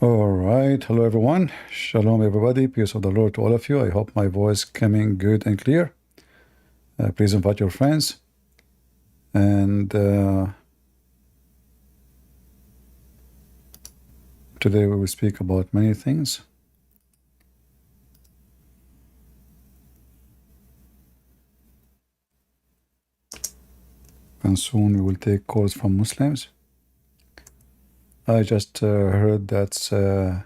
All right. Hello, everyone. Shalom, everybody. Peace of the Lord to all of you. I hope my voice coming good and clear. Please invite your friends. And today we will speak about many things. And soon we will take calls from Muslims. I just heard that the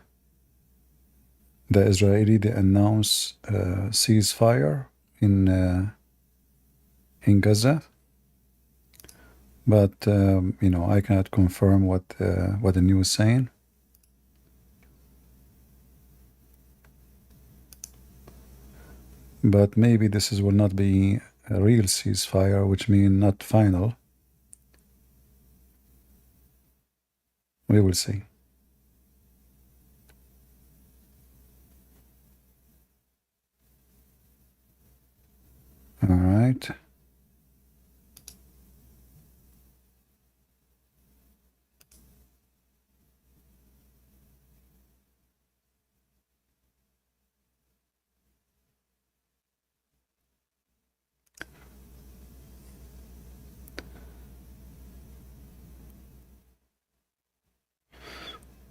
Israeli they announce ceasefire in Gaza, but you know, I cannot confirm what the news is saying. But maybe this will not be a real ceasefire, which means not final. We will see. All right.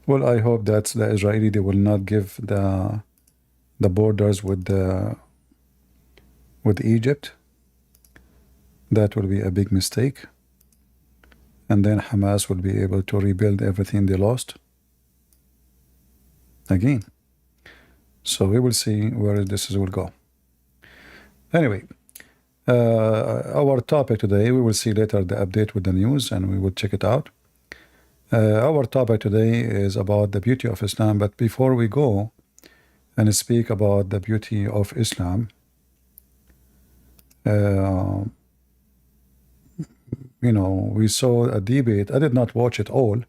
Well, I hope that the Israeli they will not give the borders with Egypt. That will be a big mistake. And then Hamas will be able to rebuild everything they lost again. So we will see where this will go. Anyway, our topic today, we will see later the update with the news and we will check it out. Our topic today is about the beauty of Islam. But before we go and speak about the beauty of Islam, you know, we saw a debate. I did not watch it all,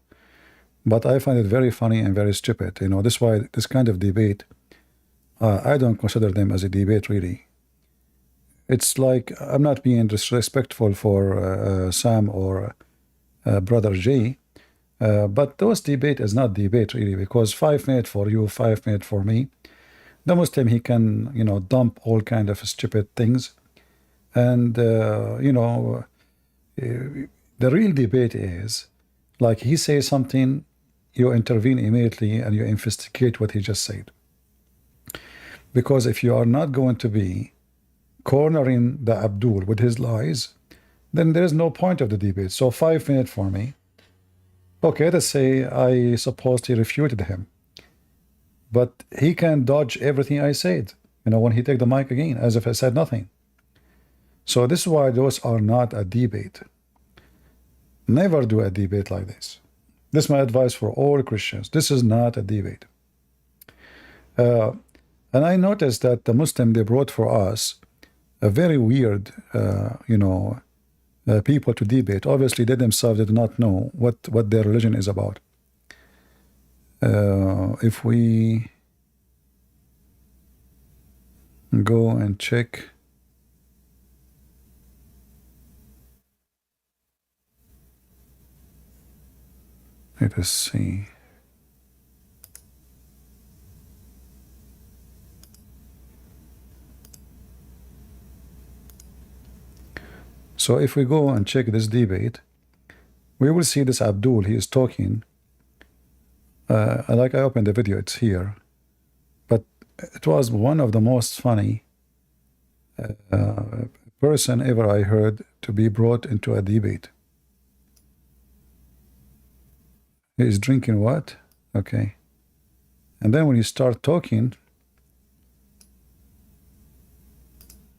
but I find it very funny and very stupid. You know, this is why this kind of debate, I don't consider them as a debate, really. It's like, I'm not being disrespectful for Sam or Brother Jay, but those debate is not debate, really, because 5 minutes for you, 5 minutes for me. The Muslim, he can, you know, dump all kind of stupid things. And, you know, the real debate is, like, he says something, you intervene immediately and you investigate what he just said. Because if you are not going to be cornering the Abdul with his lies, then there is no point of the debate. So 5 minutes for me. Okay, let's say I supposedly refuted him. But he can dodge everything I said, you know, when he take the mic again, as if I said nothing. So this is why those are not a debate. Never do a debate like this. This is my advice for all Christians. This is not a debate. And I noticed that the Muslim, they brought for us a very weird, you know, people to debate. Obviously, they themselves did not know what their religion is about. If we go and check, let us see. So if we go and check this debate, we will see this Abdul, he is talking. Like I opened the video, it's here. But it was one of the most funny person ever I heard to be brought into a debate. He is drinking what? Okay. And then when you start talking,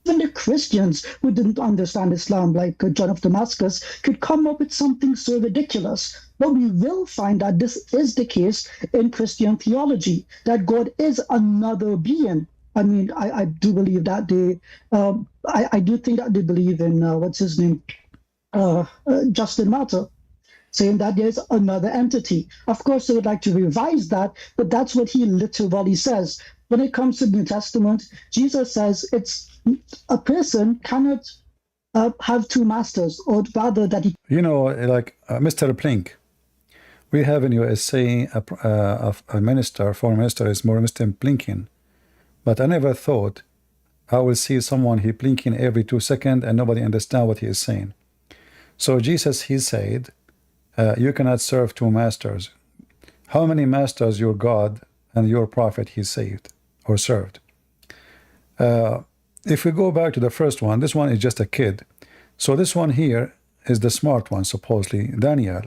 even the Christians who didn't understand Islam, like John of Damascus, could come up with something so ridiculous. But we will find that this is the case in Christian theology, that God is another being. I mean, I do believe that they, I do think that they believe in, what's his name, Justin Martyr, saying that there's another entity. Of course, they would like to revise that, but that's what he literally says. When it comes to the New Testament, Jesus says it's a person cannot have two masters, or rather that he... You know, like Mr. Plink, We have in USA a minister, foreign minister, is more Muslim blinking. But I never thought I will see someone he blinking every 2 seconds and nobody understand what he is saying. So Jesus, he said, you cannot serve two masters. How many masters your God and your prophet he saved or served? If we go back to the first one, this one is just a kid. So this one here is the smart one, supposedly, Daniel.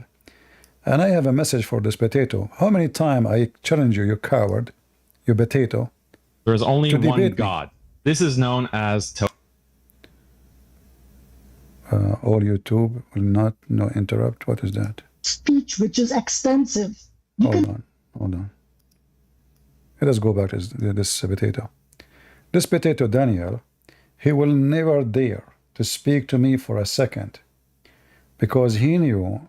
And I have a message for this potato. How many times I challenge you, you coward, you potato? There is only To one debate me. God. This is known as All YouTube will not interrupt. What is that? Speech which is extensive. Hold on. Let us go back to this potato. This potato, Daniel, he will never dare to speak to me for a second because he knew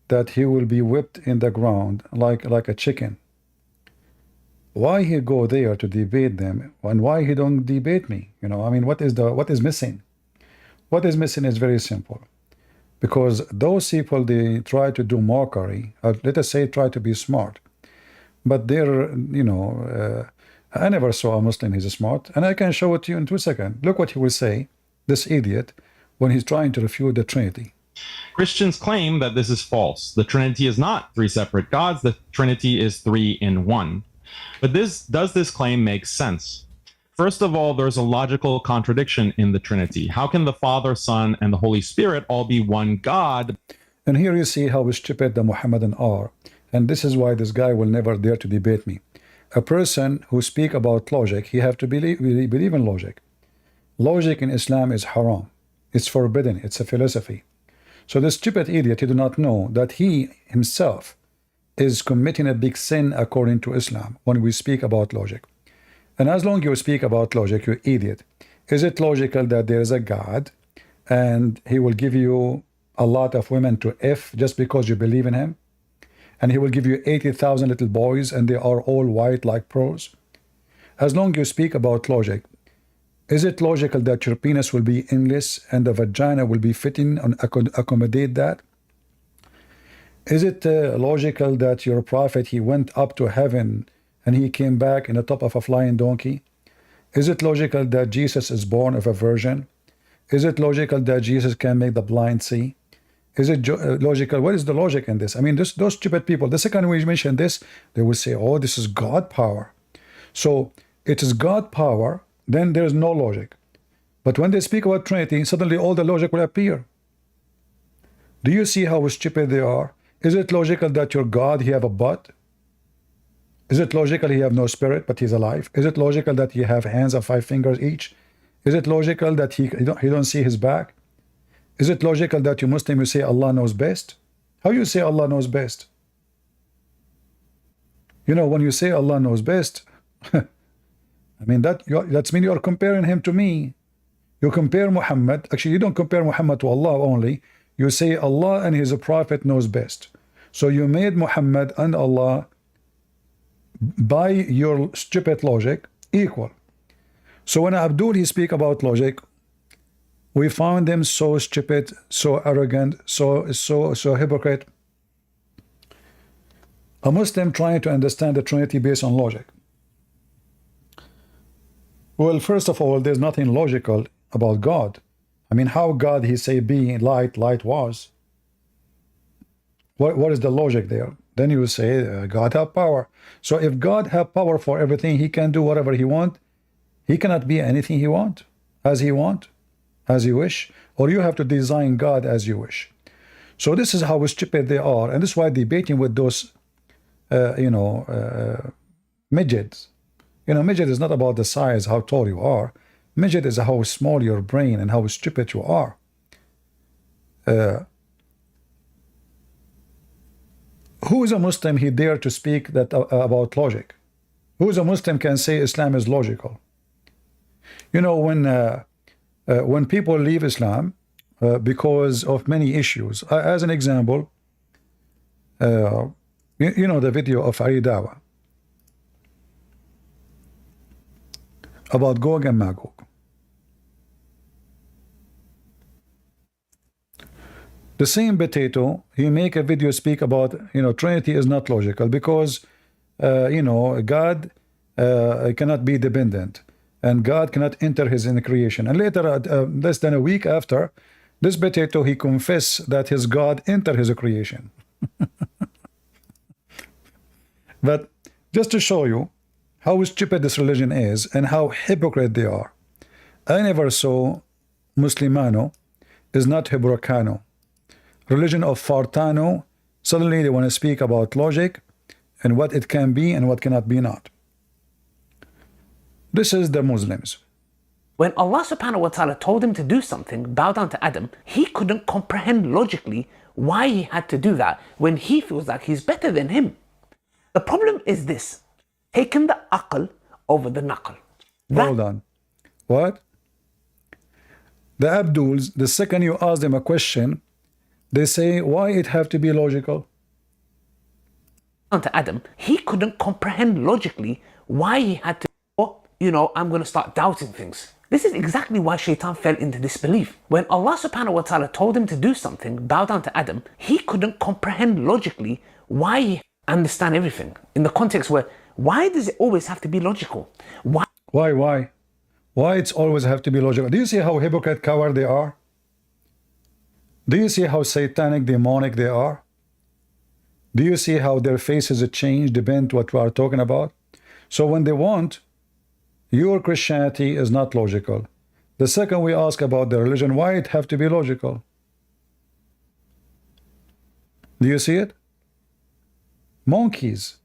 that he will be whipped in the ground like a chicken. Why he go there to debate them and why he don't debate me? You know, I mean, what is missing? What is missing is very simple. Because those people, they try to do mockery, or let us say try to be smart. But they're, you know, I never saw a Muslim who's smart, and I can show it to you in 2 seconds. Look what he will say, this idiot, when he's trying to refute the Trinity. Christians claim that this is false. The Trinity is not three separate gods. The Trinity is three in one. But does this claim make sense? First of all, there's a logical contradiction in the Trinity. How can the Father, Son, and the Holy Spirit all be one God? And here you see how stupid the Mohammedan are. And this is why this guy will never dare to debate me. A person who speak about logic, he have to believe in logic. Logic in Islam is haram. It's forbidden. It's a philosophy. So this stupid idiot, he do not know that he himself is committing a big sin according to Islam when we speak about logic. And as long as you speak about logic, you idiot, is it logical that there is a God and he will give you a lot of women to F just because you believe in him? And he will give you 80,000 little boys and they are all white like pearls? As long as you speak about logic, is it logical that your penis will be endless and the vagina will be fitting and accommodate that? Is it logical that your prophet, he went up to heaven and he came back in the top of a flying donkey? Is it logical that Jesus is born of a virgin? Is it logical that Jesus can make the blind see? Is it logical? What is the logic in this? I mean, those stupid people, the second we mention this, they will say, oh, this is God power. So it is God power, then there is no logic. But when they speak about Trinity, suddenly all the logic will appear. Do you see how stupid they are? Is it logical that your God, he have a butt? Is it logical he have no spirit, but he's alive? Is it logical that he have hands of 5 fingers each? Is it logical that he don't see his back? Is it logical that you Muslim, you say Allah knows best? How you say Allah knows best? You know, when you say Allah knows best, I mean, that's mean you're comparing him to me. You compare Muhammad. Actually, you don't compare Muhammad to Allah only. You say Allah and his prophet knows best. So you made Muhammad and Allah, by your stupid logic, equal. So when Abdul, he speak about logic, we found them so stupid, so arrogant, so hypocrite. A Muslim trying to understand the Trinity based on logic. Well, first of all, there's nothing logical about God. I mean, how God, he say be light, light was. What is the logic there? Then you say God have power. So if God have power for everything, he can do whatever he want. He cannot be anything he want, as he want, as you wish, or you have to design God as you wish. So this is how stupid they are, and this is why debating with those, midgets. You know, midget is not about the size, how tall you are. Midget is how small your brain and how stupid you are. Who is a Muslim he dare to speak that about logic? Who is a Muslim can say Islam is logical? You know, when people leave Islam because of many issues, as an example, you know the video of Ali Dawa about Gog and Magog. The same potato, he make a video speak about, Trinity is not logical because, God cannot be dependent, and God cannot enter his in creation. And later, less than a week after, this potato, he confessed that his God entered his creation. But just to show you how stupid this religion is and how hypocrite they are, I never saw Muslimano is not Hebracano. Religion of Fartano, suddenly they want to speak about logic and what it can be and what cannot be not. This is the Muslims. When Allah subhanahu wa ta'ala told him to do something, bow down to Adam, he couldn't comprehend logically why he had to do that when he feels like he's better than him. The problem is this, taking the aql over the naql. Hold on. What? The Abduls, the second you ask them a question, they say, why it have to be logical? To Adam, he couldn't comprehend logically why he had to, I'm going to start doubting things. This is exactly why Shaitan fell into disbelief. When Allah subhanahu wa ta'ala told him to do something, bow down to Adam, he couldn't comprehend logically why he understand everything. In the context where, why does it always have to be logical? Why? Why it's always have to be logical? Do you see how hypocrite, coward they are? Do you see how satanic, demonic they are? Do you see how their faces change depend what we are talking about? So when they want, your Christianity is not logical. The second we ask about the religion, why it have to be logical? Do you see it? Monkeys.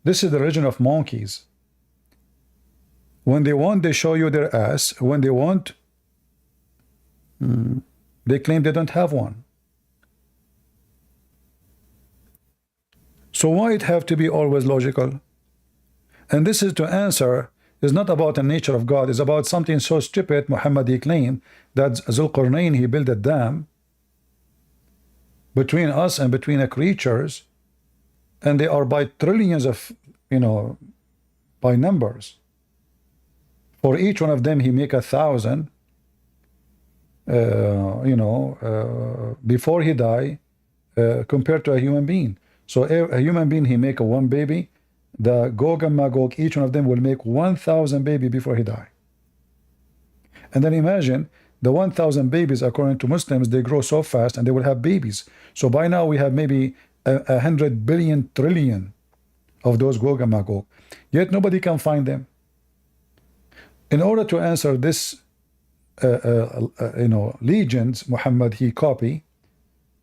This is the religion of monkeys. When they want, they show you their ass. When they want, they claim they don't have one. So why it have to be always logical? And this is to answer, is not about the nature of God, it's about something so stupid. Muhammad, he claimed that Zulqarnain, he built a dam between us and between the creatures, and they are by trillions of, by numbers. For each one of them, he make 1,000, before he die, compared to a human being. So a human being, he make one baby. The Gog and Magog, each one of them will make 1,000 baby before he die. And then imagine the 1,000 babies, according to Muslims, they grow so fast and they will have babies. So by now we have maybe 100 billion trillion of those Gog and Magog. Yet nobody can find them. In order to answer this, legends, Muhammad, he copy,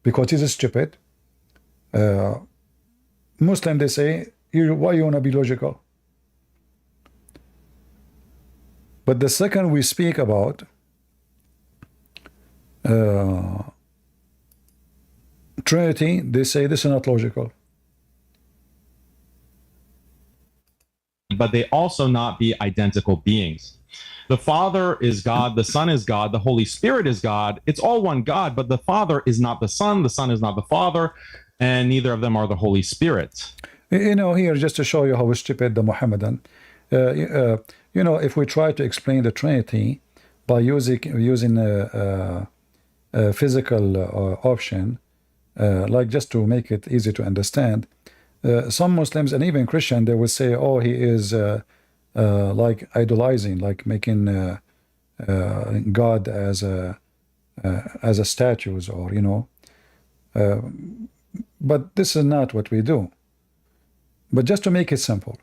because he's stupid. Muslim, they say, why you want to be logical? But the second we speak about Trinity, they say this is not logical. But they also not be identical beings. The Father is God, the Son is God, the Holy Spirit is God. It's all one God, but the Father is not the Son is not the Father, and neither of them are the Holy Spirit. Here, just to show you how stupid the Mohammedan, if we try to explain the Trinity by using a physical option, like just to make it easy to understand, some Muslims and even Christian, they will say, oh, he is like idolizing, like making God as a statues, or but this is not what we do. But just to make it simple,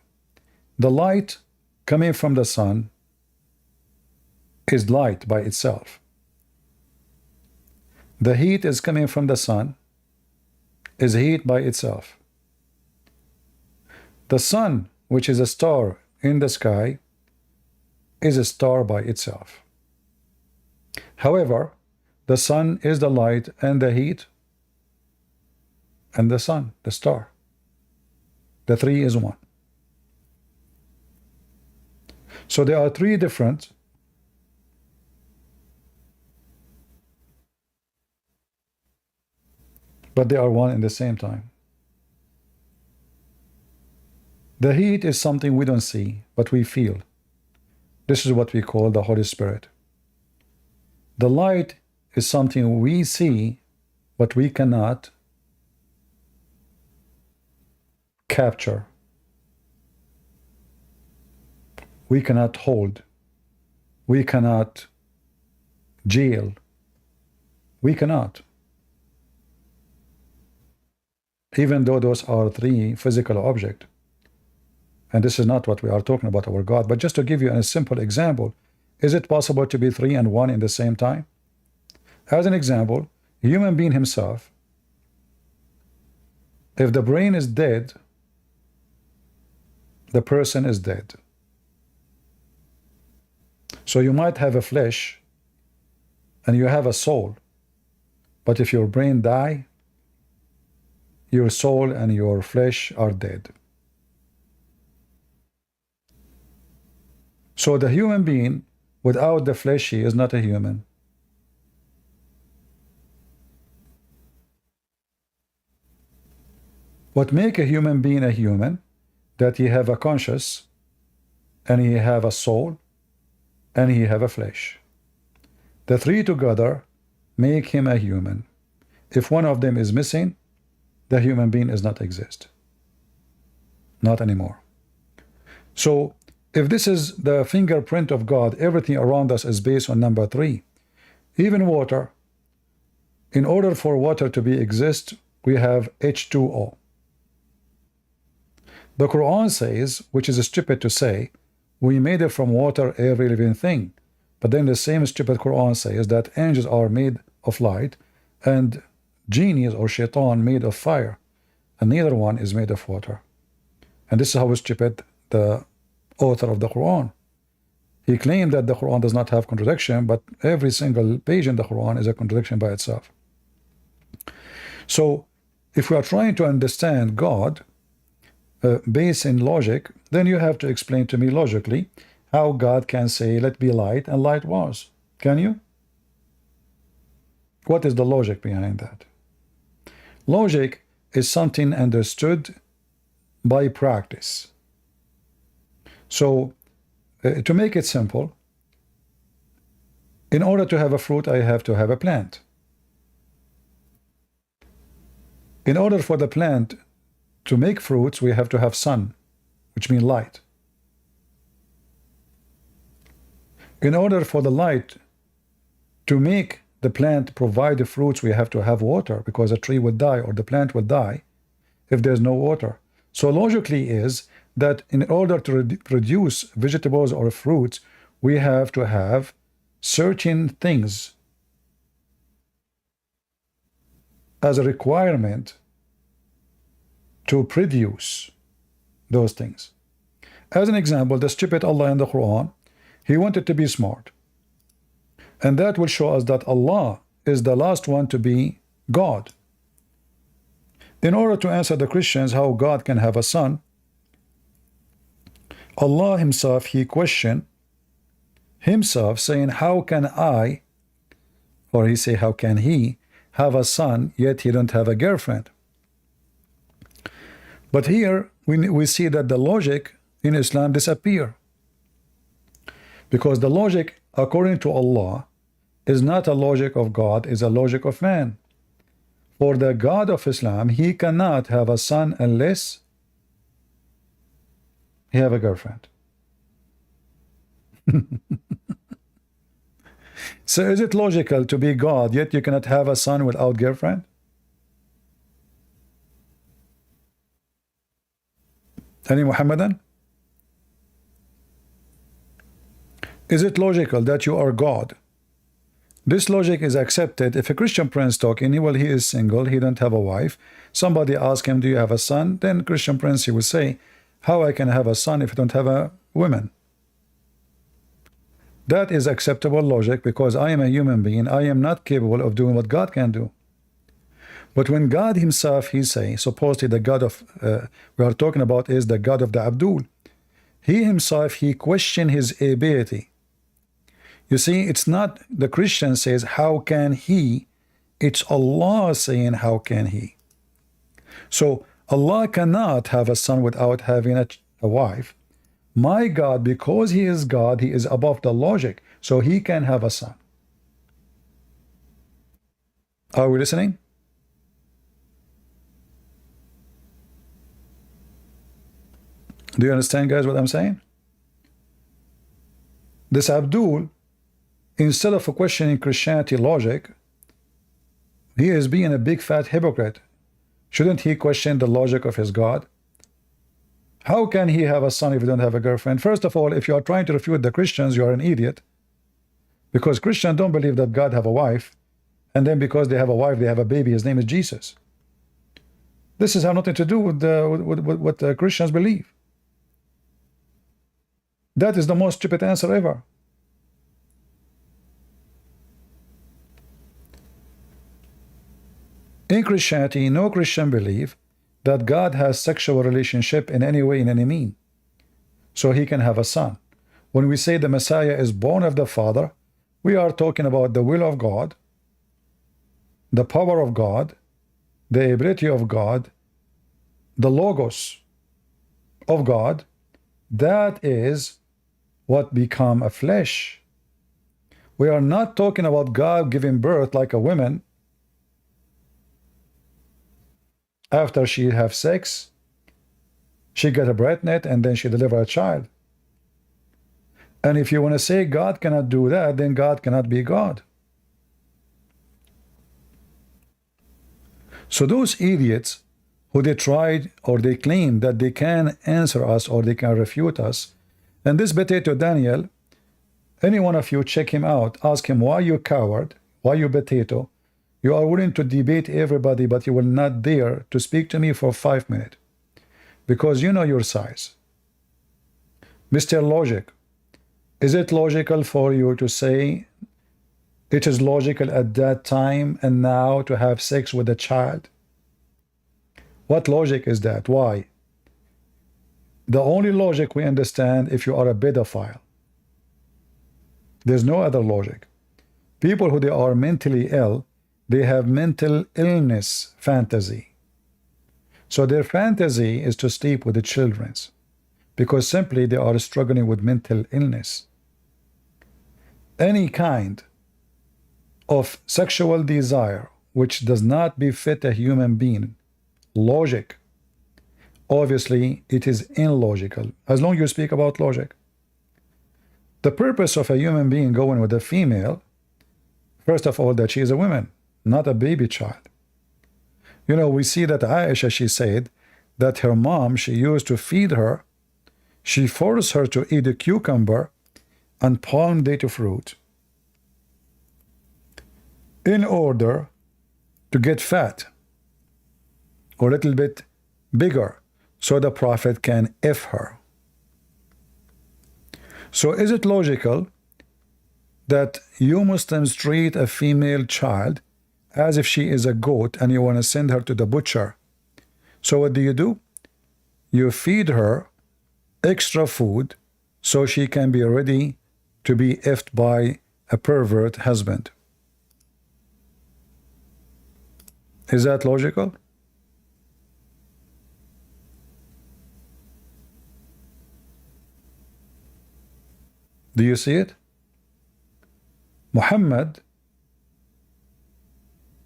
the light coming from the sun is light by itself. The heat is coming from the sun is heat by itself. The sun, which is a star in the sky, is a star by itself. However, the sun is the light and the heat, and the sun, the star. The three is one. So there are three different but they are one in the same time. The heat is something we don't see, but we feel. This is what we call the Holy Spirit. The light is something we see, but we cannot capture. We cannot hold. We cannot jail. We cannot. Even though those are three physical objects. And this is not what we are talking about our God. But just to give you a simple example, is it possible to be 3 and 1 in the same time? As an example, a human being himself, if the brain is dead, the person is dead. So you might have a flesh and you have a soul, but if your brain die, your soul and your flesh are dead. So the human being without the fleshy is not a human. What make a human being a human, that he have a conscience, and he have a soul, and he have a flesh. The three together make him a human. If one of them is missing, the human being does not exist. Not anymore. So, if this is the fingerprint of God, everything around us is based on number 3. Even water, in order for water to be exist, we have H2O. The Quran says, which is stupid to say, we made it from water every living thing. But then the same stupid Quran says that angels are made of light and genies or shaitan made of fire, and neither one is made of water. And this is how stupid the author of the Quran. He claimed that the Quran does not have contradiction, but every single page in the Quran is a contradiction by itself. So if we are trying to understand God based in logic, then you have to explain to me logically how God can say let be light and light was. Can you? What is the logic behind that? Logic is something understood by practice. So to make it simple, in order to have a fruit, I have to have a plant. In order for the plant to make fruits, we have to have sun, which means light. In order for the light to make the plant provide the fruits, we have to have water, because a tree would die or the plant would die if there's no water. So logically is that in order to produce vegetables or fruits, we have to have certain things as a requirement to produce those things. As an example, the stupid Allah in the Quran, he wanted to be smart. And that will show us that Allah is the last one to be God. In order to answer the Christians how God can have a son, Allah himself, he questioned himself, saying, how can I, or he say, how can he have a son, yet he don't have a girlfriend? But here we see that the logic in Islam disappear. Because the logic, according to Allah, is not a logic of God, is a logic of man. For the God of Islam, he cannot have a son unless he have a girlfriend. So is it logical to be God, yet you cannot have a son without girlfriend? Any Muhammadan? Is it logical that you are God? This logic is accepted if a Christian prince talking, well, he is single, he don't have a wife. Somebody ask him, do you have a son? Then Christian prince, he will say, how I can have a son if I don't have a woman? That is acceptable logic, because I am a human being. I am not capable of doing what God can do. But when God himself, he say, supposedly the God of, we are talking about is the God of the Abdul. He himself, he questioned his ability. You see, it's not the Christian says, how can he? It's Allah saying, how can he? So Allah cannot have a son without having a wife. My God, because he is God, he is above the logic, so he can have a son. Are we listening? Do you understand, guys, what I'm saying? This Abdul, instead of questioning Christianity logic, he is being a big fat hypocrite. Shouldn't he question the logic of his God? How can he have a son if he don't have a girlfriend? First of all, if you are trying to refute the Christians, you are an idiot. Because Christians don't believe that God have a wife, and then because they have a wife, they have a baby. His name is Jesus. This has nothing to do with what the Christians believe. That is the most stupid answer ever. In Christianity, no Christian believe that God has sexual relationship in any way, in any mean, so he can have a son. When we say the Messiah is born of the Father, we are talking about the will of God, the power of God, the ability of God, the Logos of God. That is what become a flesh. We are not talking about God giving birth like a woman. After she have sex, she get a pregnant and then she deliver a child. And if you want to say God cannot do that, then God cannot be God. So those idiots who they tried or they claim that they can answer us or they can refute us, and this potato Daniel, any one of you check him out, ask him, why you coward, why you potato? You are willing to debate everybody, but you will not dare to speak to me for 5 minutes because you know your size. Mr. Logic, is it logical for you to say it is logical at that time and now to have sex with a child? What logic is that? Why? The only logic we understand if you are a pedophile. There's no other logic. People who they are mentally ill, they have mental illness fantasy. So their fantasy is to sleep with the children because simply they are struggling with mental illness. Any kind of sexual desire which does not befit a human being, logic, obviously it is illogical, as long as you speak about logic. The purpose of a human being going with a female, first of all, that she is a woman, not a baby child. You know, we see that Aisha, she said that her mom, she used to feed her, she forced her to eat a cucumber and palm date fruit in order to get fat or a little bit bigger so the Prophet can F her. So is it logical that you Muslims treat a female child as if she is a goat and you want to send her to the butcher? So what do? You feed her extra food so she can be ready to be effed by a pervert husband. Is that logical? Do you see it? Muhammad,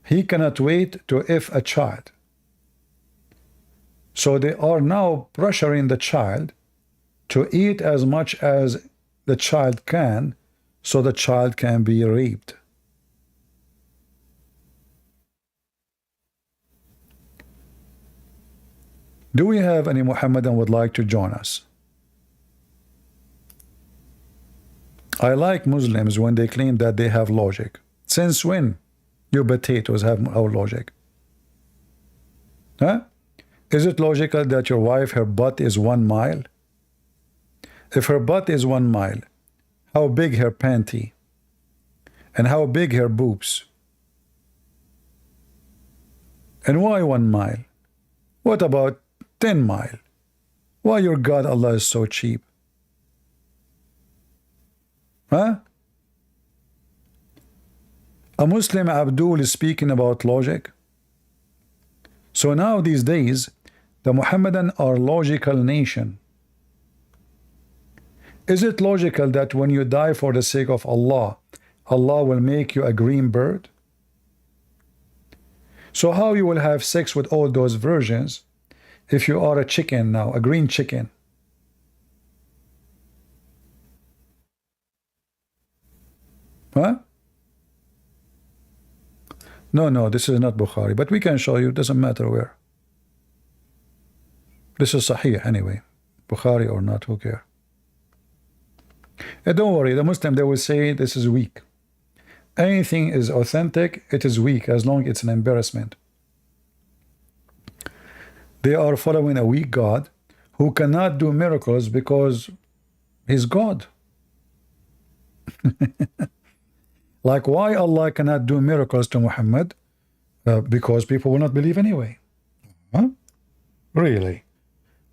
he cannot wait to F a child. So they are now pressuring the child to eat as much as the child can so the child can be raped. Do we have any Muhammadan would like to join us? I like Muslims when they claim that they have logic. Since when you potatoes have our logic? Huh? Is it logical that your wife, her butt is 1 mile? If her butt is 1 mile, how big her panty? And how big her boobs? And why 1 mile? What about 10 mile? Why your God Allah is so cheap? Huh? A Muslim Abdul is speaking about logic. So now these days, the Muhammadan are logical nation. Is it logical that when you die for the sake of Allah, Allah will make you a green bird? So how you will have sex with all those virgins if you are a chicken now, a green chicken? Huh? No, this is not Bukhari, but we can show you. It doesn't matter where. This is Sahih anyway. Bukhari or not, who cares? Don't worry, the Muslim, they will say this is weak. Anything is authentic, it is weak as long as it's an embarrassment. They are following a weak God who cannot do miracles because he's God. Like, why Allah cannot do miracles to Muhammad? Because people will not believe anyway. Huh? Really?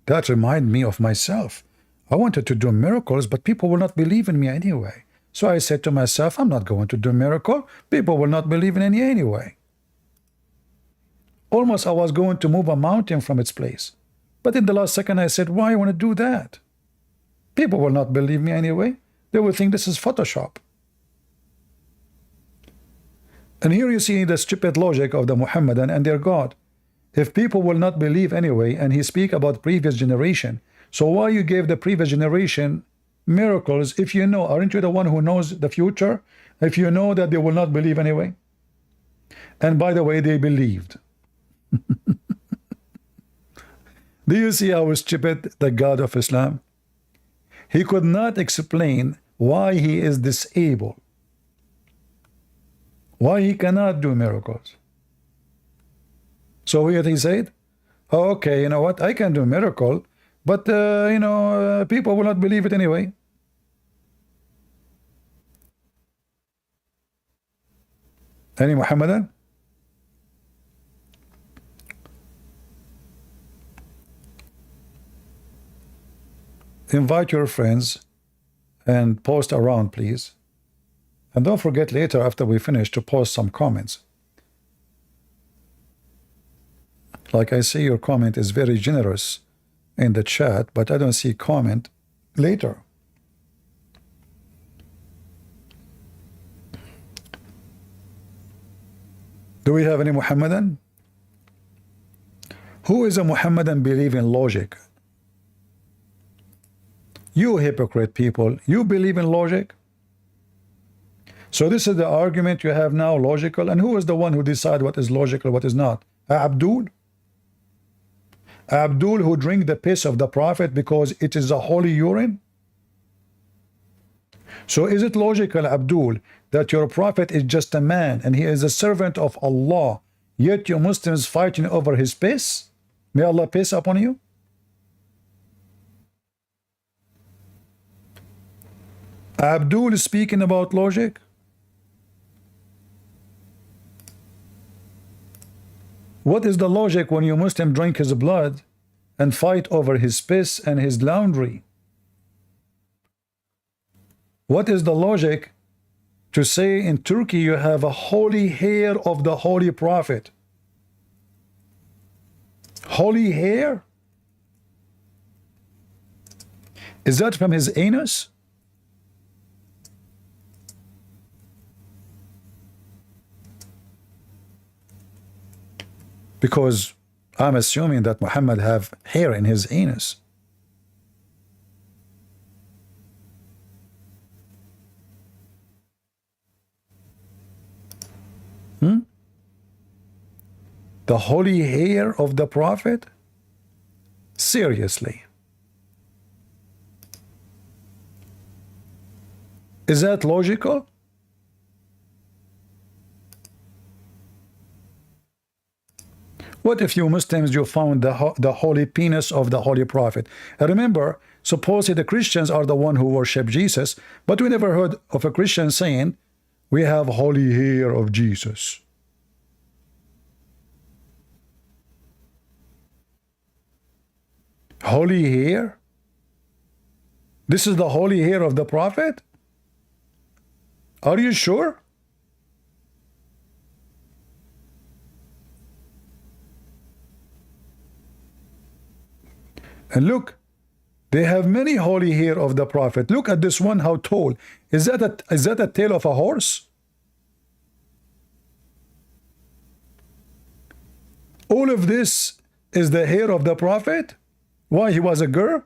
That reminds me of myself. I wanted to do miracles, but people will not believe in me anyway. So I said to myself, I'm not going to do a miracle. People will not believe in me anyway. Almost I was going to move a mountain from its place. But in the last second I said, why I want to do that? People will not believe me anyway. They will think this is Photoshop. And here you see the stupid logic of the Muhammadan and their God. If people will not believe anyway, and he speak about previous generation, so why you gave the previous generation miracles if you know, aren't you the one who knows the future? If you know that they will not believe anyway? And by the way, they believed. Do you see how stupid the God of Islam? He could not explain why he is disabled. Why he cannot do miracles. So what he said? Oh, okay, you know what? I can do a miracle, but people will not believe it anyway. Any Muhammadan? Invite your friends and post around, please. And don't forget later after we finish to post some comments. Like I see your comment is very generous in the chat, but I don't see comment later. Do we have any Muhammadan? Who is a Muhammadan believe in logic? You hypocrite people, you believe in logic? So this is the argument you have now, logical, and who is the one who decide what is logical, what is not? Abdul? Abdul who drink the piss of the Prophet because it is a holy urine? So is it logical, Abdul, that your Prophet is just a man and he is a servant of Allah, yet you Muslims fighting over his piss? May Allah piss upon you? Abdul is speaking about logic? What is the logic when you Muslim drink his blood and fight over his piss and his laundry? What is the logic to say in Turkey you have a holy hair of the Holy Prophet? Holy hair? Is that from his anus? Because I'm assuming that Muhammad have hair in his anus. The holy hair of the Prophet? Seriously. Is that logical? What if you Muslims, you found the holy penis of the Holy Prophet? And remember, supposedly the Christians are the one who worship Jesus, but we never heard of a Christian saying, we have holy hair of Jesus. Holy hair? This is the holy hair of the Prophet? Are you sure? And look, they have many holy hair of the Prophet. Look at this one, how tall. Is that a tail of a horse? All of this is the hair of the Prophet? Why, he was a girl?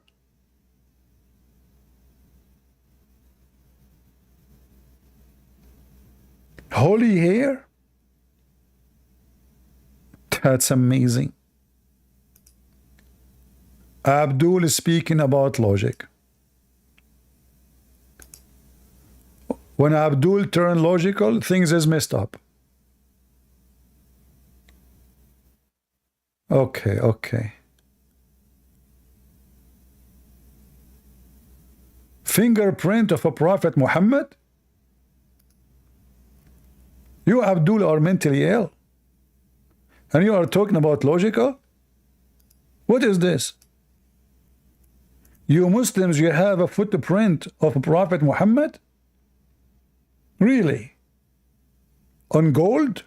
Holy hair? That's amazing. Abdul is speaking about logic. When Abdul turned logical, things is messed up. Okay. Fingerprint of a Prophet Muhammad? You, Abdul, are mentally ill. And you are talking about logical? What is this? You Muslims, you have a footprint of a Prophet Muhammad? Really? On gold?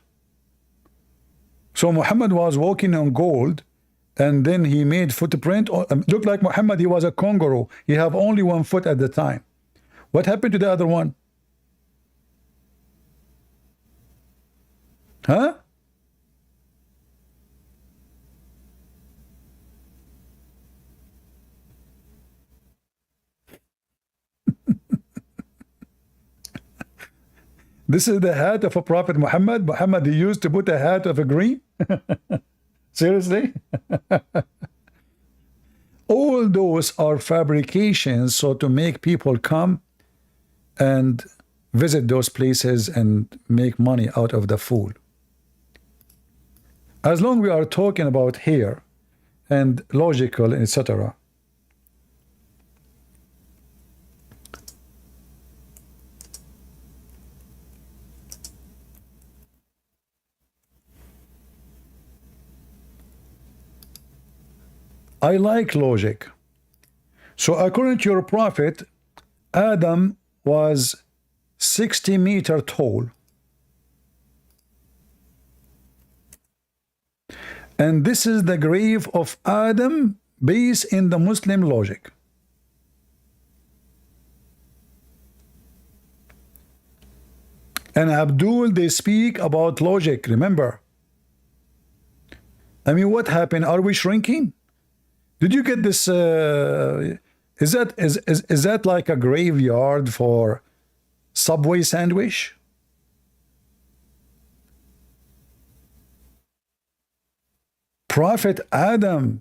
So Muhammad was walking on gold, and then he made footprint. Looked like Muhammad, he was a kangaroo. He have only one foot at the time. What happened to the other one? Huh? This is the hat of a Prophet Muhammad. Muhammad, he used to put a hat of a green. Seriously? All those are fabrications, so to make people come and visit those places and make money out of the fool. As long as we are talking about hair and logical, etc. I like logic. So according to your prophet, Adam was 60 meters tall. And this is the grave of Adam based in the Muslim logic. And Abdul, they speak about logic, remember? I mean, what happened? Are we shrinking? Did you get this? Is that like a graveyard for Subway sandwich? Prophet Adam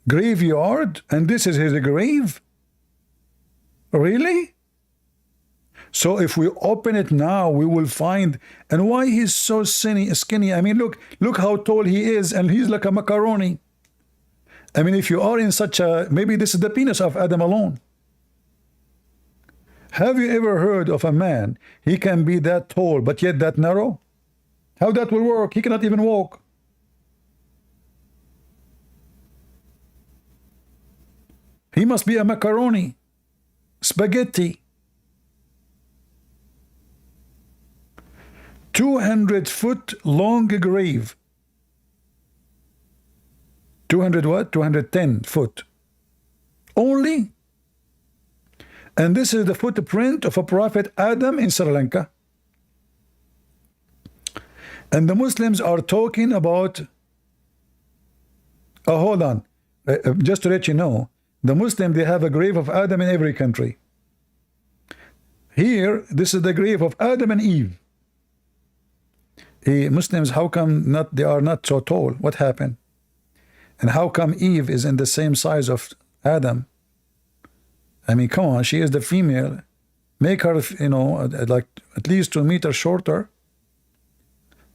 graveyard, and this is his grave? Really? So if we open it now, we will find, and why he's so skinny? I mean, look how tall he is, and he's like a macaroni. I mean, if you are in such a, maybe this is the penis of Adam alone. Have you ever heard of a man, he can be that tall, but yet that narrow? How that will work? He cannot even walk. He must be a macaroni, spaghetti. 200-foot long grave. 200 what? 210 foot. Only? And this is the footprint of a Prophet Adam in Sri Lanka. And the Muslims are talking about, oh, hold on. Just to let you know, the Muslim, they have a grave of Adam in every country. Here, this is the grave of Adam and Eve. Muslims, how come they are not so tall? What happened? And how come Eve is in the same size of Adam? I mean, come on, she is the female. Make her, like at least 2 meters shorter.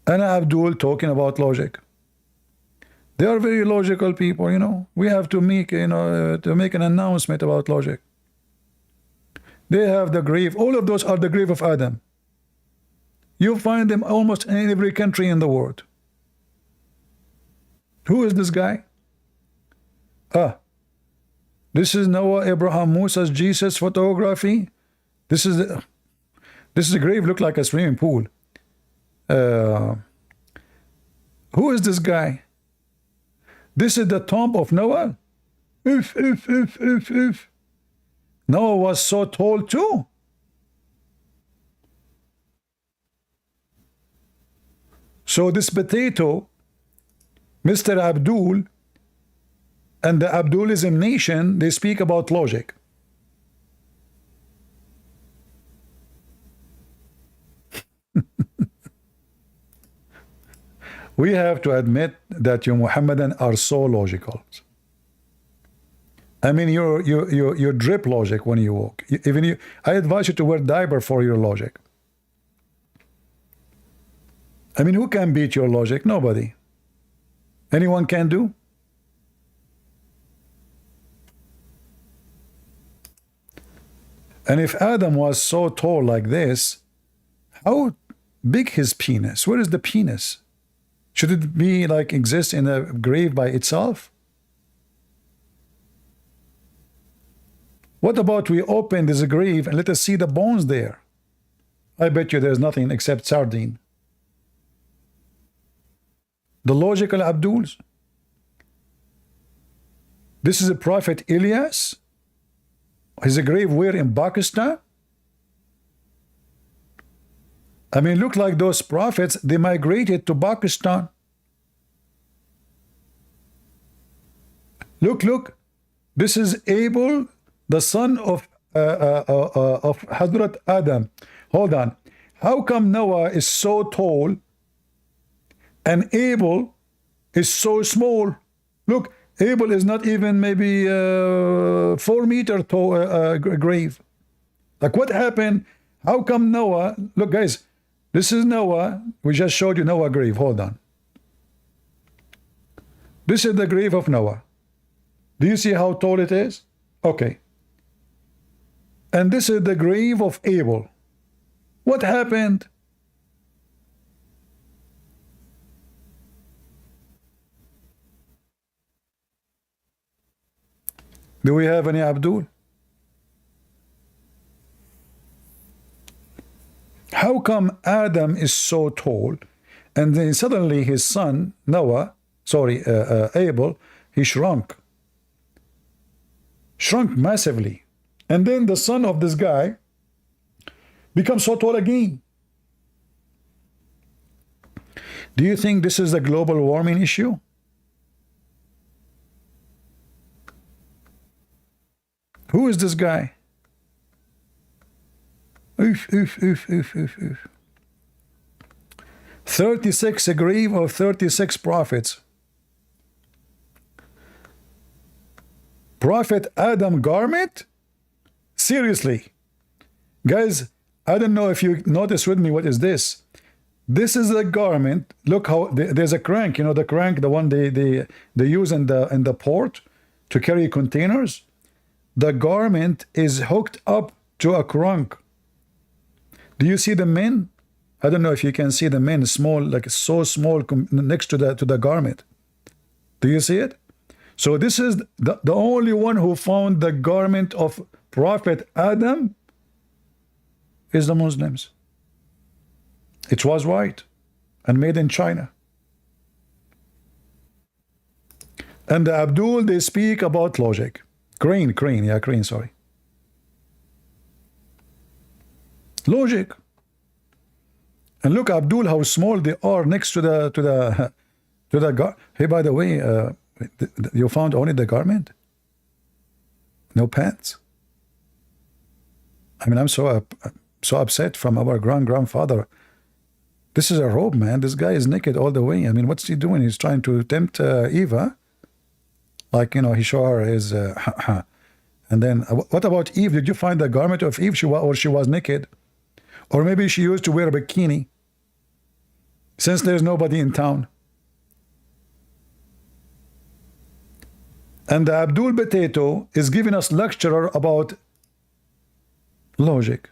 And Abdul talking about logic. They are very logical people, We have to make, to make an announcement about logic. They have the grave. All of those are the grave of Adam. You find them almost in every country in the world. Who is this guy? This is Noah, Abraham, Moses, Jesus photography. This is a grave, look like a swimming pool. Who is this guy? This is the tomb of Noah. Noah was so tall too. So this potato, Mr. Abdul, and the Abdulism nation, they speak about logic. we have to admit that you Muhammadan are so logical. I mean, you drip logic when you walk. Even you, I advise you to wear diaper for your logic. I mean, who can beat your logic? Nobody. Anyone can do? And if Adam was so tall like this, how big his penis? Where is the penis? Should it be like exist in a grave by itself? What about we open this grave and let us see the bones there? I bet you there's nothing except sardine. The logical Abduls. This is a prophet Elias. His grave where in Pakistan? I mean, look like those prophets, they migrated to Pakistan. Look. This is Abel, the son of Hazrat Adam. Hold on. How come Noah is so tall and Abel is so small? Look, Abel is not even maybe 4 meter tall grave. Like what happened? How come Noah? Look, guys, this is Noah. We just showed you Noah's grave. Hold on. This is the grave of Noah. Do you see how tall it is? Okay. And this is the grave of Abel. What happened? Do we have any Abdul? How come Adam is so tall and then suddenly his son Noah, Abel, he shrunk massively, and then the son of this guy becomes so tall again? Do you think this is a global warming issue? Who is this guy? Oof. 36, a grave of 36 prophets. Prophet Adam garment? Seriously. Guys, I don't know if you notice with me, what is this? This is a garment. Look how there's a crank, you know, the crank, the one they use in the port to carry containers. The garment is hooked up to a crank. Do you see the men? I don't know if you can see the men small, like so small next to the garment. Do you see it? So this is the only one who found the garment of Prophet Adam is the Muslims. It was white and made in China. And the Abdul, they speak about logic. Crane, sorry. Logic. And look, Abdul, how small they are next to the Hey, by the way, you found only the garment? No pants? I mean, I'm so upset from our grandfather. This is a robe, man. This guy is naked all the way. I mean, what's he doing? He's trying to tempt Eva. Like, you know, he showed her his and then what about Eve? Did you find the garment of Eve? She was naked? Or maybe she used to wear a bikini since there's nobody in town. And the Abdul Potato is giving us lecture about logic.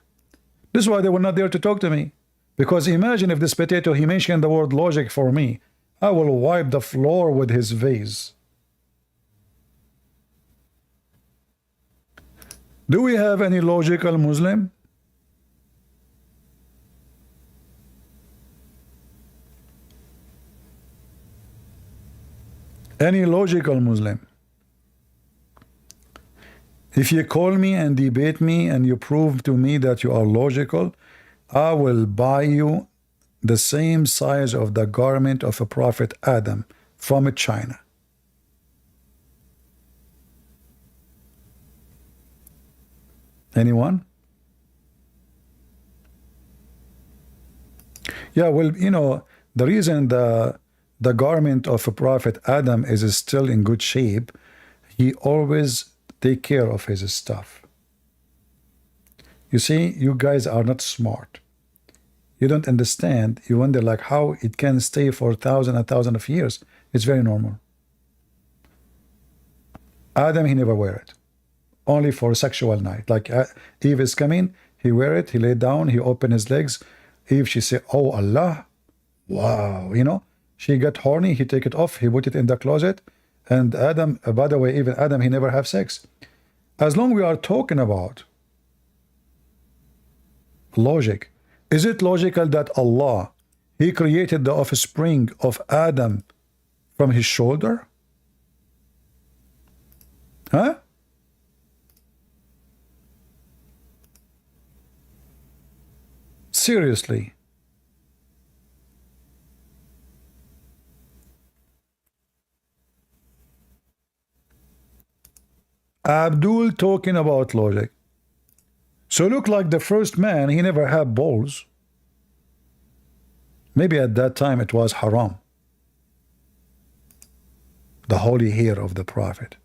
This is why they were not there to talk to me. Because imagine if this potato, he mentioned the word logic for me. I will wipe the floor with his vase. Do we have any logical Muslim? Any logical Muslim? If you call me and debate me and you prove to me that you are logical, I will buy you the same size of the garment of a Prophet Adam from China. Anyone? Yeah, well, you know, the reason the the garment of a prophet Adam is still in good shape, he always take care of his stuff. You see, you guys are not smart. You don't understand. You wonder like how it can stay for thousands of years. It's very normal. Adam, he never wear it. Only for sexual night. Like Eve is coming, he wear it, he lay down, he open his legs. Eve, she say, oh Allah, wow, you know. She got horny, he take it off, he put it in the closet. And Adam, by the way, even Adam, he never have sex. As long we are talking about logic, is it logical that Allah, he created the offspring of Adam from his shoulder? Huh? Seriously. Abdul talking about logic. So look like the first man, he never had balls. Maybe at that time it was haram. The holy hair of the prophet.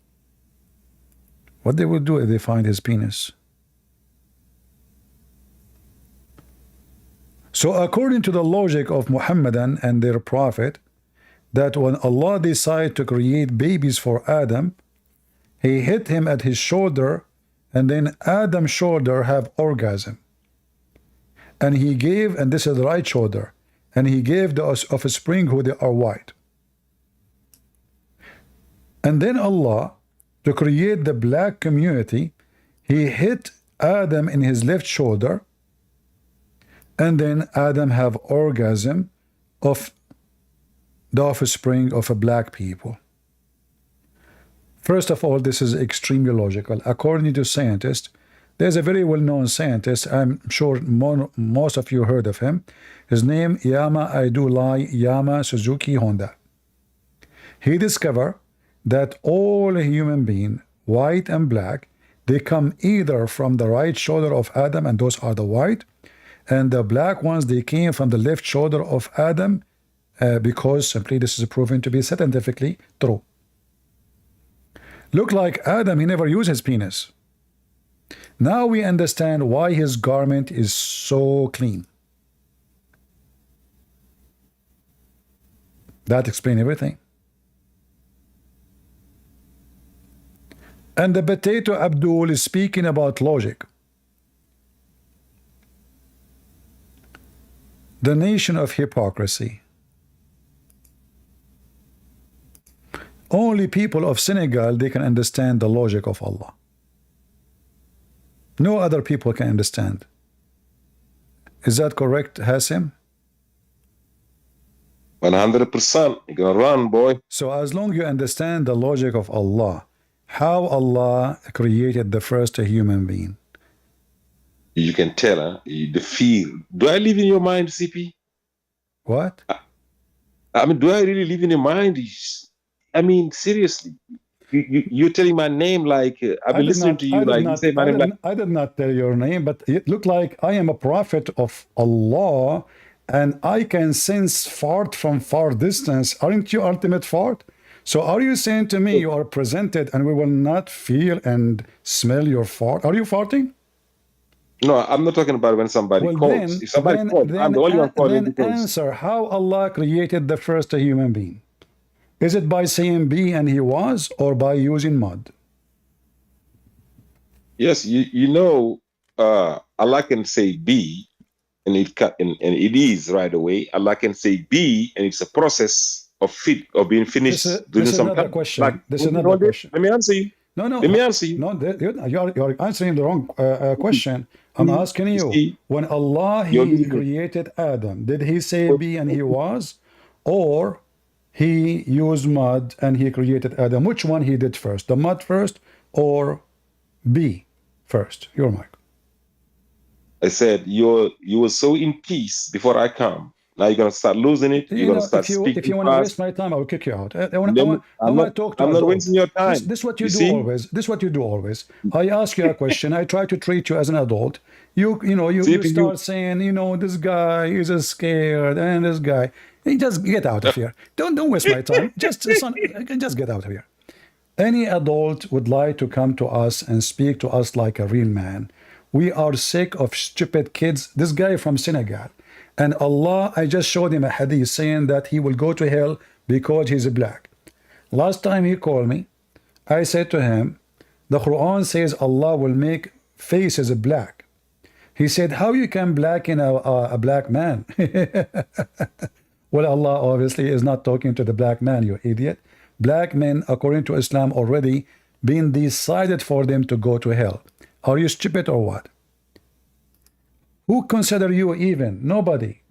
What they will do if they find his penis? So according to the logic of Muhammadan and their prophet, that when Allah decided to create babies for Adam, he hit him at his shoulder, and then Adam's shoulder have orgasm. And he gave, and this is the right shoulder, and he gave the offspring who they are white. And then Allah, to create the black community, he hit Adam in his left shoulder, and then Adam have orgasm of the offspring of a black people. First of all, this is extremely logical. According to scientists, there's a very well-known scientist, I'm sure most of you heard of him. His name, Yama Aidulai Yama Suzuki Honda. He discovered that all human beings, white and black, they come either from the right shoulder of Adam, and those are the white, and the black ones, they came from the left shoulder of Adam, because simply this is proven to be scientifically true. Look like Adam, he never used his penis. Now we understand why his garment is so clean. That explains everything. And the potato Abdul is speaking about logic. The nation of hypocrisy. Only people of Senegal, they can understand the logic of Allah. No other people can understand. Is that correct, Hassim? 100%. You're gonna run, boy. So as long as you understand the logic of Allah, how Allah created the first human being. You can tell, huh? The feel. Do I live in your mind, CP? What? I mean, do I really live in your mind? I mean, seriously. You're telling my name like I've been listening to you like you say my name like I did not tell your name, but it looked like I am a prophet of Allah, and I can sense fart from far distance. Aren't you ultimate fart? So are you saying to me you are presented and we will not feel and smell your fart? Are you farting? No, I'm not talking about when somebody calls. If somebody calls, I'm the only one calling. Then answer how Allah created the first human being. Is it by saying be and he was, or by using mud? Yes, you know, Allah can say be, and it is right away. Allah can say be, and it's a process of being finished. This is another question. This is another question. Let me answer you. No. Let me answer you. No, you're answering the wrong question. I'm asking you, when Allah, he created Adam, did he say be and he was, or he used mud and he created Adam? Which one he did first? The mud first or be first? Your mic. I said you were so in peace before I come. Now you're gonna start losing it. You're gonna start speaking. If you want to waste my time, I will kick you out. I want to talk to you. I'm not wasting your time. This is what you do always. This is what you do always. I ask you a question. I try to treat you as an adult. You start saying, this guy is scared, and this guy. Hey, just get out of here. Don't waste my time. Just get out of here. Any adult would like to come to us and speak to us like a real man. We are sick of stupid kids. This guy from Senegal. And Allah, I just showed him a hadith saying that he will go to hell because he's black. Last time he called me, I said to him, the Quran says Allah will make faces black. He said, how you can blacken a black man? Well, Allah obviously is not talking to the black man, you idiot. Black men, according to Islam, already been decided for them to go to hell. Are you stupid or what? Who consider you even? Nobody.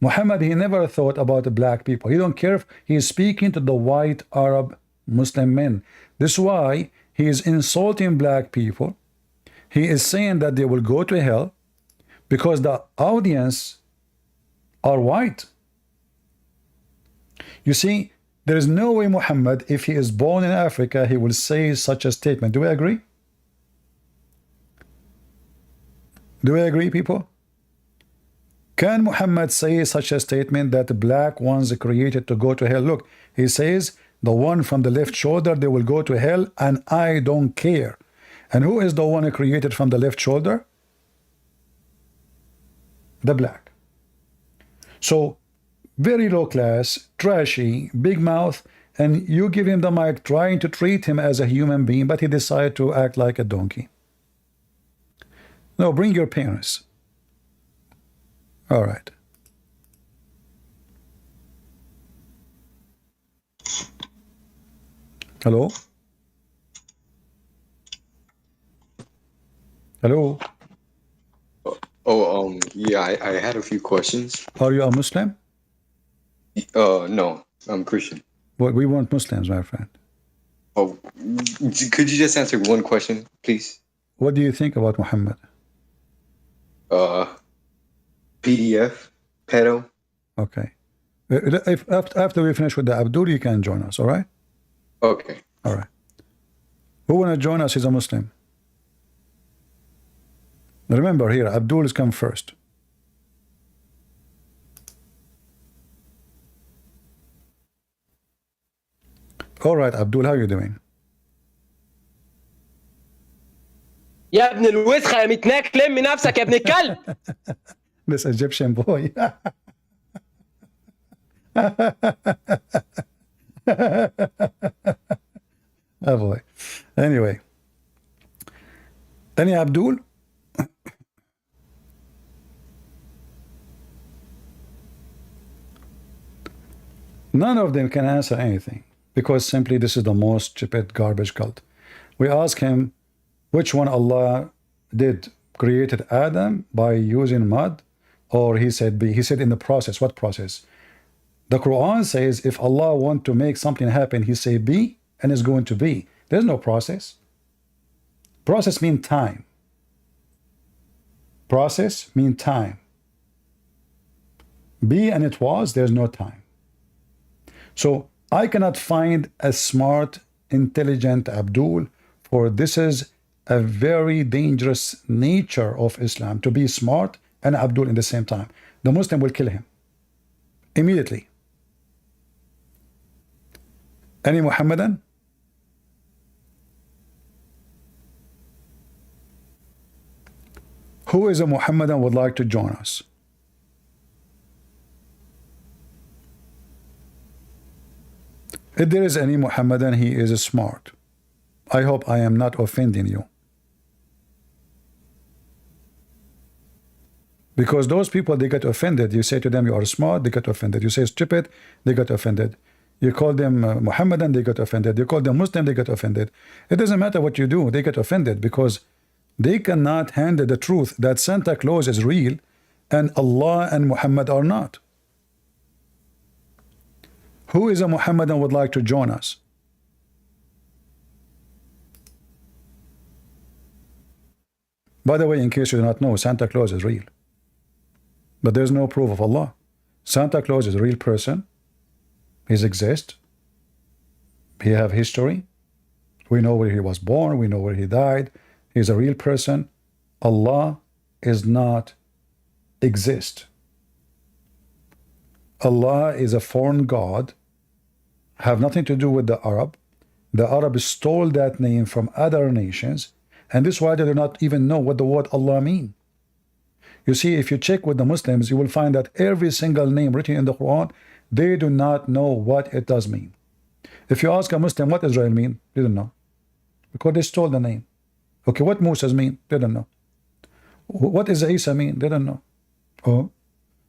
Muhammad, he never thought about the black people. He don't care if he is speaking to the white Arab Muslim men. This is why he is insulting black people. He is saying that they will go to hell because the audience are white. You see, there is no way Muhammad, if he is born in Africa, he will say such a statement. Do we agree? Do we agree, people? Can Muhammad say such a statement that the black ones are created to go to hell? Look, he says, the one from the left shoulder, they will go to hell, and I don't care. And who is the one created from the left shoulder? The black. So, very low class, trashy, big mouth, and you give him the mic trying to treat him as a human being, but he decided to act like a donkey. No, bring your parents. All right. Hello? Hello? Yeah, I had a few questions. Are you a Muslim? No, I'm Christian. Well, we weren't Muslims, my friend. Oh, could you just answer one question, please? What do you think about Muhammad? PDF, pedo. Okay. After we finish with the Abdul, you can join us, all right? Okay. All right. Who want to join us is a Muslim. Remember here, Abdul is come first. All right, Abdul, how are you doing? يا ابن الوسخة يا متناك لم نفسك يا ابن الكلب. This Egyptian boy. Oh boy. Anyway. Any Abdul? None of them can answer anything because simply this is the most stupid garbage cult. We ask him which one Allah did created Adam by using mud, or he said B. He said in the process. What process? The Quran says if Allah want to make something happen, he say be and it's going to be. There's no process. Process means time. Process means time. Be and it was, there's no time. So I cannot find a smart, intelligent Abdul, for this is a very dangerous nature of Islam, to be smart and Abdul in the same time. The Muslim will kill him immediately. Any Muhammadan? Who is a Muhammadan would like to join us? If there is any Muhammadan, he is smart. I hope I am not offending you. Because those people, they get offended. You say to them, you are smart, they get offended. You say stupid, they get offended. You call them Muhammadan, they get offended. You call them Muslim, they get offended. It doesn't matter what you do, they get offended because they cannot handle the truth that Santa Claus is real and Allah and Muhammad are not. Who is a Muhammadan would like to join us? By the way, in case you do not know, Santa Claus is real. But there's no proof of Allah. Santa Claus is a real person. He exists. He have history. We know where he was born. We know where he died. He's a real person. Allah is not exist. Allah is a foreign god, have nothing to do with the Arab. The Arabs stole that name from other nations, and this is why they do not even know what the word Allah mean. You see, if you check with the Muslims, you will find that every single name written in the Quran, they do not know what it does mean. If you ask a Muslim what Israel mean, they don't know, because they stole the name. Okay, what Moses mean? They don't know. What is Isa mean? They don't know. Oh,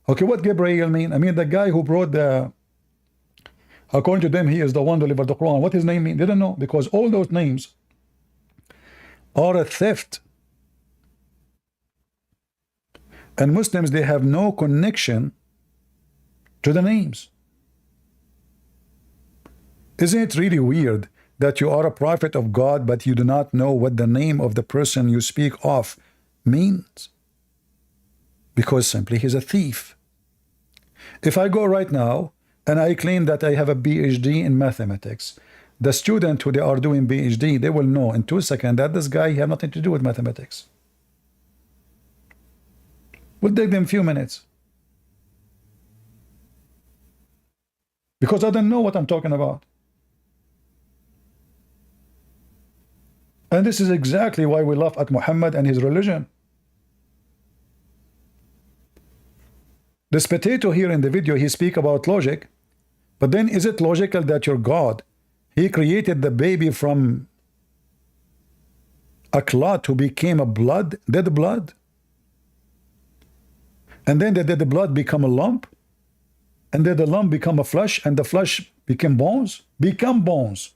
okay, what Gabriel mean? I mean, the guy who brought the, according to them, he is the one who delivered the Quran. What his name mean? They don't know, because all those names are a theft. And Muslims, they have no connection to the names. Isn't it really weird that you are a prophet of God, but you do not know what the name of the person you speak of means? Because simply he's a thief. If I go right now and I claim that I have a PhD in mathematics, the student who they are doing PhD, they will know in 2 seconds that this guy has nothing to do with mathematics. Will take them a few minutes. Because I don't know what I'm talking about. And this is exactly why we laugh at Muhammad and his religion. This potato here in the video, he speak about logic, but then is it logical that your God, he created the baby from a clot who became a blood, dead blood? And then the dead blood become a lump, and then the lump become a flesh, and the flesh became bones? Become bones.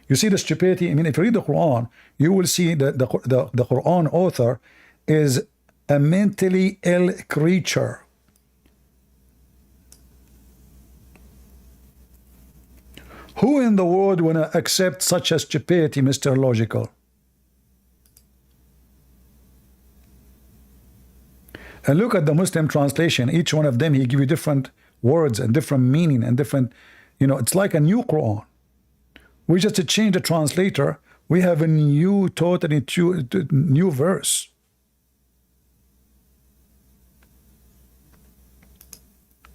You see the stupidity? I mean, if you read the Quran, you will see that the Quran author is a mentally ill creature. Who in the world want to accept such a stupidity, Mr. Logical? And look at the Muslim translation. Each one of them, he give you different words and different meaning and different, you know, it's like a new Quran. We just change the translator. We have a new, totally new verse.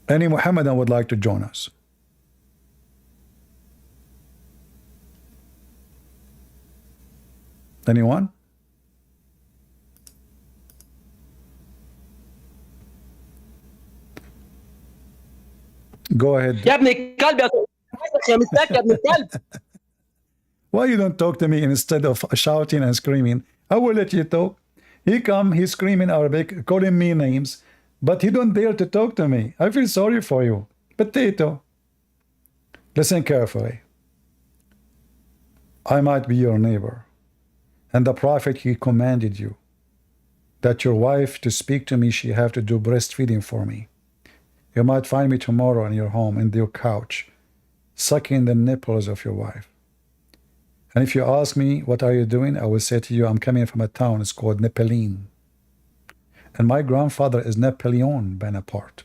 Any Muhammadan would like to join us? Anyone? Go ahead. يا ابن الكلب يا مستك يا ابن الكلب. Why you don't talk to me instead of shouting and screaming? I will let you talk. He come, he's screaming Arabic, calling me names, but he don't dare to talk to me. I feel sorry for you. Potato. Listen carefully. I might be your neighbor, and the Prophet, he commanded you that your wife to speak to me, she have to do breastfeeding for me. You might find me tomorrow in your home, in your couch, sucking the nipples of your wife. And if you ask me, what are you doing? I will say to you, I'm coming from a town, it's called Nepalene. And my grandfather is Napoleon Bonaparte.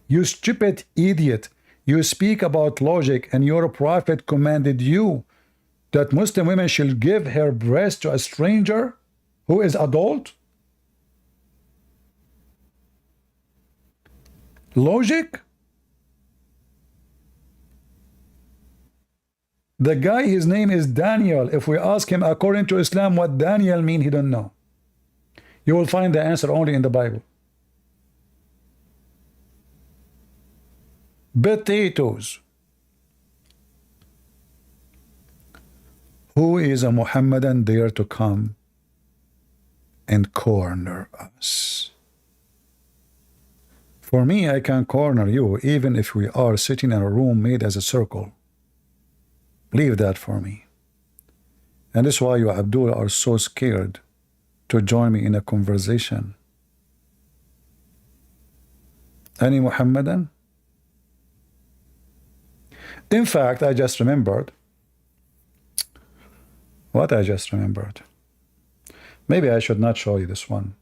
You stupid idiot. You speak about logic, and your prophet commanded you that Muslim women should give her breast to a stranger who is adult? Logic? The guy, his name is Daniel. If we ask him according to Islam what Daniel mean, he don't know. You will find the answer only in the Bible. Potatoes. Who is a Muhammadan dare to come and corner us? For me, I can corner you even if we are sitting in a room made as a circle. Leave that for me. And that's why you, Abdullah, are so scared to join me in a conversation. Any Muhammadan? In fact, I just remembered. What I just remembered. Maybe I should not show you this one.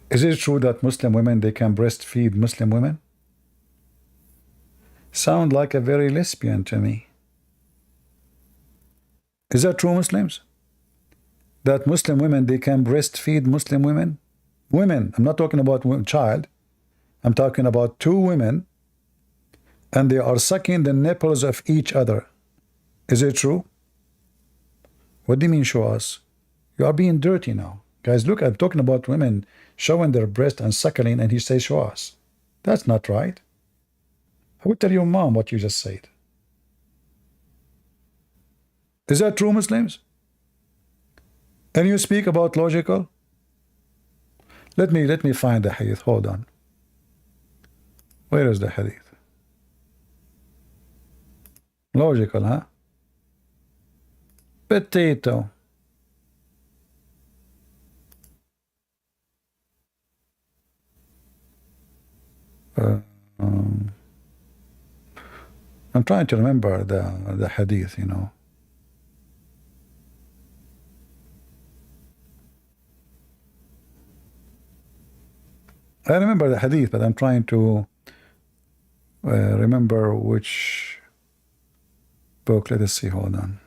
Is it true that Muslim women, they can breastfeed Muslim women? Sound like a very lesbian to me. Is that true, Muslims? That Muslim women, they can breastfeed Muslim women? women, I'm not talking about child, I'm talking about two women, and they are sucking the nipples of each other. Is it true? What do you mean show us? You are being dirty now. Guys, look, I'm talking about women showing their breast and suckling, and he says show us. That's not right. I would tell your mom what you just said. Is that true, Muslims? And you speak about logical? Let me find the hadith. Hold on. Where is the hadith? Logical, huh? Potato. I'm trying to remember the hadith, you know. I remember the hadith, but I'm trying to remember which book. Let us see. Hold on.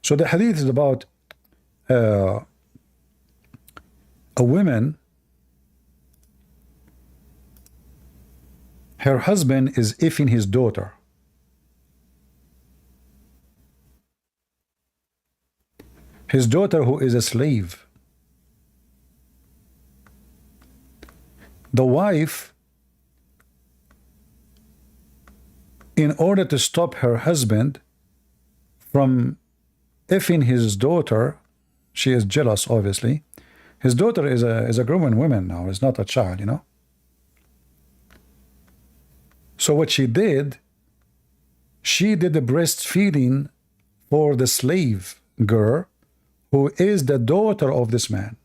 So the hadith is about a woman. Her husband is effing his daughter. His daughter, who is a slave. The wife, in order to stop her husband from effing his daughter, she is jealous, obviously. His daughter is a grown woman now, is not a child, you know. So what she did the breastfeeding for the slave girl, who is the daughter of this man.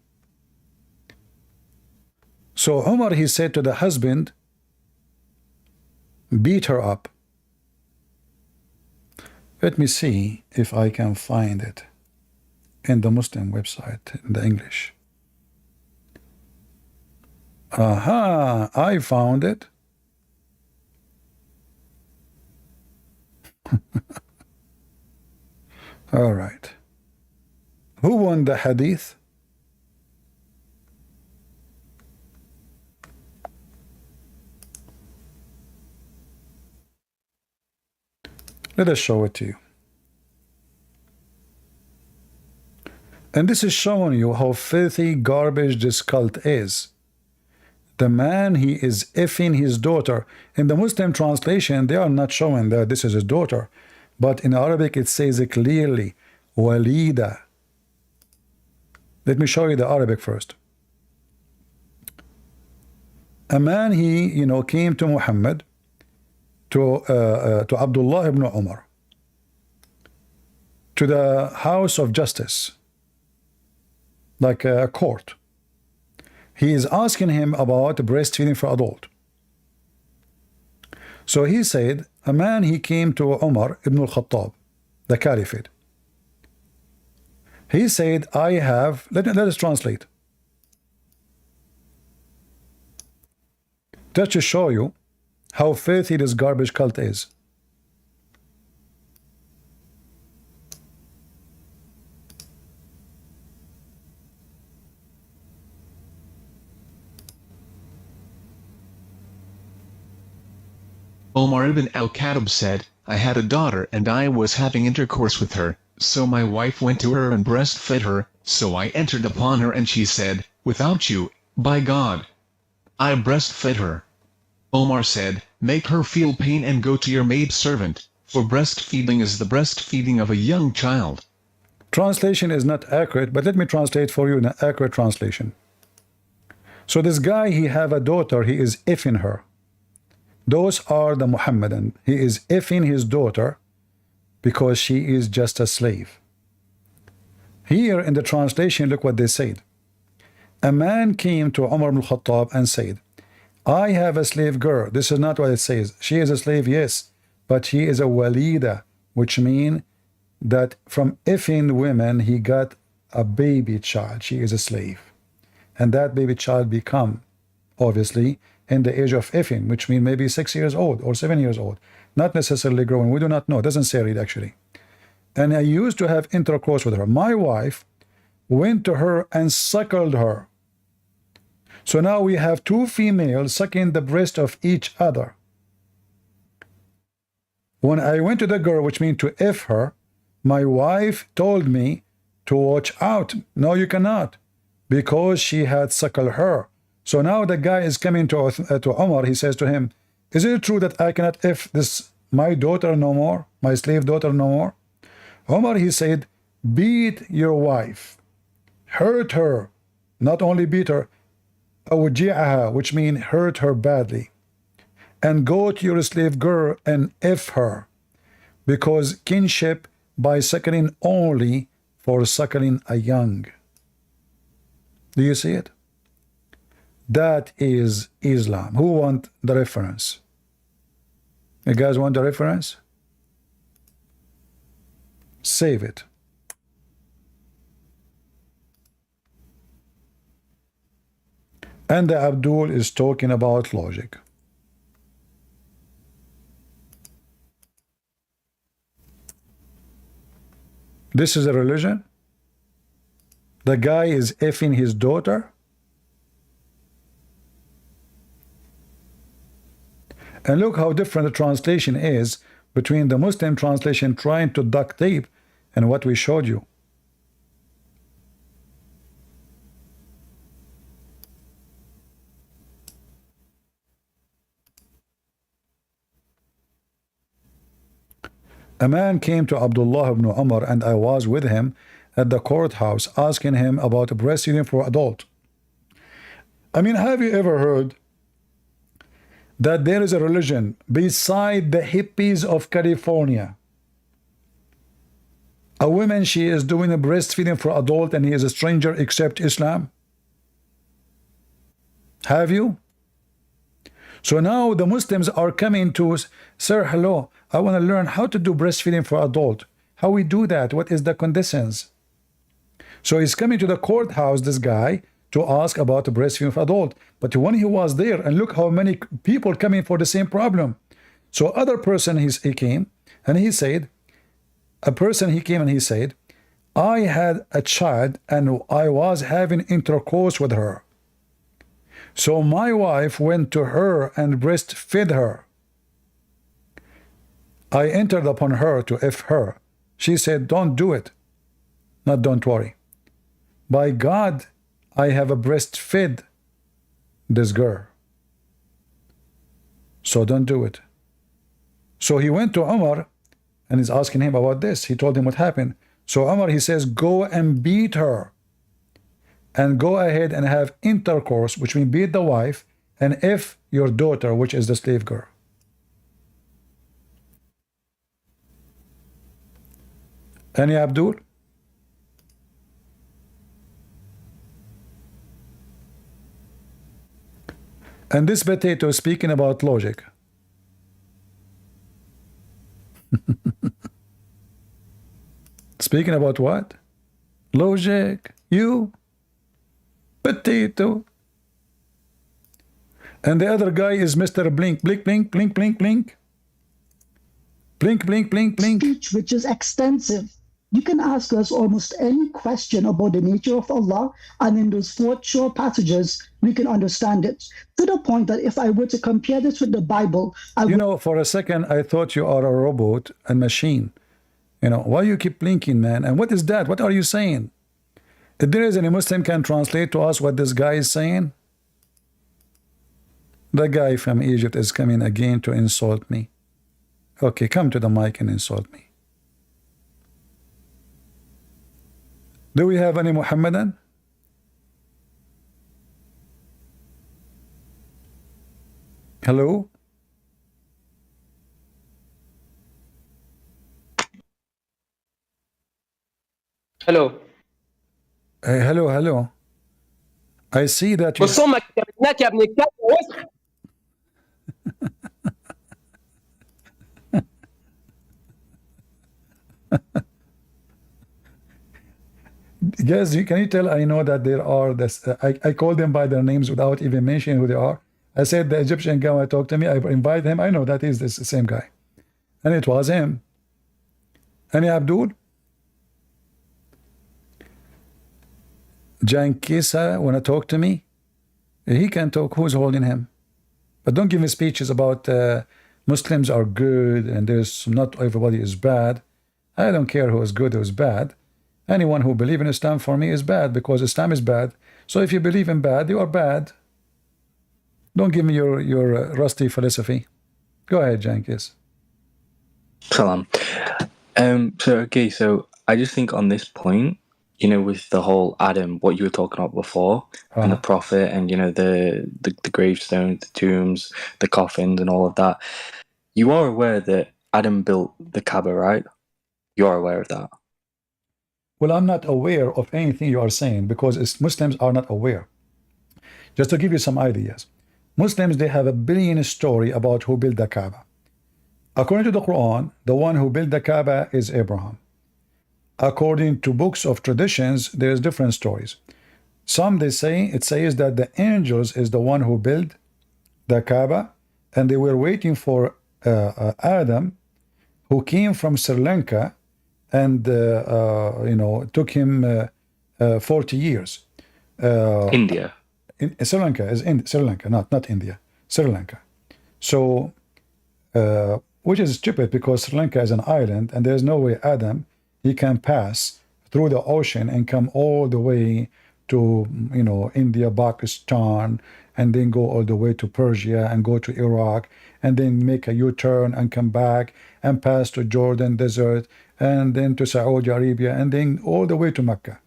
So Umar, he said to the husband, beat her up. Let me see if I can find it in the Muslim website, in the English. Aha, I found it. All right. Who won the hadith? Let us show it to you. And this is showing you how filthy garbage this cult is. The man, he is effing his daughter. In the Muslim translation, they are not showing that this is his daughter. But in Arabic, it says it clearly, walida. Let me show you the Arabic first. A man, he, you know, came to Muhammad, to Abdullah ibn Umar, to the house of justice, like a court. He is asking him about breastfeeding for adult. So he said, a man, he came to Umar ibn al-Khattab, the caliphate. He said, I have, let us translate. Just to show you how filthy this garbage cult is. Omar ibn al-Khattab said, I had a daughter and I was having intercourse with her, so my wife went to her and breastfed her, so I entered upon her and she said, without you, by God. I breastfed her. Omar said, make her feel pain and go to your maidservant, for breastfeeding is the breastfeeding of a young child. Translation is not accurate, but let me translate for you in an accurate translation. So this guy, he have a daughter, he is effing her. Those are the Muhammadan. He is effing his daughter because she is just a slave. Here in the translation, look what they said. A man came to Umar ibn Khattab and said, I have a slave girl. This is not what it says. She is a slave, yes, but she is a walida, which means that from effing women, he got a baby child. She is a slave. And that baby child become, obviously, in the age of effing, which means maybe 6 years old or 7 years old. Not necessarily growing. We do not know. It doesn't say it actually. and I used to have intercourse with her. My wife went to her and suckled her. So now we have two females sucking the breast of each other. When I went to the girl, which means to F her, my wife told me to watch out. No, you cannot, because she had suckled her. So now the guy is coming to Omar. He says to him, is it true that I cannot F this my daughter no more, my slave daughter no more? Omar, he said, beat your wife, hurt her, not only beat her, awji'aha, which means hurt her badly, and go to your slave girl and F her, because kinship by suckling only for suckling a young. Do you see it? That is Islam. Who want the reference? You guys want the reference? Save it. And the Abdul is talking about logic. This is a religion? The guy is effing his daughter? And look how different the translation is between the Muslim translation trying to duct tape and what we showed you. A man came to Abdullah ibn Umar, and I was with him at the courthouse asking him about breastfeeding for adult. I mean, have you ever heard that there is a religion beside the hippies of California? A woman, she is doing a breastfeeding for adult, and he is a stranger except Islam? Have you? So now the Muslims are coming to us, sir, hello, I want to learn how to do breastfeeding for adult. How we do that? What is the conditions? So he's coming to the courthouse, this guy, to ask about the breastfeeding for adult. But when he was there, and look how many people coming for the same problem. So other person, he came, and he said, I had a child, and I was having intercourse with her. So my wife went to her and breastfed her. I entered upon her to F her. She said, don't do it. Not don't worry. By God, I have a breastfed this girl. So don't do it. So he went to Umar and he's asking him about this. He told him what happened. So Umar, he says, go and beat her. And go ahead and have intercourse, which means beat the wife, and F your daughter, which is the slave girl. Any Abdul? And this potato is speaking about logic. Speaking about what? Logic. You? Potato. And the other guy is Mr. Blink, blink, blink, blink, blink, blink. Blink, blink, blink, blink. Speech which is extensive. You can ask us almost any question about the nature of Allah, and in those 4 short passages, we can understand it. To the point that if I were to compare this with the Bible, you know, for a second, I thought you are a robot, a machine. You know, why you keep blinking, man? And what is that? What are you saying? If there is any Muslim can translate to us what this guy is saying? The guy from Egypt is coming again to insult me. Okay, come to the mic and insult me. Do we have any Muhammadan? Hello? Hello. Hey, hello, hello. I see that you... بص امك هناك يا ابن الكلب وسخ. Yes, can you tell? I know that there are this. I call them by their names without even mentioning who they are. I said the Egyptian guy when talked to me, I invite him. I know that is this same guy, and it was him. Any Abdul? Jan Kisa want to talk to me? He can talk. Who's holding him? But don't give me speeches about Muslims are good and there's not everybody is bad. I don't care who is good or is bad. Anyone who believes in Islam for me is bad because Islam is bad. So if you believe in bad, you are bad. Don't give me your rusty philosophy. Go ahead, Jankis. Salam. So I just think on this point, you know, with the whole Adam, what you were talking about before, and the prophet, and you know, the gravestones, the tombs, the coffins, and all of that. You are aware that Adam built the Kaaba, right? You are aware of that. Well, I'm not aware of anything you are saying because Muslims are not aware. Just to give you some ideas, Muslims, they have a billion story about who built the Kaaba. According to the Quran, the one who built the Kaaba is Abraham. According to books of traditions, there's different stories. Some it says that the angels is the one who built the Kaaba, and they were waiting for Adam, who came from Sri Lanka, and you know, took him 40 years. India. Sri Lanka is in Sri Lanka, not India. Sri Lanka. So, which is stupid because Sri Lanka is an island, and there's no way Adam he can pass through the ocean and come all the way to, you know, India, Pakistan, and then go all the way to Persia and go to Iraq, and then make a U-turn and come back and pass to Jordan desert and then to Saudi Arabia and then all the way to Mecca.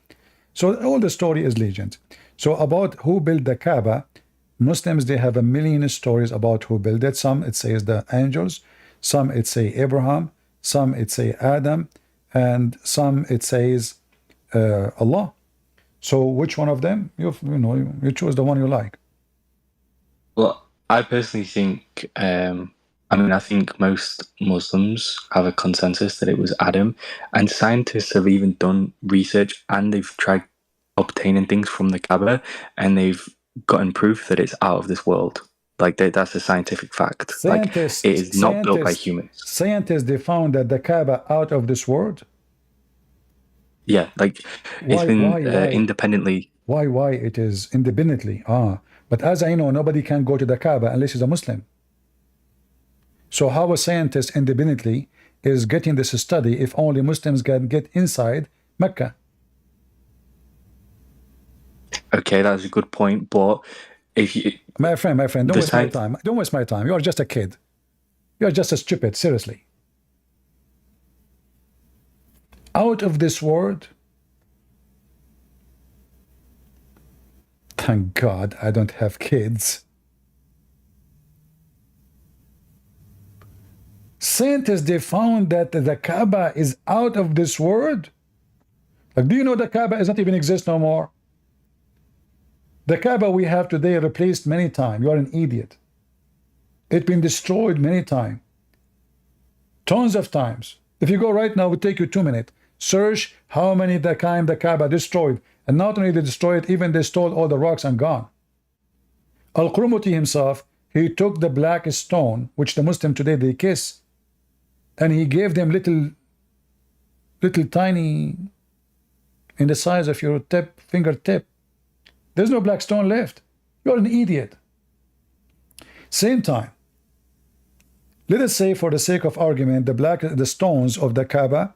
So all the story is legend. So about who built the Kaaba, Muslims, they have a million stories about who built it. Some it says the angels, some it say Abraham, some it say Adam, and some it says Allah. So which one of them? You choose the one you like. Well, I personally think, I think most Muslims have a consensus that it was Adam, and scientists have even done research and they've tried obtaining things from the Kaaba, and they've gotten proof that it's out of this world. Like that's a scientific fact. Like it is not built by humans. Scientists, they found that the Kaaba out of this world. Yeah, like it's been independently. Why it is independently? But as I know, nobody can go to the Kaaba unless he's a Muslim. So how a scientist independently is getting this study if only Muslims can get inside Mecca? Okay, that's a good point, but if you, my friend, don't waste my time. Don't waste my time. You are just a kid. You are just a stupid. Seriously. Out of this world. Thank God I don't have kids. Scientists, they found that the Kaaba is out of this world. Like, do you know the Kaaba does not even exist no more? The Kaaba we have today replaced many times. You are an idiot. It's been destroyed many times. Tons of times. If you go right now, it will take you 2 minutes. Search how many the Kaaba destroyed. And not only they destroyed, even they stole all the rocks and gone. Al-Qurmuti himself, he took the black stone, which the Muslim today they kiss, and he gave them little tiny, in the size of your fingertip. There's no black stone left. You're an idiot. Same time, let us say for the sake of argument, the stones of the Kaaba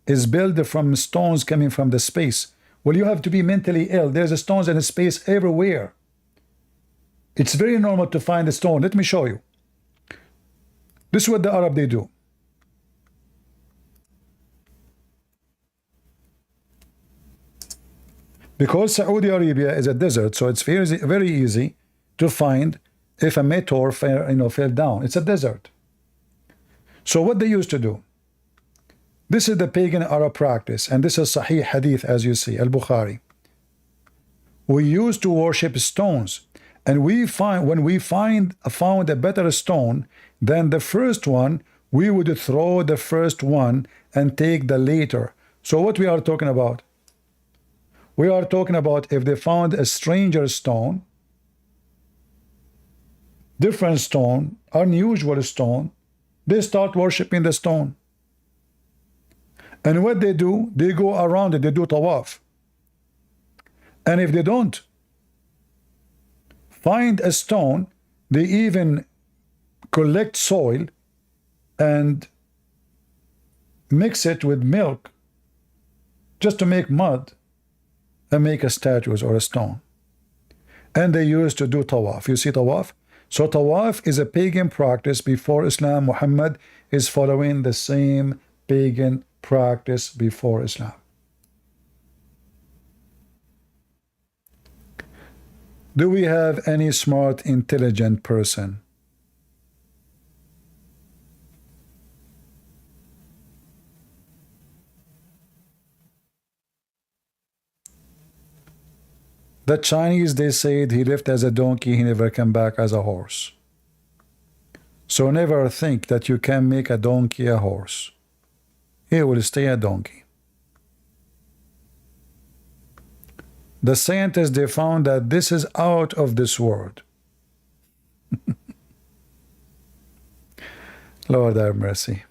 is built from stones coming from the space. Well, you have to be mentally ill. There's stones in space everywhere. It's very normal to find a stone. Let me show you. This is what the Arab they do. Because Saudi Arabia is a desert, so it's very easy to find if a meteor fell down. It's a desert. So what they used to do, this is the pagan Arab practice, and this is Sahih Hadith, as you see, Al-Bukhari. We used to worship stones, and when we found a better stone than the first one, we would throw the first one and take the later. So what we are talking about? We are talking about if they found a stranger stone, different stone, unusual stone, they start worshiping the stone. And what they do, they go around it, they do tawaf. And if they don't find a stone, they even collect soil and mix it with milk just to make mud and make a statue or a stone. And they used to do tawaf. You see tawaf? So tawaf is a pagan practice before Islam. Muhammad is following the same pagan practice before Islam. Do we have any smart, intelligent person? The Chinese, they said he lived as a donkey, he never came back as a horse. So never think that you can make a donkey a horse. He will stay a donkey. The scientists, they found that this is out of this world. Lord have mercy.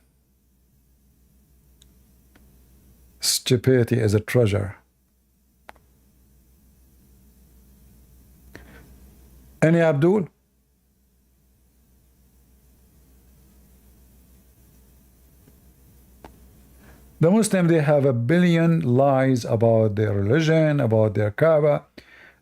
Stupidity is a treasure. Any Abdul? The Muslims, they have a billion lies about their religion, about their Kaaba.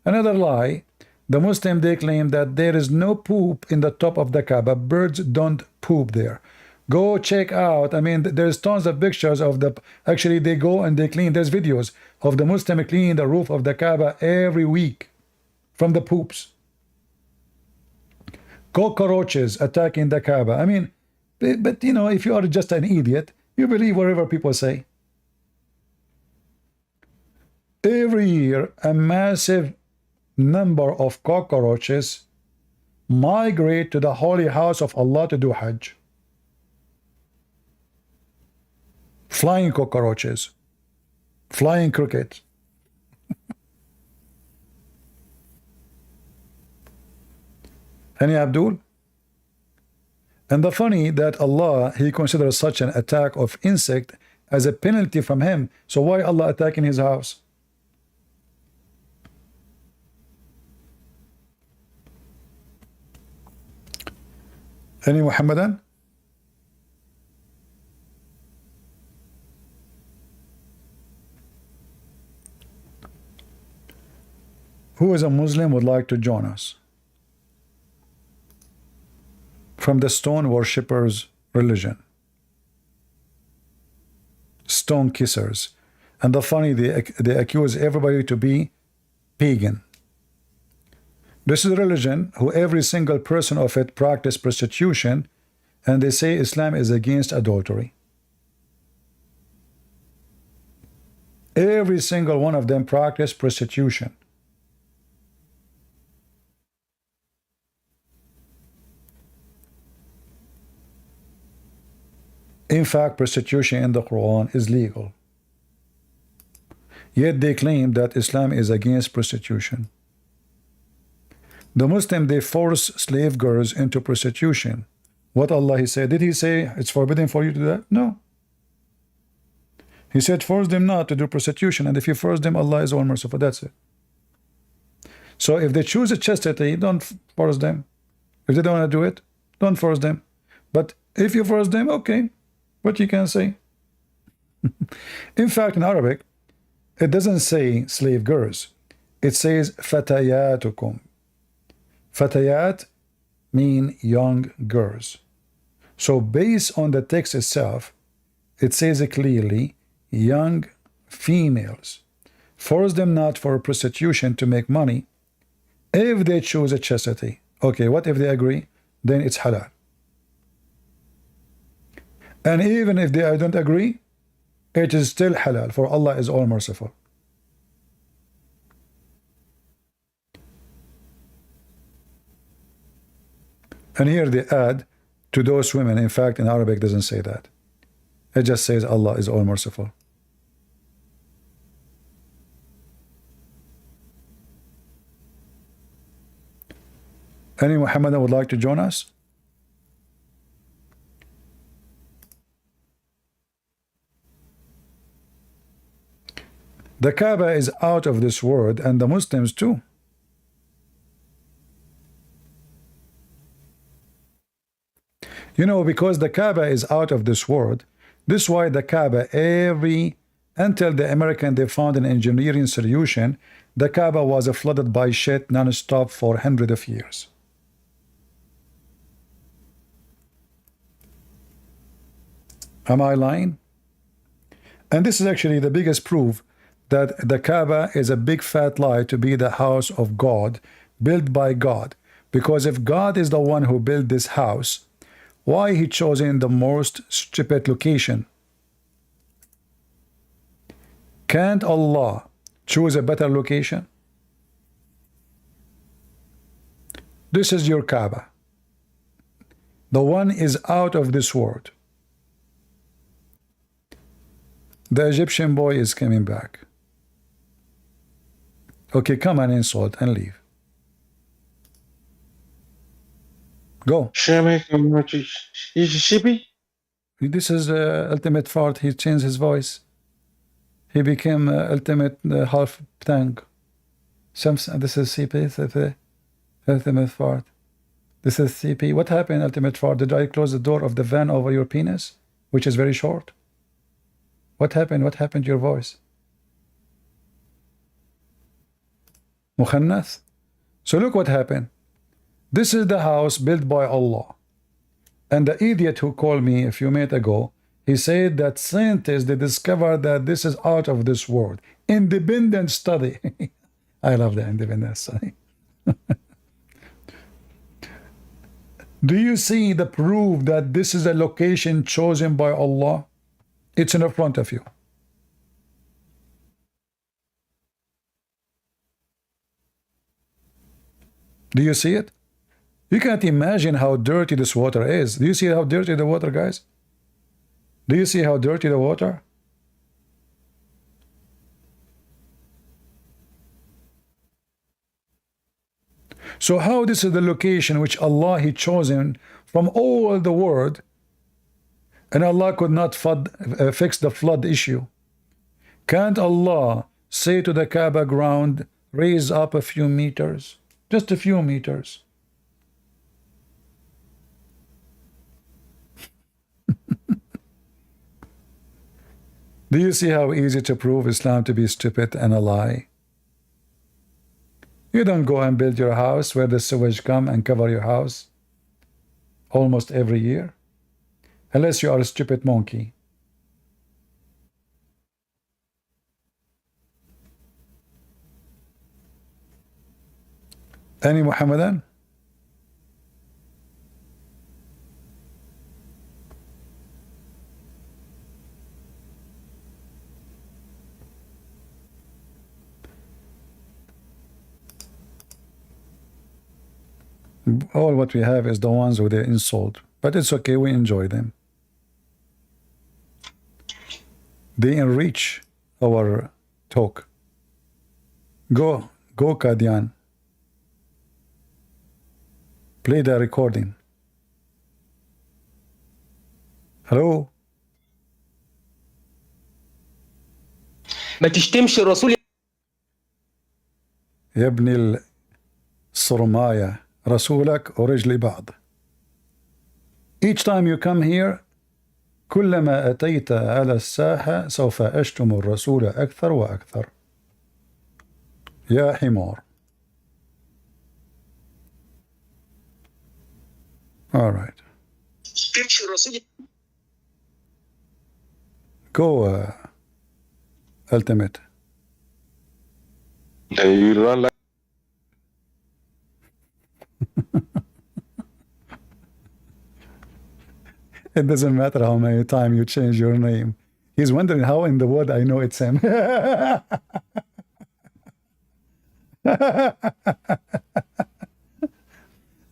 Another lie, the Muslim, they claim that there is no poop in the top of the Kaaba. Birds don't poop there. Go check out. I mean, there's tons of pictures of the, actually they go and they clean. There's videos of the Muslim cleaning the roof of the Kaaba every week from the poops. Cockroaches attacking the Kaaba. I mean, but you know, if you are just an idiot, you believe whatever people say. Every year, a massive number of cockroaches migrate to the holy house of Allah to do Hajj. Flying cockroaches, flying crickets. Any Abdul? And the funny that Allah, he considers such an attack of insect as a penalty from him. So why Allah attacking his house? Any Muhammadan? Who is a Muslim would like to join us? From the stone worshippers' religion. Stone kissers. And the funny, they accuse everybody to be pagan. This is a religion who every single person of it practice prostitution, and they say Islam is against adultery. Every single one of them practice prostitution. In fact, prostitution in the Quran is legal. Yet they claim that Islam is against prostitution. The Muslim, they force slave girls into prostitution. What Allah, he said? Did he say it's forbidden for you to do that? No. He said force them not to do prostitution, and if you force them, Allah is all merciful. That's it. So if they choose a chastity, don't force them. If they don't want to do it, don't force them. But if you force them, okay. What you can say? In fact, in Arabic, it doesn't say slave girls. It says fatayatukum. Fatayat mean young girls. So based on the text itself, it says clearly young females. Force them not for prostitution to make money if they choose a chastity. Okay, what if they agree? Then it's halal. And even if they don't agree, it is still halal, for Allah is all merciful. And here they add to those women. In fact, in Arabic, it doesn't say that. It just says Allah is all merciful. Any Muhammadan would like to join us? The Kaaba is out of this world, and the Muslims too. You know, because the Kaaba is out of this world, this is why the Kaaba, until the American, they found an engineering solution, the Kaaba was flooded by shit non-stop for hundreds of years. Am I lying? And this is actually the biggest proof that the Kaaba is a big fat lie to be the house of God, built by God. Because if God is the one who built this house, why he chosen the most stupid location? Can't Allah choose a better location? This is your Kaaba. The one is out of this world. The Egyptian boy is coming back. Okay, come and insult and leave. Go. This is ultimate fart. He changed his voice. He became ultimate half tank. This is CP. Ultimate fart. This is CP. What happened, ultimate fart? Did I close the door of the van over your penis, which is very short? What happened? What happened to your voice? Mukhannath. So look what happened. This is the house built by Allah. And the idiot who called me a few minutes ago, he said that scientists, they discovered that this is out of this world. Independent study. I love the independent study. Do you see the proof that this is a location chosen by Allah? It's in front of you. Do you see it? You can't imagine how dirty this water is. Do you see how dirty the water, guys? Do you see how dirty the water? So how this is the location which Allah He chosen from all the world, and Allah could not fix the flood issue? Can't Allah say to the Kaaba ground, raise up a few meters, just a few meters? Do you see how easy to prove Islam to be stupid and a lie? You don't go and build your house where the sewage come and cover your house almost every year, unless you are a stupid monkey. Any Muhammadan? All what we have is the ones with the insult, but it's okay, we enjoy them. They enrich our talk. Go Qadian. Play the recording. Hello? ما تشتمش الرسول يا ابن الصرماية رسولك ورجلي بعض. Each time you come here, كلما أتيت على الساحة سوف أشتم الرسول أكثر وأكثر. يا حمار. All right. Go, Ultimate. You run like It doesn't matter how many times you change your name. He's wondering how in the world I know it's him.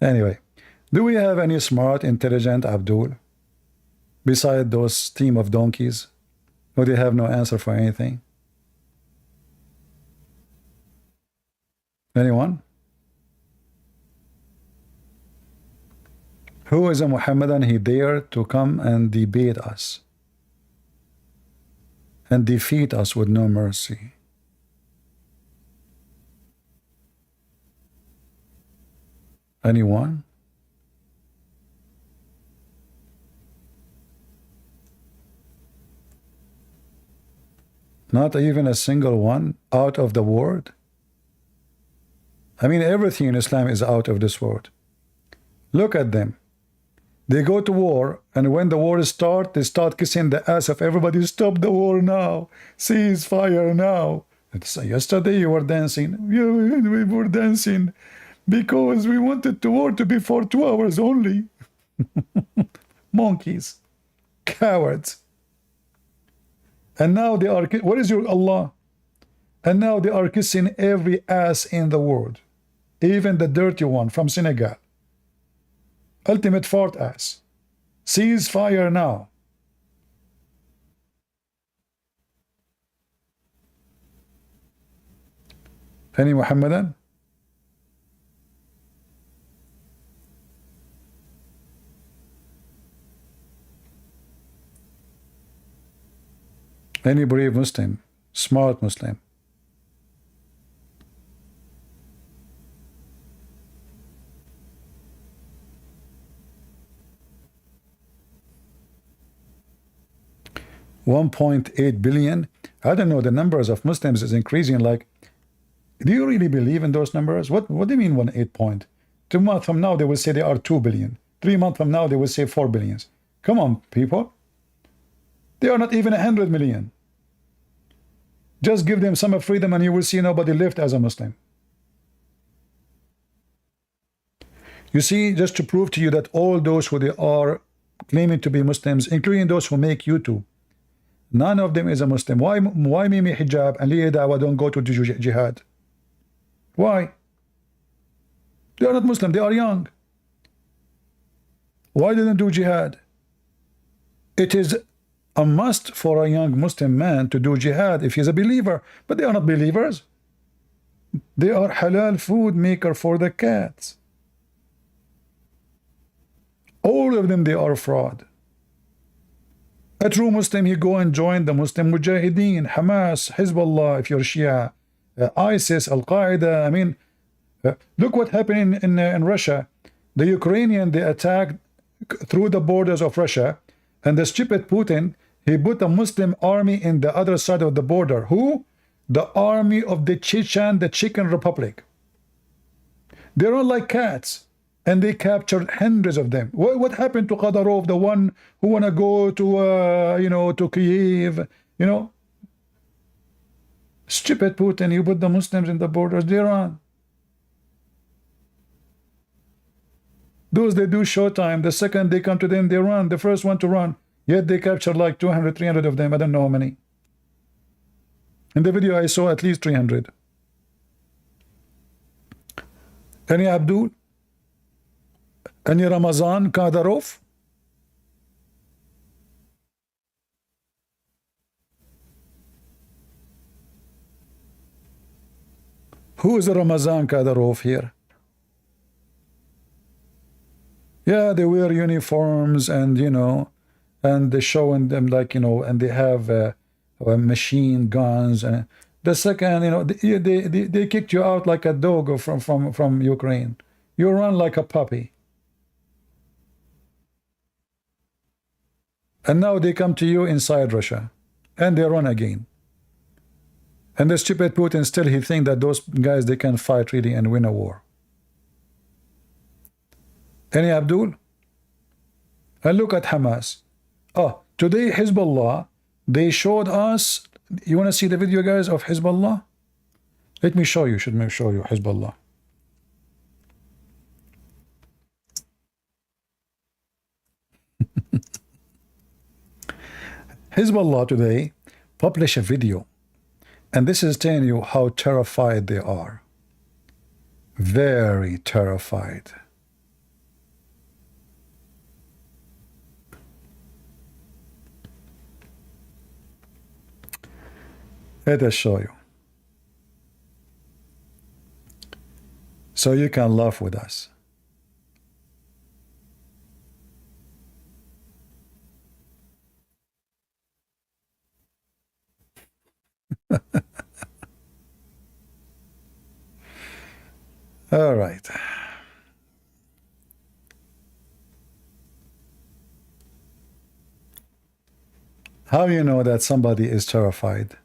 Anyway, do we have any smart, intelligent Abdul beside those team of donkeys? Or they have no answer for anything? Anyone? Who is a Muhammadan? He dared to come and debate us and defeat us with no mercy. Anyone? Not even a single one out of the word? I mean, everything in Islam is out of this world. Look at them. They go to war, and when the war starts, they start kissing the ass of everybody. Stop the war now. Cease fire now. Yesterday you were dancing. We were dancing because we wanted the war to be for 2 hours only. Monkeys. Cowards. And now they are, what is your Allah? And now they are kissing every ass in the world. Even the dirty one from Senegal. Ultimate fart ass. Cease fire now. Any Muhammadan? Any brave Muslim, smart Muslim? $1.8 billion. I don't know, the numbers of Muslims is increasing. Like, do you really believe in those numbers? What do you mean 1.8 point? 2 months from now they will say they are 2 billion. 3 months from now they will say 4 billions. Come on, people. They are not even 100 million. Just give them some freedom and you will see nobody left as a Muslim. You see, just to prove to you that all those who they are claiming to be Muslims, including those who make YouTube, none of them is a Muslim. Why Mimi Hijab and Liya Dawah don't go to jihad? Why? They are not Muslim, they are young. Why didn't do jihad? It is a must for a young Muslim man to do jihad if he's a believer, but they are not believers. They are halal food maker for the cats. All of them, they are fraud. A true Muslim, he go and join the Muslim Mujahideen, Hamas, Hezbollah, if you're Shia, ISIS, Al-Qaeda. I mean, look what happened in Russia. The Ukrainian, they attacked through the borders of Russia, and the stupid Putin, he put a Muslim army in the other side of the border. Who? The army of the Chechen, the Chicken Republic. They run like cats, and they captured hundreds of them. What happened to Khadarov, the one who wanna go to to Kyiv? Stupid Putin, you put the Muslims in the borders, they run. Those they do showtime, the second they come to them, they run, the first one to run. Yet they captured like 200, 300 of them, I don't know how many. In the video I saw at least 300. Any Abdul? Any Ramazan Kadyrov? Who is the Ramazan Kadyrov here? Yeah, they wear uniforms and and they showing them like and they have machine guns. And the second they kicked you out like a dog from Ukraine. You run like a puppy. And now they come to you inside Russia, and they run again. And the stupid Putin still he think that those guys they can fight really and win a war. Any Abdul? And look at Hamas. Oh, today Hezbollah, they showed us. You want to see the video, guys, of Hezbollah? Let me show you. Should me show you Hezbollah. Hezbollah today published a video, and this is telling you how terrified they are. Very terrified. Let us show you, so you can laugh with us. All right. How you know that somebody is terrified?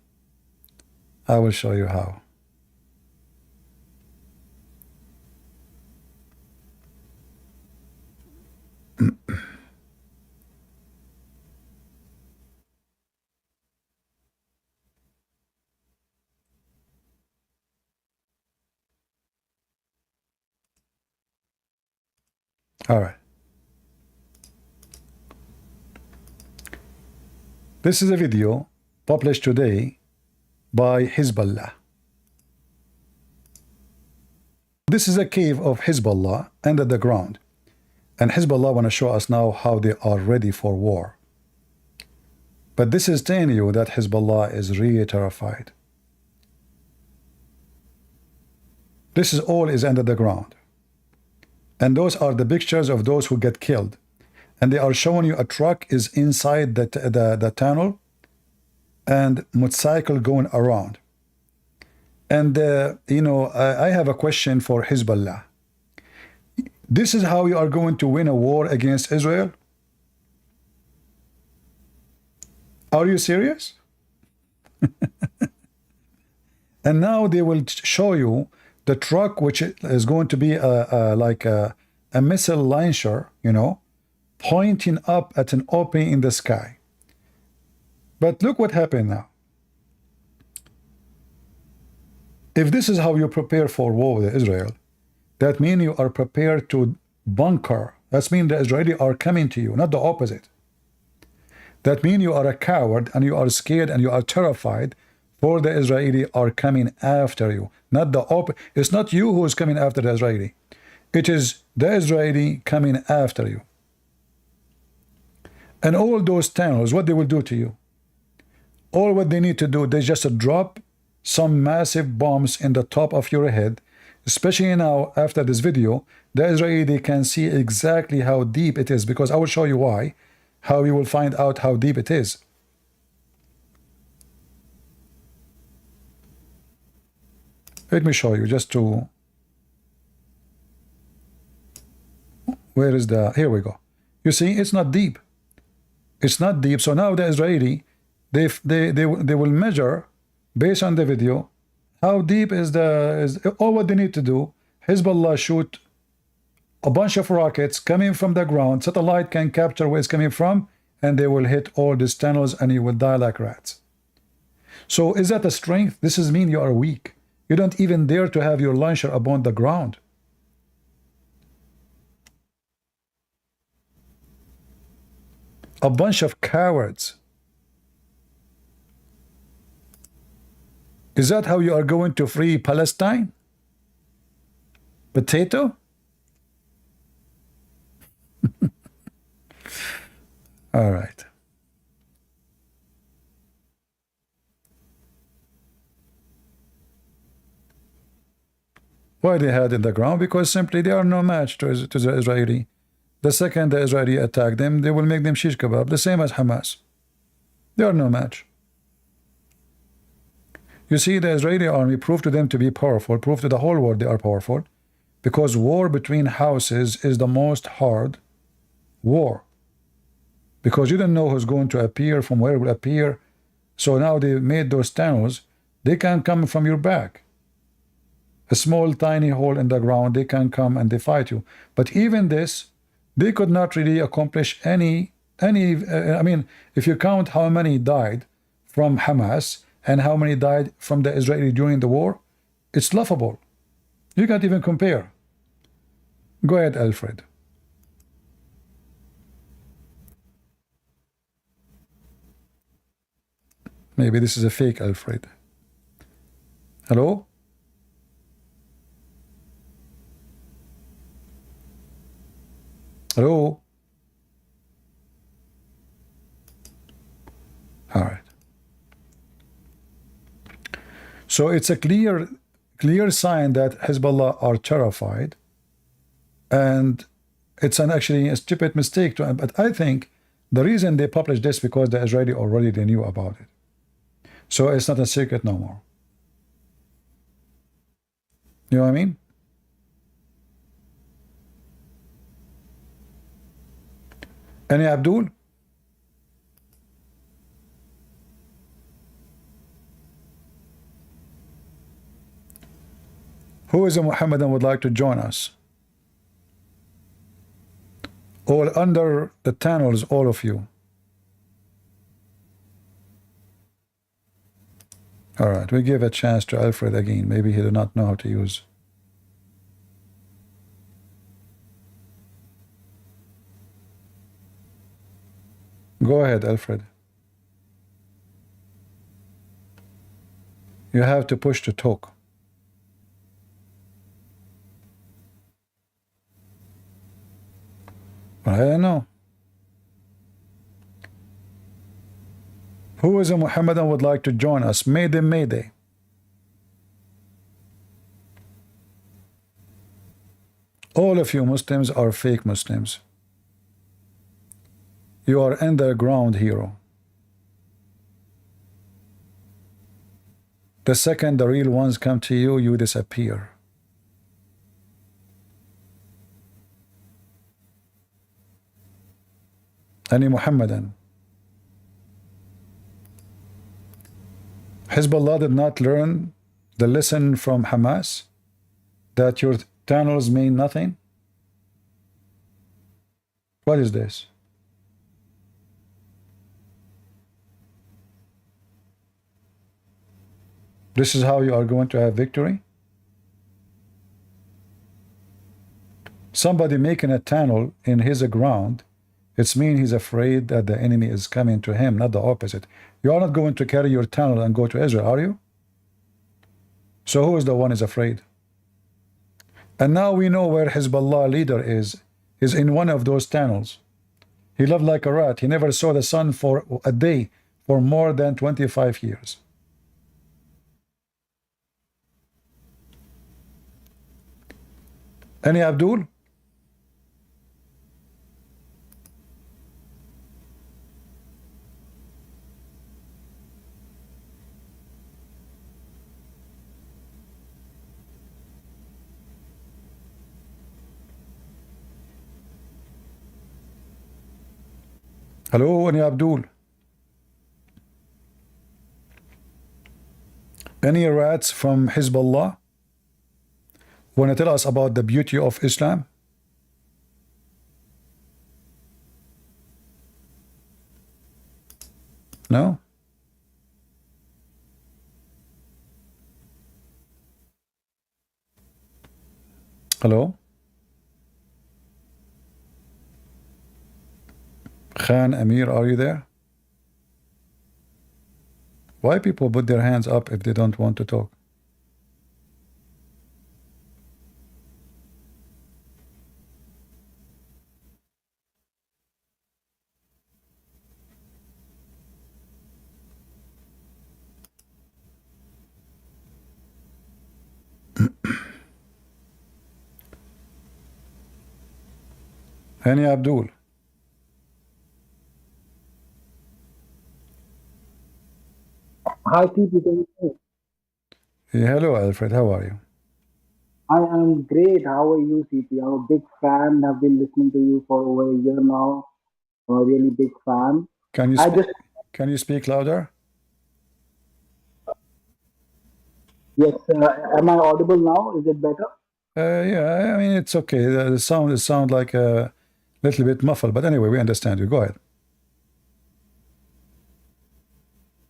I will show you how. All right. This is a video published today by Hezbollah. This is a cave of Hezbollah under the ground. And Hezbollah want to show us now how they are ready for war. But this is telling you that Hezbollah is really terrified. This is all is under the ground. And those are the pictures of those who get killed. And they are showing you a truck is inside the tunnel and motorcycle going around. And, you know, I have a question for Hezbollah. This is how you are going to win a war against Israel? Are you serious? And now they will show you the truck, which is going to be like a missile launcher, you know, pointing up at an opening in the sky. But look what happened now. If this is how you prepare for war with Israel, that means you are prepared to bunker. That means the Israelis are coming to you, not the opposite. That means you are a coward and you are scared and you are terrified for the Israeli are coming after you. Not the it's not you who is coming after the Israeli. It is the Israeli coming after you. And all those tunnels, what they will do to you? All what they need to do, they just drop some massive bombs in the top of your head. Especially now, after this video, the Israeli can see exactly how deep it is, because I will show you why, how you will find out how deep it is. Let me show you just to... Where is the... Here we go. You see, it's not deep. It's not deep. So now the Israeli, they will measure, based on the video, how deep is all what they need to do. Hezbollah shoot a bunch of rockets coming from the ground. Satellite can capture where it's coming from, and they will hit all these tunnels, and you will die like rats. So is that a strength? This is mean you are weak. You don't even dare to have your launcher upon the ground. A bunch of cowards. Is that how you are going to free Palestine? Potato? All right. Why they had in the ground? Because simply they are no match to the Israeli. The second the Israeli attack them, they will make them shish kebab, the same as Hamas. They are no match. You see, the Israeli army proved to them to be powerful, proved to the whole world they are powerful, because war between houses is the most hard war. Because you don't know who's going to appear, from where it will appear. So now they made those tunnels, they can come from your back. A small tiny hole in the ground, they can come and they fight you. But even this, they could not really accomplish any I mean, if you count how many died from Hamas and how many died from the Israeli during the war, it's laughable. You can't even compare. Go ahead, Alfred. Maybe this is a fake Alfred. Hello? Hello? All right. So it's a clear sign that Hezbollah are terrified, and it's actually a stupid mistake to. But I think the reason they published this because the Israeli already they knew about it, so it's not a secret no more. You know what I mean? Any Abdul? Who is a Muhammadan would like to join us? All under the tunnels, all of you. All right, we give a chance to Alfred again. Maybe he did not know how to use. Go ahead, Alfred. You have to push to talk. I don't know. Who is a Muhammadan would like to join us? Mayday, Mayday. All of you Muslims are fake Muslims. You are underground hero. The second the real ones come to you, you disappear. Any Muhammadan. Hezbollah did not learn the lesson from Hamas that your tunnels mean nothing? What is this? This is how you are going to have victory? Somebody making a tunnel in his ground, it's mean he's afraid that the enemy is coming to him, not the opposite. You are not going to carry your tunnel and go to Israel, are you? So who is the one is afraid? And now we know where Hezbollah leader is in one of those tunnels. He lived like a rat. He never saw the sun for a day for more than 25 years. Any Abdul? Hello, any Abdul? Any rats from Hezbollah want to tell us about the beauty of Islam? No? Hello? Khan Amir, are you there? Why people put their hands up if they don't want to talk? Any Abdul? Hi, CP. Hello, Alfred. How are you? I am great. How are you, CP? I'm a big fan. I've been listening to you for over a year now. I'm a really big fan. Can you speak louder? Yes. Am I audible now? Is it better? Yeah, I mean, it's okay. The sound like a little bit muffled, but anyway, we understand you. Go ahead.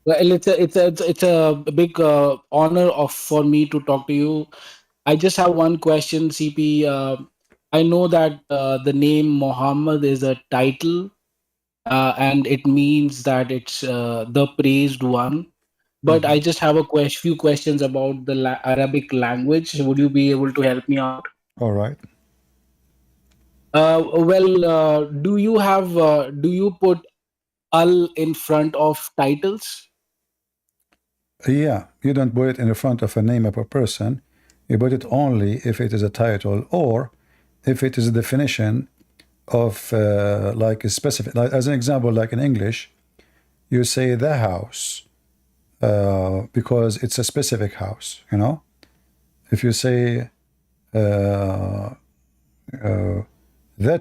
Well, it's a big honor for me to talk to you. I just have one question, CP. I know that the name Muhammad is a title, and it means that it's the praised one. But I just have a few questions about the Arabic language. Would you be able to help me out? All right. Do you put al in front of titles? Yeah, you don't put it in the front of a name of a person. You put it only if it is a title or if it is a definition of like a specific, like, as an example, like in English, you say the house because it's a specific house, you know? If you say the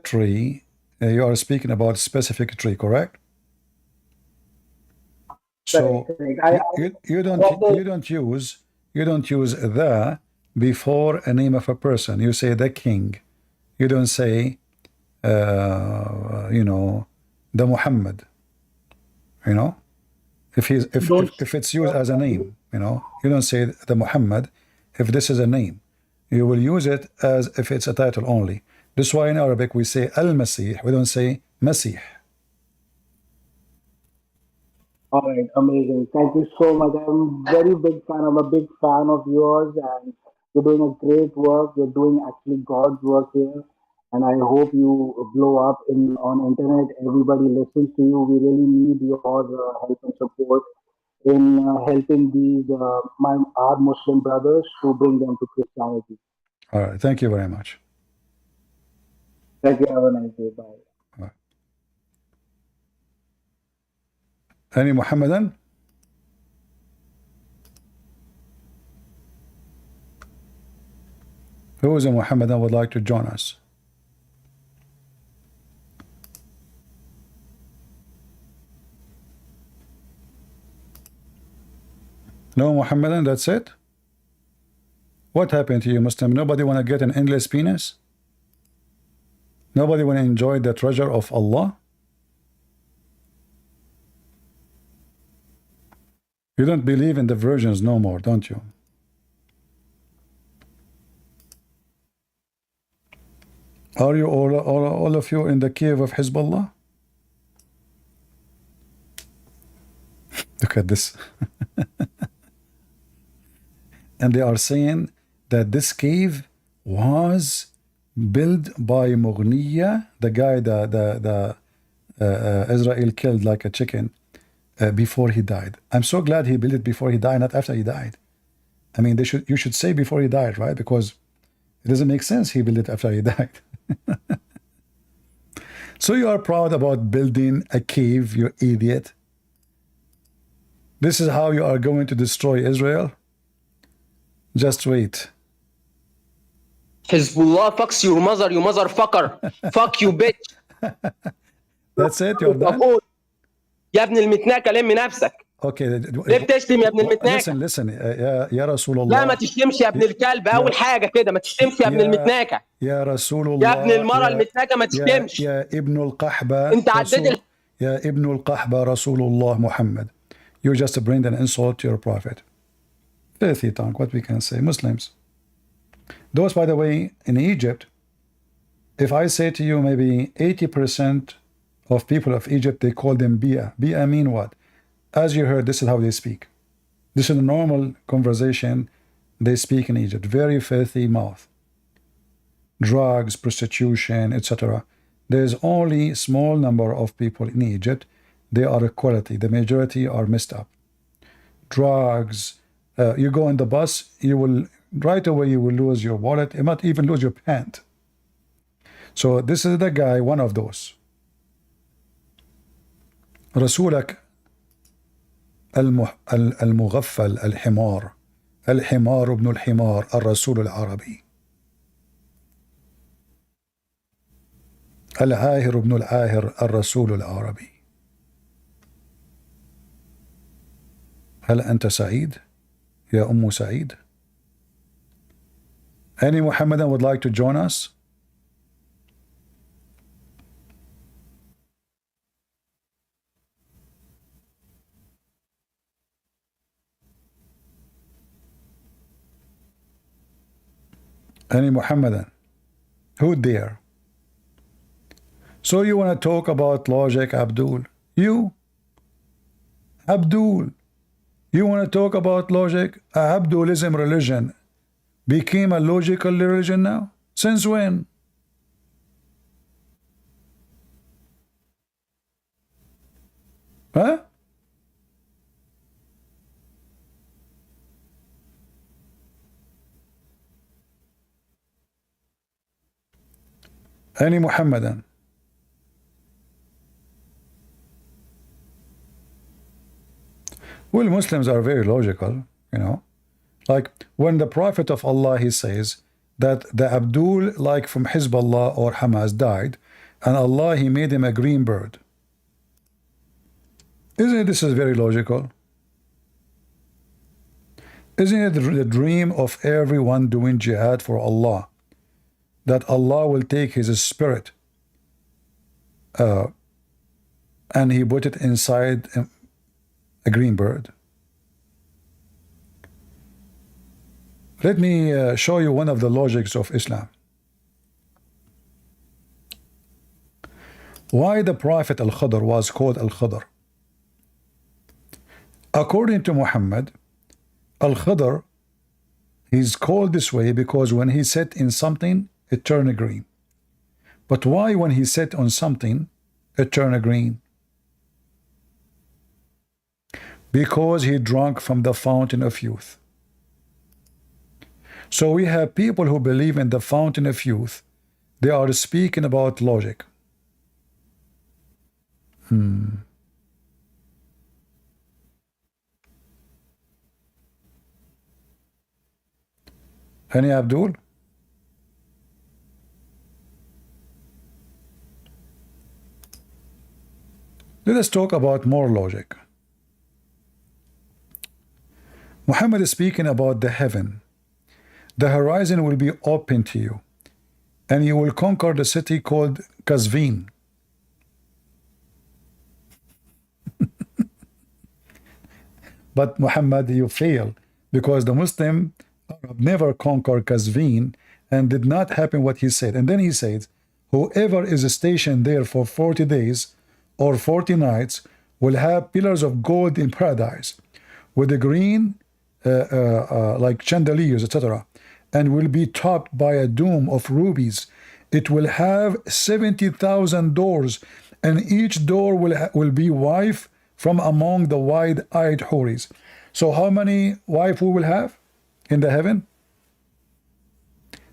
tree, you are speaking about a specific tree, correct? So you don't use the before a name of a person. You say the king. You don't say, you know, the Muhammad. You know, if it's used as a name, you know, you don't say the Muhammad if this is a name. You will use it as if it's a title only. This is why in Arabic we say Al-Masih. We don't say Masih. All right, amazing. Thank you so much. I'm very big fan. I'm a big fan of yours, and you're doing a great work. You're doing actually God's work here, and I hope you blow up on internet. Everybody listens to you. We really need your help and support in helping these our Muslim brothers to bring them to Christianity. All right. Thank you very much. Thank you. Have a nice day. Bye. Any Muhammadan? Who is a Muhammadan would like to join us? No Muhammadan, that's it? What happened to you, Muslim? Nobody want to get an endless penis? Nobody want to enjoy the treasure of Allah? You don't believe in the virgins no more, don't you? Are you all of you in the cave of Hezbollah? Look at this. And they are saying that this cave was built by Mughniya, the guy that Israel killed like a chicken. Before he died. I'm so glad he built it before he died, not after he died. I mean, you should say before he died, right? Because it doesn't make sense he built it after he died. So you are proud about building a cave, you idiot. This is how you are going to destroy Israel? Just wait. Hezbollah fucks your mother, you motherfucker. Fuck you, bitch. That's it? You're done? يا ابن المتناكة لم نفسك. Okay. ليه بتشتم يا ابن المتناكة؟ Listen, يا رسول الله. لا ما تشتمش يا ابن الكلب، أول حاجة كده ما تشتمش يا ابن المتناكة. يا رسول الله. يا ابن المرأة المتناكة ما تشتمش. يا ابن القحبة. أنت عديت يا ابن القحبة رسول الله محمد. You just bring an insult to your prophet. Filthy tongue, what we can say. Muslims. Those, by the way, in Egypt, if I say to you maybe 80% of people of Egypt, they call them Bia. Bia mean what? As you heard, this is how they speak. This is a normal conversation they speak in Egypt. Very filthy mouth. Drugs, prostitution, etc. There's only a small number of people in Egypt. They are equality. The majority are messed up. Drugs. You go in the bus, you will right away you will lose your wallet. You might even lose your pant. So this is the guy, one of those. رسولك المغفل الحمار ابن الحمار الرسول العربي العاهر ابن العاهر الرسول العربي. هل أنت سعيد يا أم سعيد? Any Muhammadan would like to join us? Any Muhammadan? Who dare? So you want to talk about logic, Abdul? You? Abdul? You want to talk about logic? Abdulism religion became a logical religion now? Since when? Huh? Any Muhammadan? Well, Muslims are very logical, you know. Like when the Prophet of Allah, he says that the Abdul, like from Hezbollah or Hamas, died, and Allah, he made him a green bird. Isn't this is very logical? Isn't it the dream of everyone doing jihad for Allah that Allah will take his spirit and he put it inside a green bird? Let me show you one of the logics of Islam. Why the Prophet Al-Khadr was called Al-Khadr? According to Muhammad, Al-Khadr, he's called this way because when he sat in something, it turned green. But why when he sat on something, it turned green? Because he drank from the fountain of youth. So we have people who believe in the fountain of youth. They are speaking about logic. Any Abdul? Let us talk about more logic. Muhammad is speaking about the heaven. The horizon will be open to you, and you will conquer the city called Qazvin. But Muhammad, you fail, because the Muslim never conquered Qazvin, and did not happen what he said. And then he said, whoever is stationed there for 40 days or 40 nights will have pillars of gold in paradise with a green like chandeliers, etc., and will be topped by a dome of rubies. It will have 70,000 doors, and each door will be wife from among the wide-eyed houris. So how many wife we will have in the heaven?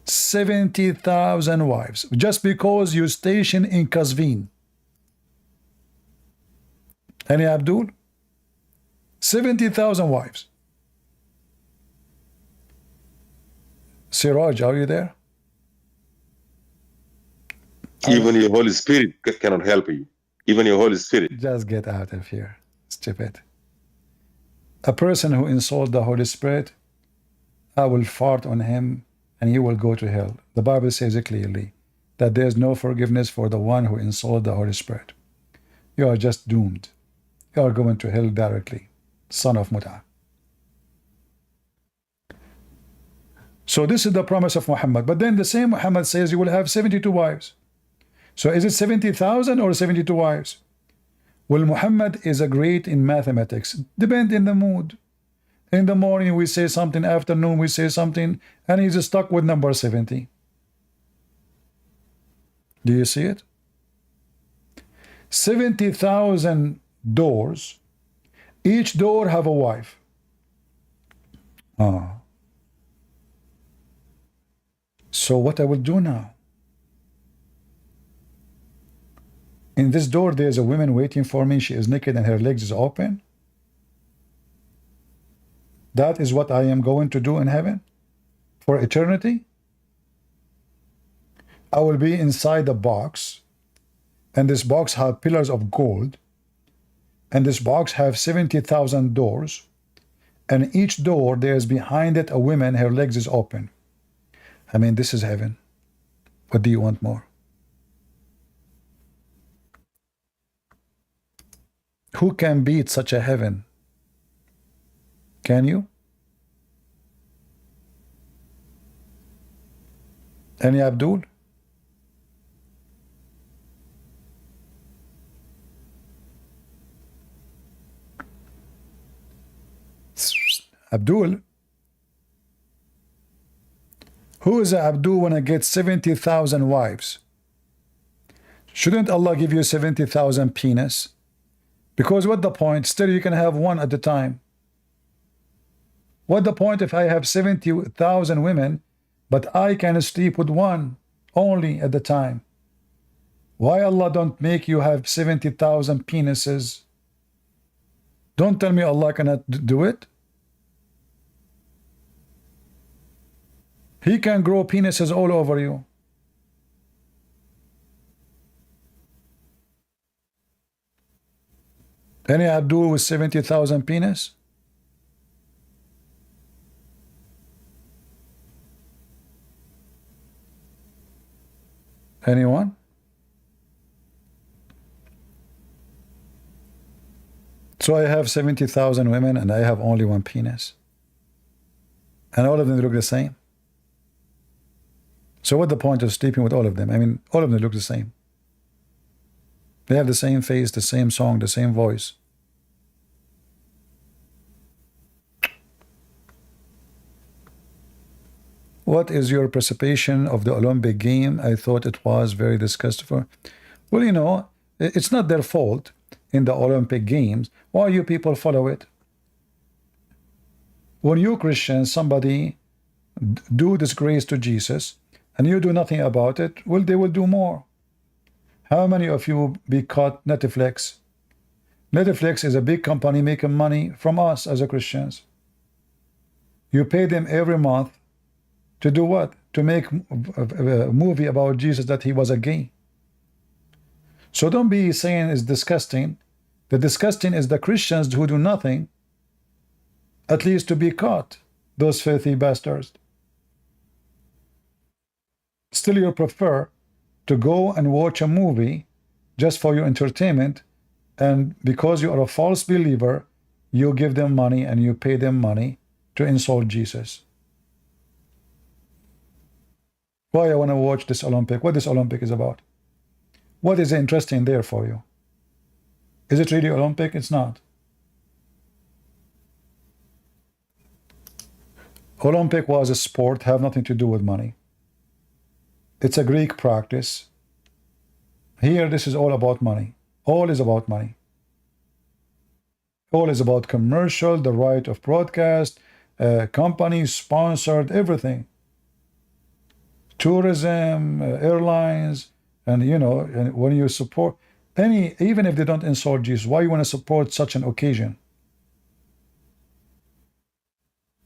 70,000 wives, just because you station in Qazvin. Any Abdul? 70,000 wives. Siraj, are you there? Even your Holy Spirit cannot help you. Even your Holy Spirit. Just get out of here, stupid. A person who insults the Holy Spirit, I will fart on him and he will go to hell. The Bible says it clearly that there is no forgiveness for the one who insults the Holy Spirit. You are just doomed. You are going to hell directly, son of Mut'ah. So this is the promise of Muhammad. But then the same Muhammad says you will have 72 wives. So is it 70,000 or 72 wives? Well, Muhammad is a great in mathematics. Depend in the mood. In the morning we say something, afternoon we say something, and he's stuck with number 70. Do you see it? 70,000 doors. Each door have a wife. So what I will do now? In this door, there's a woman waiting for me. She is naked and her legs is open. That is what I am going to do in heaven for eternity. I will be inside the box, and this box have pillars of gold, and this box have 70,000 doors, and each door there's behind it a woman, her legs is open. I mean, this is heaven. What do you want more? Who can beat such a heaven? Can you? Any Abdul? Abdul? Who is Abdul when I get 70,000 wives? Shouldn't Allah give you 70,000 penis? Because what the point? Still you can have one at a time. What the point if I have 70,000 women, but I can sleep with one only at the time? Why Allah don't make you have 70,000 penises? Don't tell me Allah cannot do it. He can grow penises all over you. Any Abdul with 70,000 penis? Anyone? So I have 70,000 women and I have only one penis. And all of them look the same. So what's the point of sleeping with all of them? I mean, all of them look the same. They have the same face, the same song, the same voice. What is your participation of the Olympic game? I thought it was very disgustful. Well, you know, it's not their fault in the Olympic Games. Why you people follow it? When you Christians, somebody do disgrace to Jesus, and you do nothing about it, well, they will do more. How many of you be caught Netflix? Netflix is a big company making money from us as a Christians. You pay them every month to do what? To make a movie about Jesus that he was a gay. So don't be saying it's disgusting. The disgusting is the Christians who do nothing, at least to be caught, those filthy bastards. Still you prefer to go and watch a movie just for your entertainment, and because you are a false believer, you give them money and you pay them money to insult Jesus. Why I want to watch this Olympic? What this Olympic is about? What is interesting there for you? Is it really Olympic? It's not. Olympic was a sport, have nothing to do with money. It's a Greek practice. Here, this is all about money. All is about money. All is about commercial, the right of broadcast, companies sponsored, everything. Tourism, airlines, and you know, and when you support any, even if they don't insult Jesus, why you want to support such an occasion?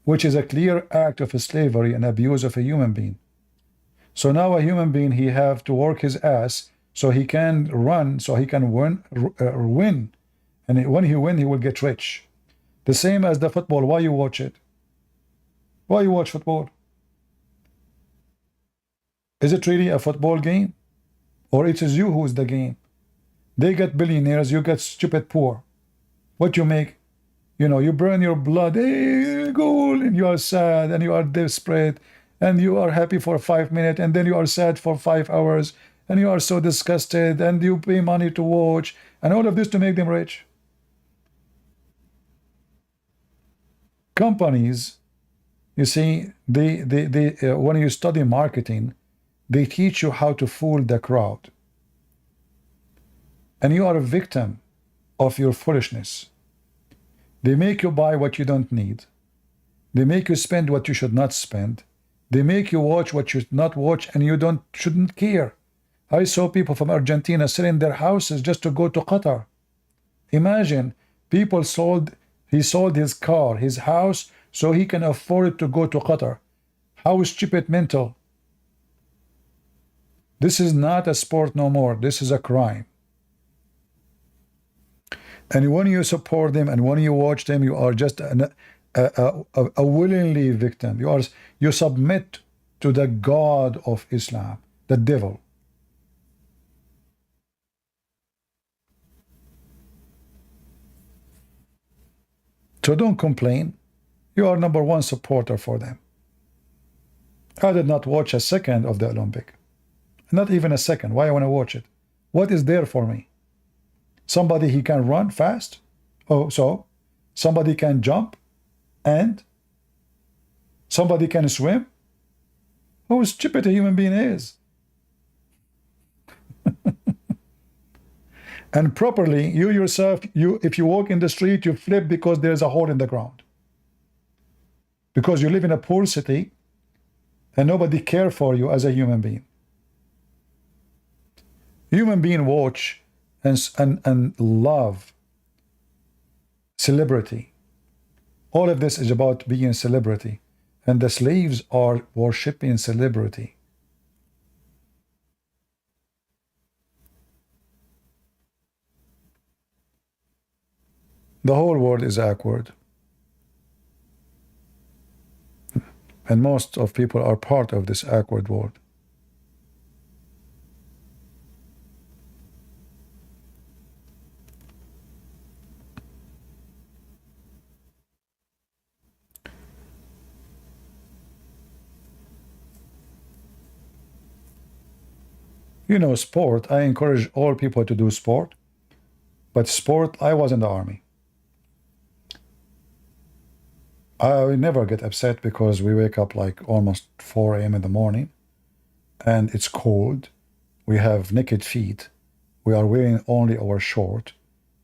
Which is a clear act of slavery and abuse of a human being. So now a human being, he have to work his ass so he can run, so he can win. And when he win, he will get rich. The same as the football. Why you watch it? Why you watch football? Is it really a football game? Or it is you who is the game? They get billionaires, you get stupid poor. What you make? You know, you burn your blood, hey, goal, and you are sad, and you are desperate, and you are happy for 5 minutes, and then you are sad for 5 hours, and you are so disgusted, and you pay money to watch, and all of this to make them rich. Companies, you see, they when you study marketing, they teach you how to fool the crowd. And you are a victim of your foolishness. They make you buy what you don't need. They make you spend what you should not spend. They make you watch what you should not watch, and you shouldn't care. I saw people from Argentina selling their houses just to go to Qatar. Imagine, he sold his car, his house, so he can afford to go to Qatar. How stupid mental. This is not a sport no more. This is a crime. And when you support them and when you watch them, you are just a willingly victim. You submit to the God of Islam, the devil. So don't complain. You are #1 supporter for them. I did not watch a second of the Olympic. Not even a second. Why I want to watch it? What is there for me? Somebody he can run fast? Oh, so? Somebody can jump? And? Somebody can swim? How stupid a human being is. And properly, you yourself, if you walk in the street, you flip because there's a hole in the ground. Because you live in a poor city and nobody cares for you as a human being. Human being watch and love celebrity. All of this is about being celebrity. And the slaves are worshipping celebrity. The whole world is awkward. And most of people are part of this awkward world. You know, sport, I encourage all people to do sport. But sport, I was in the army. I never get upset because we wake up like almost 4 a.m. in the morning and it's cold. We have naked feet. We are wearing only our short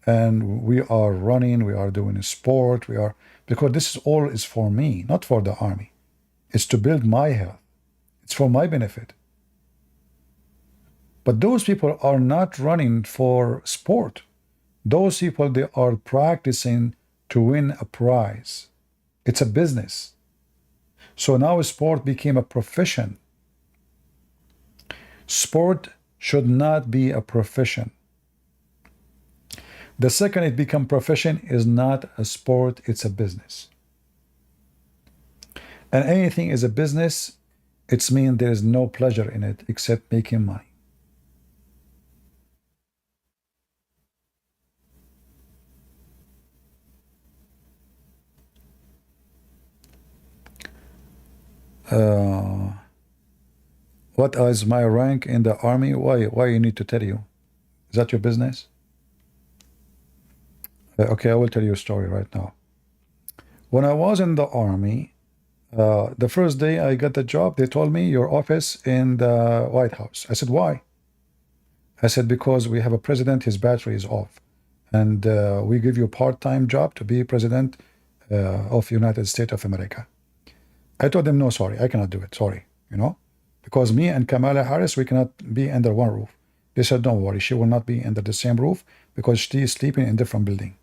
and we are running. We are doing sport. Because this all is for me, not for the army. It's to build my health. It's for my benefit. But those people are not running for sport. Those people, they are practicing to win a prize. It's a business. So now sport became a profession. Sport should not be a profession. The second it becomes profession is not a sport, it's a business. And anything is a business, it means there is no pleasure in it except making money. What is my rank in the army? Why you need to tell you? Is that your business? Okay, I will tell you a story right now. When I was in the army, the first day I got the job, they told me your office in the White House. I said, why? I said, because we have a president, his battery is off. And we give you a part-time job to be president of United States of America. I told them, no, sorry, I cannot do it. Sorry, you know, because me and Kamala Harris, we cannot be under one roof. They said, don't worry, she will not be under the same roof because she is sleeping in different building.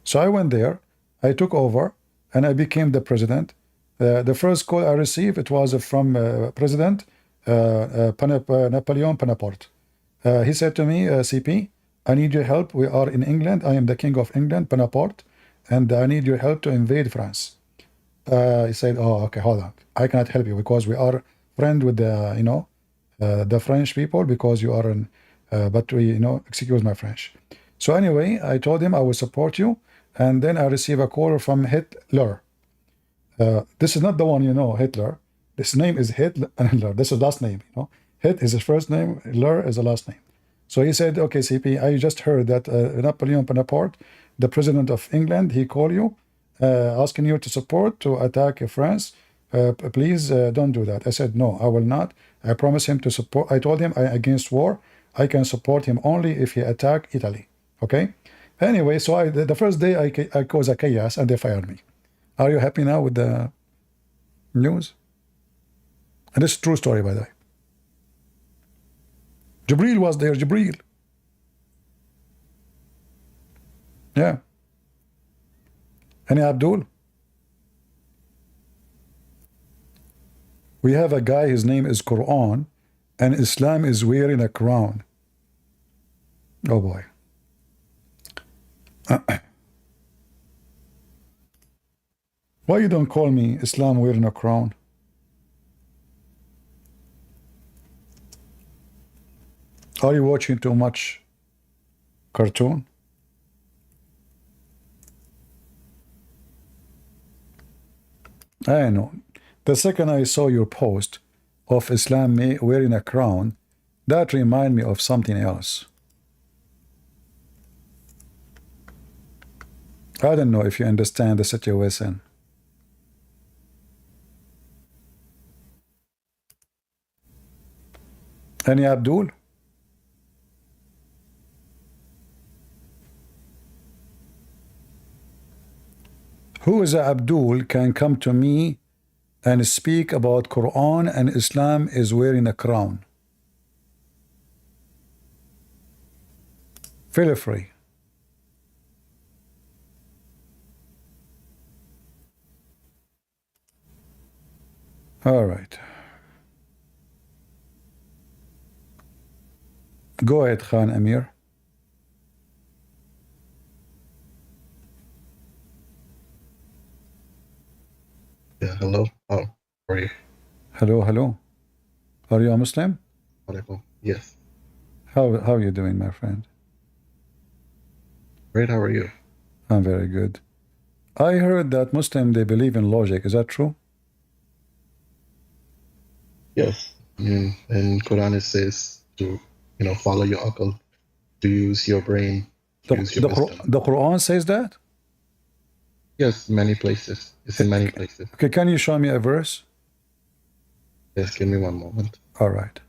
So I went there, I took over, and I became the president. The first call I received, it was from President Napoleon Bonaparte. He said to me, CP, I need your help. We are in England. I am the King of England, Bonaparte, and I need your help to invade France. He said, oh, okay, hold on. I cannot help you because we are friends with the, the French people because you are in, but we, excuse my French. So anyway, I told him I will support you. And then I received a call from Hitler. This is not the one, Hitler. This name is Hitler. This is last name, Hit is his first name. Hitler is the last name. So he said, okay, CP, I just heard that Napoleon Bonaparte, the president of England, he called you, asking you to support, to attack France. Please don't do that. I said, no, I will not. I promise him to support. I told him against war. I can support him only if he attack Italy. Okay? Anyway, so the first day I caused a chaos and they fired me. Are you happy now with the news? And this is a true story, by the way. Jibril was there, Jibril. Yeah. Any Abdul? We have a guy, his name is Quran, and Islam is wearing a crown. Oh boy. Why you don't call me Islam wearing a crown? Are you watching too much cartoon? I know. The second I saw your post of Islam wearing a crown, that reminded me of something else. I don't know if you understand the situation. Any Abdul? Who is Abdul can come to me and speak about Quran and Islam is wearing a crown? Feel free. All right. Go ahead, Khan Amir. Yeah, hello. How are you? Hello, hello. Are you a Muslim? Yes. How are you doing, my friend? Great, how are you? I'm very good. I heard that Muslim, they believe in logic. Is that true? Yes. And Quran it says to, follow your uncle, to use your brain, to use your wisdom. The Quran says that? Yes, many places. It's in many places. Okay, can you show me a verse? Yes, give me one moment. All right.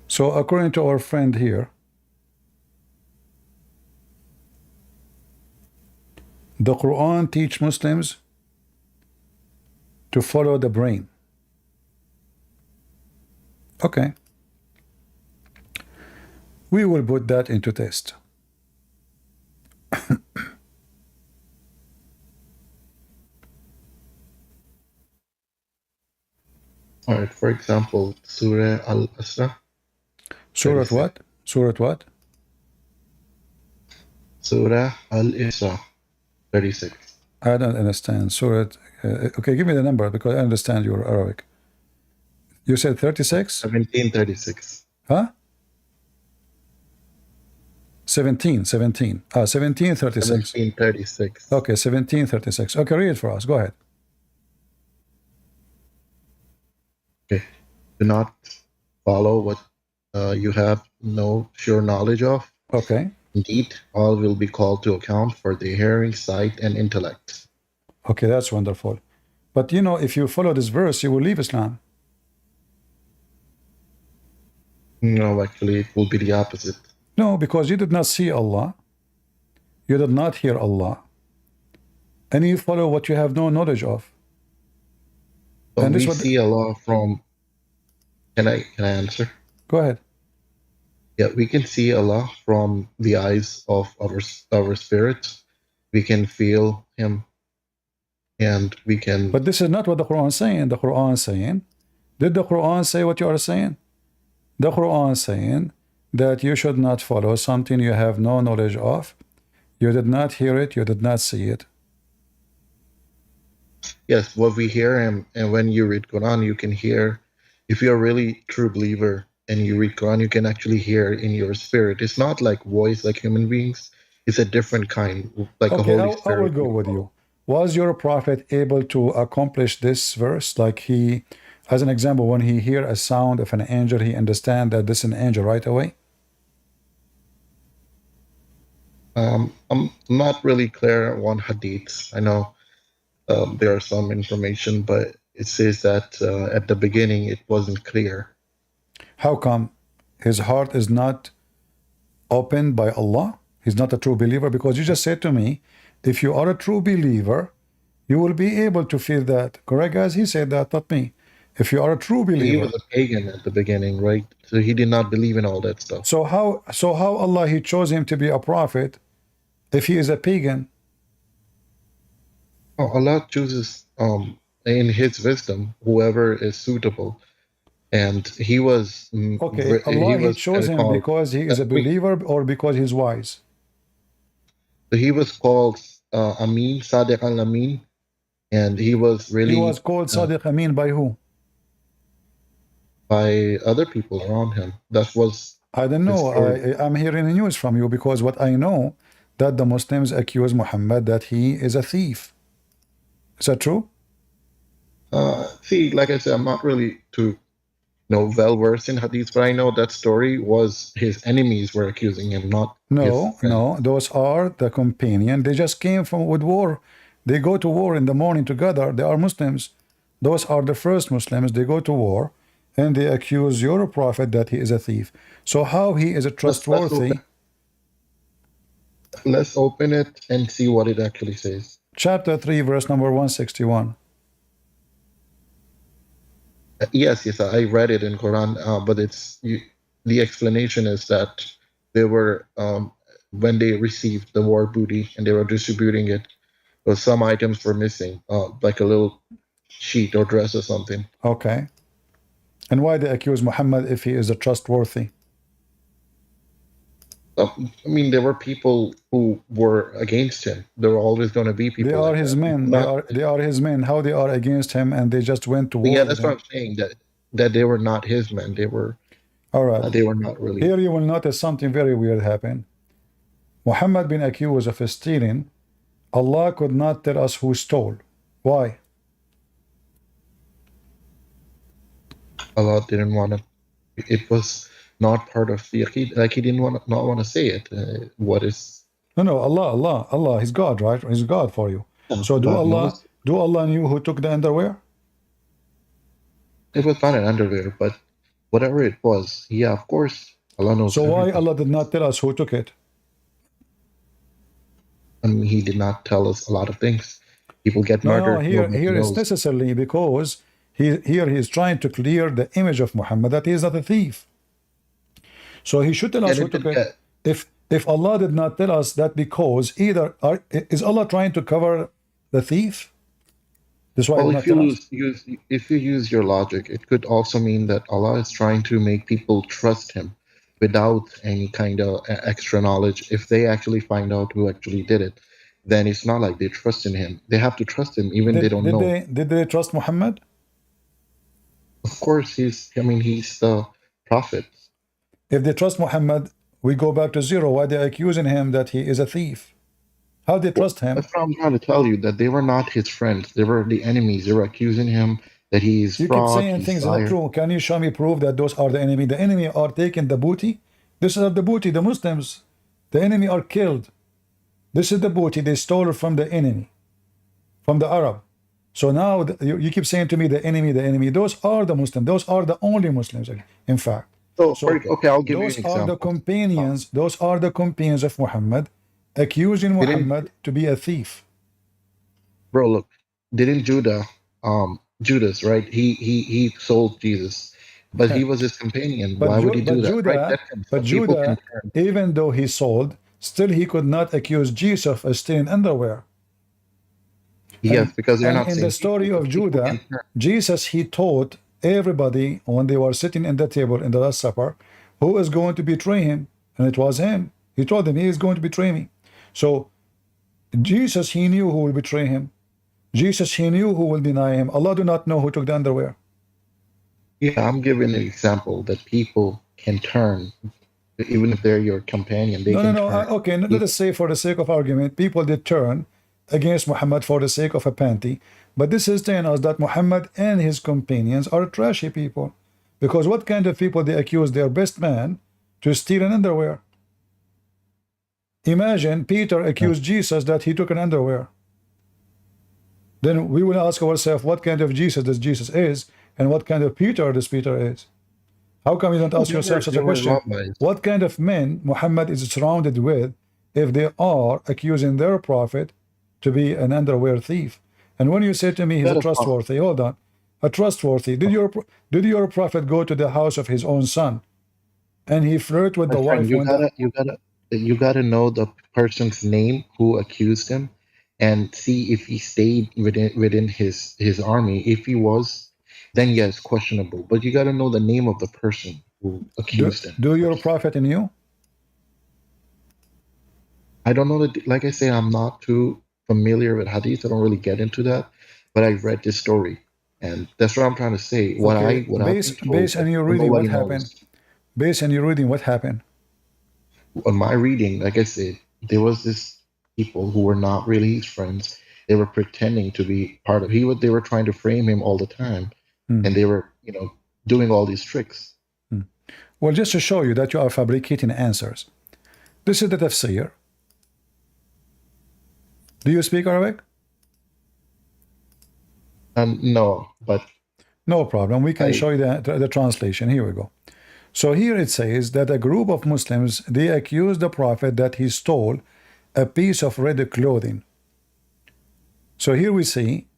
So according to our friend here, the Quran teach Muslims to follow the brain. Okay. We will put that into test. All right, for example, Surah Al-Asra. Surah what? Surah what? Surah Al-Isra, 36. I don't understand. Surah. Okay, give me the number because I understand your Arabic. You said 36? 1736. Huh? 1736. 1736. Okay, 1736. Okay, read it for us. Go ahead. Okay. Do not follow what you have no sure knowledge of. Okay. Indeed, all will be called to account for their hearing, sight, and intellect. Okay, that's wonderful. But if you follow this verse, you will leave Islam. No, actually, it will be the opposite. No, because you did not see Allah. You did not hear Allah. And you follow what you have no knowledge of. But And we this what see Allah from. Can I answer? Go ahead. Yeah, we can see Allah from the eyes of our spirit. We can feel Him, and we can. But this is not what the Quran is saying. The Quran is saying, did the Quran say what you are saying? The Quran is saying that you should not follow something you have no knowledge of. You did not hear it. You did not see it. Yes, what we hear Him, and when you read Quran, you can hear. If you're a really true believer and you read Quran, you can actually hear in your spirit. It's not like voice like human beings. It's a different kind, like a Okay, Holy I Spirit. will go with you. Was your prophet able to accomplish this verse? Like he, as an example, when he hear a sound of an angel, he understand that this is an angel right away? I'm not really clear on hadiths. I know there are some information, but it says that at the beginning it wasn't clear. How come his heart is not opened by Allah? He's not a true believer? Because you just said to me, if you are a true believer, you will be able to feel that. Correct, guys? He said that, not me. If you are a true He believer. was a pagan at the beginning, right? So he did not believe in all that stuff. So how Allah he chose him to be a prophet if he is a pagan? Oh, Allah chooses in His wisdom whoever is suitable, and he was Okay, Allah he chose him called, because he is a believer or because he's wise? he was called Amin, Sadiq al-Amin, and he was really He was called Sadiq Amin by who? by other people around him. That was I don't know. I'm hearing the news from you because what I know that the Muslims accuse Muhammad that he is a thief. Is that true? See, like I said, I'm not really too well versed in hadith, but I know that story was his enemies were accusing him, not No, those are the companion. They just came from with war. They go to war in the morning together. They are Muslims. Those are the first Muslims. They go to war and they accuse your prophet that he is a thief. So how he is a trustworthy? Let's open it and see what it actually says. Chapter 3, verse number 161. Yes, I read it in Quran, but the explanation is that they were when they received the war booty and they were distributing it, some items were missing, like a little sheet or dress or something. Okay. And why they accuse Muhammad if he is a trustworthy? I mean, there were people who were against him. There were always going to be people. They are his men. They are his men. How they are against him and they just went to war? Yeah, that's what I'm saying. That they were not his men. They were. All right. They were not really. Here you will notice something very weird happen. Muhammad been accused of stealing. Allah could not tell us who stole. Why? Allah didn't want to. It was not part of the aqid. Like he didn't not want to say it. What is? No, Allah. He's God, right? He's God for you. So do Allah knew who took the underwear? It was not an underwear, but whatever it was, yeah, of course, Allah knows. So why everything. Allah did not tell us who took it? I mean, He did not tell us a lot of things. People get murdered. No, here nobody it's knows. necessarily because he's trying to clear the image of Muhammad that he is not a thief. So he should tell us who took it. If Allah did not tell us that, because either is Allah trying to cover the thief? That's why. Well, if you use your logic, it could also mean that Allah is trying to make people trust Him without any kind of extra knowledge. If they actually find out who actually did it, then it's not like they trust in Him. They have to trust Him even they don't know. Did they trust Muhammad? Of course, he's the prophet. If they trust Muhammad, we go back to zero. Why they accusing him that he is a thief? How they trust him? That's what I'm trying to tell you, that they were not his friends. They were the enemies. They were accusing him that he is You fraud. keep saying things that are true. Can you show me proof that those are the enemy? The enemy are taking the booty. This is the booty. The Muslims, the enemy are killed. This is the booty they stole from the enemy, from the Arab. So now you keep saying to me the enemy. Those are the Muslims. Those are the only Muslims, in fact. So okay, I'll give you an Those example. are the companions. Those are the companions of Muhammad, accusing Muhammad to be a thief. Bro, look, didn't Judas, right? He sold Jesus, but he was his companion. Why would he do that? Right? But Judah, even though he sold, still he could not accuse Jesus of stealing underwear. Yes, because they're not. In the story of Judah, Jesus, he taught everybody when they were sitting in the table in the Last Supper, who is going to betray him, and it was him. He told them he is going to betray me. So Jesus, he knew who will betray him. Jesus, he knew who will deny him. Allah do not know who took the underwear. Yeah, I'm giving an example that people can turn, even if they're your companion. They can turn. Okay, let us say for the sake of argument, people did turn against Muhammad for the sake of a panty. But this is telling us that Muhammad and his companions are trashy people. Because what kind of people they accuse their best man to steal an underwear? Imagine Peter accused Jesus that he took an underwear. Then we will ask ourselves, what kind of Jesus this Jesus is, and what kind of Peter this Peter is. How come you don't ask yourself such a question? What kind of men Muhammad is surrounded with if they are accusing their prophet to be an underwear thief? And when you say to me he's a trustworthy, hold on, a trustworthy, did your prophet go to the house of his own son and he flirt with the wife? You gotta know the person's name who accused him and see if he stayed within his army. If he was, then yes, questionable. But you gotta know the name of the person who accused him. Do your prophet in you? I don't know that. Like I say, I'm not too familiar with hadith. I don't really get into that, but I've read this story, and that's what I'm trying to say. Based on your reading, what happened? Based on your reading, what happened? On my reading, like I said, there was this people who were not really his friends. They were pretending to be part of. They were trying to frame him all the time, and they were, doing all these tricks. Well, just to show you that you are fabricating answers, this is the tafsir. Do you speak Arabic? No, but no problem. We can show you the translation. Here we go. So here it says that a group of Muslims, they accused the Prophet that he stole a piece of red clothing. So here we see.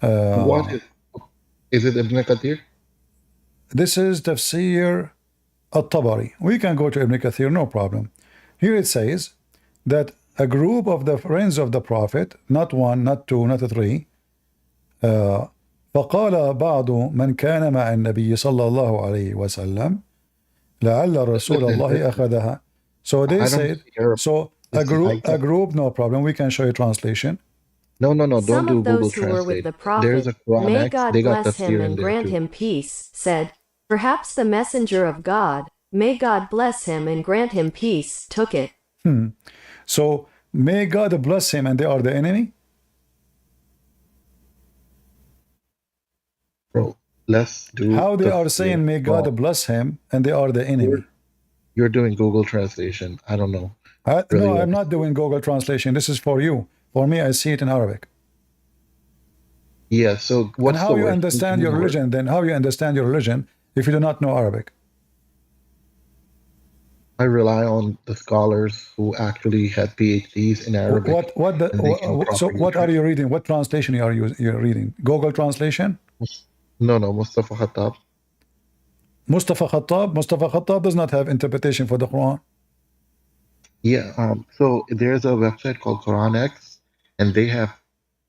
What is it? Ibn Kathir? This is Tafsir al-Tabari. We can go to Ibn Kathir, no problem. Here it says that a group of the friends of the Prophet, not one, not two, not three, فقال بعض من كان مع النبي صلى الله عليه وسلم لعل رسول الله أخذها. So they said, so a group, no problem. We can show you translation. No, don't Some do of those Google who Translate. were with the Prophet, There's a Quran may X, God they got bless him tafsir in and there grant too. him peace, said, perhaps the messenger of God, may God bless him and grant him peace, took it. So may God bless him and they are the enemy? Bro, let's do. How they are tafsir. saying, may God Bro, bless him, and they are the enemy. you're doing Google translation. I don't know. Really No, what I'm not doing Google translation. This is for you. For me, I see it in Arabic. Yeah, so what's And how the you word? understand your religion, then how you understand your religion if you do not know Arabic? I rely on the scholars who actually had PhDs in Arabic. So what are you reading? What translation are you reading? Google translation? No, Mustafa Khattab. Mustafa Khattab does not have interpretation for the Quran. Yeah, so there's a website called QuranX, and they have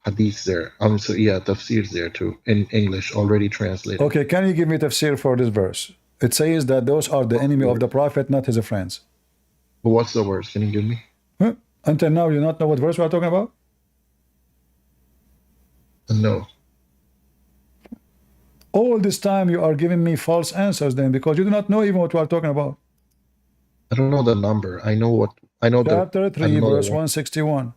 hadiths there. So yeah, tafsirs there too, in English, already translated. Okay, can you give me tafsir for this verse? It says that those are the enemy of the Prophet, not his friends. But what's the words? Can you give me? Huh? Until now, you not know what verse we are talking about? No. All this time you are giving me false answers then, because you do not know even what we are talking about. I don't know the number. I know what I know. Chapter 3, verse 161.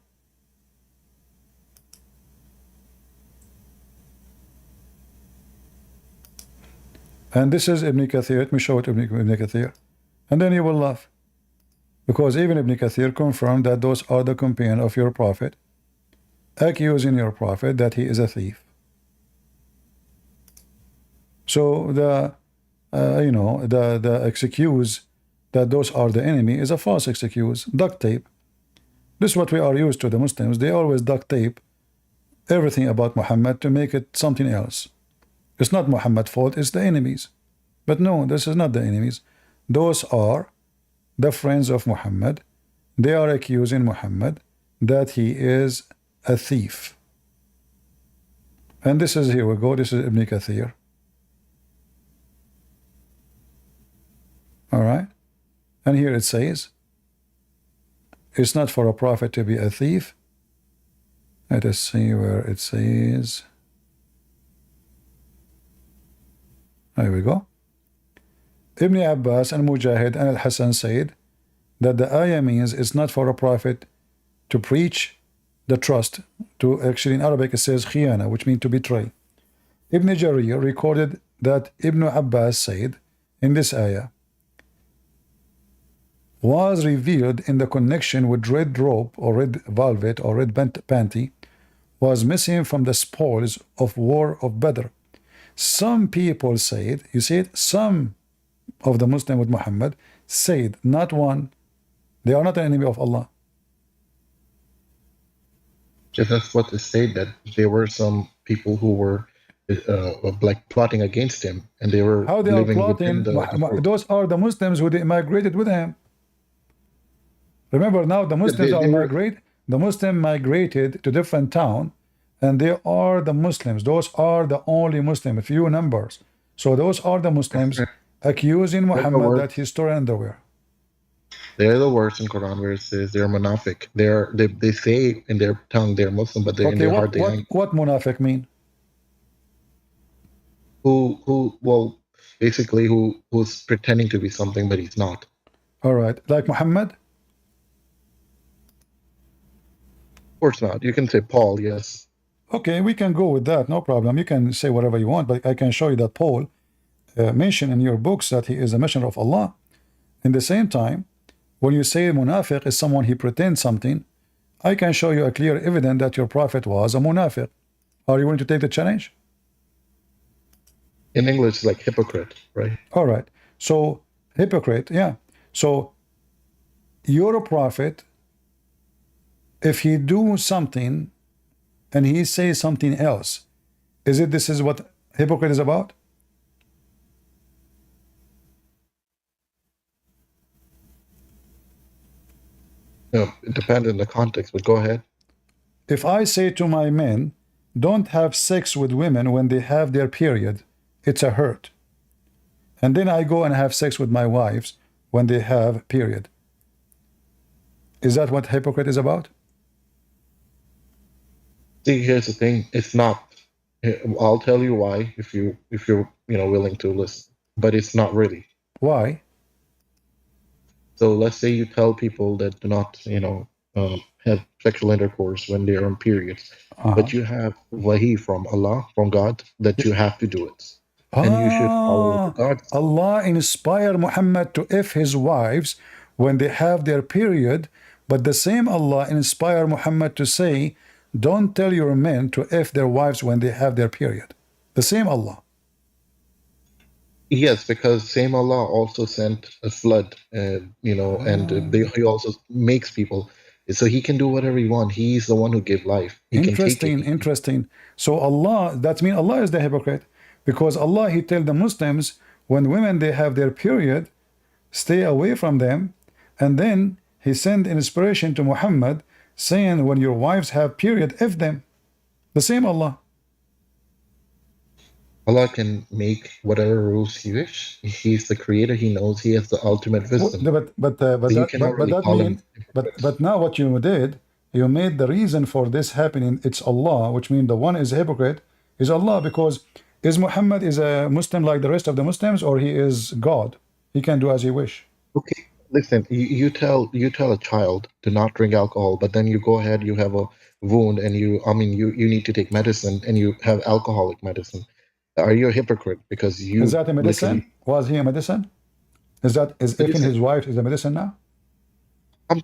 And this is Ibn Kathir. Let me show it Ibn Kathir. And then you will laugh. Because even Ibn Kathir confirmed that those are the companions of your prophet, accusing your prophet that he is a thief. So the excuse that those are the enemy is a false excuse. Duct tape. This is what we are used to, the Muslims. They always duct tape everything about Muhammad to make it something else. It's not Muhammad's fault, it's the enemies. But no, this is not the enemies. Those are the friends of Muhammad. They are accusing Muhammad that he is a thief. And this is, here we go, this is Ibn Kathir. All right. And here it says, it's not for a prophet to be a thief. Let us see where it says. There we go. Ibn Abbas and Mujahid and Al-Hasan said that the ayah means it's not for a prophet to preach the trust. To actually in Arabic it says khiyana, which means to betray. Ibn Jarir recorded that Ibn Abbas said in this ayah was revealed in the connection with red robe or red velvet or red panty was missing from the spoils of war of Badr. Some people said, you see it, some of the Muslims with Muhammad said, not one, they are not an enemy of Allah. Just that's what they said, that there were some people who were like plotting against him, and they were how they are plotting. Those are the Muslims who migrated with him. Remember now the Muslims the Muslims migrated to different town, and they are the Muslims. Those are the only Muslims, few numbers. So those are the Muslims accusing Muhammad that he's storing underwear. They're the words in Quran where it says they're munafiq. They say in their tongue they're Muslim, but in their heart they aren't. What munafiq mean? Well, basically who's pretending to be something but he's not. All right, like Muhammad. Of course not. You can say Paul, yes. Okay, we can go with that, no problem. You can say whatever you want, but I can show you that Paul mentioned in your books that he is a messenger of Allah. In the same time, when you say munafiq is someone he pretends something, I can show you a clear evidence that your prophet was a munafiq. Are you willing to take the challenge? In English, it's like hypocrite, right? All right. So, hypocrite, yeah. So, you're a prophet. If he do something and he says something else, this is what hypocrite is about? No, it depends on the context, but go ahead. If I say to my men, don't have sex with women when they have their period, it's a hurt. And then I go and have sex with my wives when they have period. Is that what hypocrite is about? See, here's the thing. It's not. I'll tell you why if you're willing to listen. But it's not really. Why? So let's say you tell people that do not have sexual intercourse when they are on periods. But you have wahi from Allah, from God, that you have to do it. And you should follow God. Allah inspired Muhammad to F his wives when they have their period, but the same Allah inspired Muhammad to say, don't tell your men to F their wives when they have their period. The same Allah. Yes, because same Allah also sent a flood, and he also makes people. So he can do whatever he wants. He's the one who gave life. He Interesting. So Allah, that means Allah is the hypocrite. Because Allah, He tell the Muslims, when women, they have their period, stay away from them. And then He sent inspiration to Muhammad, saying, when your wives have period, F them. The same Allah. Allah can make whatever rules He wish. He's the creator. He knows. He has the ultimate wisdom. But now what you did, you made the reason for this happening, it's Allah, which means the one is a hypocrite, is Allah, because is Muhammad is a Muslim like the rest of the Muslims, or he is God? He can do as he wish. Okay, listen. You tell a child to not drink alcohol, but then you go ahead, you have a wound, and you need to take medicine, and you have alcoholic medicine. Are you a hypocrite? Because you is that a medicine? Was he a medicine? Is even his wife is a medicine now? I'm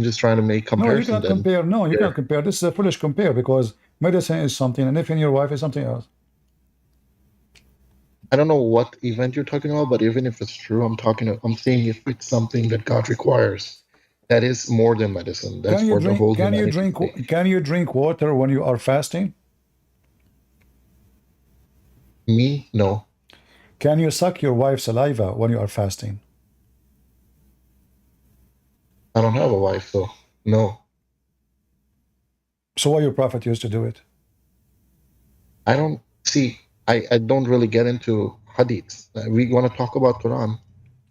just trying to make comparison. No, you can't compare. No, you can't compare. This is a foolish compare, because medicine is something, and even your wife is something else. I don't know what event you're talking about, but even if it's true, I'm saying if it's something that God requires, that is more than medicine. That's for the whole humanity. Can you drink water when you are fasting? Me? No. Can you suck your wife's saliva when you are fasting? I don't have a wife, so no. So why your prophet used to do it? I don't see. I don't really get into hadiths. We want to talk about Quran.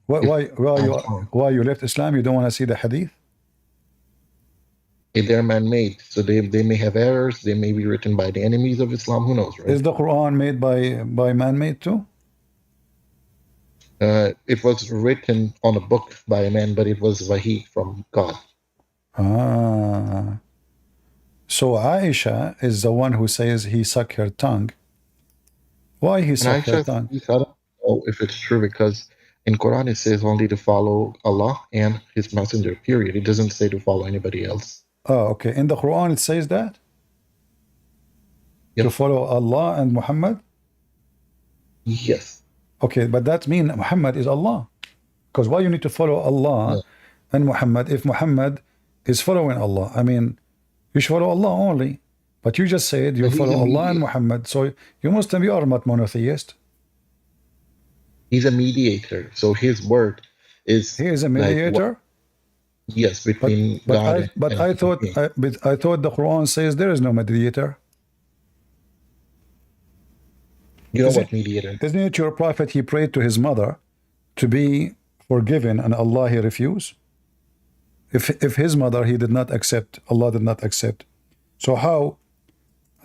Why you left Islam? You don't want to see the hadith? They're man-made, so they may have errors. They may be written by the enemies of Islam. Who knows, right? Is the Quran made by man-made too? It was written on a book by a man, but it was wahi from God. So Aisha is the one who says he sucked her tongue. Why he sucked her tongue? I don't know if it's true, because in Quran it says only to follow Allah and His Messenger, period. It doesn't say to follow anybody else. Oh, okay. In the Quran it says that? Yep. To follow Allah and Muhammad? Yes. Okay, but that means Muhammad is Allah. Because why you need to follow Allah and Muhammad if Muhammad is following Allah? I mean, you should follow Allah only. But you just said you follow Allah and Muhammad. So you Muslim, you are not monotheist. He's a mediator. So his word is... He is a mediator? Yes, between God and I thought the Quran says there is no mediator. You know what mediator? Isn't it your prophet, he prayed to his mother to be forgiven, and Allah he refused? If his mother he did not accept, Allah did not accept. So how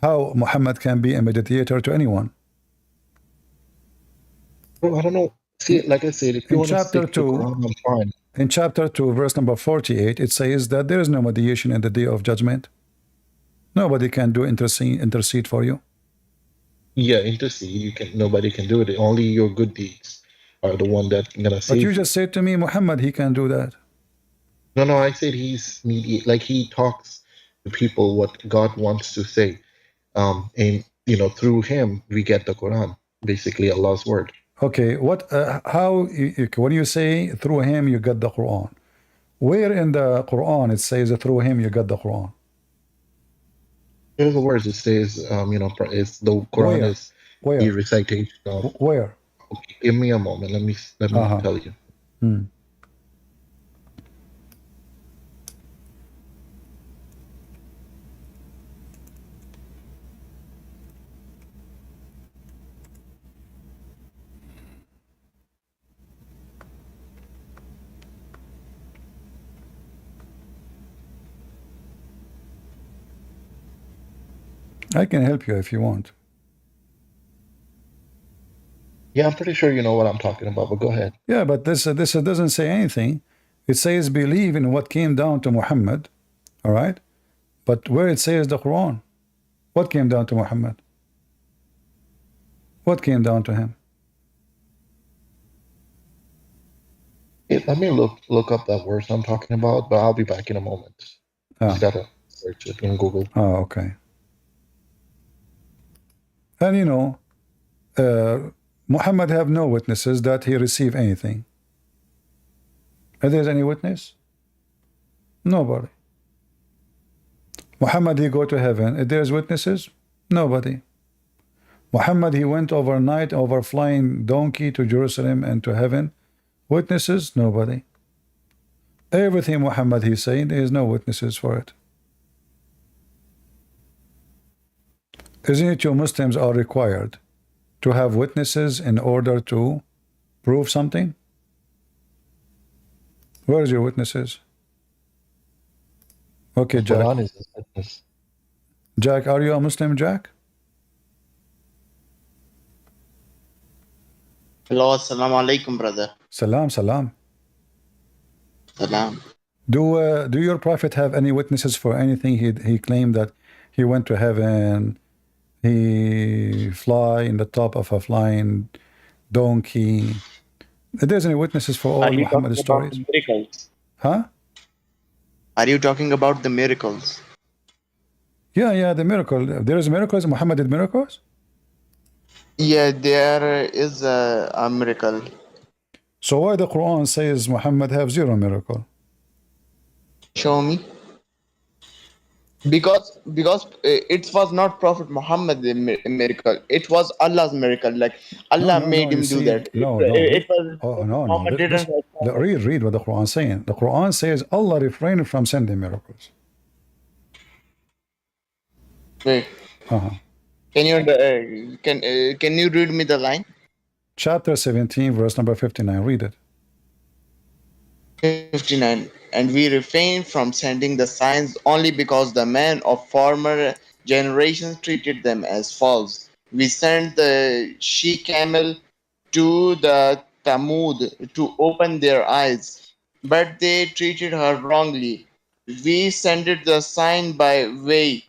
Muhammad can be a mediator to anyone? Well, I don't know. See, like I said, if you want to stick to Quran, I'm fine. In chapter 2, verse number 48, it says that there is no mediation in the day of judgment. Nobody can do intercede for you. Yeah, intercede. Nobody can do it. Only your good deeds are the one that gonna save. But you just said to me, Muhammad, he can do that. No, I said he's mediate. Like he talks to people what God wants to say, and through him we get the Quran, basically Allah's word. Okay, when you say through him you get the Quran, where in the Quran it says through him you get the Quran? In the words it says, it's the Quran is the recitation of. Where? Okay, give me a moment. Let me tell you. I can help you if you want. Yeah, I'm pretty sure you know what I'm talking about, but go ahead. Yeah, but this doesn't say anything. It says believe in what came down to Muhammad, All right? But where it says the Quran, what came down to Muhammad? What came down to him? Let me look up that verse I'm talking about, but I'll be back in a moment. Just gotta search it in Google. Oh, okay. And you know, Muhammad have no witnesses that he received anything. Is there any witness? Nobody. Muhammad, he go to heaven. If there's witnesses? Nobody. Muhammad, he went overnight over flying donkey to Jerusalem and to heaven. Witnesses? Nobody. Everything Muhammad he's saying, there is no witnesses for it. Isn't it you Muslims are required to have witnesses in order to prove something? Where is your witnesses? Okay, Jack. Quran is his witness. Jack, are you a Muslim, Jack? Hello, assalamu alaikum, brother. Salam, salam. Salam. Do your prophet have any witnesses for anything he claimed that he went to heaven, he fly in the top of a flying donkey? If there's any witnesses for all Muhammad's stories? Miracles? Huh? Are you talking about the miracles? Yeah, the miracle. There is miracles. Muhammad did miracles? Yeah, there is a miracle. So why the Quran says Muhammad have zero miracle? Show me. Because it was not Prophet Muhammad's miracle. It was Allah's miracle. Like Allah made him do that. It was Muhammad didn't. Read what the Quran is saying. The Quran says Allah refrained from sending miracles. Wait. Can you read me the line? Chapter 17, verse number 59. Read it. 59. And we refrain from sending the signs only because the men of former generations treated them as false. We sent the she-camel to the Thamud to open their eyes, but they treated her wrongly. We sent the sign by a way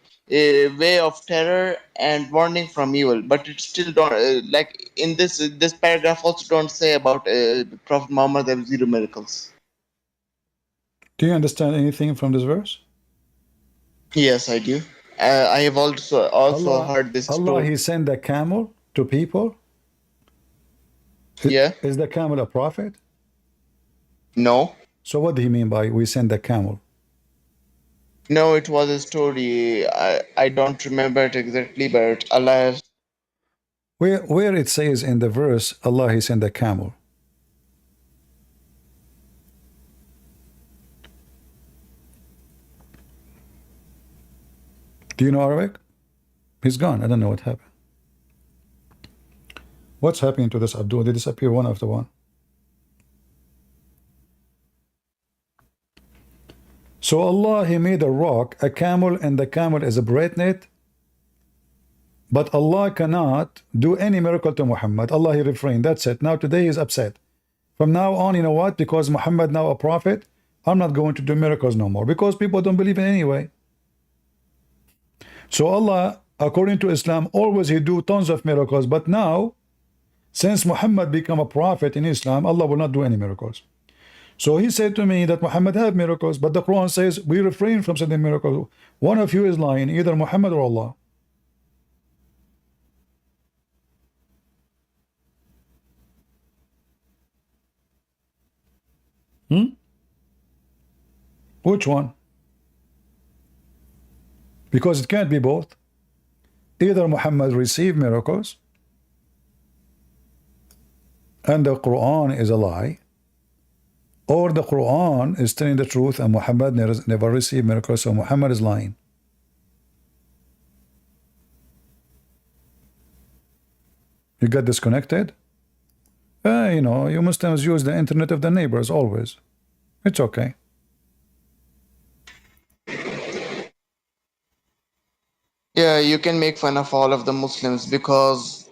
of terror and warning from evil, but it still don't like in this paragraph also don't say about Prophet Muhammad have zero miracles. Do you understand anything from this verse? Yes, I do. I have also Allah, heard this Allah, story. he sent a camel to people? Yeah. Is the camel a prophet? No. So what do he mean by we send a camel? No, it was a story. I don't remember it exactly, but Allah has... Where it says in the verse, Allah, he sent a camel. Do you know Arabic? He's gone. I don't know what happened. What's happening to this Abdul? They disappear one after one. So Allah, he made a rock, a camel, and the camel is a braidnet. But Allah cannot do any miracle to Muhammad. Allah, he refrained. That's it. Now today he's upset. From now on, you know what? Because Muhammad now a prophet, I'm not going to do miracles no more. Because people don't believe in anyway. So Allah, according to Islam, always he do tons of miracles. But now, since Muhammad become a prophet in Islam, Allah will not do any miracles. So he said to me that Muhammad have miracles, but the Quran says we refrain from sending miracles. One of you is lying, either Muhammad or Allah. Which one? Because it can't be both. Either Muhammad received miracles and the Quran is a lie, or the Quran is telling the truth and Muhammad never received miracles, so Muhammad is lying. You get disconnected? You know, you Muslims use the internet of the neighbors always. It's okay. Yeah, you can make fun of all of the Muslims because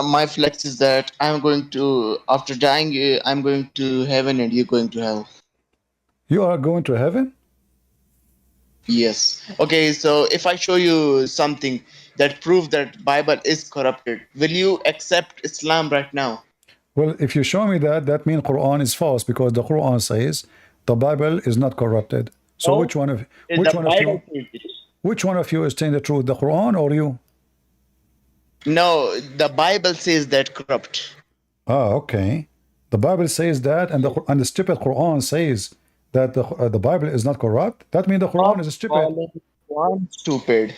my flex is that I'm going to, after dying, I'm going to heaven and you're going to hell. You are going to heaven? Yes. Okay, so if I show you something that proves that Bible is corrupted, will you accept Islam right now? Well, if you show me that, that means Quran is false because the Quran says the Bible is not corrupted. So No, which one of the which one of Bible you says it. which one of you is telling the truth, the Quran or you? No, the Bible says that corrupt. Ah, okay. The Bible says that, and the stupid Quran says that the Bible is not corrupt. That means the Quran is stupid. Quran stupid.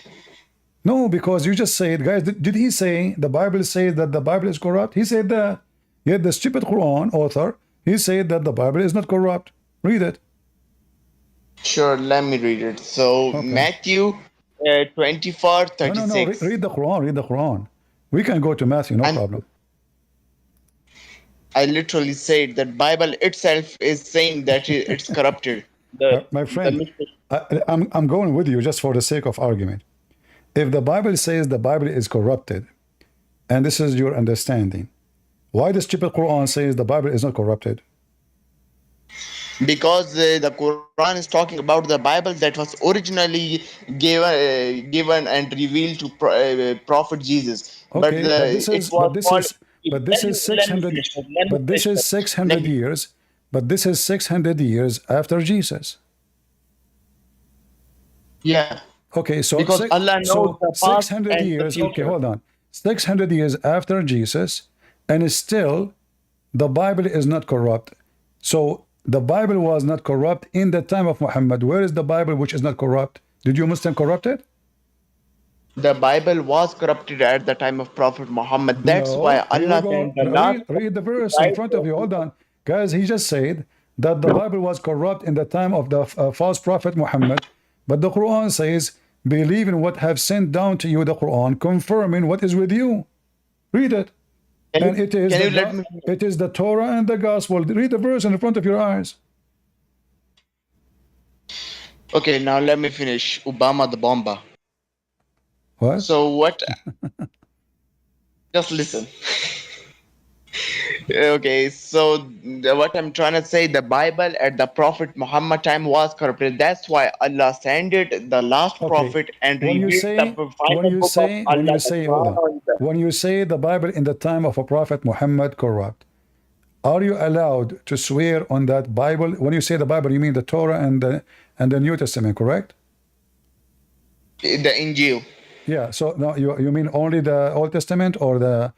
No, because you just said, guys, did he say the Bible says that the Bible is corrupt? He said that. Yet the stupid Quran author, he said that the Bible is not corrupt. Read it. Sure, let me read it. So Matthew 24, No, 36. read the Quran. Read the Quran. We can go to Matthew, no problem. I literally said that Bible itself is saying that it's corrupted. My friend, I'm going with you just for the sake of argument. If the Bible says the Bible is corrupted, and this is your understanding, why the stupid Quran says the Bible is not corrupted? Because the Quran is talking about the Bible that was originally given and revealed to Prophet Jesus. Okay, but this is 600 years. But this is 600 years after Jesus. Yeah. Okay, so because Allah knows the past 600 and years. the future. Okay, hold on. 600 years after Jesus, and still the Bible is not corrupt. So the Bible was not corrupt in the time of Muhammad. Where is the Bible which is not corrupt? Did you Muslim corrupt it? The Bible was corrupted at the time of Prophet Muhammad. That's No, why here we Allah go. sent the last. Read the verse in front of you. Hold on. Guys, he just said that the Bible was corrupt in the time of the false prophet Muhammad. But the Quran says, believe in what have sent down to you, the Quran, confirming what is with you. Read it. And it is the Torah and the Gospel. Read the verse in front of your eyes. Okay, now let me finish. Obama the bomber. What? So what? Just listen. Okay, so what I'm trying to say, the Bible at the Prophet Muhammad time was corrupted. That's why Allah sent it, the last prophet, and when you revealed say, the final book of Allah. when you say the Bible in the time of a prophet Muhammad corrupt, are you allowed to swear on that Bible? When you say the Bible, you mean the Torah and the New Testament, correct? The Injil. Yeah. So no, you mean only the Old Testament or the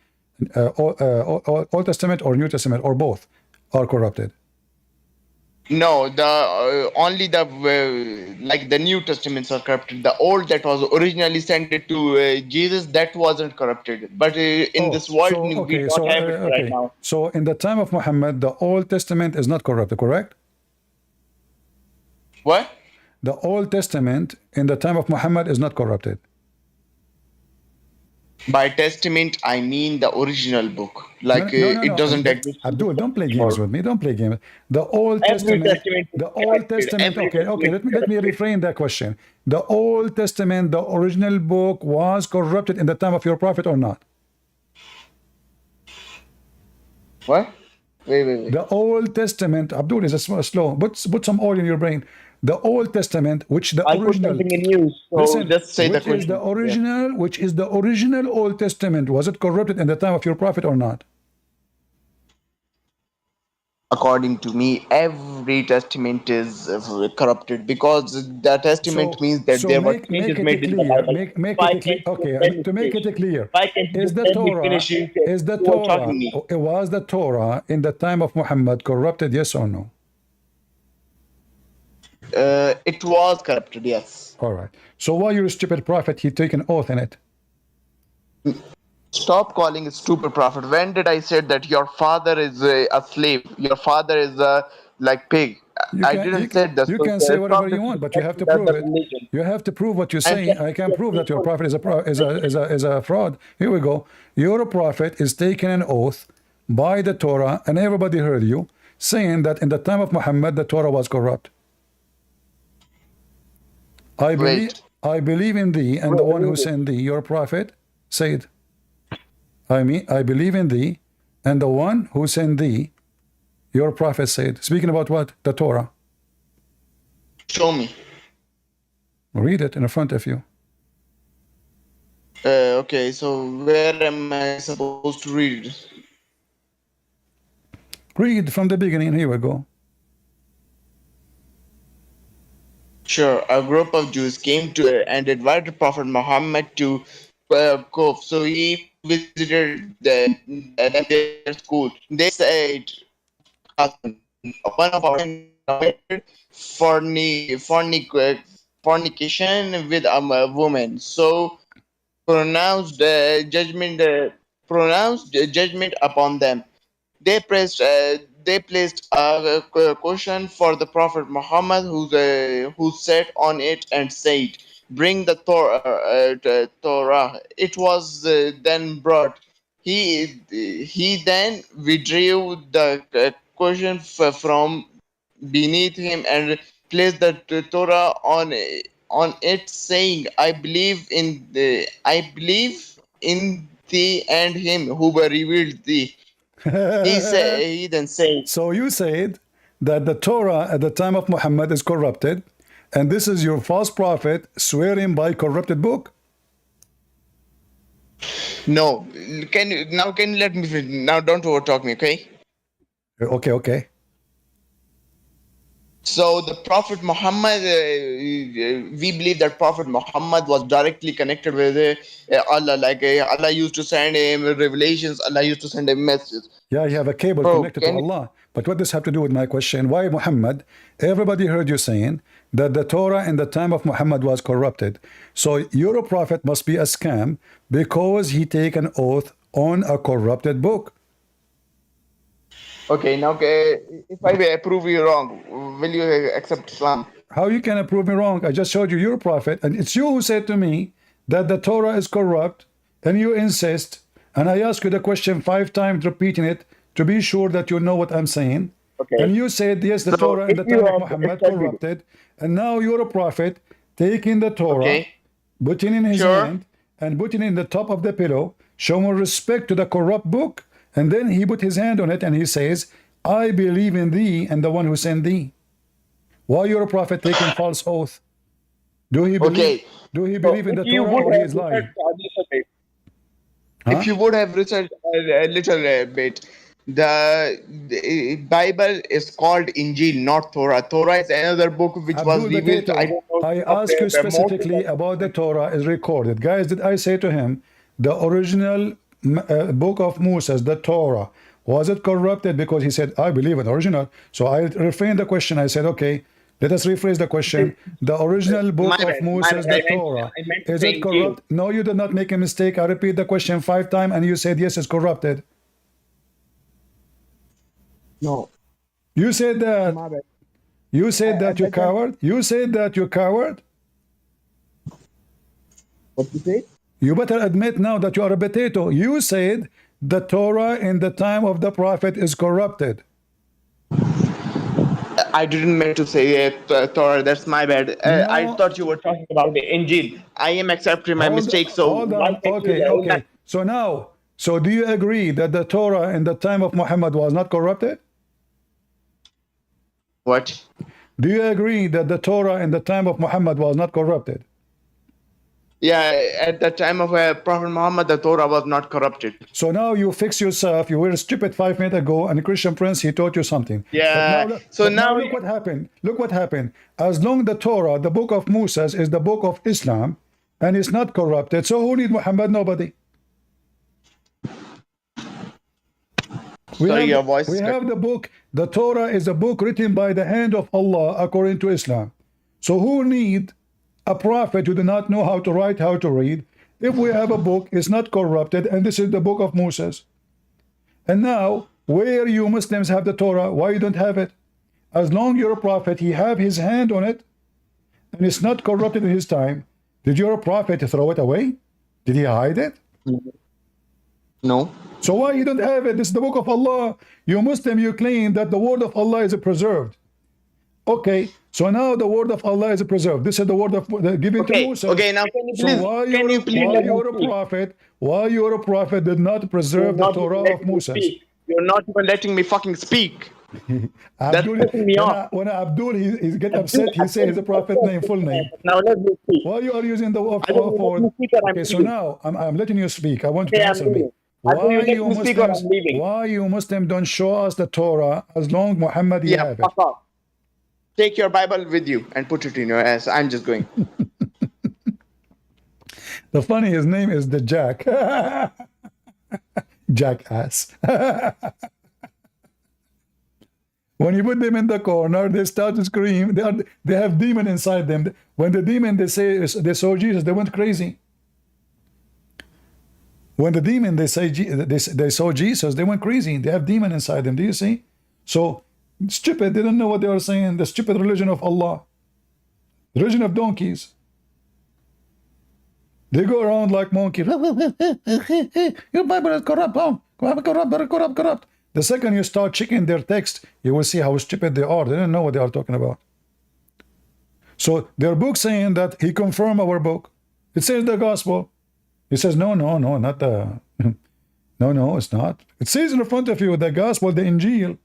Old Testament or New Testament or both are corrupted? No, the only the like the New Testaments are corrupted. The Old that was originally sent it to Jesus, that wasn't corrupted. But in this world, we don't have it right now. So in the time of Muhammad, the Old Testament is not corrupted, correct? What? The Old Testament in the time of Muhammad is not corrupted. By testament, I mean the original book. Like it doesn't exist. Abdul, don't play games with me. Don't play games. The Old Testament. The Old Testament. Okay. Let me reframe that question. The Old Testament, the original book, was corrupted in the time of your prophet or not? What? Wait. The Old Testament. Abdul is slow. Put some oil in your brain. The Old Testament, which the original. Put something in you. So listen, just say the question. Which is the original Old Testament? Was it corrupted in the time of your prophet or not? According to me, every testament is corrupted because the testament means that there were changes made in the Bible. To make it clear, is the Torah, was the Torah in the time of Muhammad corrupted, yes or no? It was corrupted, yes. All right. So why your stupid prophet, he took an oath in it? Stop calling a stupid prophet. When did I say that your father is a slave? Your father is a like pig. I didn't say that. You can say whatever you want, but you have to prove it. You have to prove what you're saying. I can prove that your prophet is a fraud. Here we go. Your prophet is taking an oath by the Torah, and everybody heard you saying that in the time of Muhammad the Torah was corrupt. I believe in thee and the one who sent thee, your prophet said. I believe in thee and the one who sent thee, your prophet said. Speaking about what? The Torah. Show me. Read it in front of you. Okay, so where am I supposed to read? Read from the beginning. Here we go. Sure, a group of Jews came to and invited Prophet Muhammad to Kuf. So he visited their school. They said, one of our fornication with a woman. So pronounced judgment upon them. They placed a question for the Prophet Muhammad, who sat on it and said, "Bring the Torah." It was then brought. He then withdrew the question from beneath him and placed the Torah on it, saying, "I believe in thee and him who revealed thee." He then said, So you said that the Torah at the time of Muhammad is corrupted, and this is your false prophet swearing by corrupted book? "No, can you let me finish? Now don't overtalk me, okay?" Okay. So the Prophet Muhammad, we believe that Prophet Muhammad was directly connected with Allah. Like Allah used to send him revelations. Allah used to send him messages. Yeah, you have a cable connected to Allah. But what does have to do with my question? Why Muhammad? Everybody heard you saying that the Torah in the time of Muhammad was corrupted. So your prophet must be a scam because he take an oath on a corrupted book. Okay, now if I prove you wrong, will you accept Islam? How you can prove me wrong? I just showed you your prophet, and it's you who said to me that the Torah is corrupt, and you insist, and I ask you the question 5 times, repeating it to be sure that you know what I'm saying. Okay. And you said, yes, the Torah in the time of Muhammad corrupted, and now you're a prophet taking the Torah, putting in his hand, and putting it in the top of the pillow, showing respect to the corrupt book, and then he put his hand on it and he says, "I believe in thee and the one who sent thee." Why you're a prophet taking false oath? Do he believe? Do he believe in the Torah, or he is lying? If you would have researched a little bit, the Bible is called Injil, not Torah. Torah is another book which was revealed. I ask you specifically about the Torah is recorded. Guys, did I say to him, the original book of Moses, the Torah, was it corrupted? Because he said, I believe in the original. So I refrained the question. I said, okay, let us rephrase the question. The original book of Moses, the Torah, is it corrupt? No, you did not make a mistake. I repeat the question 5 times and you said, yes, it's corrupted. No. You said that. You said that you coward. You said that you coward. What you say? You better admit now that you are a potato. You said the Torah in the time of the prophet is corrupted. I didn't mean to say Torah. That's my bad. I thought you were talking about the Injil. I am accepting my mistake. So hold on. Okay. So now, do you agree that the Torah in the time of Muhammad was not corrupted? What? Do you agree that the Torah in the time of Muhammad was not corrupted? Yeah, at the time of Prophet Muhammad, the Torah was not corrupted. So now you fix yourself. You were stupid 5 minutes ago, and Christian Prince, he taught you something. Yeah. Now look what happened. Look what happened. As long the Torah, the book of Moses, is the book of Islam, and it's not corrupted, so who need Muhammad? Nobody. We have the book. The Torah is a book written by the hand of Allah according to Islam. So who need a prophet who do not know how to write, how to read? If we have a book, it's not corrupted, and this is the book of Moses. And now, where you Muslims have the Torah, why you don't have it? As long you're a prophet, he have his hand on it, and it's not corrupted in his time. Did your prophet throw it away? Did he hide it? No. So why you don't have it? This is the book of Allah. You Muslim, you claim that the word of Allah is preserved. Okay, so now the word of Allah is preserved. This is the word of given to Moses. Okay, now can you please why you're a prophet did not preserve the Torah of Moses? You're not even letting me fucking speak. That's Abdul, pissing me off. when Abdul he get upset, he says the prophet name, full name. Now let me speak. Why you are using the word I don't let for? me speak or I'm Okay, so leaving. now I'm letting you speak. I want you Okay, to I'm answer me. leaving. I do you let me speak or I'm leaving. Why you Muslim don't show us the Torah as long Muhammad you Yeah, have it? fuck off. Take your Bible with you and put it in your ass. I'm just going. The funny, his name is the Jack. Jackass. When you put them in the corner, they start to scream. They have demon inside them. When the demon they say they saw Jesus, they went crazy. When the demon they say they saw Jesus, they went crazy. They have demon inside them. Do you see? So stupid. They don't know what they are saying. The stupid religion of Allah, religion of donkeys. They go around like monkeys. Your Bible is corrupt. Corrupt. The second you start checking their text, you will see how stupid they are. They don't know what they are talking about. So their book saying that he confirmed our book. It says the gospel. He says, no, not the... No, it's not. It says in front of you, the gospel, the Injil,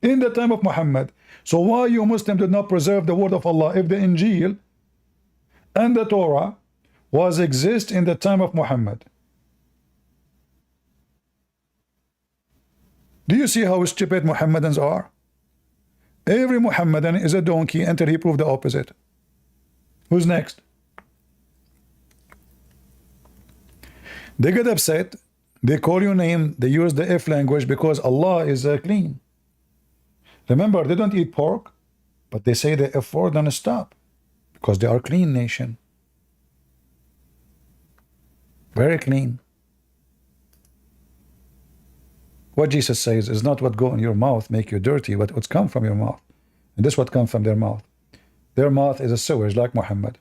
in the time of Muhammad. So why you Muslims did not preserve the word of Allah if the Injil and the Torah was exist in the time of Muhammad? Do you see how stupid Muhammadans are? Every Muhammadan is a donkey until he proved the opposite. Who's next? They get upset. They call your name. They use the F language because Allah is clean. Remember, they don't eat pork, but they say the F word non-stop because they are clean nation. Very clean. What Jesus says is not what go in your mouth make you dirty, but what's come from your mouth. And this is what comes from their mouth. Their mouth is a sewage like Muhammad.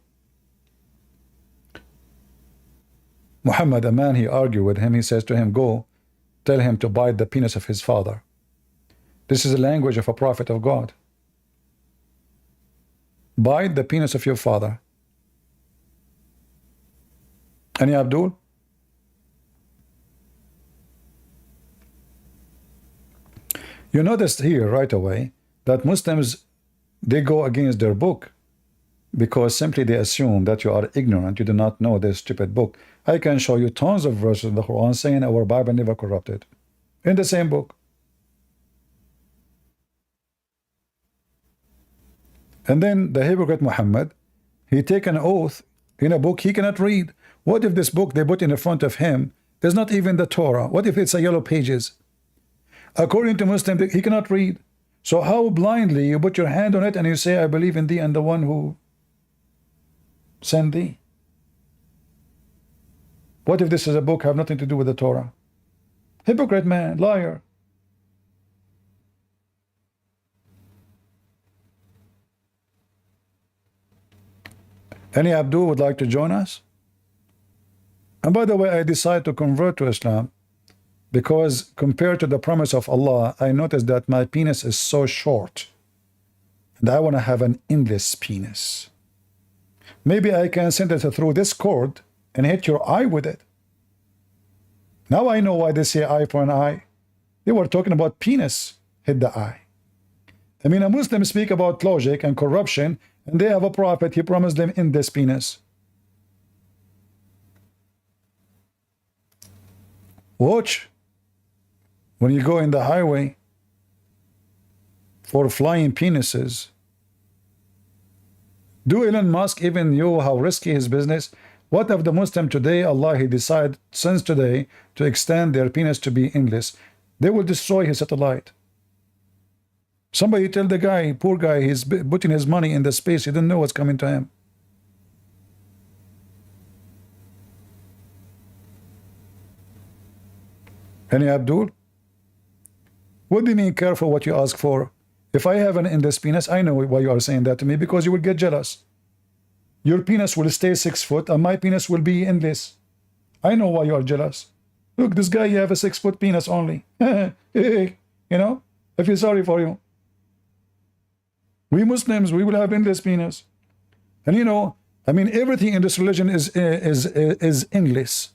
Muhammad, a man, he argued with him. He says to him, go tell him to bite the penis of his father. This is the language of a prophet of God. Bite the penis of your father. Any Abdul? You noticed here right away that Muslims, they go against their book because simply they assume that you are ignorant, you do not know this stupid book. I can show you tons of verses in the Quran saying our Bible never corrupted. In the same book. And then the hypocrite Muhammad, he take an oath in a book he cannot read. What if this book they put in front of him is not even the Torah? What if it's a yellow pages? According to Muslim, he cannot read. So how blindly you put your hand on it and you say, I believe in thee and the one who sent thee? What if this is a book have nothing to do with the Torah? Hypocrite man, liar. Any Abdul would like to join us? And by the way, I decided to convert to Islam because compared to the promise of Allah, I noticed that my penis is so short and I want to have an endless penis. Maybe I can send it through this cord and hit your eye with it. Now I know why they say eye for an eye. They were talking about penis hit the eye. I mean, a Muslim speak about logic and corruption, and they have a prophet, he promised them in this penis. Watch when you go in the highway for flying penises. Do Elon Musk even know how risky his business? What if the Muslim today, Allah, he decide since today to extend their penis to be endless? They will destroy his satellite. Somebody tell the guy, poor guy, he's putting his money in the space, he doesn't know what's coming to him. Any Abdul? What do you mean careful what you ask for? If I have an endless penis, I know why you are saying that to me, because you will get jealous. Your penis will stay 6 foot and my penis will be endless. I know why you are jealous. Look, this guy, you have a 6 foot penis only. You know, I feel sorry for you. We Muslims, we will have endless penis. And you know, I mean, everything in this religion is endless.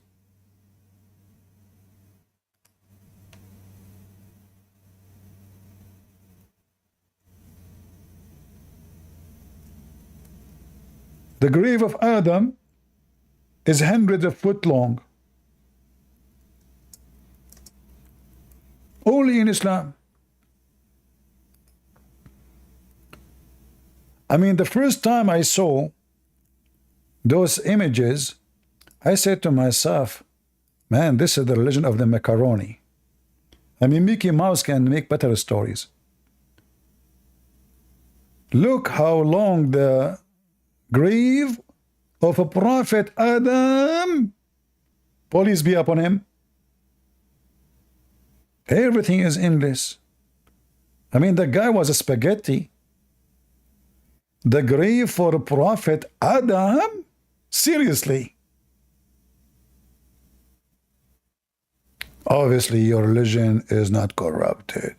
The grave of Adam is hundreds of foot long. Only in Islam. I mean, the first time I saw those images, I said to myself, man, this is the religion of the macaroni. I mean, Mickey Mouse can make better stories. Look how long the grave of a prophet Adam, peace be upon him. Everything is endless. I mean, the guy was a spaghetti. The grave for prophet Adam? Seriously? Obviously, your religion is not corrupted.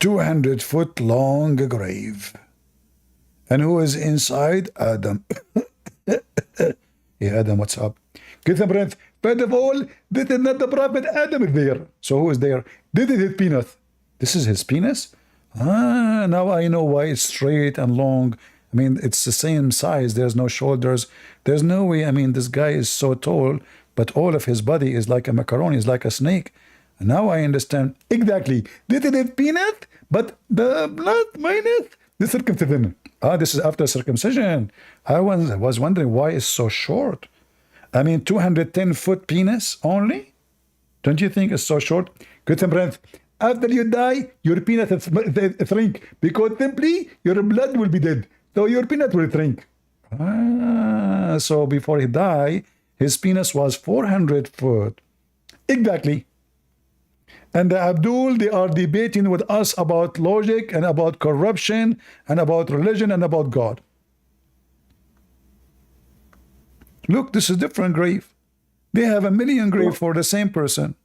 200-foot long grave. And who is inside? Adam. Yeah, Adam, what's up? Get the breath. First of all, this is not the prophet Adam is there. So who is there? This is his penis. This is his penis? Ah, now I know why it's straight and long. I mean, it's the same size. There's no shoulders. There's no way. I mean, this guy is so tall, but all of his body is like a macaroni, is like a snake. And now I understand exactly. This is his penis, but the blood minus the circumcision. Ah, this is after circumcision. I was wondering why it's so short. I mean, 210-foot penis only? Don't you think it's so short? Good friends, after you die, your penis shrink because simply your blood will be dead. So your penis will shrink. Ah, so before he died, his penis was 400 foot. Exactly. And the Abdul, they are debating with us about logic and about corruption and about religion and about God. Look, this is different grave. They have 1 million grave for the same person.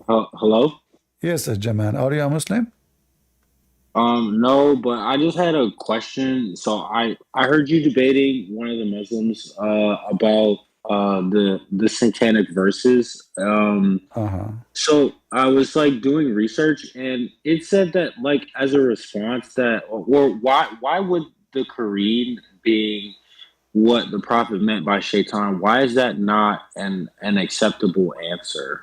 Hello? Yes, Jaman. Are you a Muslim? No, but I just had a question. So I heard you debating one of the Muslims about the satanic verses. So I was like doing research, and it said that like as a response that, or why would the Quran being what the prophet meant by shaitan, why is that not an acceptable answer?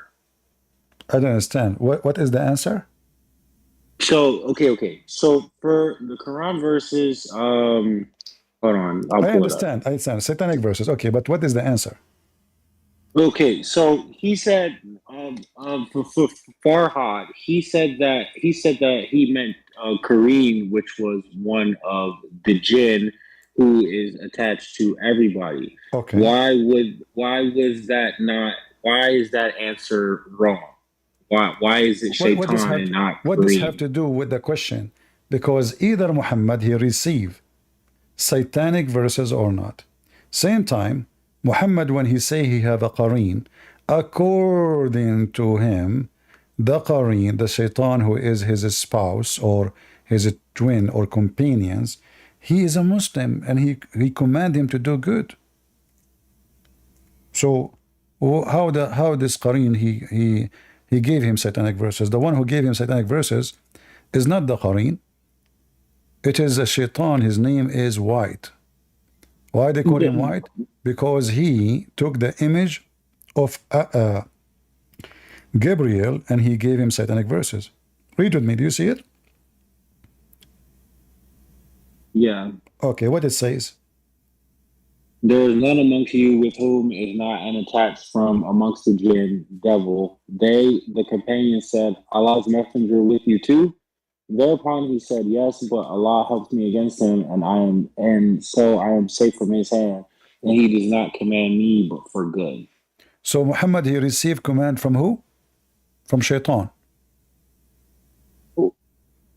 I don't understand. What is the answer? So okay. So for the Quran verses, hold on. I understand. Satanic verses. Okay, but what is the answer? Okay, so he said for Farhad, he said that he meant Kareem, which was one of the jinn who is attached to everybody. Okay. Why is that answer wrong? Why is it shaitan and not What does Kareem? this have to do with the question? Because either Muhammad, he received satanic verses or not. Same time, Muhammad, when he say he have a qareen, according to him, the qareen, the shaitan who is his spouse or his twin or companions, he is a Muslim and he command him to do good. So how this qareen he gave him satanic verses? The one who gave him satanic verses is not the qareen. It is a shaitan. His name is White. Why they call him White? Because he took the image of Gabriel and he gave him satanic verses. Read with me. Do you see it? Yeah. Okay, what it says? There is none amongst you with whom is not an attached from amongst the jinn, devil. They, the companions, said, Allah's messenger with you too? Thereupon he said, yes, but Allah helps me against him, and so I am safe from his hand, and he does not command me but for good. So Muhammad, he received command from who? From shaitan.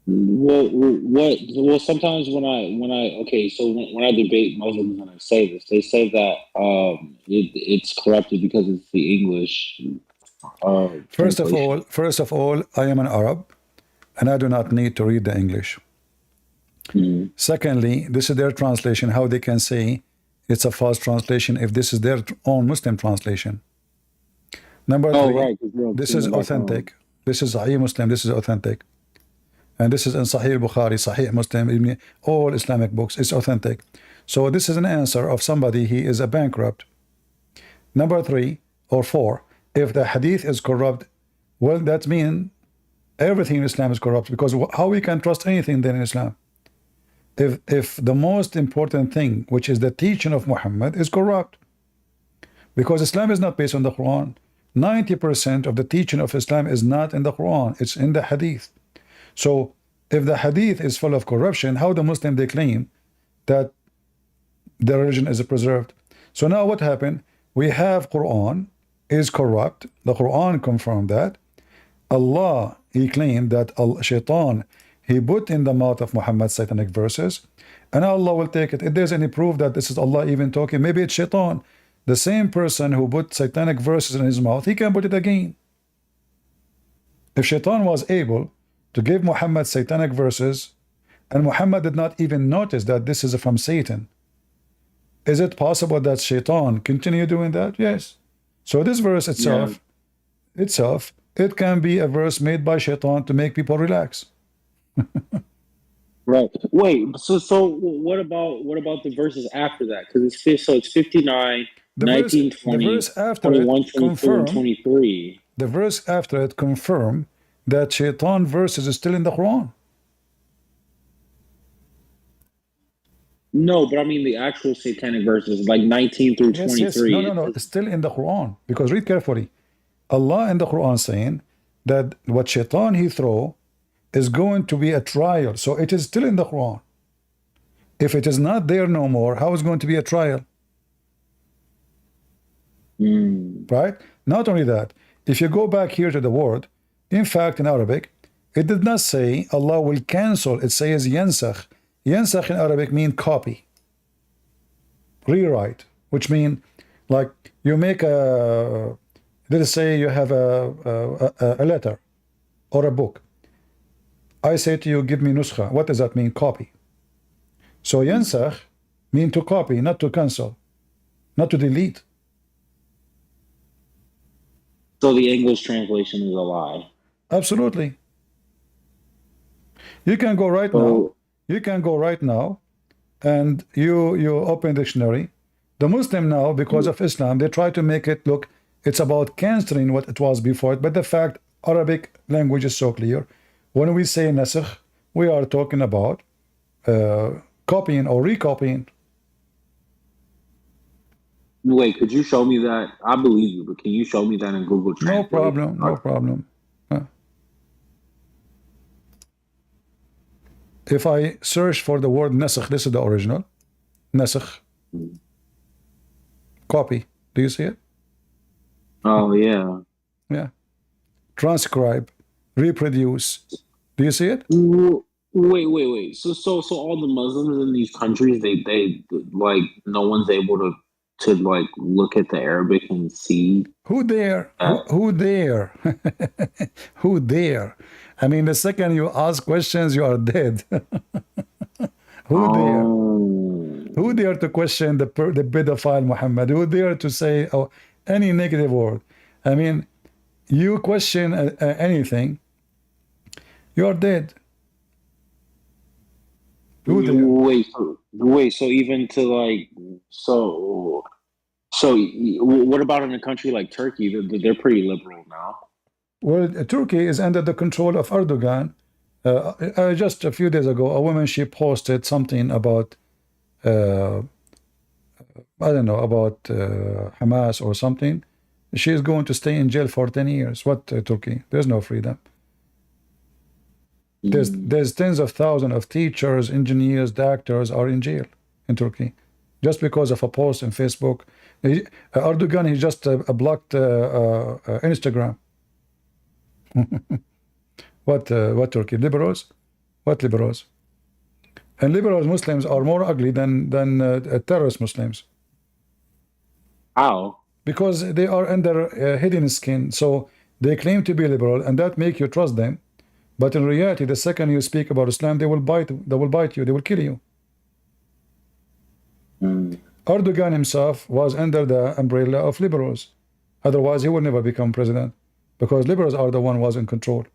Well, sometimes when I debate Muslims and I say this, they say that it's corrupted because it's the English. First of all, I am an Arab, and I do not need to read the English. Secondly, this is their translation. How they can say it's a false translation if this is their own Muslim translation? Number three, this is authentic. This is Sahih Muslim. This is authentic. And this is in Sahih Bukhari, Sahih Muslim, all Islamic books. It's authentic. So this is an answer of somebody, he is a bankrupt. Number 3 or 4, if the hadith is corrupt, well, that means everything in Islam is corrupt, because how we can trust anything then in Islam? If the most important thing, which is the teaching of Muhammad, is corrupt, because Islam is not based on the Quran. 90% of the teaching of Islam is not in the Quran, it's in the hadith. So if the hadith is full of corruption, how the Muslim they claim that the religion is preserved? So now what happened? We have Quran is corrupt. The Quran confirmed that. Allah, he claimed that Shaitan, he put in the mouth of Muhammad satanic verses, and Allah will take it. If there's any proof that this is Allah even talking, maybe it's Shaitan. The same person who put satanic verses in his mouth, he can put it again. If Shaitan was able to give Muhammad satanic verses, and Muhammad did not even notice that this is from Satan, is it possible that Shaitan continue doing that? Yes. So this verse itself, it can be a verse made by Shaitan to make people relax. Right. Wait. So what about the verses after that? Because it's 59, the 19, verse, 20, the verse after 21, it 24, and 23. The verse after it confirm that Shaitan verses is still in the Quran. No, but I mean the actual satanic verses, like 19 through 23. Yes. No. It's still in the Quran. Because read carefully. Allah in the Quran saying that what Shaitan he throw is going to be a trial. So it is still in the Quran. If it is not there no more, how is it going to be a trial? Right? Not only that, if you go back here to the word, in fact in Arabic, it did not say Allah will cancel. It says yansakh. Yansakh in Arabic means copy, rewrite, which means like you make a, let's say you have a letter or a book. I say to you, give me nuskha. What does that mean? Copy. So yansakh mean to copy, not to cancel, not to delete. So the English translation is a lie. Absolutely. You can go right now. You can go right now, and you open dictionary. The Muslim now, because of Islam, they try to make it look it's about canceling what it was before. But the fact Arabic language is so clear. When we say nasakh, we are talking about copying or recopying. Wait, could you show me that? I believe you, but can you show me that in Google Translate? No problem. No problem. If I search for the word nasakh, this is the original. Nasakh. Copy. Do you see it? Oh, yeah. Yeah. Transcribe. Reproduce. Do you see it? Wait. So all the Muslims in these countries, they like no one's able to like look at the Arabic and see. Who dare? Who dare? Who dare? I mean, the second you ask questions, you are dead. Who dare? Who dare to question the pedophile Muhammad? Who dare to say any negative word? I mean, you question anything, you are dead. Who dare? Wait. So even to like so what about in a country like Turkey? They're pretty liberal now. Well, Turkey is under the control of Erdogan. Just a few days ago, a woman, she posted something about, I don't know, about Hamas or something. She is going to stay in jail for 10 years. What, Turkey? There's no freedom. There's tens of thousands of teachers, engineers, doctors are in jail in Turkey just because of a post on Facebook. Erdogan, he just blocked Instagram. What Turkey? Liberals? What liberals? And liberals Muslims are more ugly than terrorist Muslims. How? Because they are under hidden skin. So they claim to be liberal, and that make you trust them. But in reality, the second you speak about Islam, they will bite you. They will kill you. Erdogan himself was under the umbrella of liberals. Otherwise, he will never become president, because liberals are the one who was in control.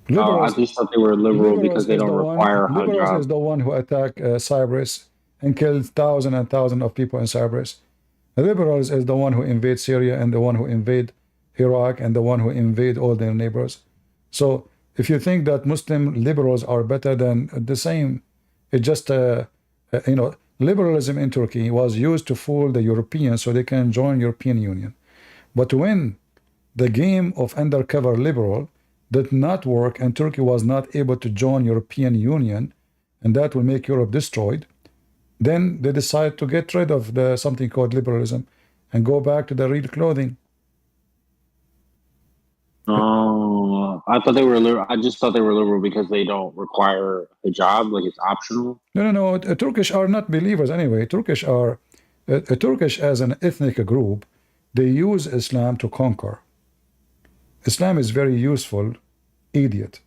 I just thought they were liberal because they don't require a liberals job. is the one who attacked Cyprus and killed thousands and thousands of people in Cyprus. Liberals is the one who invade Syria and the one who invade Iraq and the one who invade all their neighbors. So if you think that Muslim liberals are better than the same, it just liberalism in Turkey was used to fool the Europeans so they can join European Union. But when the game of undercover liberal did not work and Turkey was not able to join European Union, and that will make Europe destroyed, then they decide to get rid of something called liberalism and go back to the real clothing. Oh, I thought they were liberal. I just thought they were liberal because they don't require a job, like it's optional. No. Turkish are not believers anyway. Turkish are Turkish as an ethnic group. They use Islam to conquer. Islam is very useful idiot.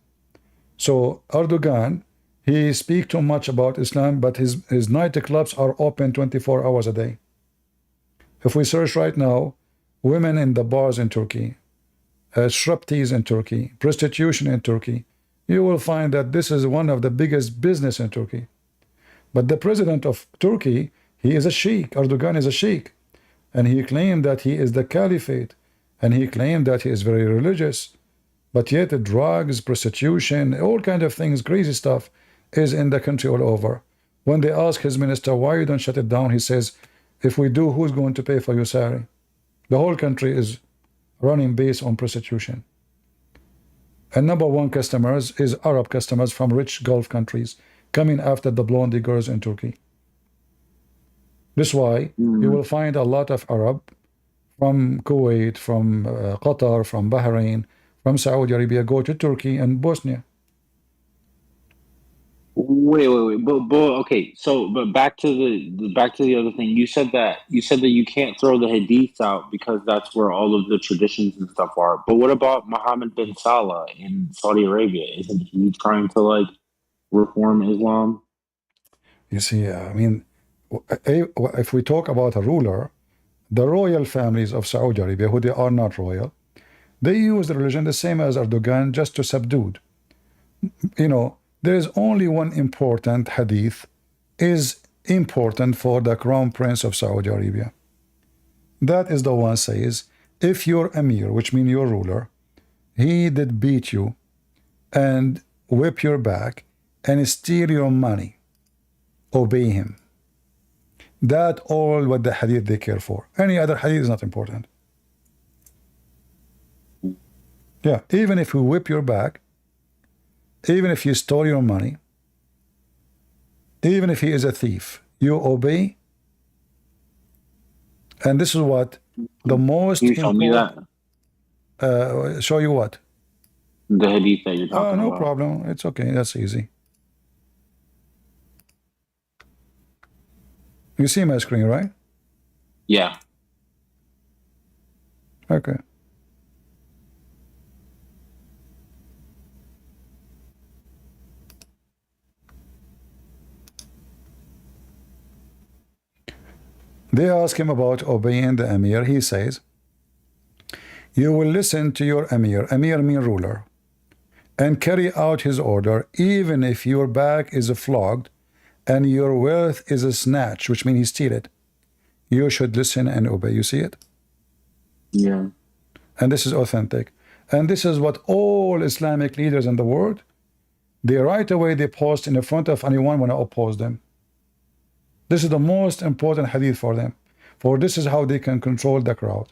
So Erdogan, he speaks too much about Islam, but his nightclubs are open 24 hours a day. If we search right now, women in the bars in Turkey, striptease in Turkey, prostitution in Turkey, you will find that this is one of the biggest business in Turkey. But the president of Turkey, he is a sheikh. Erdogan is a sheikh. And he claimed that he is the caliphate. And he claimed that he is very religious. But yet the drugs, prostitution, all kind of things, crazy stuff is in the country all over. When they ask his minister, why you don't shut it down? He says, if we do, who's going to pay for your salary? The whole country is running based on prostitution. And number one customers is Arab customers from rich Gulf countries coming after the blondie girls in Turkey. This is why you will find a lot of Arab from Kuwait, from Qatar, from Bahrain, from Saudi Arabia go to Turkey and Bosnia. Wait. But okay. So, but back to the other thing. You said that you can't throw the hadiths out because that's where all of the traditions and stuff are. But what about Mohammed bin Salah in Saudi Arabia? Isn't he trying to like reform Islam? You see, I mean, if we talk about a ruler, the royal families of Saudi Arabia, who they are not royal, they use the religion the same as Erdogan just to subdue. You know, there is only one important hadith is important for the crown prince of Saudi Arabia. That is the one says, if your emir, which means your ruler, he did beat you and whip your back and steal your money, obey him. That all what the hadith they care for. Any other hadith is not important. Yeah, even if you whip your back, even if you stole your money, even if he is a thief, you obey. And this is what the most Can you show me that? Show you what? The hadith that you're talking no about. problem. It's okay. That's easy. You see my screen, right? Yeah. Okay. They ask him about obeying the emir. He says, you will listen to your emir, emir means ruler, and carry out his order, even if your back is flogged and your wealth is snatched, which means he steal it. You should listen and obey. You see it? Yeah. And this is authentic. And this is what all Islamic leaders in the world, they right away they post in the front of anyone when I oppose them. This is the most important hadith for them. For this is how they can control the crowd.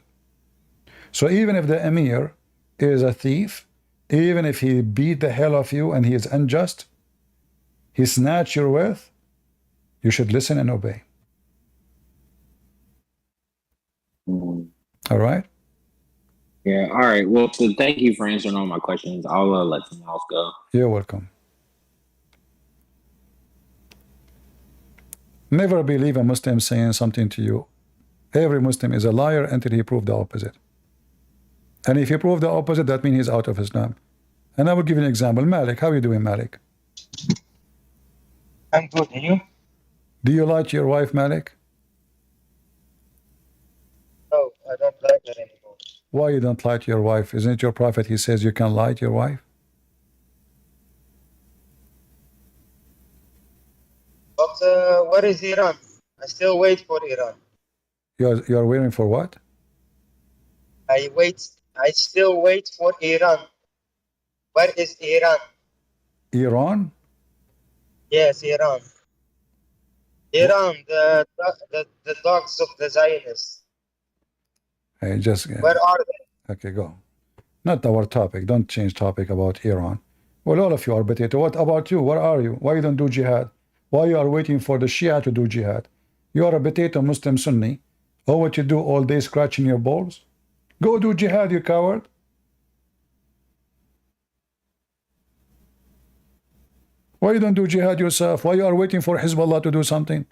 So even if the emir is a thief, even if he beat the hell of you and he is unjust, he snatched your wealth, you should listen and obey. All right? Yeah, all right. Well, so thank you for answering all my questions. I'll let someone else go. You're welcome. Never believe a Muslim saying something to you. Every Muslim is a liar until he proves the opposite. And if he proves the opposite, that means he's out of Islam. And I will give you an example. Malik, how are you doing, Malik? I'm good. And you? Do you like your wife, Malik? No, I don't like her anymore. Why you don't like your wife? Isn't it your prophet? He says you can lie to your wife. What is Iran? I still wait for Iran. You are waiting for what? I still wait for Iran. Where is Iran? Iran? Yes, Iran. Iran, the dogs of the Zionists. Hey, just Where are they? okay, go. Not our topic. Don't change topic about Iran. Well, all of you are potato. What about you? Where are you? Why you don't do jihad? Why you are waiting for the Shia to do jihad? You are a potato Muslim Sunni. Oh, what you do all day scratching your balls? Go do jihad, you coward. Why you don't do jihad yourself? Why you are waiting for Hezbollah to do something?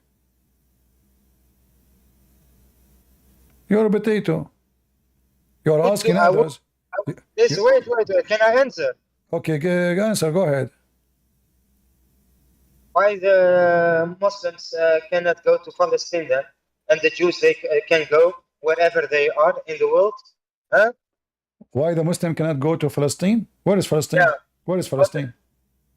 You're a potato. You're asking others. Wait. Can I answer? Okay, answer. Go ahead. Why the Muslims cannot go to Palestine then, and the Jews they can go wherever they are in the world? Huh? Why the Muslim cannot go to Palestine? Where is Palestine? Yeah. Where is Palestine?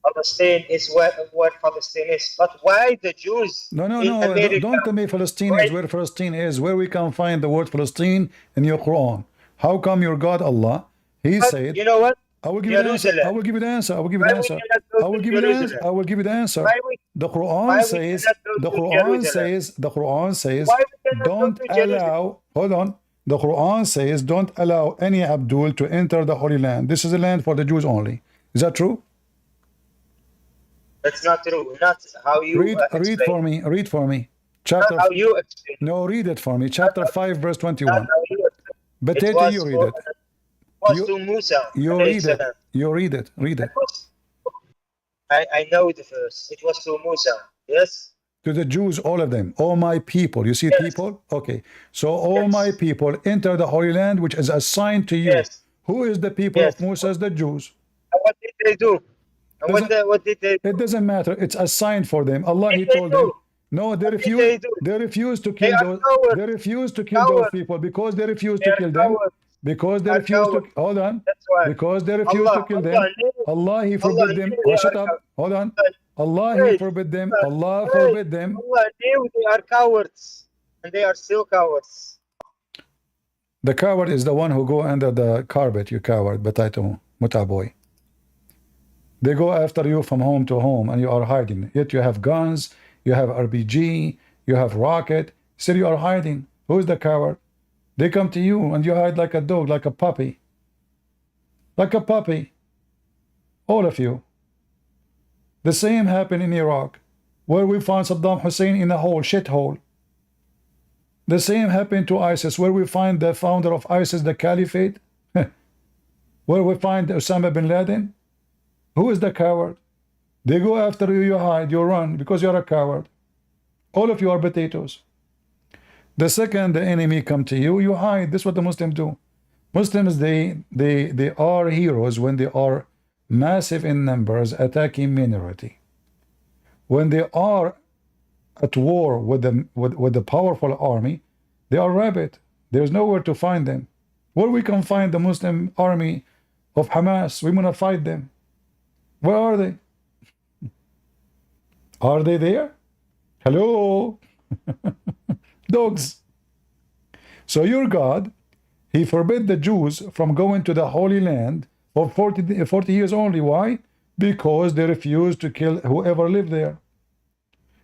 Palestine is where Palestine is. But why the Jews? No. Don't tell me Palestine is where Palestine is. Where we can find the word Palestine in your Quran? How come your God Allah? He said. You know what? I will give you the answer. I will give you the answer. I will give you the answer. I will give you the answer. I will give you the answer. The Quran says. The Quran says. Don't allow. Hold on. The Quran says don't allow any Abdul to enter the Holy Land. This is a land for the Jews only. Is that true? That's not true. Not how you read for me. Read for me. Chapter. Not how you explain. No, read it for me. Chapter 5, verse 21. But you read it. Was to Musa. You read it. You read it. Read it. I know the verse. It was to Musa. Yes. To the Jews, all of them. All my people. You see people? Okay. So all my people enter the Holy Land, which is assigned to you. Who is the people of Musa? The Jews. And what did they do? And what did they do? It doesn't matter. It's assigned for them. Allah, He told them. No, they refused. They refused to kill those. They refused to kill those people because they refused to kill them. Because they refused to hold on. Because they refused to kill them. Allah, He forbid them. Oh, shut up. Hold on. Allah, He forbid them. Allah forbid them. Allah knew they are cowards, and they are still cowards. The coward is the one who go under the carpet. You coward, potato, mutaboy. They go after you from home to home, and you are hiding. Yet you have guns, you have RPG, you have rocket. Still you are hiding. Who is the coward? They come to you, and you hide like a dog, like a puppy. Like a puppy. All of you. The same happened in Iraq, where we found Saddam Hussein in a hole, shithole. The same happened to ISIS, where we find the founder of ISIS, the Caliphate. Where we find Osama bin Laden. Who is the coward? They go after you, you hide, you run, because you're a coward. All of you are potatoes. The second the enemy come to you, you hide. This is what the Muslims do. Muslims, they are heroes when they are massive in numbers, attacking minority. When they are at war with the powerful army, they are rabid. There's nowhere to find them. Where we can find the Muslim army of Hamas, we want to fight them. Where are they? Are they there? Hello? Dogs. So your God, He forbid the Jews from going to the Holy Land for 40 years only. Why? Because they refused to kill whoever lived there.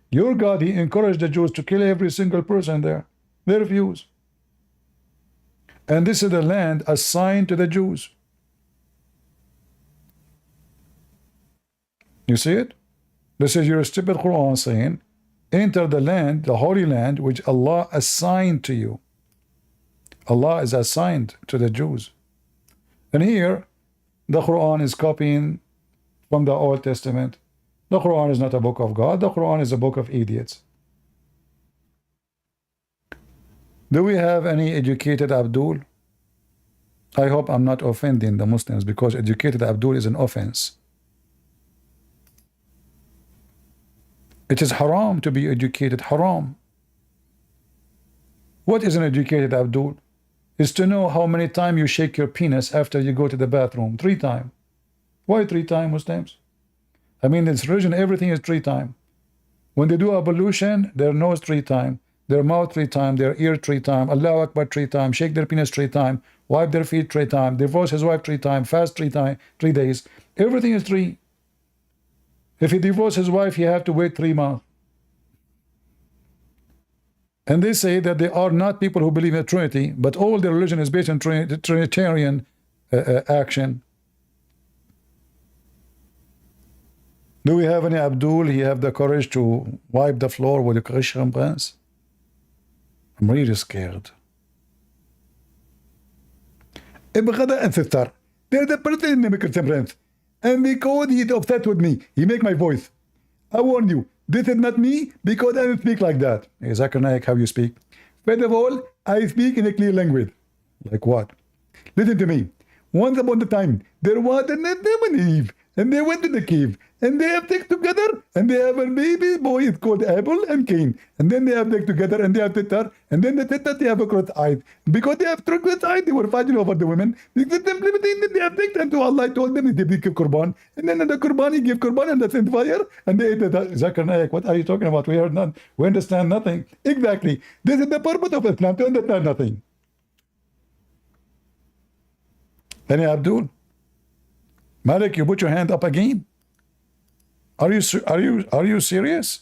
Your God, He encouraged the Jews to kill every single person there. They refuse. And this is the land assigned to the Jews. You see it? This is your stupid Quran saying, enter the land, the Holy Land, which Allah assigned to you. Allah is assigned to the Jews. And here, the Quran is copying from the Old Testament. The Quran is not a book of God. The Quran is a book of idiots. Do we have any educated Abdul? I hope I'm not offending the Muslims, because educated Abdul is an offense. It is haram to be educated, haram. What is an educated Abdul? Is to know how many times you shake your penis after you go to the bathroom. 3 times. Why 3 times, Muslims? I mean, in this religion, everything is 3 times. When they do ablution, their nose 3 times, their mouth 3 times, their ear 3 times, Allahu Akbar 3 times, shake their penis 3 times, wipe their feet 3 times, divorce his wife 3 times, fast 3 times, 3 days. Everything is 3. If he divorces his wife, he have to wait 3 months. And they say that they are not people who believe in the Trinity, but all their religion is based on Trinitarian action. Do we have any Abdul? He have the courage to wipe the floor with the Christian Prince? I'm really scared. Ibghada and sister. They're the person in the Christian Prince. And because he's upset with me, he make my voice. I warn you, this is not me because I don't speak like that. Hey, Zakir Naik, how you speak? First of all, I speak in a clear language. Like what? Listen to me. Once upon a time, there was an Adam and Eve, and they went to the cave, and they have sex together, and they have a baby boy, it's called Abel and Cain. And then they have sex together, and they have sister, and then the sister, they have a cross eyes. Because they have cross eyes, they were fighting over the women. They have sex, and so Allah told them they give Qurban. And then the Qurban, he gave Qurban, and they sent fire, and they ate the Zakir Naik. What are you talking about? We heard none. We understand nothing. Exactly. This is the purpose of Islam, to understand nothing. Any Abdul? Malik, you put your hand up again. Are you serious?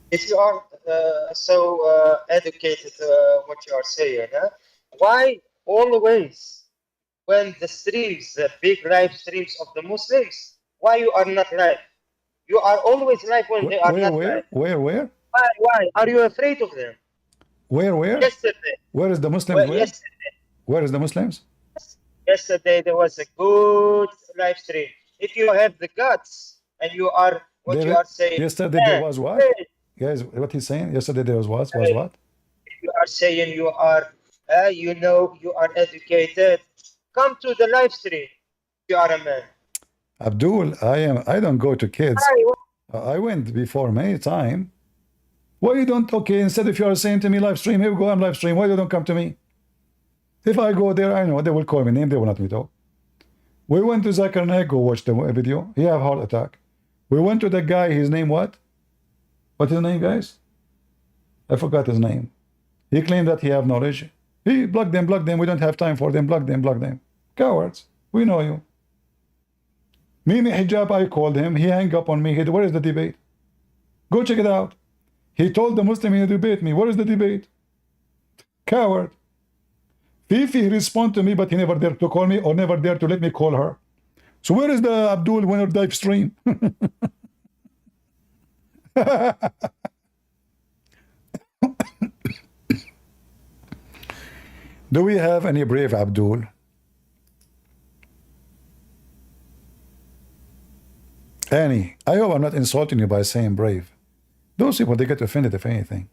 If you are so educated, what you are saying, why always when the streams, the big live streams of the Muslims, why you are not live? You are always live when they are not live. Where? Why? Are you afraid of them? Where? Yesterday. Where is the Muslims? Yesterday. Where is the Muslims? Yesterday there was a good live stream. If you have the guts and you are what you are saying. Yesterday there was what? Guys, what he's saying? Yesterday there was what? Was what? If you are saying you are, you know, you are educated, come to the live stream. You are a man. Abdul, I don't go to kids. I went before many times. Why you don't? Okay, instead if you are saying to me live stream, here we go, I'm live stream. Why you don't come to me? If I go there, I know they will call me name. They will not me talk. We went to Zakir Naik, go watch the video. He have heart attack. We went to the guy. His name what? What's his name, guys? I forgot his name. He claimed that he have knowledge. He blocked them. We don't have time for them. Block them. Cowards. We know you. Mimi Hijab, I called him. He hung up on me. He said, where is the debate? Go check it out. He told the Muslim he debate me. Where is the debate? Coward. Fifi respond to me, but he never dared to call me or never dared to let me call her. So where is the Abdul winner dive stream? Do we have any brave Abdul? Any? I hope I'm not insulting you by saying brave. Those people, they get offended if anything.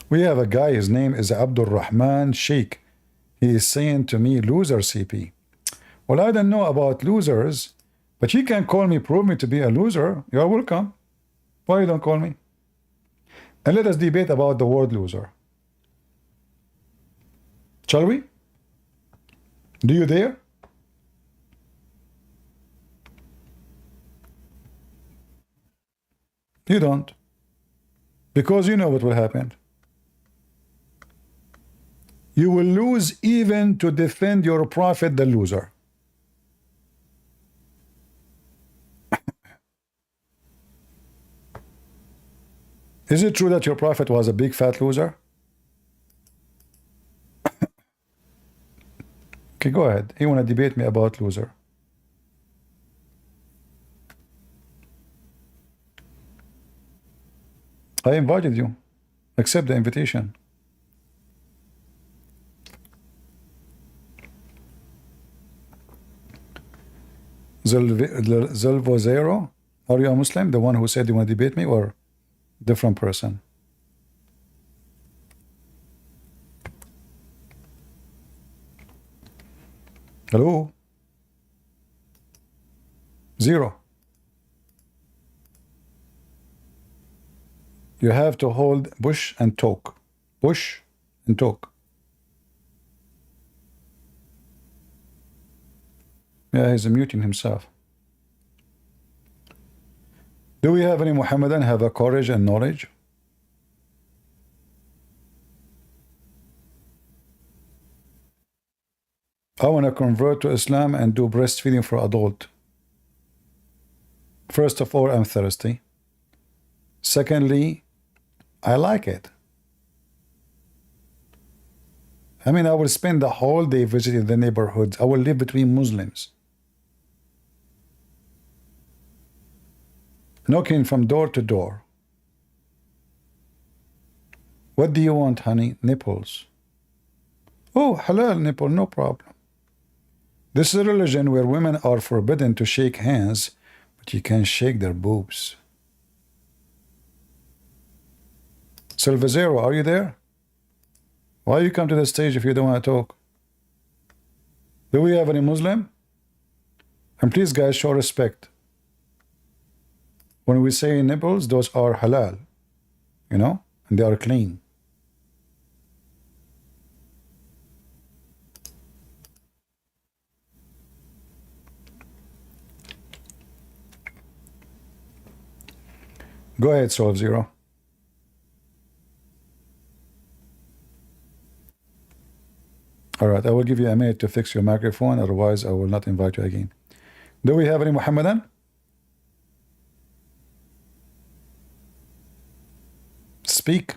We have a guy, his name is Abdul Rahman Sheikh. He is saying to me, loser CP. Well, I don't know about losers, but you can call me, prove me to be a loser. You're welcome. Why you don't call me? And let us debate about the word loser. Shall we? Do you dare? You don't. Because you know what will happen. You will lose even to defend your prophet, the loser. Is it true that your prophet was a big fat loser? Okay, go ahead. You want to debate me about loser? I invited you. Accept the invitation. Zelvo Zero, are you a Muslim? The one who said you want to debate me, or different person? Hello? Zero. You have to hold push and talk. Push and talk. Yeah, he's muting himself. Do we have any Muhammadan have a courage and knowledge? I want to convert to Islam and do breastfeeding for adult. First of all, I'm thirsty. Secondly, I like it. I mean, I will spend the whole day visiting the neighborhoods. I will live between Muslims. Knocking from door to door. What do you want, honey? Nipples. Oh, halal nipple, no problem. This is a religion where women are forbidden to shake hands, but you can shake their boobs. Silvazero, are you there? Why you come to the stage if you don't want to talk? Do we have any Muslim? And please, guys, show respect. When we say nipples, those are halal, you know, and they are clean. Go ahead, Solve Zero. All right, I will give you a minute to fix your microphone, otherwise I will not invite you again. Do we have any Muhammadan? Speak.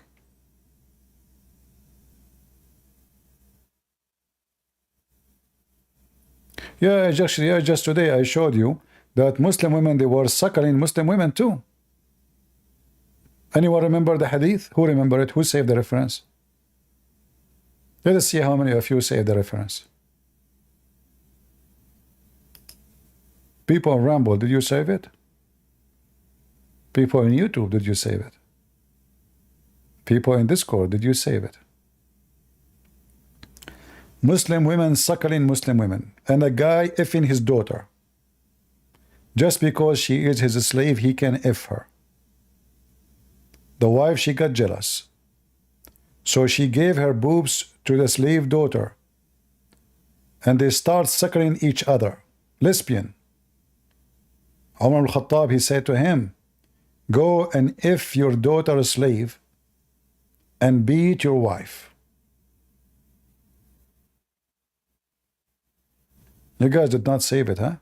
Yeah, just today I showed you that Muslim women, they were suckling Muslim women too. Anyone remember the hadith? Who remember it? Who saved the reference? Let us see how many of you saved the reference. People on Rumble, did you save it? People in YouTube, did you save it? People in Discord, did you save it? Muslim women suckling Muslim women, and a guy effing his daughter. Just because she is his slave, he can F her. The wife, she got jealous. So she gave her boobs to the slave daughter. And they start suckling each other. Lesbian. Umar al-Khattab, he said to him, go and F your daughter a slave and beat your wife. You guys did not save it, huh?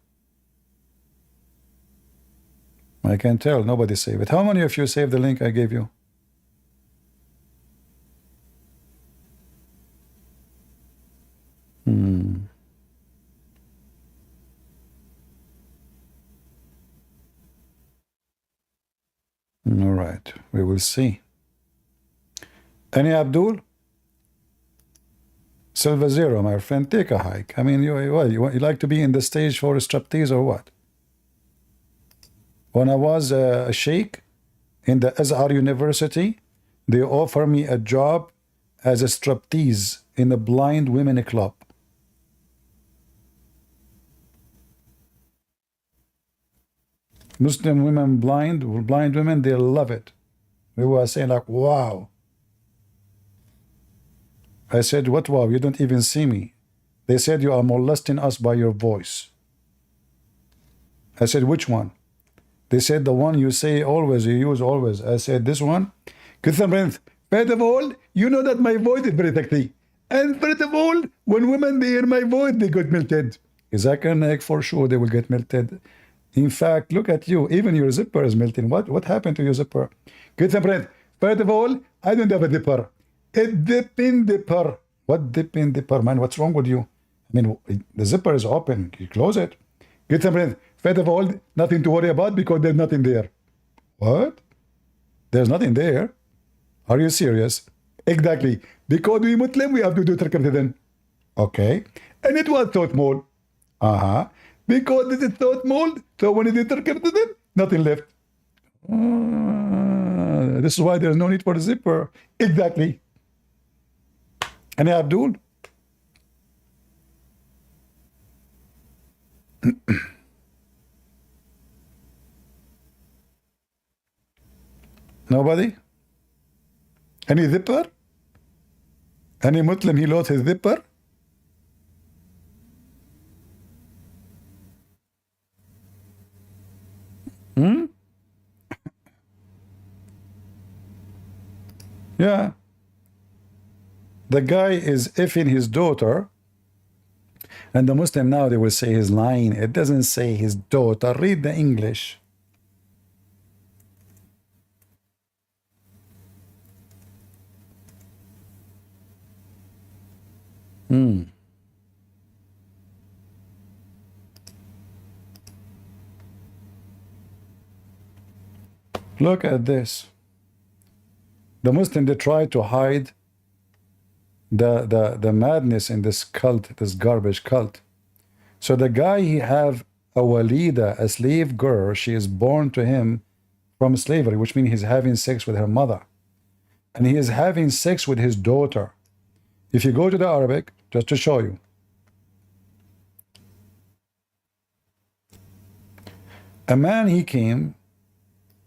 I can tell nobody saved it. How many of you saved the link I gave you? All right, we will see. Any Abdul? Silva Zero, my friend, take a hike. I mean, you like to be in the stage for a striptease or what? When I was a sheikh in the Azhar University, they offered me a job as a striptease in a blind women club. Muslim women, blind women, they love it. They were saying like, wow. I said, what wow? You don't even see me. They said, you are molesting us by your voice. I said, which one? They said, the one you say always, you use always. I said, this one? First of all, you know that my voice is very sexy. And first of all, when women they hear my voice, they get melted. Is that correct? For sure, they will get melted. In fact, look at you. Even your zipper is melting. What happened to your zipper? First of all, I don't have a zipper. It dip in dipper. What dip in dipper, man? What's wrong with you? I mean, the zipper is open. You close it. First of all, nothing to worry about because there's nothing there. What? There's nothing there? Are you serious? Exactly. Because we Muslim, we have to do circumcision. Okay. And it was so small. Because this is so small, so when it is circumcision, nothing left. This is why there's no need for the zipper. Exactly. Any Abdul? Nobody? Any zipper? Any Muslim he lost his zipper? Hmm? Yeah. The guy is effing his daughter, and the Muslim now they will say he's lying. It doesn't say his daughter. Read the English. Look at this. The Muslim, they try to hide the madness in this cult, this garbage cult. So the guy, he have a walida, a slave girl. She is born to him from slavery, which means he's having sex with her mother. And he is having sex with his daughter. If you go to the Arabic, just to show you. A man, he came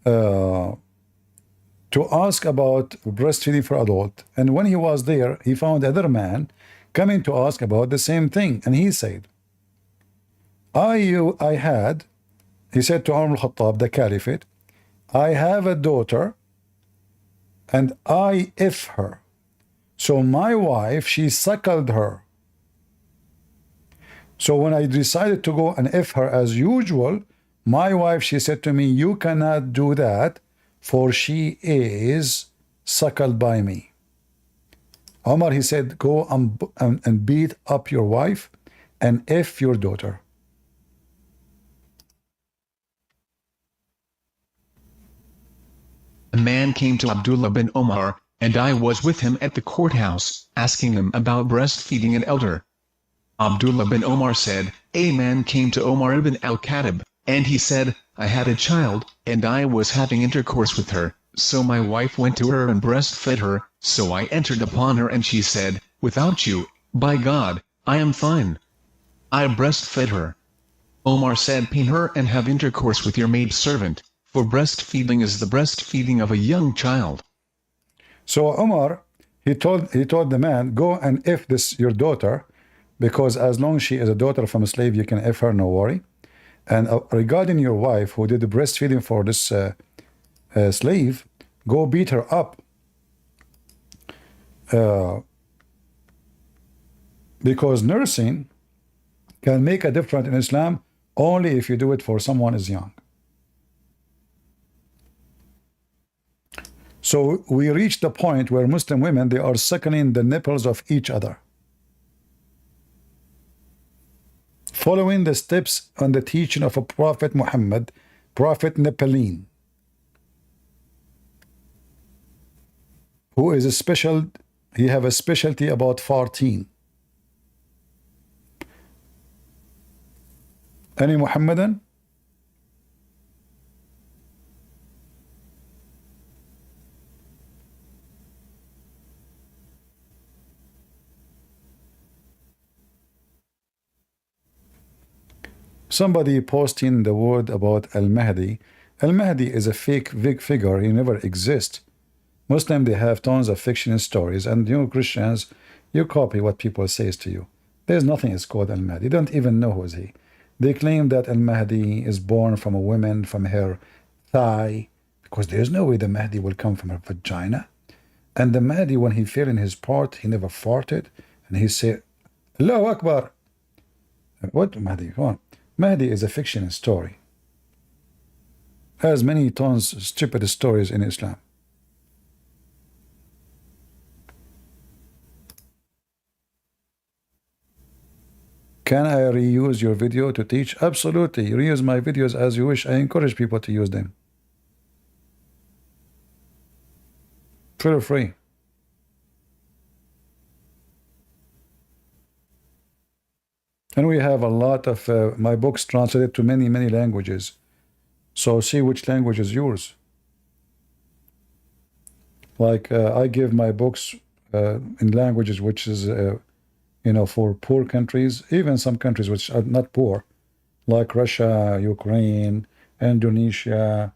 to ask about breastfeeding for adult. And when he was there, he found another man coming to ask about the same thing. And he said, he said to Umar al-Khattab, the Caliphate, I have a daughter and I if her. So my wife, she suckled her. So when I decided to go and if her as usual, my wife, she said to me, you cannot do that, for she is suckled by me. Omar, he said, go and beat up your wife and if your daughter. A man came to Abdullah bin Omar, and I was with him at the courthouse, asking him about breastfeeding an elder. Abdullah bin Omar said, a man came to Omar ibn al-Khattab, and he said, I had a child, and I was having intercourse with her, so my wife went to her and breastfed her, so I entered upon her and she said, without you, by God, I am fine. I breastfed her. Omar said, pin her and have intercourse with your maidservant, for breastfeeding is the breastfeeding of a young child. So Omar, he told the man, go and if this your daughter, because as long as she is a daughter from a slave, you can if her, no worry. And regarding your wife who did the breastfeeding for this slave, go beat her up. Because nursing can make a difference in Islam only if you do it for someone is young. So we reach the point where Muslim women, they are suckling the nipples of each other, following the steps on the teaching of a Prophet Muhammad, Prophet Nepalene, who is a special, he have a specialty about farting. Any Muhammadan? Somebody posting the word about Al-Mahdi. Al-Mahdi is a fake figure. He never exists. Muslim, they have tons of fiction stories, and you Christians, you copy what people says to you. There's nothing is called Al-Mahdi. You don't even know who is he. They claim that Al-Mahdi is born from a woman, from her thigh, because there's no way the Mahdi will come from her vagina. And the Mahdi, when he fell in his part, he never farted, and he said, Allahu Akbar. What Mahdi? Come on. Mahdi is a fiction story. Has many tons of stupid stories in Islam. Can I reuse your video to teach? Absolutely. Reuse my videos as you wish. I encourage people to use them. Feel free. And we have a lot of my books translated to many, many languages. So see which language is yours. Like I give my books in languages which is, you know, for poor countries, even some countries which are not poor, like Russia, Ukraine, Indonesia,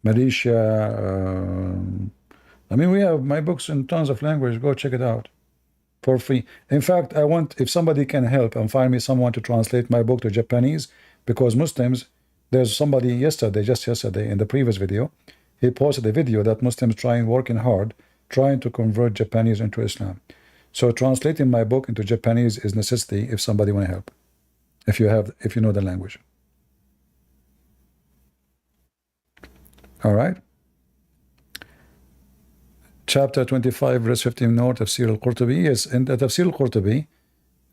Malaysia. I mean, we have my books in tons of language. Go check it out for free. In fact, I want, if somebody can help and find me someone to translate my book to Japanese, because Muslims, there's somebody yesterday, just yesterday, in the previous video, he posted a video that Muslims working hard, trying to convert Japanese into Islam. So translating my book into Japanese is necessity if somebody want to help, if you know the language. All right. Chapter 25, verse 15, note Tafsir al-Qurtubi. Yes, in the Tafsir al-Qurtubi,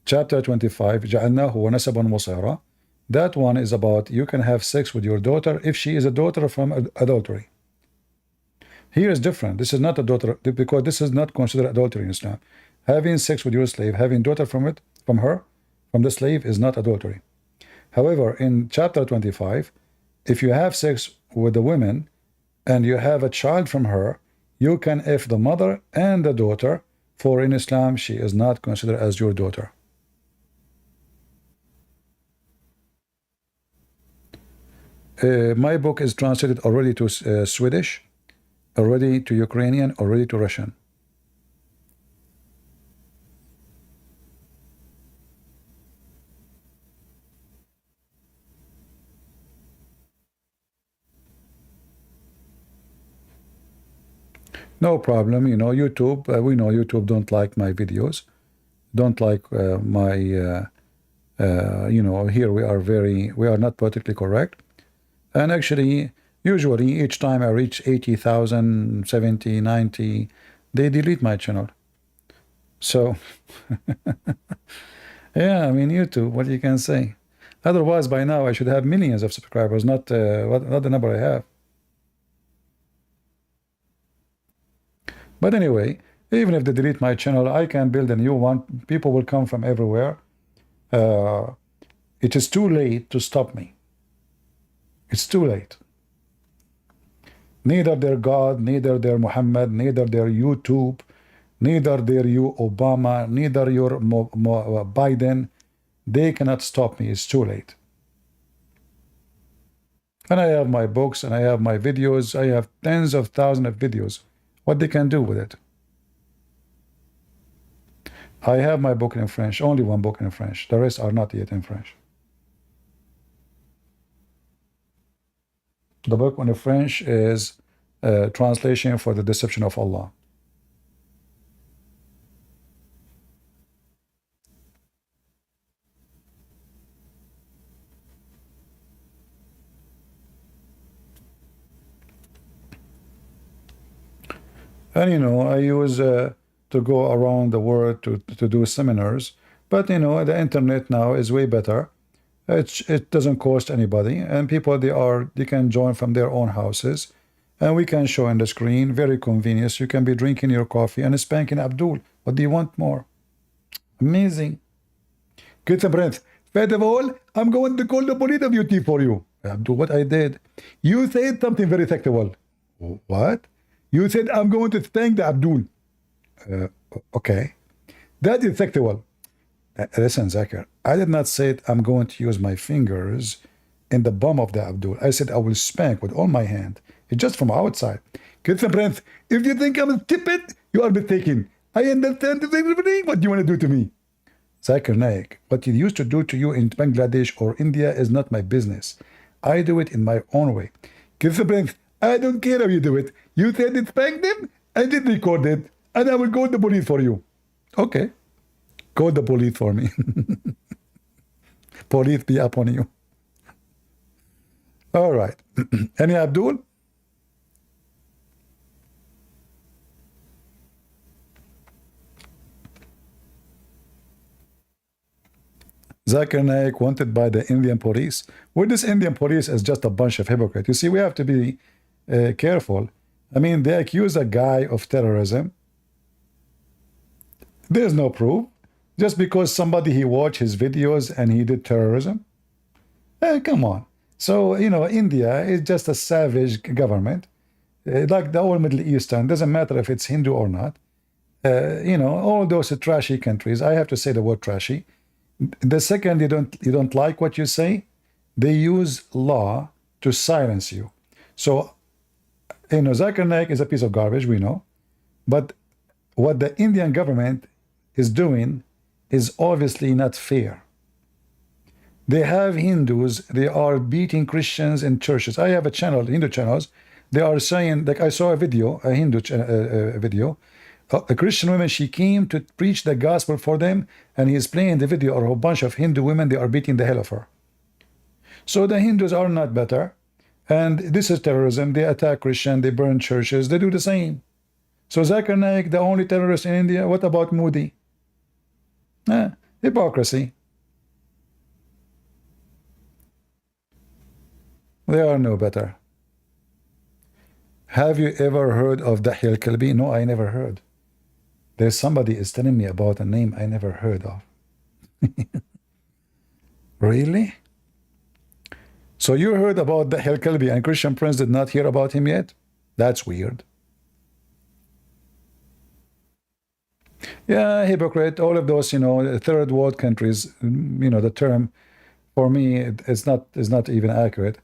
chapter 25, جَعَلْنَاهُ وَنَسَبًا وَصَيْرًا. That one is about you can have sex with your daughter if she is a daughter from adultery. Here is different. This is not a daughter, because this is not considered adultery in Islam. Having sex with your slave, having daughter from the slave is not adultery. However, in chapter 25, if you have sex with the woman and you have a child from her, you can F the mother and the daughter, for in Islam she is not considered as your daughter. My book is translated already to Swedish, already to Ukrainian, already to Russian. No problem, you know, YouTube, we know YouTube don't like my videos, don't like my, you know, here we are not politically correct. And actually, usually each time I reach 80,000, 70, 90, they delete my channel. So, yeah, I mean, YouTube, what you can say? Otherwise, by now I should have millions of subscribers, not the number I have. But anyway, even if they delete my channel, I can build a new one. People will come from everywhere. It is too late to stop me. It's too late. Neither their God, neither their Muhammad, neither their YouTube, neither their you Obama, neither your Biden, they cannot stop me. It's too late. And I have my books and I have my videos. I have tens of thousands of videos. What they can do with it? I have my book in French, only one book in French. The rest are not yet in French. The book in French is a translation for the deception of Allah. And you know, I use to go around the world to do seminars. But you know, the internet now is way better. It doesn't cost anybody, and people they can join from their own houses, and we can show on the screen. Very convenient. You can be drinking your coffee and spanking Abdul. What do you want more? Amazing. Get a breath. First of all, I'm going to call the police of duty for you. Abdul, what I did? You said something very sexual. What? You said I'm going to spank the Abdul. Okay. That is sexual. Listen, Zakir, I did not say I'm going to use my fingers in the bum of the Abdul. I said I will spank with all my hand. It's just from outside. Get some breath. If you think I'm stupid, you are mistaken. I understand everything. What do you want to do to me? Zakir Naik, what he used to do to you in Bangladesh or India is not my business. I do it in my own way. Get some breath. I don't care how you do it. You said it spanked them, I did record it, and I will go to the police for you. Okay. Call the police for me. Police be upon you. All right. Any Abdul? Zakir Naik wanted by the Indian police. Well, this Indian police is just a bunch of hypocrites. You see, we have to be careful. I mean, they accuse a guy of terrorism. There's no proof. Just because somebody he watched his videos and he did terrorism? Come on. So, you know, India is just a savage government. Like the whole Middle Eastern, doesn't matter if it's Hindu or not. You know, all those trashy countries, I have to say the word trashy. The second you don't like what you say, they use law to silence you. So You know, Zakir Naik is a piece of garbage, we know. But what the Indian government is doing is obviously not fair. They have Hindus, they are beating Christians in churches. I have a channel, Hindu channels. They are saying, like I saw a video, a Hindu video. A Christian woman, she came to preach the gospel for them, and he is playing the video of a bunch of Hindu women, they are beating the hell of her. So the Hindus are not better, and this is terrorism. They attack Christians, they burn churches, they do the same. So Zakir Naik, the only terrorist in India. What about Modi? Hypocrisy. They are no better. Have you ever heard of Dahya al-Kalbi? No, I never heard. There's somebody is telling me about a name I never heard of. Really? So you heard about Dahya al-Kalbi and Christian Prince did not hear about him yet? That's weird. Yeah, hypocrite. All of those, you know, third world countries, you know, the term for me is not even accurate.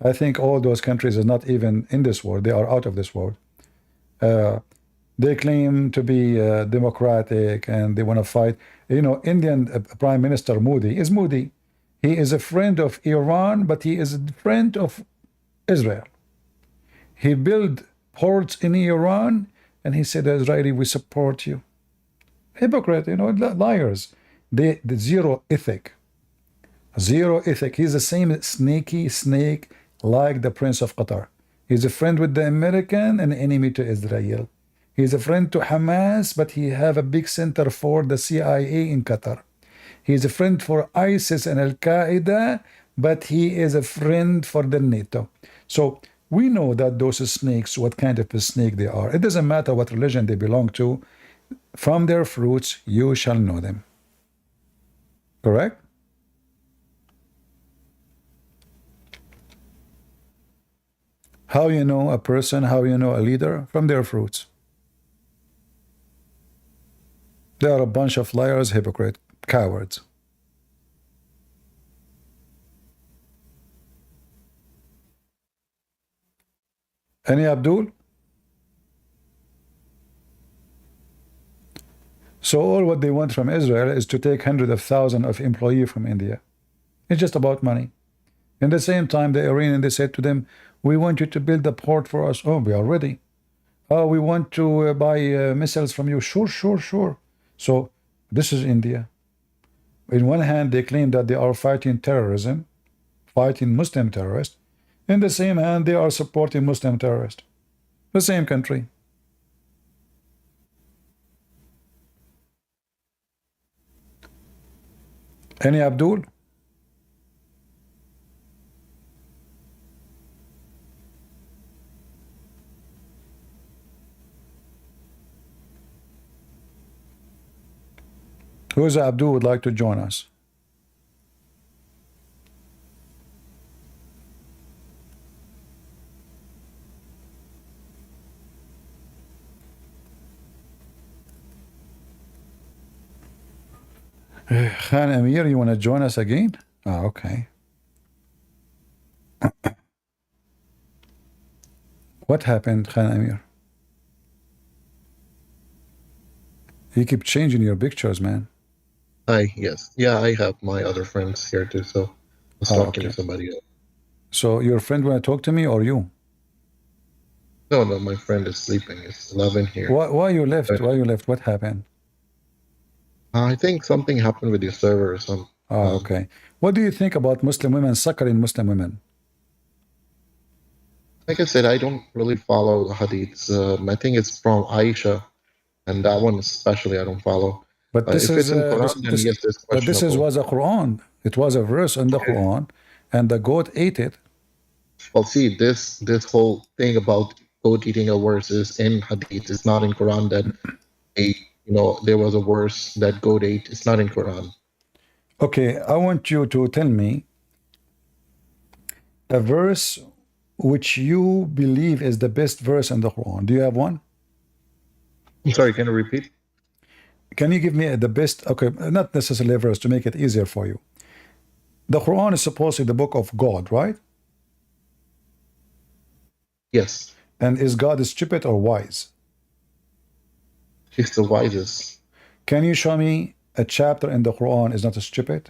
I think all those countries are not even in this world. They are out of this world. They claim to be democratic and they want to fight. You know, Indian Prime Minister Modi is Modi. He is a friend of Iran, but he is a friend of Israel. He built ports in Iran, and he said, Israeli, we support you. Hypocrite, you know, liars. The zero ethic. Zero ethic. He's the same snaky snake like the Prince of Qatar. He's a friend with the American and enemy to Israel. He's a friend to Hamas, but he have a big center for the CIA in Qatar. He's a friend for ISIS and Al-Qaeda, but he is a friend for the NATO. So we know that those snakes, what kind of a snake they are. It doesn't matter what religion they belong to. From their fruits, you shall know them. Correct? How you know a person, how you know a leader? From their fruits. They are a bunch of liars, hypocrite, cowards. Any Abdul? So all what they want from Israel is to take hundreds of thousands of employees from India. It's just about money. In the same time, the Iranian, they said to them, we want you to build a port for us. Oh, we are ready. Oh, we want to buy missiles from you. Sure, sure, sure. So this is India. In one hand, they claim that they are fighting terrorism, fighting Muslim terrorists. In the same hand, they are supporting Muslim terrorists. The same country. Any Abdul? Who is Abdul would like to join us? Khan Amir, you want to join us again? Oh, okay. What happened, Khan Amir? You keep changing your pictures, man. Yes. Yeah, I have my other friends here too, so I was talking to somebody else. So your friend want to talk to me or you? No, my friend is sleeping. It's 11 here. Why you left? Why you left? What happened? I think something happened with your server or something. Oh, okay. What do you think about Muslim women suckering Muslim women? Like I said, I don't really follow the hadiths. I think it's from Aisha, and that one especially I don't follow. But this if is it's in Quran, then yes, it's but this was a Quran. It was a verse in the Quran, and the goat ate it. Well, see, this whole thing about goat eating a verse is in hadith. It's not in Quran that there was a verse that goat ate. It's not in Quran. Okay, I want you to tell me a verse which you believe is the best verse in the Quran. Do you have one? I'm sorry, can you repeat? Can you give me the best? Okay, not necessarily a verse to make it easier for you. The Quran is supposedly the book of God, right? Yes. And is God stupid or wise? He's the wisest. Can you show me a chapter in the Quran is not stupid?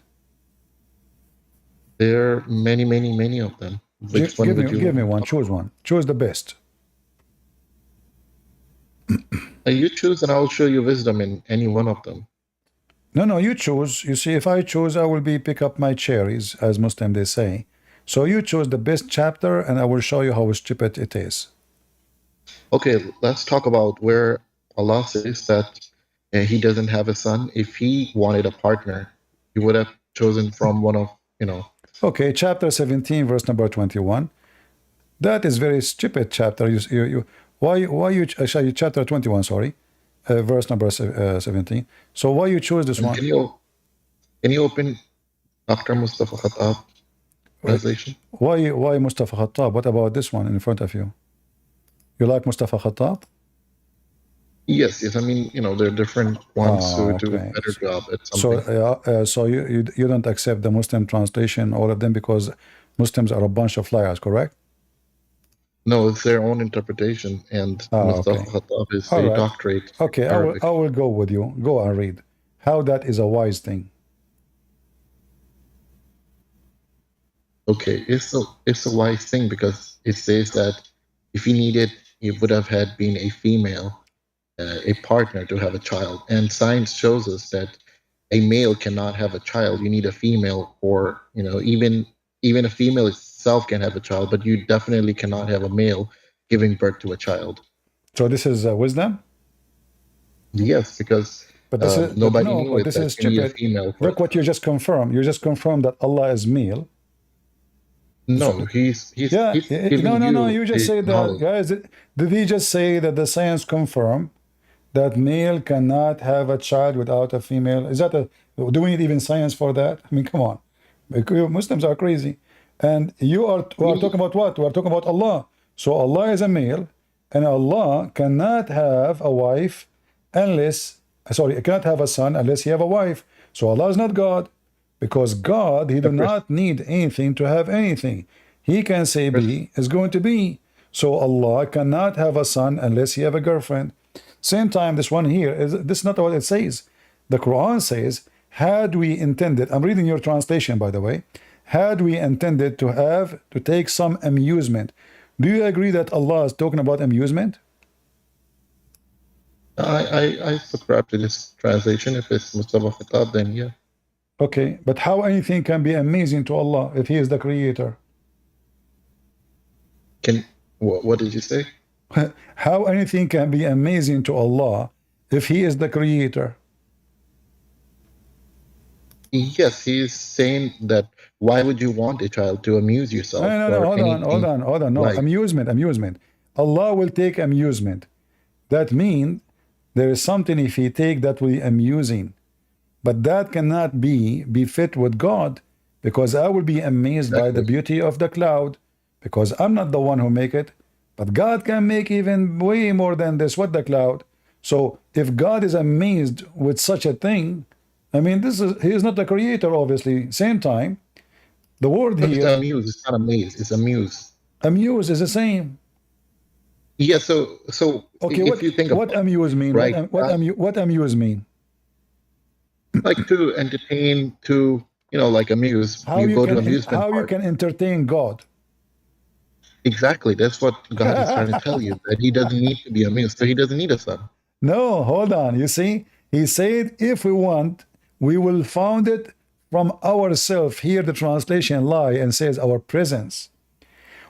There are many, many, many of them. Which one would you give me one. Choose one. Choose the best. You choose and I will show you wisdom in any one of them. No, you choose. You see, if I choose, I will pick up my cherries, as Muslim they say. So you choose the best chapter and I will show you how stupid it is. Okay, let's talk about where Allah says that he doesn't have a son. If he wanted a partner, he would have chosen from one of, Okay, chapter 17, verse number 21. That is very stupid chapter. Why you chapter 21, sorry, verse number 17. So why you choose this one? Can you open Dr. Mustafa Khattab translation? Why Mustafa Khattab? What about this one in front of you? You like Mustafa Khattab? Yes. I mean, there are different ones who do a better job at something. So you don't accept the Muslim translation, all of them, because Muslims are a bunch of liars, correct? No, it's their own interpretation, and Mustafa Khattab is a doctorate. Okay, I will go with you. Go and read how that is a wise thing. Okay, it's a wise thing because it says that if he needed, he would have had been a female, a partner to have a child. And science shows us that a male cannot have a child. You need a female, or even a female itself can have a child, but you definitely cannot have a male giving birth to a child. So this is wisdom? Yes, because nobody knew it. This is stupid. Look what you just confirmed. You just confirmed that Allah is male. No, he's You just say that, guys. Did he just say that the science confirm that male cannot have a child without a female? Is that do we need even science for that? I mean, come on. Muslims are crazy. And we are talking about what? We are talking about Allah. So Allah is a male, and Allah cannot have a wife cannot have a son unless he have a wife. So Allah is not God, because God, he do not need anything to have anything. He can say be is going to be. So Allah cannot have a son unless he have a girlfriend. Same time, this one here, this is not what it says. The Quran says, had we intended, I'm reading your translation, by the way, had we intended to take some amusement. Do you agree that Allah is talking about amusement? I subscribe to this translation. If it's Mustafa Khattab, then yeah. Okay, but how anything can be amazing to Allah if he is the creator? What did you say? How anything can be amazing to Allah if he is the creator? Yes, he is saying that why would you want a child to amuse yourself? No, hold on. No, amusement. Allah will take amusement. That means there is something if he take that will be amusing. But that cannot be fit with God, because I will be amazed by the beauty of the cloud, because I'm not the one who make it, but God can make even way more than this with the cloud. So if God is amazed with such a thing, I mean, he is not the creator, obviously. Same time, the word here. It's amuse. It's not amazed. It's amuse. Amuse is the same. Yeah. So okay. If you think what amuse mean? Right, what amuse mean? Like to entertain, to like amuse. How you can entertain God? Exactly. That's what God is trying to tell you, that he doesn't need to be amused, so he doesn't need a son. No, hold on. You see, he said, if we want, we will found it from ourselves. Here the translation lie and says our presence.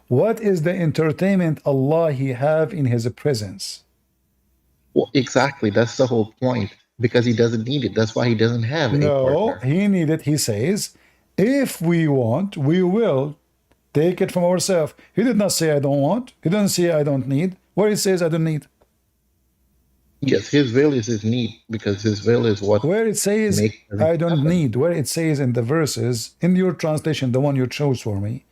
What is the entertainment Allah he have in his presence? Well, exactly. That's the whole point. Because he doesn't need it. That's why he doesn't have a partner. No, he need it. He says, if we want, we will take it from ourselves. He did not say I don't want. He doesn't say I don't need. Where he says I don't need. Yes, his will is his need, because his will is what. Where it says I don't need, where it says in the verses, in your translation, the one you chose for me,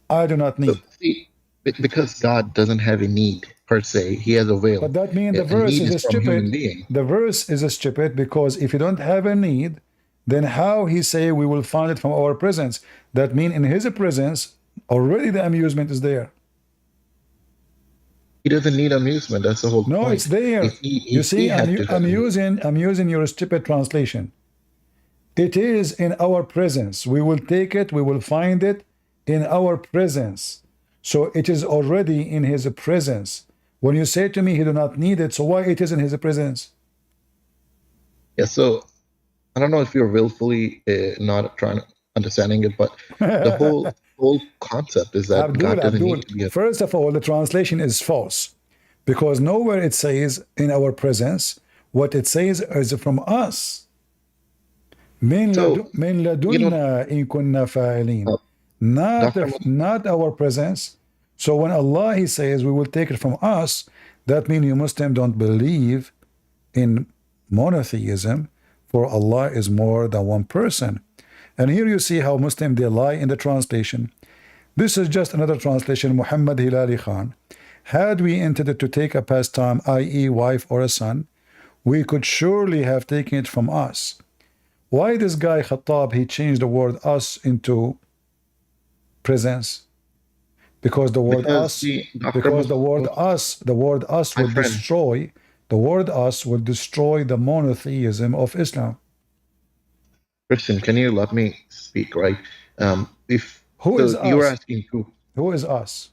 I do not need. So, see, because God doesn't have a need per se, he has a will. But that means the verse is stupid. The verse is stupid, because if you don't have a need, then how he say we will find it from our presence? That means in his presence already the amusement is there. He doesn't need amusement. That's the whole point. No, it's there. If You if see, he had to have I'm using your stupid translation. It is in our presence. We will take it. We will find it in our presence. So it is already in his presence. When you say to me he do not need it, so why it is in his presence? Yeah, so I don't know if you're willfully not trying to understanding it, but the whole concept is that God doesn't need to be a First of all, the translation is false, because nowhere it says in our presence. What it says is from us. من لدنا إن كنا فاعلين. Not our presence. So when Allah he says we will take it from us, that means you Muslims don't believe in monotheism, for Allah is more than one person. And here you see how Muslims they lie in the translation. This is just another translation. Muhammad Hilali Khan. Had we intended to take a pastime, i.e. wife or a son, we could surely have taken it from us. Why this guy Khattab he changed the word us into presence? Because the word us will destroy the monotheism of Islam. Christian, can you let me speak, right? Who is us? You're asking Who is us?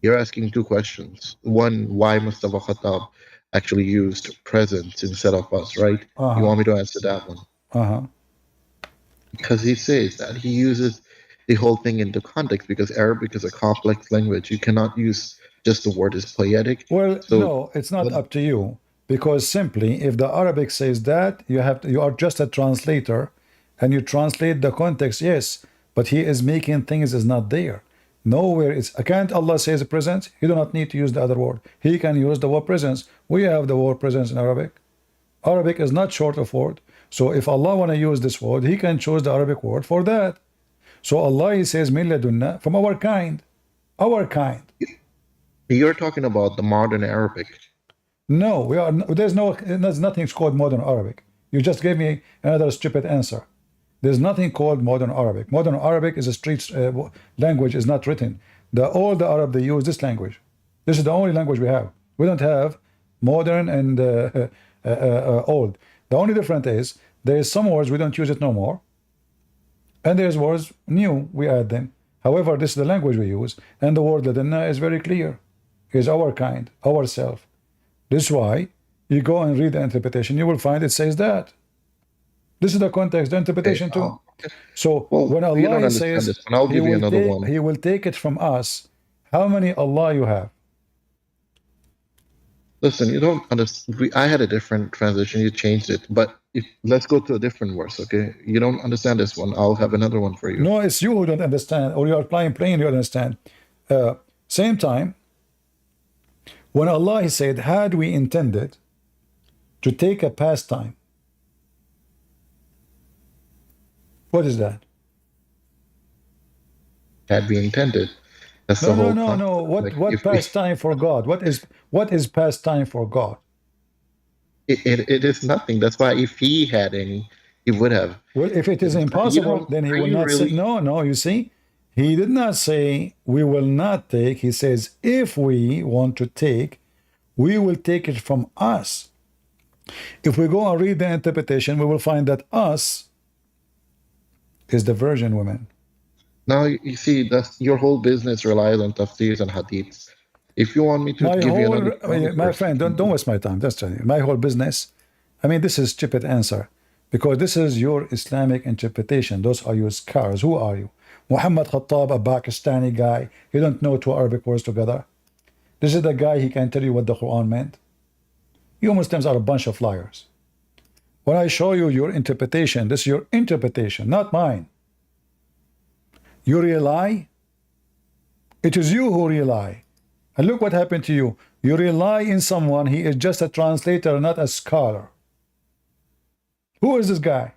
You're asking two questions. One, why Mustafa Khattab actually used presence instead of us, right? You want me to answer that one? Because he says that he uses the whole thing into context, because Arabic is a complex language. You cannot use just the word as poetic. Well, no, it's not up to you, because simply if the Arabic says that, you are just a translator and you translate the context, yes, but he is making things is not there. Nowhere can't Allah says presence? You do not need to use the other word. He can use the word presence. We have the word presence in Arabic. Arabic is not short of word. So if Allah want to use this word, he can choose the Arabic word for that. So Allah he says min ladunna, from our kind. Our kind. You're talking about the modern Arabic. No, there's nothing called modern Arabic. You just gave me another stupid answer. There's nothing called modern Arabic. Modern Arabic is a street language, is not written. All the Arab, they use this language. This is the only language we have. We don't have modern and old. The only difference is there's some words we don't use it no more, and there's words new, we add them. However, this is the language we use, and the word ladunna is very clear. Is our kind, ourself. This is why you go and read the interpretation, you will find it says that. This is the context, the interpretation too. So when Allah says he will take it from us, how many Allah you have? Listen, you don't understand. I had a different translation. You changed it, but let's go to a different verse, okay? You don't understand this one. I'll have another one for you. No, it's you who don't understand, or you are playing, you understand. Same time, when Allah said, had we intended to take a pastime, what is that? Had we intended. That's the whole No. What pastime for God? What is pastime for God? It is nothing. That's why if he had any, he would have. Well, if it is impossible, then he will not say. No, you see, he did not say we will not take. He says if we want to take, we will take it from us. If we go and read the interpretation, we will find that us is the virgin women. Now you see that's your whole business relies on tafsirs and hadiths. If you want me to give you another, my friend, don't waste my time. That's my whole business. I mean, this is stupid answer, because this is your Islamic interpretation. Those are your scars. Who are you? Muhammad Khattab, a Pakistani guy. You don't know two Arabic words together. This is the guy, he can tell you what the Quran meant. You Muslims are a bunch of liars. When I show you your interpretation, this is your interpretation, not mine. You rely. It is you who rely. And look what happened to you. You rely in someone. He is just a translator, not a scholar. Who is this guy?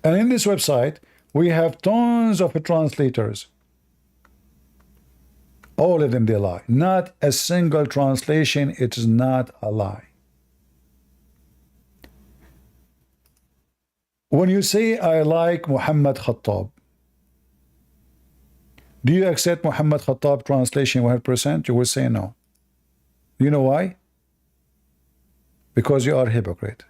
And in this website, we have tons of translators. All of them, they lie. Not a single translation, it is not a lie. When you say, I like Muhammad Khattab, Do you accept Muhammad Khattab translation 100%? You will say no. Do you know why? Because you are a hypocrite.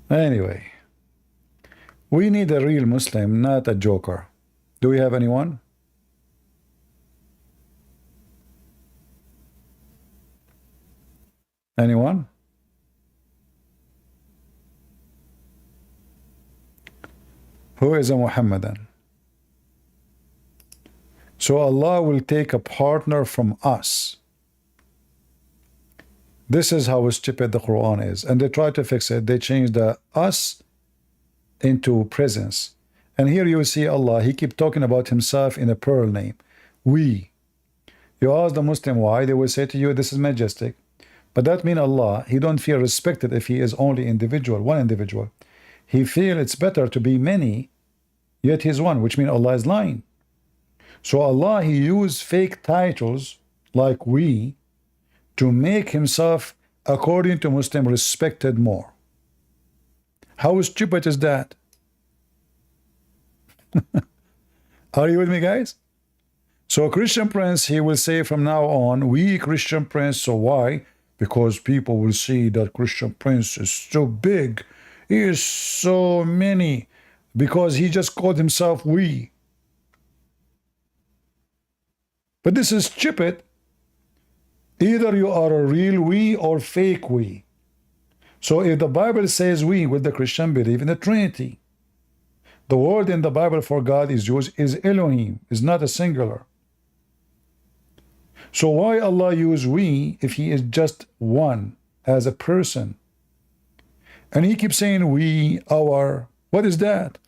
Anyway, we need a real Muslim, not a joker. Do we have anyone? Anyone? Who is a Muhammadan? So Allah will take a partner from us. This is how stupid the Quran is. And they try to fix it. They change the us into presence. And here you see Allah, he keep talking about himself in a plural name. We. You ask the Muslim why, they will say to you, this is majestic. But that means Allah, he don't feel respected if he is only individual, one individual. He feel it's better to be many, yet he's one, which means Allah is lying. So Allah, he used fake titles like we to make himself, according to Muslim, respected more. How stupid is that? Are you with me, guys? So Christian Prince, he will say from now on, we Christian Prince. So why? Because people will see that Christian Prince is so big. He is so many. Because he just called himself we. But this is stupid. Either you are a real we or fake we. So if the Bible says we, with the Christian believe in the Trinity. The word in the Bible for God is used is Elohim, is not a singular. So why Allah use we if he is just one as a person? And he keeps saying we, our. What is that?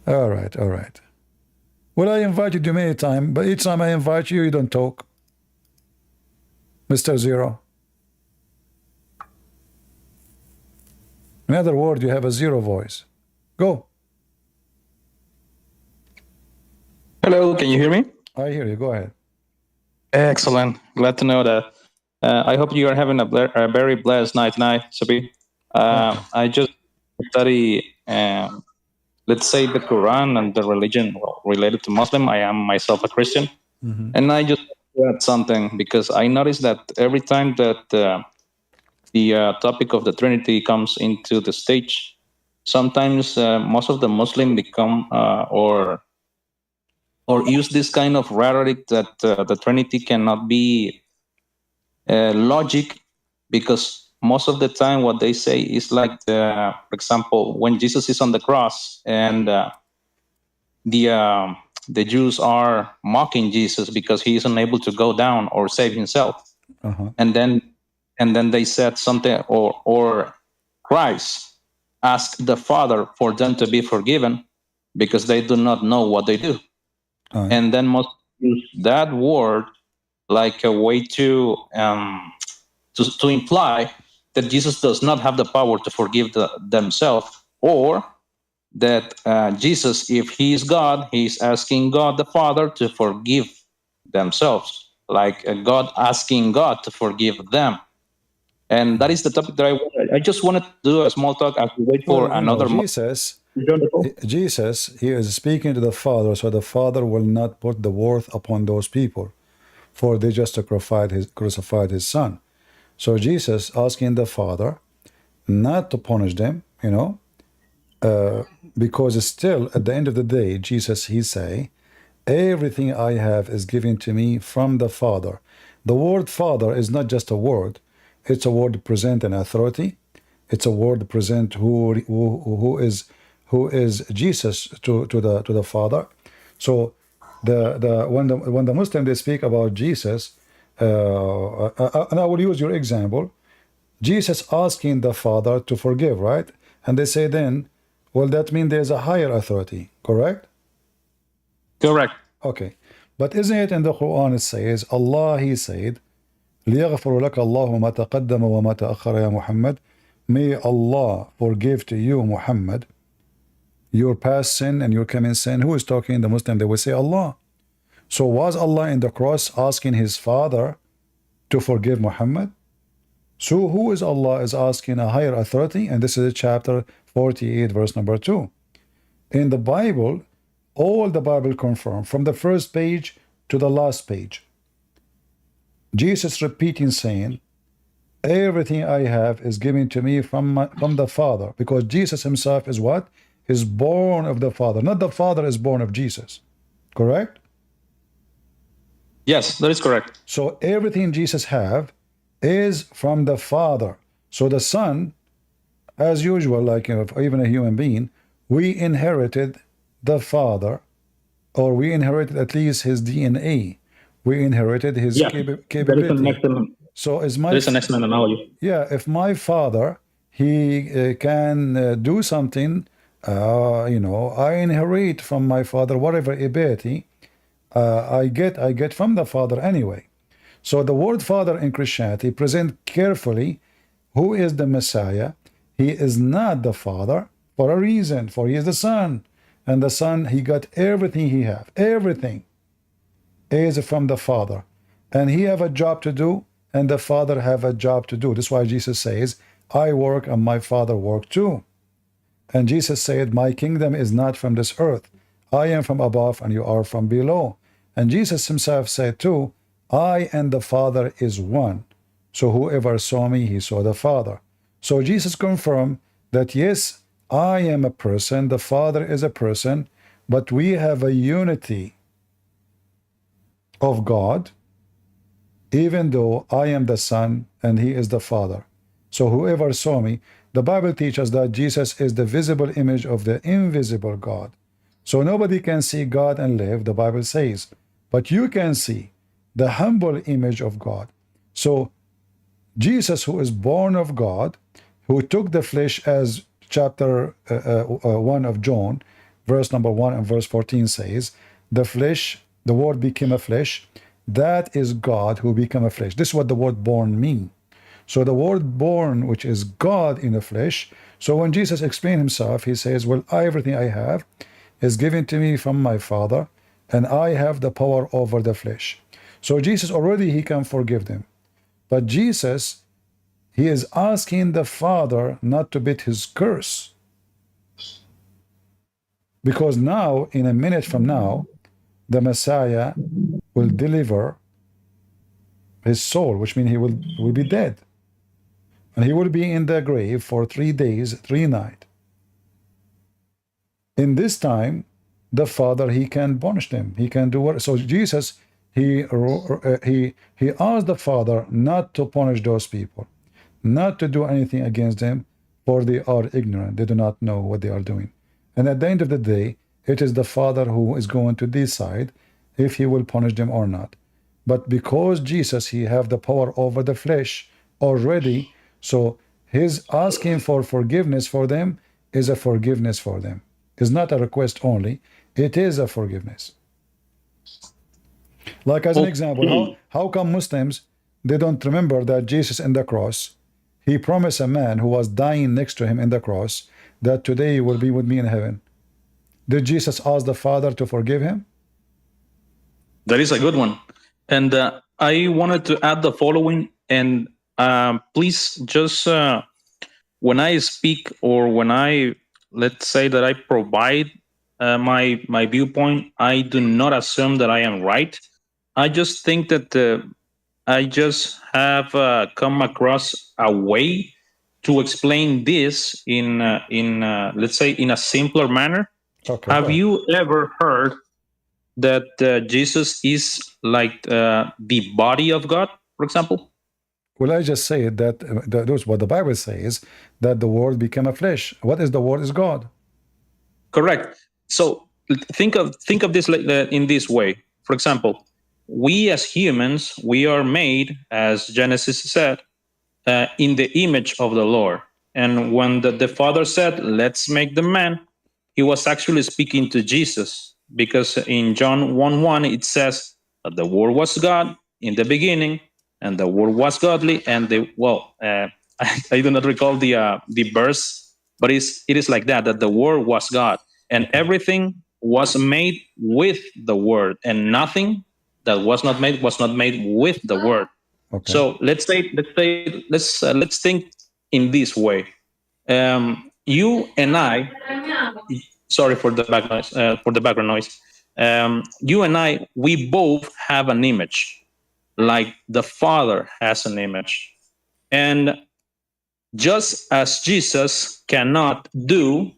All right, all right. Well, I invited you many times, but each time I invite you, you don't talk. Mr. Zero. In other words, you have a zero voice. Go. Hello, can you hear me? I hear you. Go ahead. Excellent. Glad to know that. I hope you are having a very blessed night tonight, Sabi. I just study, let's say, the Quran and the religion related to Muslim. I am myself a Christian. And I just add something because I noticed that every time that the topic of the Trinity comes into the stage, sometimes most of the Muslim become or use this kind of rhetoric that the Trinity cannot be logic, because most of the time what they say is like, for example, when Jesus is on the cross and the Jews are mocking Jesus because he is unable to go down or save himself, and then they said something, or Christ asked the Father for them to be forgiven because they do not know what they do. And then most use that word like a way to imply that Jesus does not have the power to forgive themselves, or that Jesus, if he is God, he is asking God the Father to forgive themselves, like God asking God to forgive them. And that is the topic that I just wanted to do a small talk as we wait for another. Jesus, he is speaking to the Father, so the Father will not put the worth upon those people, for they just crucified his Son. So Jesus asking the Father not to punish them, because still at the end of the day, Jesus, he say, everything I have is given to me from the Father. The word Father is not just a word. It's a word present an authority. It's a word present who is Jesus to the Father. So when the Muslim they speak about Jesus, and I will use your example, Jesus asking the Father to forgive, right? And they say then, well, that means there's a higher authority, correct? Correct. Okay, but isn't it in the Quran it says Allah, he said, ليغفر لك الله ما تقدم وما تأخر يا محمد. May Allah forgive to you, Muhammad, your past sin and your coming sin. Who is talking? The Muslim, they will say Allah. So was Allah in the cross asking his father to forgive Muhammad? So who is Allah is asking a higher authority? And this is chapter 48, verse number 2. In the Bible, all the Bible confirm, from the first page to the last page, Jesus repeating saying, everything I have is given to me from the Father, because Jesus himself is what? Is born of the Father. Not the Father is born of Jesus. Correct? Yes, that is correct. So everything Jesus have is from the Father. So the Son, as usual, like even a human being, we inherited the Father, or we inherited at least his DNA. We inherited his capability. So is my, there's an excellent analogy. Yeah, if my father, he can do something, I inherit from my father whatever ability I get from the Father anyway. So the word Father in Christianity present carefully who is the Messiah. He is not the Father for a reason, for he is the Son. And the Son, he got everything he have. Everything is from the Father. And he have a job to do, and the Father have a job to do. That's why Jesus says, I work and my Father work too. And Jesus said, my kingdom is not from this earth. I am from above and you are from below. And Jesus himself said too, I and the Father is one. So whoever saw me, he saw the Father. So Jesus confirmed that yes, I am a person, the Father is a person, but we have a unity of God, even though I am the Son and he is the Father. So whoever saw me, the Bible teaches that Jesus is the visible image of the invisible God. So nobody can see God and live, the Bible says, but you can see the humble image of God. So Jesus, who is born of God, who took the flesh, as chapter 1 of John, verse number 1 and verse 14 says, the flesh, the word became a flesh, that is God who became a flesh. This is what the word born means. So the word born, which is God in the flesh. So when Jesus explained himself, he says, well, everything I have is given to me from my Father, and I have the power over the flesh. So Jesus already, he can forgive them. But Jesus, he is asking the Father not to beat his curse. Because now, in a minute from now, the Messiah will deliver his soul, which means he will be dead. And he will be in the grave for 3 days, 3 nights. In this time, the Father, he can punish them. He can do what? So Jesus, he asked the Father not to punish those people, not to do anything against them, for they are ignorant. They do not know what they are doing. And at the end of the day, it is the Father who is going to decide if he will punish them or not. But because Jesus, he have the power over the flesh already, so his asking for forgiveness for them is a forgiveness for them. It's not a request only, it is a forgiveness. Like as an example, how come Muslims, they don't remember that Jesus in the cross, he promised a man who was dying next to him in the cross that today you will be with me in heaven. Did Jesus ask the Father to forgive him? That is a good one. And I wanted to add the following, and please just when I speak, or when I, let's say that I provide my viewpoint, I do not assume that I am right. I just think that I just have come across a way to explain this in let's say in a simpler manner. Okay. Have you ever heard that Jesus is like the body of God, for example? Well, I just say that that's what the Bible says, that the Word became a flesh. What is the Word? Is God. Correct. So think of this like in this way. For example, we as humans, we are made, as Genesis said, in the image of the Lord. And when the Father said, let's make the man, he was actually speaking to Jesus, because in John 1:1 it says that the Word was God in the beginning, and the word was godly, and I do not recall the verse, but it is like that the word was God, and everything was made with the word, and nothing that was not made with the word. Okay. So let's think in this way. You and I, sorry for the background noise. You and I, we both have an image, like the Father has an image, and just as Jesus cannot do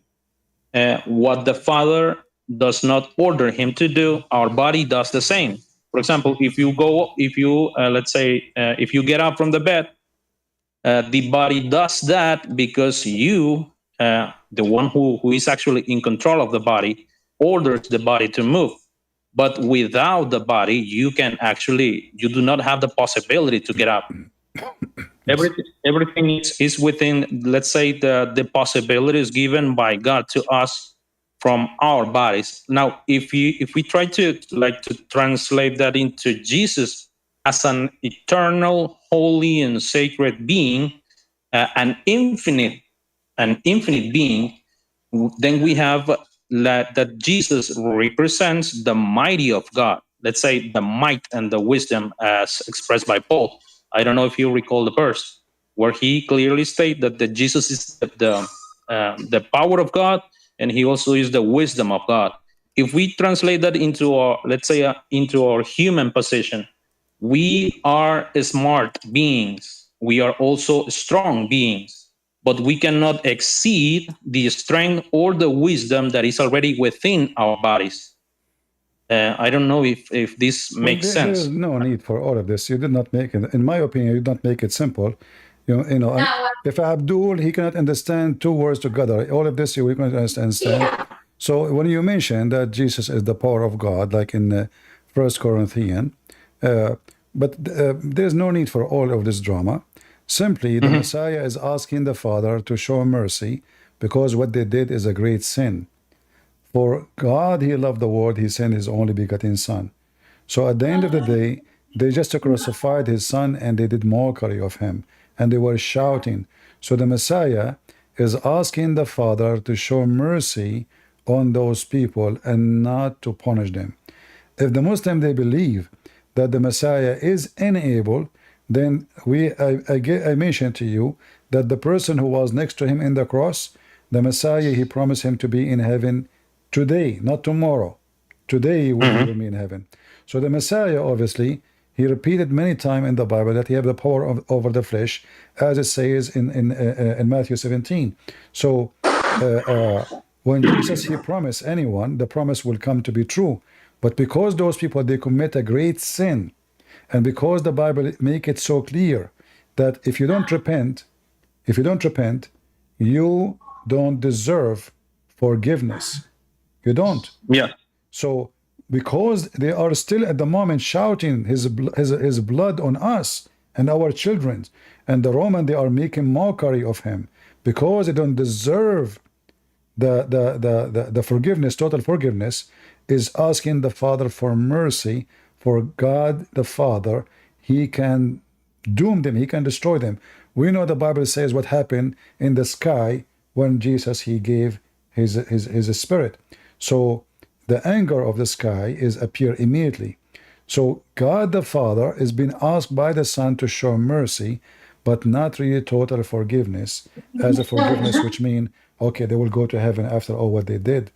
what the Father does not order him to do, our body does the same. For example, if you get up from the bed, the body does that because you, the one who is actually in control of the body, orders the body to move. But without the body, you do not have the possibility to get up. Everything is within, let's say, the possibilities given by God to us from our bodies. Now, if we try to translate that into Jesus as an eternal, holy, and sacred being, an infinite being, then we have that Jesus represents the mighty of God. Let's say the might and the wisdom as expressed by Paul. I don't know if you recall the verse where he clearly states that Jesus is the power of God, and he also is the wisdom of God. If we translate that into our human position, we are smart beings. We are also strong beings, but we cannot exceed the strength or the wisdom that is already within our bodies. I don't know if this makes sense. There's no need for all of this. You did not make it, in my opinion, you did not make it simple. If Abdul, he cannot understand two words together. All of this we cannot understand. Yeah. So when you mention that Jesus is the power of God, like in 1 Corinthians, but there's no need for all of this drama. Simply, the Messiah is asking the Father to show mercy because what they did is a great sin. For God, he loved the world, he sent his only begotten Son. So at the end of the day, they just crucified his Son and they did mockery of him. And they were shouting. So the Messiah is asking the Father to show mercy on those people and not to punish them. If the Muslim, they believe that the Messiah is unable, then I mentioned to you that the person who was next to him in the cross, the Messiah, he promised him to be in heaven today, not tomorrow. Today he will be in heaven. So the Messiah, obviously, he repeated many times in the Bible that he have the power over the flesh, as it says in Matthew 17. So when Jesus, he promised anyone, the promise will come to be true. But because those people, they commit a great sin, and because the Bible make it so clear that if you don't repent, you don't deserve forgiveness. You don't. Yeah. So because they are still at the moment shouting his blood on us and our children, and the Roman, they are making mockery of him because they don't deserve the forgiveness, total forgiveness, is asking the Father for mercy. For God the Father, he can doom them, he can destroy them. We know the Bible says what happened in the sky when Jesus, he gave his spirit. So the anger of the sky is appear immediately. So God the Father is being asked by the Son to show mercy, but not really total forgiveness, as a forgiveness which mean, okay, they will go to heaven after all what they did.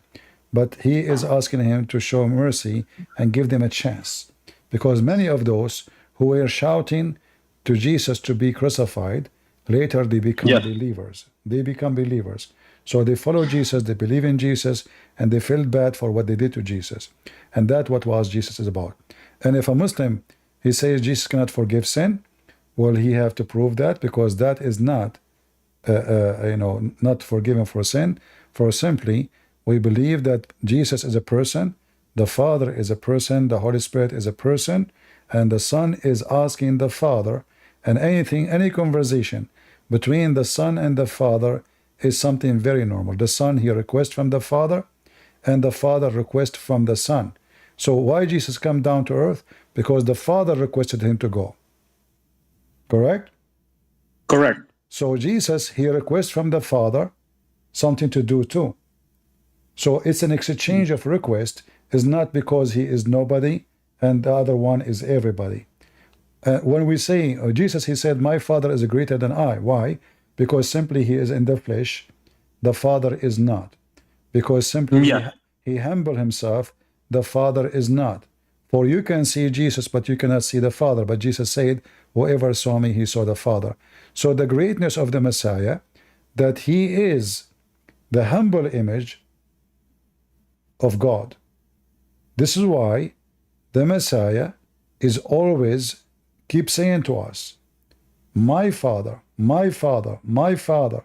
But he is asking him to show mercy and give them a chance. Because many of those who were shouting to Jesus to be crucified, later they become believers. They become believers. So they follow Jesus, they believe in Jesus, and they feel bad for what they did to Jesus. And that's what was Jesus is about. And if a Muslim, he says Jesus cannot forgive sin, well, he have to prove that, because that is not, not forgiven for sin. For simply, we believe that Jesus is a person, the Father is a person, the Holy Spirit is a person, and the Son is asking the Father, and any conversation between the Son and the Father is something very normal. The Son, he requests from the Father, and the Father requests from the Son. So why Jesus come down to earth? Because the Father requested him to go. Correct? Correct. So Jesus, he requests from the Father something to do too. So it's an exchange of request. Is not because he is nobody and the other one is everybody. When we say Jesus, he said, my Father is greater than I. Why? Because simply he is in the flesh. The Father is not. Because simply he humbled himself. The Father is not. For you can see Jesus, but you cannot see the Father. But Jesus said, whoever saw me, he saw the Father. So the greatness of the Messiah, that he is the humble image of God. This is why the Messiah is always keep saying to us, my Father, my Father, my Father,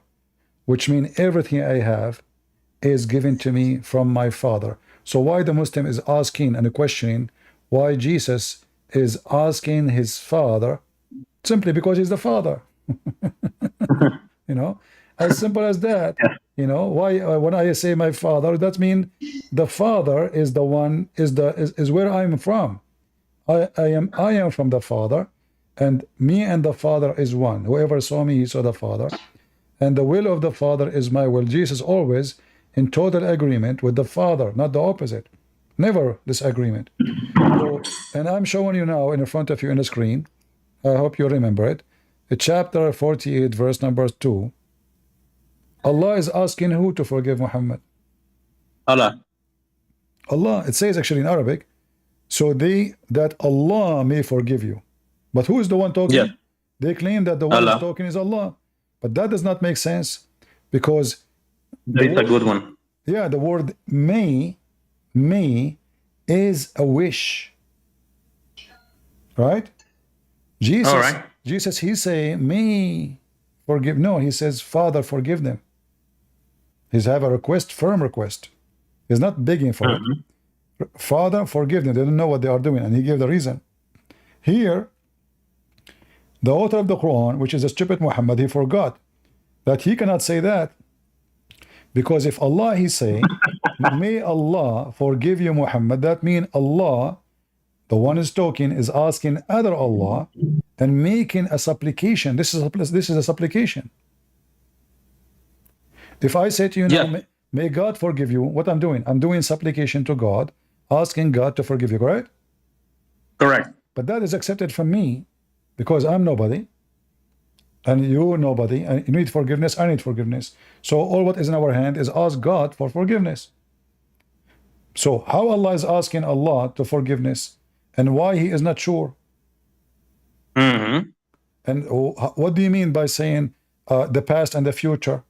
which means everything I have is given to me from my Father. So why the Muslim is asking and questioning why Jesus is asking his Father, simply because he's the Father. You know, as simple as that. You know, why when I say my Father, that means the Father is the one, is where I'm from. I am from the Father, and me and the Father is one. Whoever saw me, he saw the Father. And the will of the Father is my will. Jesus always in total agreement with the Father, not the opposite. Never disagreement. So, and I'm showing you now in front of you in the screen. I hope you remember it. Chapter 48, verse number 2. Allah is asking who to forgive Muhammad? Allah. Allah. It says actually in Arabic, so that Allah may forgive you. But who is the one talking? Yeah. They claim that the one Allah. who's talking is Allah. But that does not make sense, because That is a good one. yeah, the word may is a wish. Right? Jesus, All right. Jesus, he say, may forgive. No, he says, Father, forgive them. He's have a request, firm request. He's not begging for it. Father, forgive them. They don't know what they are doing. And he gave the reason. Here, the author of the Quran, which is a stupid Muhammad, he forgot that he cannot say that. Because if Allah, he say, may Allah forgive you, Muhammad, that means Allah, the one is talking, is asking other Allah and making a supplication. This is a supplication. If I say to you now, may God forgive you, what I'm doing? I'm doing supplication to God, asking God to forgive you, correct? Correct. But that is accepted from me because I'm nobody and you're nobody, and you need forgiveness, I need forgiveness. So all what is in our hand is ask God for forgiveness. So how Allah is asking Allah to forgiveness and why he is not sure? And what do you mean by saying the past and the future?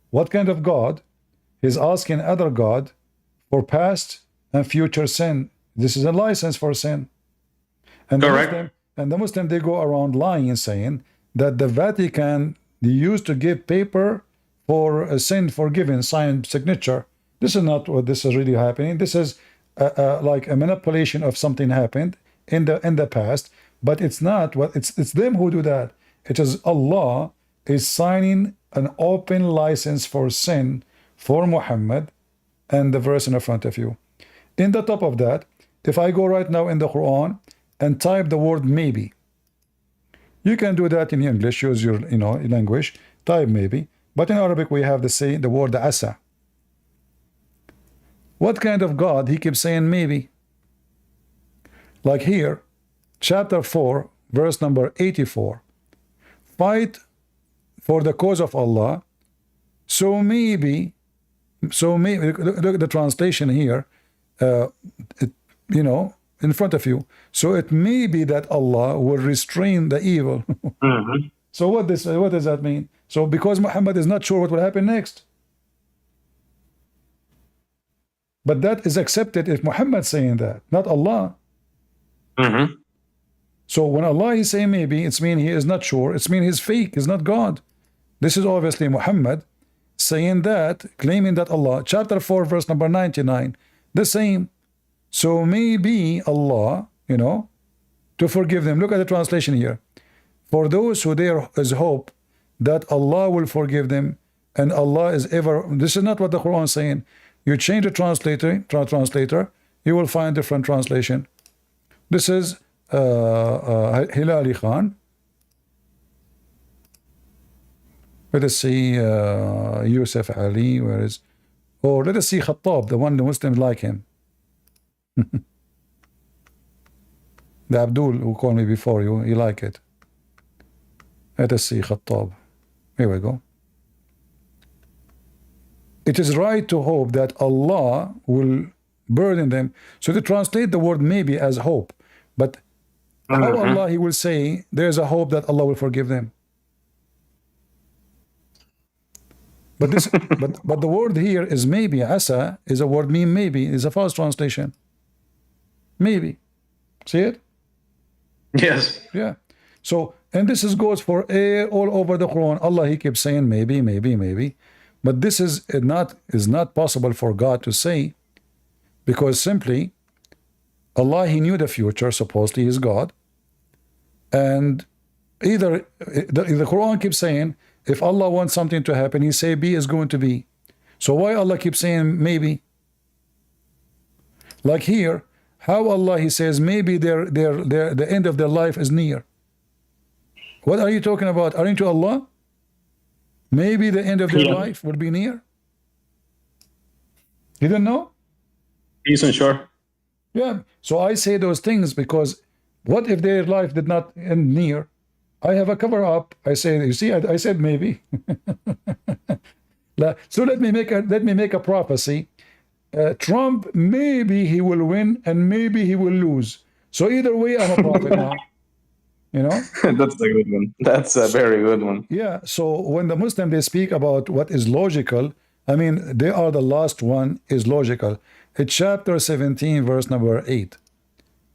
What kind of God is asking other God for past and future sin? This is a license for sin. And the Muslim, they go around lying and saying that the Vatican, they used to give paper for a sin forgiven, signed signature. This is not what this is really happening. This is like a manipulation of something happened in the past, but it's not what it's them who do that. It is Allah is signing an open license for sin for Muhammad, and the verse in front of you. In the top of that, if I go right now in the Quran and type the word maybe, you can do that in English, use your language, type maybe, but in Arabic we have the word asa. What kind of God he keeps saying maybe? Like here, chapter 4, verse number 84. Fight for the cause of Allah. So maybe, look the translation here, in front of you. So it may be that Allah will restrain the evil. So what does that mean? So because Muhammad is not sure what will happen next. But that is accepted if Muhammad saying that, not Allah. So when Allah is saying maybe, it's mean he is not sure. It's mean he's fake. He's not God. This is obviously Muhammad saying that, claiming that Allah. Chapter 4, verse number 99. The same. So maybe Allah, to forgive them. Look at the translation here. For those who there is hope that Allah will forgive them, and Allah is ever. This is not what the Quran is saying. You change the translator, you will find different translation. This is Hilali Khan. Let us see Yusuf Ali, where is, or let us see Khattab, the one the Muslims like him. The Abdul who called me before you, he like it. Let us see Khattab. Here we go. It is right to hope that Allah will burden them. So to translate the word maybe as hope, but how Allah, he will say there's a hope that Allah will forgive them. But this, but the word here is maybe. Asa is a word mean maybe. Is a false translation. Maybe. See it? Yes. Yeah. So, and this goes for all over the Quran. Allah, he keeps saying maybe, maybe, maybe. But this is not possible for God to say, because simply Allah, he knew the future, supposedly is God. And either the Quran keeps saying, if Allah wants something to happen, he say B is going to be. So why Allah keeps saying maybe? Like here, how Allah, he says maybe the end of their life is near. What are you talking about? Aren't you Allah? Maybe the end of their life will be near. You don't know? He's unsure. Yeah. So I say those things because what if their life did not end near? I have a cover up. I say, you see, I said maybe. So let me make a prophecy. Trump, maybe he will win and maybe he will lose. So either way, I'm a prophet now. You know? That's a good one. That's a very good one. Yeah. So when the Muslim, they speak about what is logical, I mean, they are the last one is logical. It's chapter 17, verse number 8.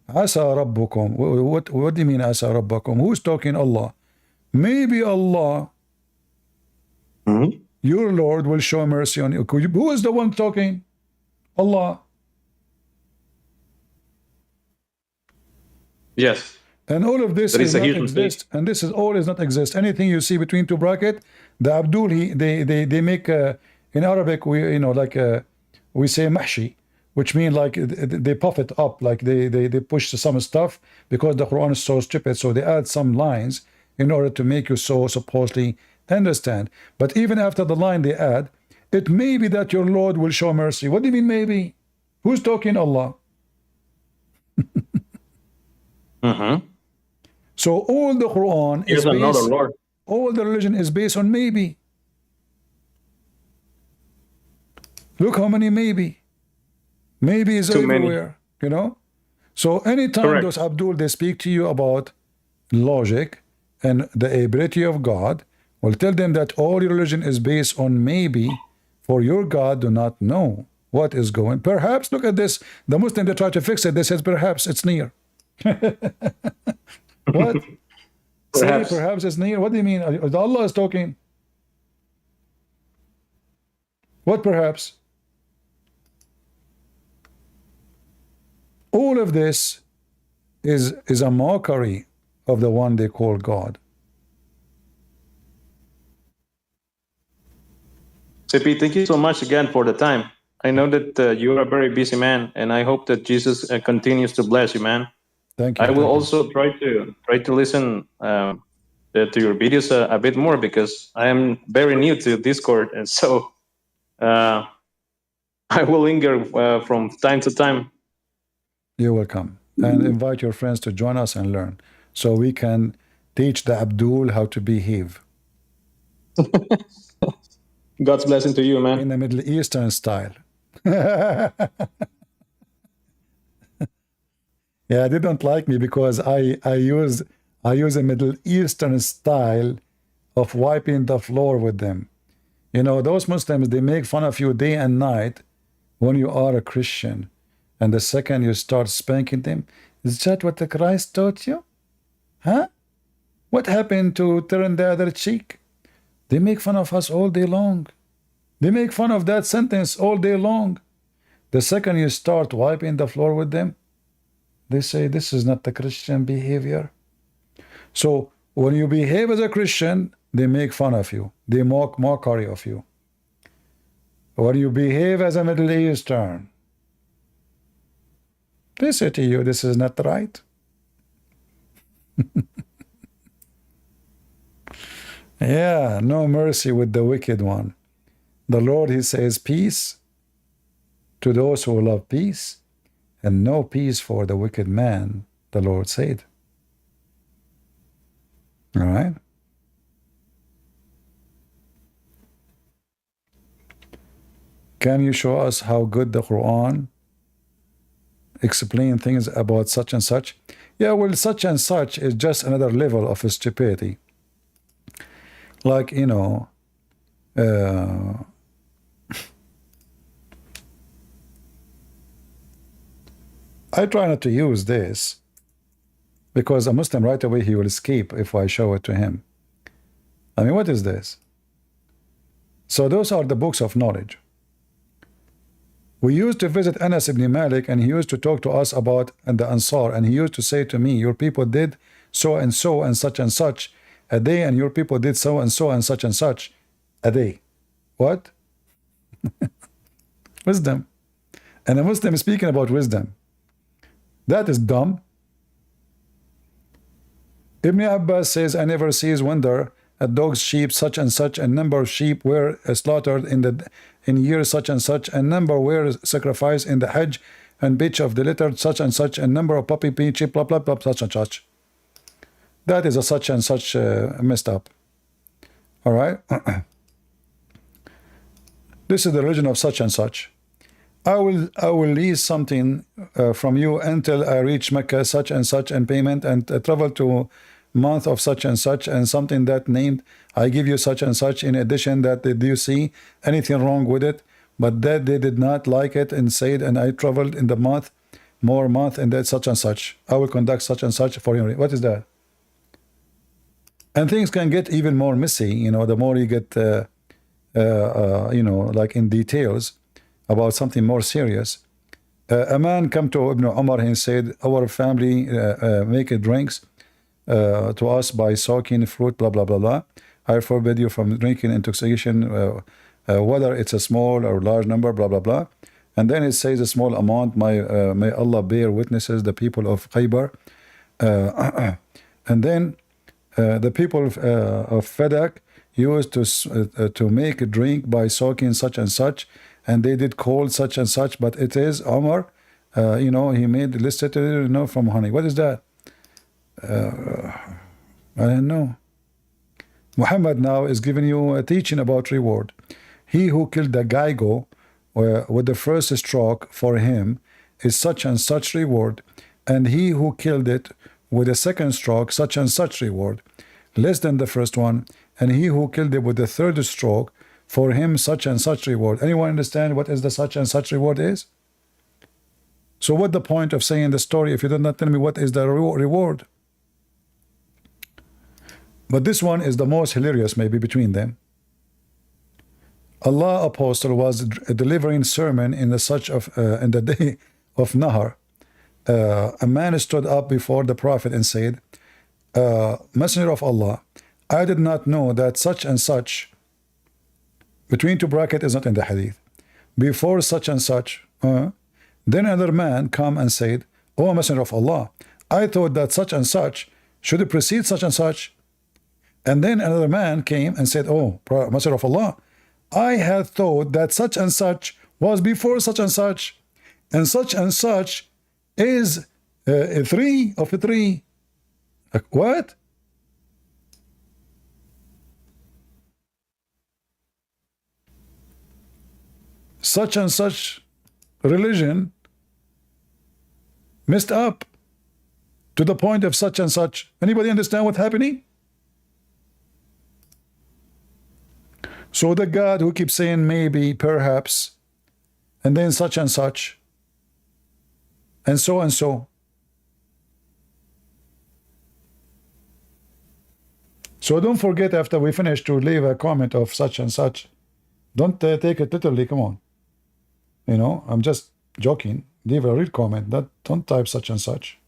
Asa Rabbukum. What do you mean Asa Rabbukum? Who's talking? Allah. Maybe Allah, your Lord, will show mercy on you. Who is the one talking? Allah. Yes. And all of this is not exist, and this is all is not exist. Anything you see between two brackets, the Abdul, they make in Arabic, we we say mahshi, which means like they puff it up, like they push some stuff because the Quran is so stupid, so they add some lines in order to make you so supposedly understand. But even after the line they add, it may be that your Lord will show mercy. What do you mean maybe? Who's talking? Allah. So all the Quran is based, all the religion is based on maybe. Look how many maybe. Maybe is everywhere, you know. So anytime those Abdul, they speak to you about logic and the ability of God, well, tell them that all your religion is based on maybe, for your God do not know what is going. Perhaps, look at this. The Muslim, they try to fix it. They said perhaps it's near. What? Perhaps. Say perhaps it's near. What do you mean? Allah is talking. What perhaps? All of this is a mockery of the one they call God. CP, thank you so much again for the time. I know that you're a very busy man, and I hope that Jesus continues to bless you, man. Thank you. I will also try to listen to your videos a bit more, because I am very new to Discord, and so I will linger from time to time. You're welcome, and invite your friends to join us and learn, so we can teach the Abdul how to behave. God's blessing to you, man. In the Middle Eastern style. Yeah, they don't like me because I use a Middle Eastern style of wiping the floor with them. You know, those Muslims, they make fun of you day and night when you are a Christian. And the second you start spanking them, is that what the Christ taught you? Huh? What happened to turn the other cheek? They make fun of us all day long. They make fun of that sentence all day long. The second you start wiping the floor with them, they say this is not the Christian behavior. So when you behave as a Christian, they make fun of you. They mockery of you. When you behave as a Middle Eastern, they say to you, this is not right. Yeah, no mercy with the wicked one. The Lord, he says, peace to those who love peace, and no peace for the wicked man, the Lord said. All right? Can you show us how good the Quran explain things about such and such? Yeah, well, such and such is just another level of stupidity. Like, you know, I try not to use this because a Muslim right away he will escape if I show it to him. I mean, what is this? So those are the books of knowledge. We used to visit Anas ibn Malik, and he used to talk to us about the Ansar, and he used to say to me, your people did so and such a day, and your people did so and such a day. What? Wisdom. And a Muslim is speaking about wisdom. That is dumb. Ibn Abbas says, I never cease wonder at dogs, sheep, such and such, and number of sheep were slaughtered in year such and such, and number were sacrificed in the Hajj, and bitch of the litter such and such, and number of puppy peach, blah blah blah, such and such. That is a such and such messed up. All right. This is the religion of such and such. I will lease something from you until I reach Mecca, such and such, and payment, and travel to month of such and such, and something that named, I give you such and such. In addition, that did you see anything wrong with it? But that they did not like it and said, and I traveled in the month, more month, and that such and such. I will conduct such and such for you. What is that? And things can get even more messy, you know, the more you get, you know, like in details about something more serious. A man come to Ibn Umar and said, our family make drinks to us by soaking fruit, blah, blah, blah, blah. I forbid you from drinking intoxication, whether it's a small or large number, blah, blah, blah. And then it says a small amount, may Allah bear witnesses, the people of Khaybar. And then the people of Fadak used to make a drink by soaking such and such, and they did call such and such, but it is Umar, you know, he made listed, you know, from honey. What is that? I don't know. Muhammad now is giving you a teaching about reward. He who killed the Gaigo with the first stroke, for him is such and such reward, and he who killed it with the second stroke, such and such reward, less than the first one, and he who killed it with the third stroke, for him such and such reward. Anyone understand what is the such and such reward is? So what the point of saying the story if you do not tell me what is the reward? But this one is the most hilarious maybe between them. Allah apostle was delivering sermon in the such of in the day of Nahar. A man stood up before the Prophet and said, Messenger of Allah, I did not know that such and such, between two brackets is not in the hadith, before such and such. Then another man come and said, O Messenger of Allah, I thought that such and such should precede such and such. And then another man came and said, oh, Messenger of Allah, I had thought that such and such was before such and such is three of three. What? Such and such religion messed up to the point of such and such. Anybody understand what's happening? So the God who keeps saying maybe, perhaps, and then such and such, and so and so. So don't forget after we finish to leave a comment of such and such. Don't take it literally, come on. You know, I'm just joking. Leave a real comment. Don't type such and such.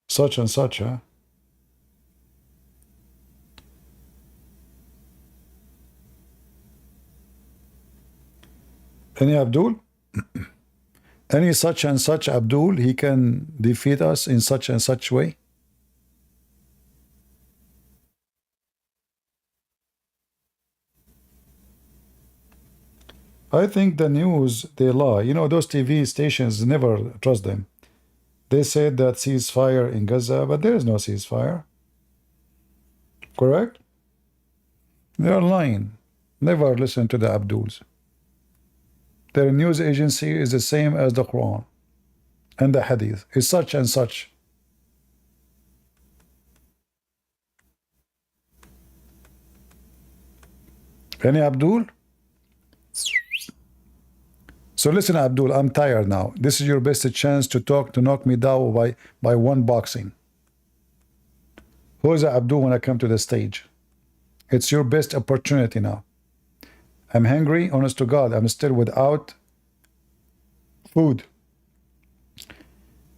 Such and such, huh? Any Abdul? Any such and such Abdul, he can defeat us in such and such way? I think the news, they lie. You know, those TV stations, never trust them. They said that ceasefire in Gaza, but there is no ceasefire. Correct? They are lying. Never listen to the Abduls. Their news agency is the same as the Quran and the Hadith. It's such and such. Any Abdul? So listen, Abdul, I'm tired now. This is your best chance to knock me down by one boxing. Who is Abdul when I come to the stage? It's your best opportunity now. I'm hungry, honest to God. I'm still without food.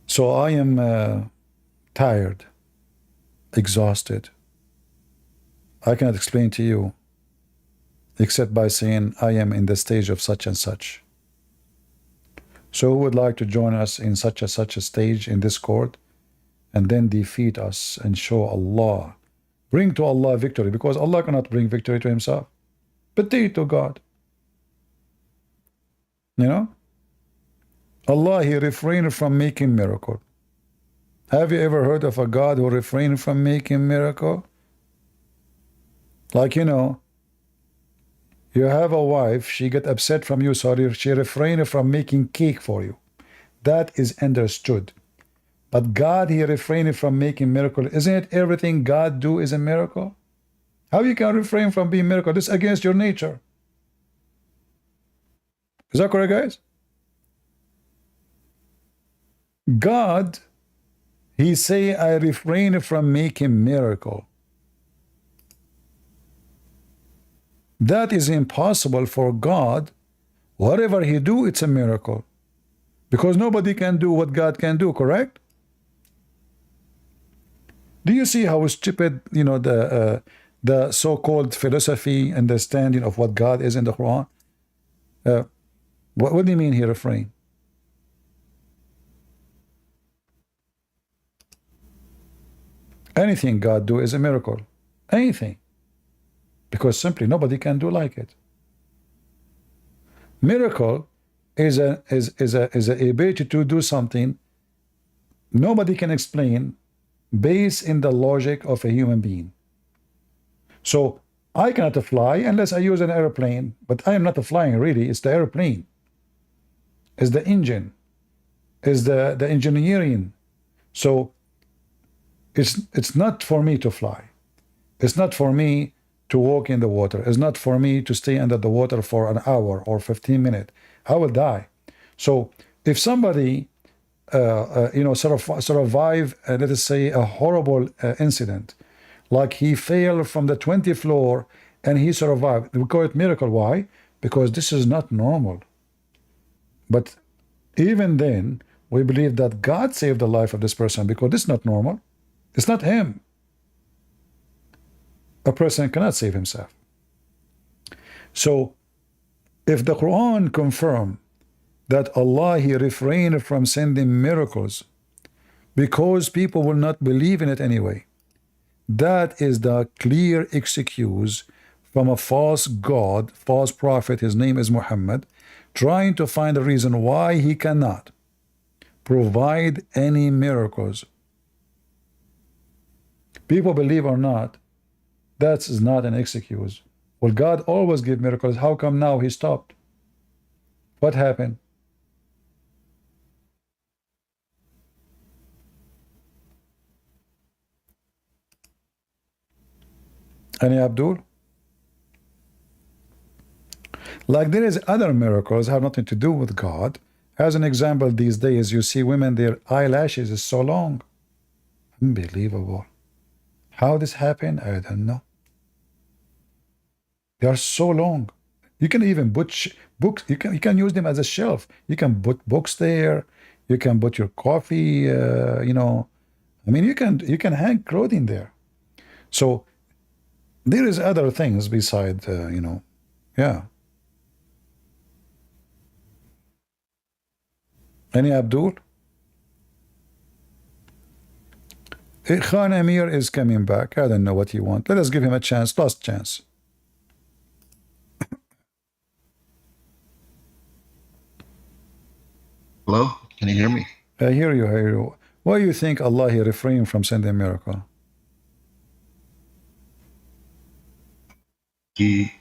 So I am tired, exhausted. I cannot explain to you except by saying I am in the stage of such and such. So who would like to join us in such a stage in this court and then defeat us and show Allah, bring to Allah victory, because Allah cannot bring victory to himself, but take it to God. You know, Allah, he refrained from making miracle. Have you ever heard of a God who refrained from making miracle? Like, you know, you have a wife, she get upset from you, sorry, she refrained from making cake for you. That is understood. But God, he refrained from making miracle. Isn't it everything God do is a miracle? How you can refrain from being miracle? This is against your nature. Is that correct, guys? God, he say, I refrain from making miracle. That is impossible for God. Whatever he do, it's a miracle. Because nobody can do what God can do, correct? Do you see how stupid, you know, the so-called philosophy, understanding of what God is in the Quran? What do you mean he refrain? Anything God do is a miracle. Anything. Because simply nobody can do like it. Miracle is a ability to do something nobody can explain based in the logic of a human being. So I cannot fly unless I use an airplane, but I am not flying really. It's the airplane. It's the engine. It's the engineering. So it's not for me to fly. It's not for me to walk in the water. It's not for me to stay under the water for an hour or 15 minutes. I will die. So if somebody, you know, survive, let us say, a horrible incident, like he fell from the 20th floor and he survived, we call it miracle. Why? Because this is not normal. But even then, we believe that God saved the life of this person because this is not normal. It's not him. A person cannot save himself. So if the Quran confirms that Allah, he refrained from sending miracles because people will not believe in it anyway, that is the clear excuse from a false God, false prophet, his name is Muhammad, trying to find a reason why he cannot provide any miracles. People believe or not, that is not an excuse. Well, God always give miracles. How come now he stopped? What happened? Any Abdul? Like there is other miracles have nothing to do with God. As an example, these days you see women, their eyelashes is so long. Unbelievable. How this happened, I don't know. They are so long. You can even put books. You can use them as a shelf. You can put books there. You can put your coffee. You know, I mean, you can hang clothing there. So there is other things beside. You know, yeah. Any Abdul? Khan Amir is coming back. I don't know what he wants. Let us give him a chance. Last chance. Hello? Can you hear me? I hear you. I hear you. Why do you think Allah he refrained from sending a miracle? The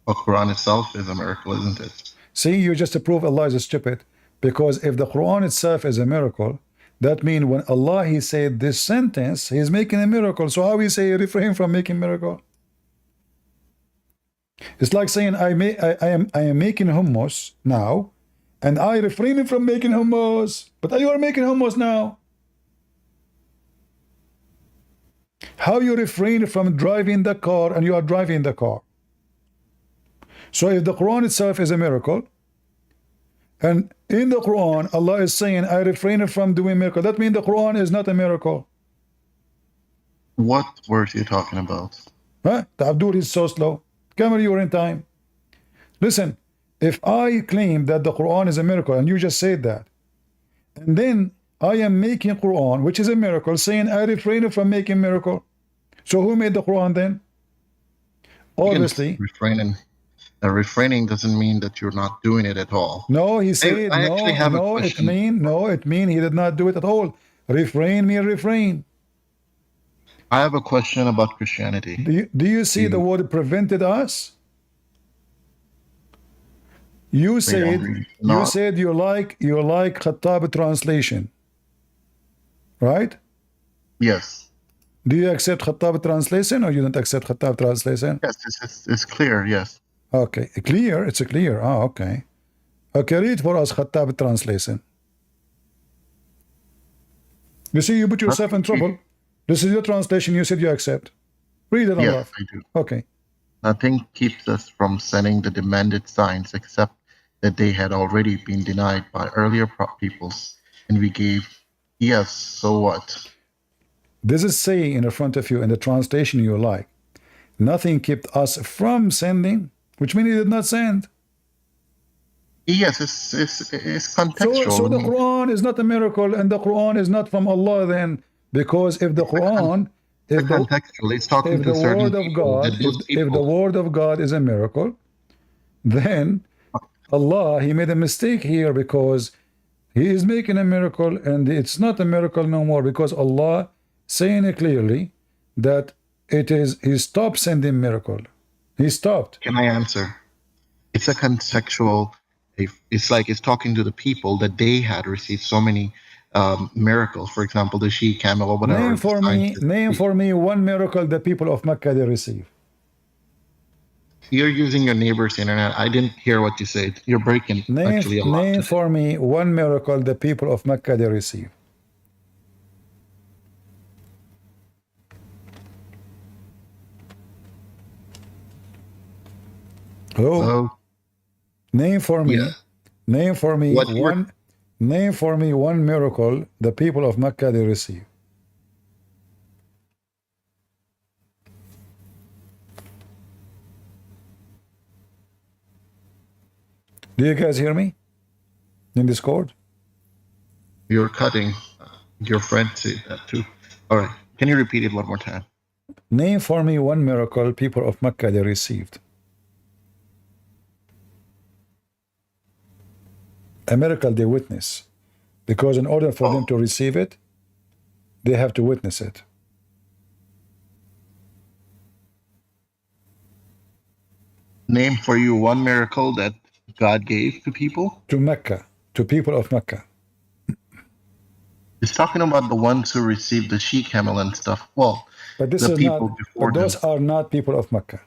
Quran itself is a miracle, isn't it? See, you just prove Allah is stupid. Because if the Quran itself is a miracle, that means when Allah he said this sentence, he's making a miracle. So how we say refrain from making miracle? It's like saying I am making hummus now, and I refrain from making hummus. But you are making hummus now. How you refrain from driving the car and you are driving the car? So if the Quran itself is a miracle, and in the Quran Allah is saying I refrain from doing miracle, that means the Quran is not a miracle. What words are you talking about? Huh? The Abdul is so slow. Camera, you are in time. Listen, if I claim that the Quran is a miracle and you just said that, and then I am making Quran, which is a miracle, saying I refrain from making miracle. So who made the Quran then? Obviously. Refraining doesn't mean that you're not doing it at all. No, he said I actually have a question. it mean he did not do it at all. Refrain means refrain. I have a question about Christianity. Do you see the word prevented us? You said you like Khattab translation, right? Yes. Do you accept Khattab translation or you don't accept Khattab translation? Yes, it's clear. Yes. Okay, clear. It's clear. Oh, okay. Okay, read for us Khattab translation. You see, you put yourself in trouble. This is your translation. You said you accept. Read it. Yes, I do. Okay. Nothing keeps us from sending the demanded signs except that they had already been denied by earlier peoples, and we gave. Yes. So what? This is saying in front of you in the translation you like. Nothing kept us from sending, which means he did not send. Yes, it's contextual. So the Quran is not a miracle, and the Quran is not from Allah then, because if the Quran, if the word of God, if the word of God is a miracle, then Allah he made a mistake here because he is making a miracle, and it's not a miracle no more because Allah saying it clearly that it is he stopped sending miracle. He stopped. Can I answer? It's a contextual. It's like it's talking to the people that they had received so many miracles. For example, the she camel or whatever. Name for me one miracle the people of Mecca they receive. You're using your neighbor's internet. I didn't hear what you said. You're breaking actually a lot. Name for me one miracle the people of Mecca they receive. Hello? Name for me one miracle the people of Mecca they receive. Do you guys hear me in Discord? You're cutting. Your friend said that too. All right. Can you repeat it one more time? Name for me one miracle people of Mecca they received. A miracle they witness, because in order for them to receive it, they have to witness it. Name for you one miracle that God gave to people? To Mecca, to people of Mecca. It's talking about the ones who received the she camel and stuff. Well, but this is not. But those are not people of Mecca.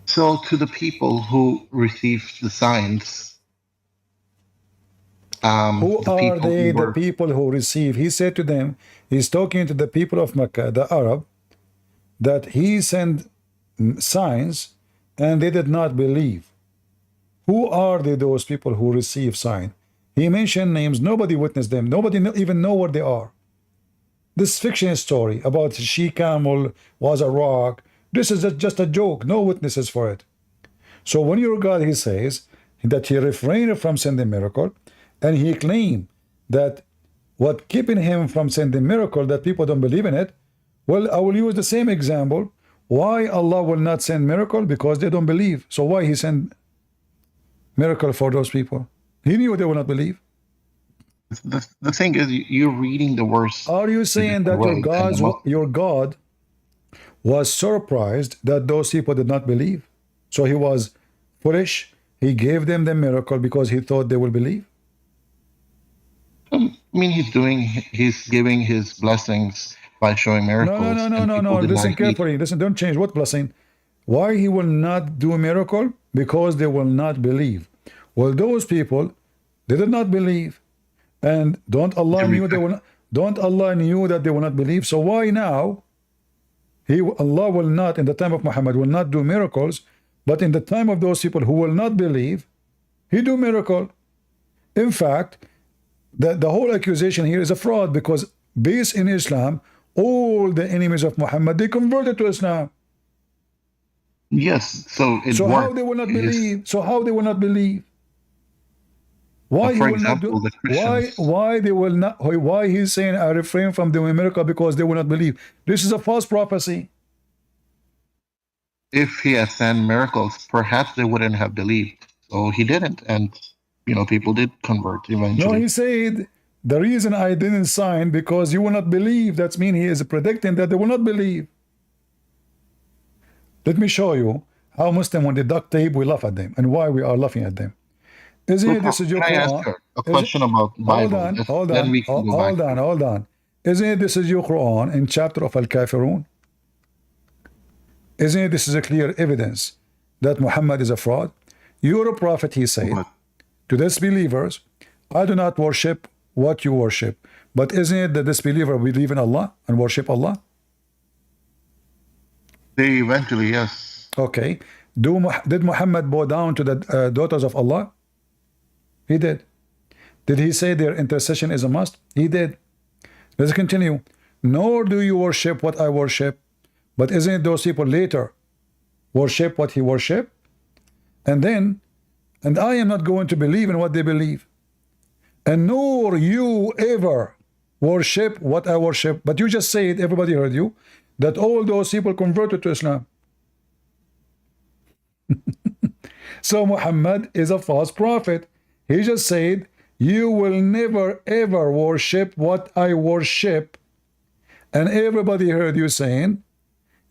So to the people who received the signs, who are they? The people who receive. He said to them, he's talking to the people of Mecca, the Arab, that he sent signs and they did not believe. Who are they, those people who receive sign? He mentioned names. Nobody witnessed them. Nobody even know where they are. This fiction story about she camel was a rock. This is just a joke. No witnesses for it. So when your God, he says, that he refrained from sending miracle, and he claimed that what keeping him from sending miracle, that people don't believe in it. Well, I will use the same example. Why Allah will not send miracle? Because they don't believe. So why he send miracle for those people? He knew they will not believe. The thing is, you're reading the verse. Are you saying that your God was surprised that those people did not believe? So he was foolish. He gave them the miracle because he thought they will believe. I mean, he's giving his blessings by showing miracles. No. Listen carefully. Listen, don't change. What blessing? Why he will not do a miracle? Because they will not believe. Well, those people, they did not believe. And don't Allah knew that they will not believe. So why now Allah will not, in the time of Muhammad, will not do miracles, but in the time of those people who will not believe, he do miracle. In fact, the whole accusation here is a fraud, because based in Islam, all the enemies of Muhammad, they converted to Islam. Yes, so it so worked. How they will not believe? So how they will not believe? Why for he will example, not do? the Christians, Why they will not? Why he's saying I refrain from doing miracle because they will not believe? This is a false prophecy. if he had sent miracles, perhaps they wouldn't have believed. So he didn't, and people did convert eventually. No, he said the reason I didn't sign because you will not believe. That means he is predicting that they will not believe. Let me show you how Muslim, when they duct tape, we laugh at them, and why we are laughing at them. Isn't it this is your Can I Quran? ask you a question about Bible? Hold on. Isn't it this is your Quran in chapter of Al-Kafirun? Isn't it this is a clear evidence that Muhammad is a fraud? You're a prophet, he said to disbelievers, I do not worship what you worship. But isn't it that disbeliever believe in Allah and worship Allah? They eventually, yes. Okay. Did Muhammad bow down to the daughters of Allah? He did. Did he say their intercession is a must? He did. Let's continue. Nor do you worship what I worship, but isn't it those people later worship what he worship? And I am not going to believe in what they believe. And nor you ever worship what I worship. But you just said, everybody heard you, that all those people converted to Islam. So Muhammad is a false prophet. He just said, you will never ever worship what I worship. And everybody heard you saying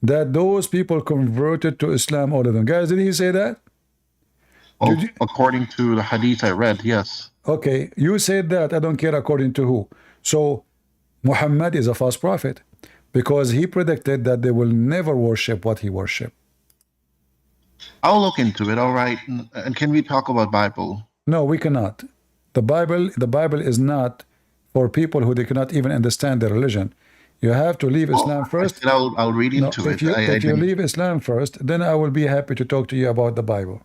that those people converted to Islam, all of them. Guys, did he say that? Well, according to the hadith I read, yes. Okay, you said that. I don't care according to who. So Muhammad is a false prophet because he predicted that they will never worship what he worshiped. I'll look into it, all right. And can we talk about Bible? No, we cannot. The Bible is not for people who they cannot even understand their religion. You have to leave Islam first. I'll read into it. If you leave Islam first, then I will be happy to talk to you about the Bible.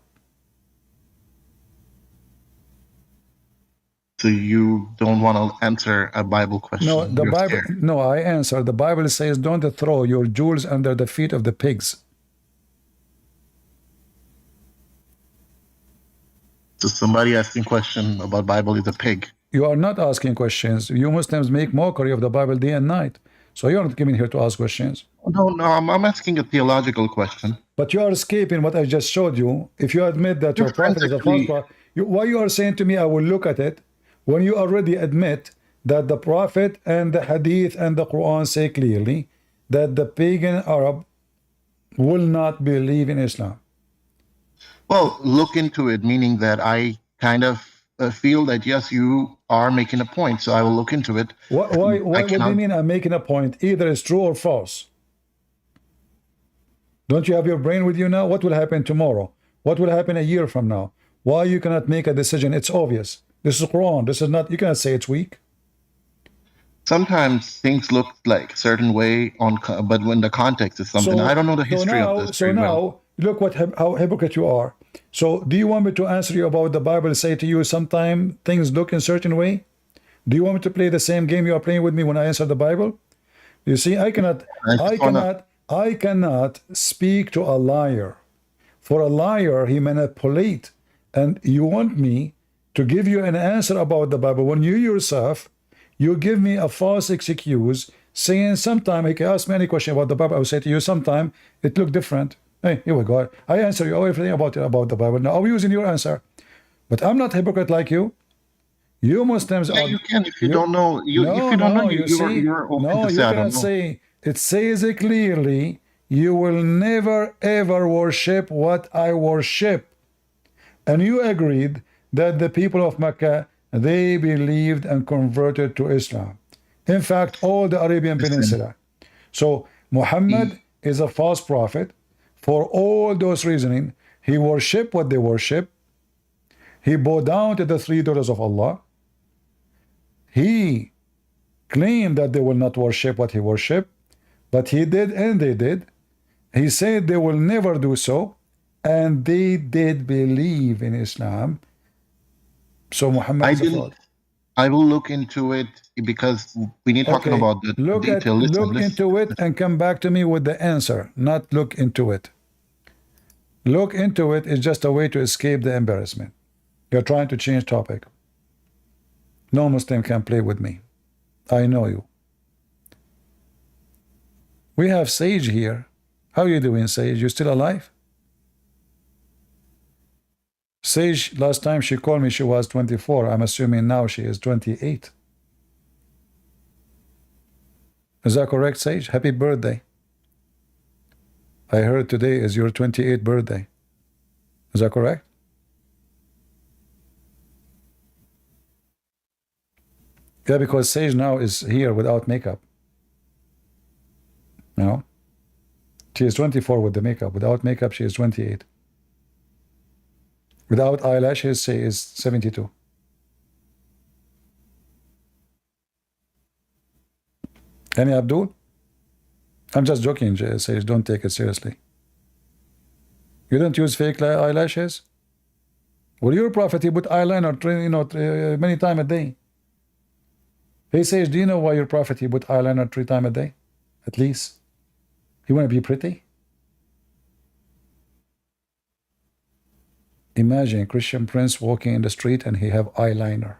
So you don't want to answer a Bible question? No, the Bible. No, I answer. The Bible says, "Don't throw your jewels under the feet of the pigs." So somebody asking question about Bible is a pig. You are not asking questions. You Muslims make mockery of the Bible day and night. So you're not coming here to ask questions. No, I'm asking a theological question. But you are escaping what I just showed you. If you admit that your prophet is a false prophet, why you are saying to me, I will look at it, when you already admit that the prophet and the hadith and the Quran say clearly that the pagan Arab will not believe in Islam? Well, look into it, meaning that I kind of feel that, yes, you are making a point, so I will look into it. Why what do you mean I'm making a point? Either it's true or false. Don't you have your brain with you now? What will happen tomorrow? What will happen a year from now? Why you cannot make a decision? It's obvious. This is Quran. This is not, you cannot say it's weak. Sometimes things look like a certain way, but when the context is something, I don't know the history of this. So now, look how hypocrite you are. So do you want me to answer you about the Bible, say to you sometime things look in a certain way? Do you want me to play the same game you are playing with me when I answer the Bible? You see, I cannot speak to a liar. For a liar, he manipulate and you want me to give you an answer about the Bible when you yourself, you give me a false excuse, saying sometime you can ask me any question about the Bible, I will say to you sometime it looked different. Hey, here we go. I answer you everything about the Bible. Now I'm using your answer. But I'm not hypocrite like you. You Muslims Yeah, are. you can if you don't know. If you don't know, you're okay to say I don't know. Say it says it clearly. You will never ever worship what I worship. And you agreed that the people of Mecca, they believed and converted to Islam. In fact, all the Arabian Peninsula. So Muhammad is a false prophet for all those reasoning. He worshiped what they worship. He bowed down to the three daughters of Allah. He claimed that they will not worship what he worshiped, but he did and they did. He said they will never do so, and they did believe in Islam. So Muhammad is a fraud. I will look into it because we need talking about the detail. Look into it and come back to me with the answer, not look into it. Look into it is just a way to escape the embarrassment. You're trying to change topic. No Muslim can play with me. I know you. We have Sage here. How are you doing, Sage? You still alive? Sage, last time she called me, she was 24. I'm assuming now she is 28. Is that correct, Sage? Happy birthday. I heard today is your 28th birthday. Is that correct? Yeah, because Sage now is here without makeup. No? She is 24 with the makeup. Without makeup, she is 28. Without eyelashes, she is 72. Any Abdul? I'm just joking, Sage. Don't take it seriously. You don't use fake eyelashes? Well, your prophet, he put eyeliner many times a day. He says, do you know why your prophet, he put eyeliner 3 times a day? At least. You want to be pretty? Imagine Christian Prince walking in the street and he have eyeliner.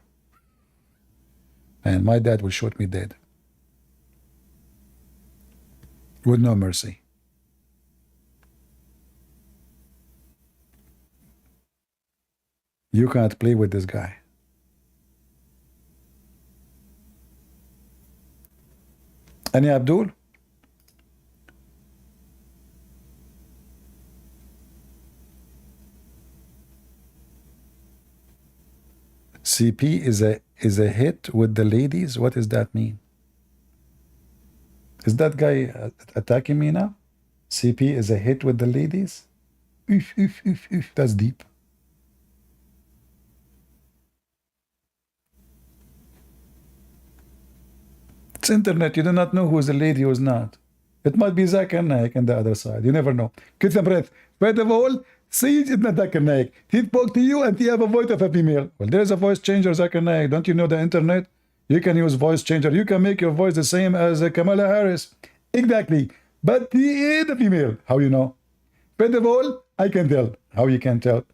And my dad will shoot me dead. With no mercy. You can't play with this guy. Any Abdul? CP is a hit with the ladies? What does that mean? Is that guy attacking me now? CP is a hit with the ladies? That's deep. It's internet. You do not know who is a lady, who is not. It might be Zakir Naik on the other side. You never know. Get some breath. First of all, Sage is not Zakir Naik. He spoke to you and he have a voice of a female. Well, there is a voice changer, Zakir Naik. Don't you know the internet? You can use voice changer. You can make your voice the same as Kamala Harris. Exactly. But he is a female. How you know? First of all, I can tell. How you can tell?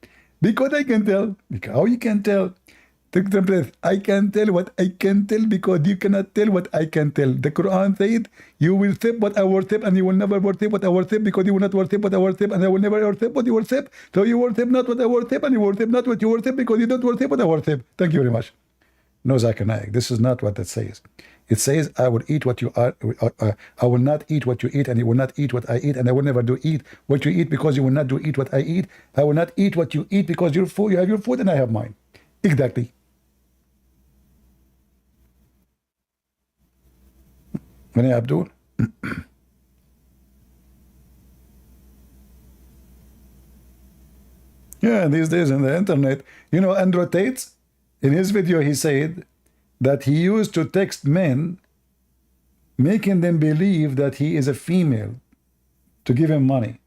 Because I can tell. How you can tell? Take the breath. I can tell what I can tell because you cannot tell what I can tell. The Quran said, you will worship what I worship and you will never worship what I worship because you will not worship what I worship and I will never worship what you worship. So you worship not what I worship and you worship not what you worship because you don't worship what I worship. Thank you very much. No, Zakir Naik. This is not what that says. It says, I will eat what you are. I will not eat what you eat, and you will not eat what I eat, and I will never do eat what you eat because you will not do eat what I eat. I will not eat what you eat because you have your food and I have mine. Exactly. Many Abdul. Yeah, these days in the internet, you know, Andrew Tate, in his video, he said that he used to text men, making them believe that he is a female to give him money.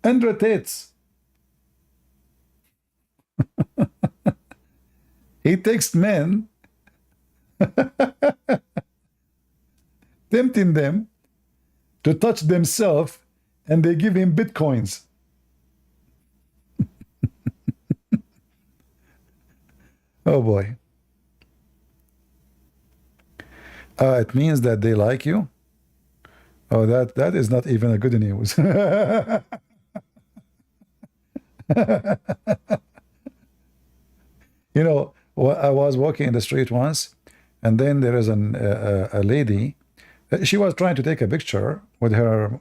Andrew Tate. He texts men, tempting them to touch themselves, and they give him bitcoins. Oh boy. It means that they like you. Oh, that is not even a good news. You know, I was walking in the street once, and then there is a lady. She was trying to take a picture with her,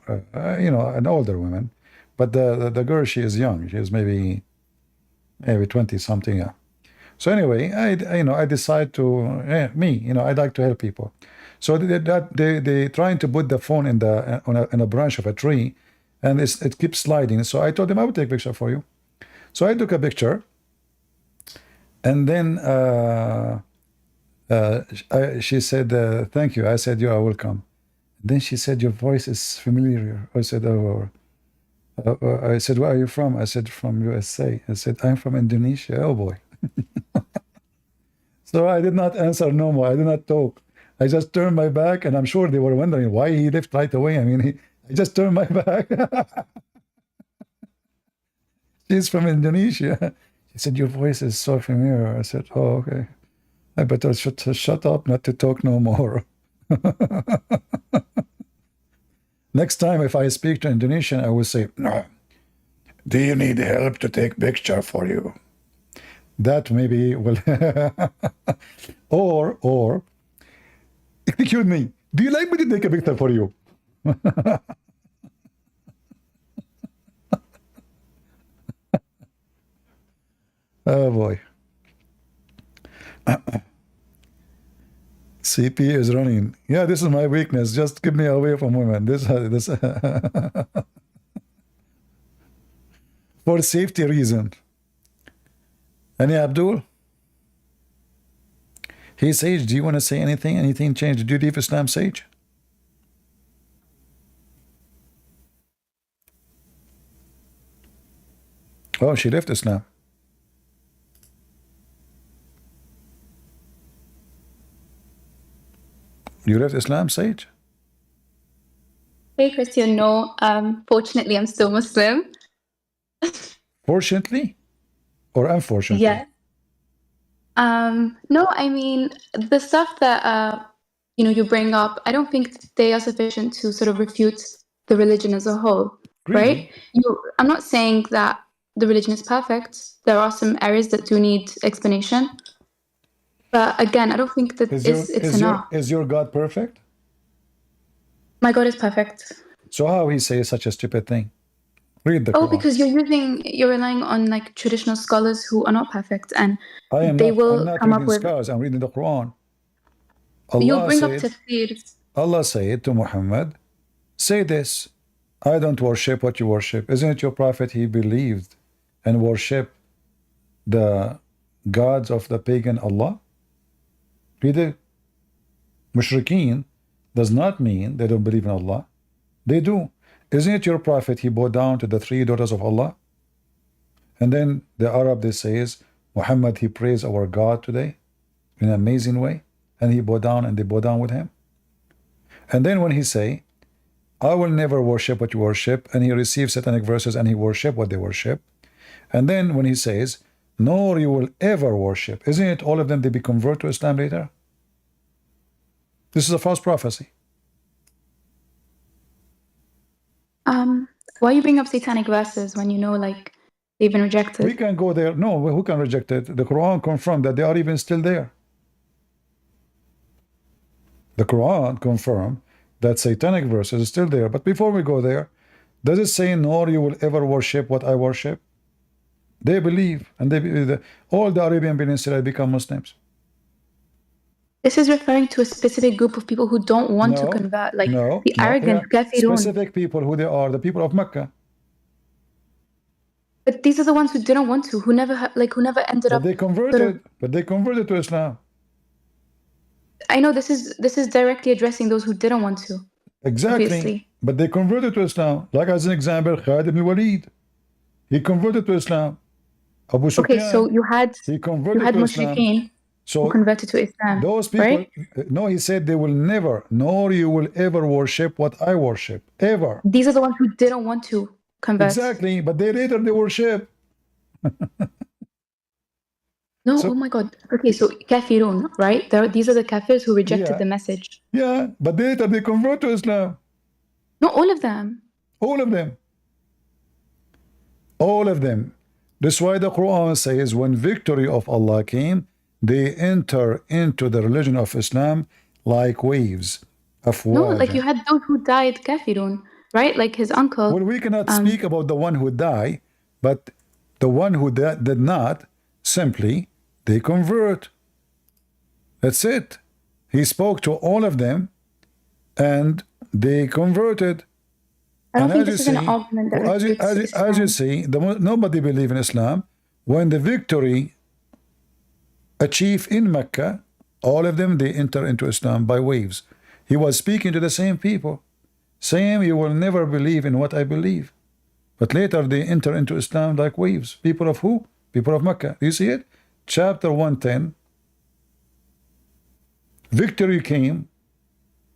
you know, an older woman, but the girl, she is young. She is maybe 20 something. Yeah. So anyway, I decide to you know, I like to help people. So they trying to put the phone in the on a branch of a tree, and it keeps sliding. So I told them I would take a picture for you. So I took a picture, and then she said, "Thank you." I said, "You are welcome." Then she said, "Your voice is familiar." I said, "Oh." I said, "Where are you from?" I said, "From USA." I said, "I'm from Indonesia." Oh boy. So I did not answer no more. I did not talk. I just turned my back, and I'm sure they were wondering why he left right away. I mean, I just turned my back. She's from Indonesia. She said, "Your voice is so familiar." I said, "Oh, okay. I better shut up, not to talk no more." Next time, if I speak to Indonesian, I will say, "No. Do you need help to take picture for you?" That maybe will, or, excuse me, do you like me to take a picture for you? Oh boy. CP is running. Yeah, this is my weakness. Just keep me away from women. This for safety reason. Any Abdul? Hey Sage, do you want to say anything? Anything changed? Did you leave Islam, Sage? Oh, she left Islam. You left Islam, Sage? Hey, Christian. No, fortunately, I'm still Muslim. Fortunately? Or unfortunately? Yeah. No, I mean, the stuff that, you bring up, I don't think they are sufficient to sort of refute the religion as a whole, right? I'm not saying that the religion is perfect. There are some areas that do need explanation. But again, I don't think that it's enough. Is your God perfect? My God is perfect. So how he say such a stupid thing? Read the Quran. Because you're relying on like traditional scholars who are not perfect, and I'm not come up reading with scholars. I'm reading the Quran. you'll bring up tafsirs. Allah said to Muhammad, say this, I don't worship what you worship. Isn't it your prophet? He believed and worshiped the gods of the pagan Allah. Read it. Mushrikeen does not mean they don't believe in Allah. They do. Isn't it your prophet? He bowed down to the three daughters of Allah. And then the Arab, they says, Muhammad, he praised our God today in an amazing way. And he bowed down and they bowed down with him. And then when he say, I will never worship what you worship, and he receives satanic verses and he worship what they worship. And then when he says, nor you will ever worship, isn't it all of them they be convert to Islam later? This is a false prophecy. Why you bring up satanic verses when you know like they've been rejected? We can go there. No, who can reject it? The Quran confirmed that they are even still there. The Quran confirmed that satanic verses is still there. But before we go there, does it say, nor you will ever worship what I worship? They believe, and all the Arabian Peninsula become Muslims. This is referring to a specific group of people who don't want to convert, like the arrogant kafirun. Specific people, who they are, the people of Mecca. But these are the ones who didn't want to, who never ended up. They converted, but they converted to Islam. I know this is directly addressing those who didn't want to. Exactly. Obviously. But they converted to Islam. Like as an example, Khalid ibn Walid. He converted to Islam. Abu Sufyan. Okay, so you had mushrikeen who converted to Islam. Those people, right? No, he said they will never, nor you will ever worship what I worship. Ever. These are the ones who didn't want to convert. Exactly, but they later they worship. No, So- oh my God. Okay, so kafirun, right? These are the kafirs who rejected Yeah. the message. Yeah, but later they convert to Islam. Not all of them. All of them. All of them. That's why the Quran says when victory of Allah came, they enter into the religion of Islam like waves. No, like you had those who died kafirun, right? Like his uncle. Well, we cannot speak about the one who died, but the one who did not, simply, they convert. That's it. He spoke to all of them, and they converted. I don't And think as this you is an see- argument that as you, refutes as, you- as you see, nobody believe in Islam. When the victory achieved in Mecca, all of them, they enter into Islam by waves. He was speaking to the same people, saying, you will never believe in what I believe. But later they enter into Islam like waves. People of who? People of Mecca. Do you see it? Chapter 110. Victory came.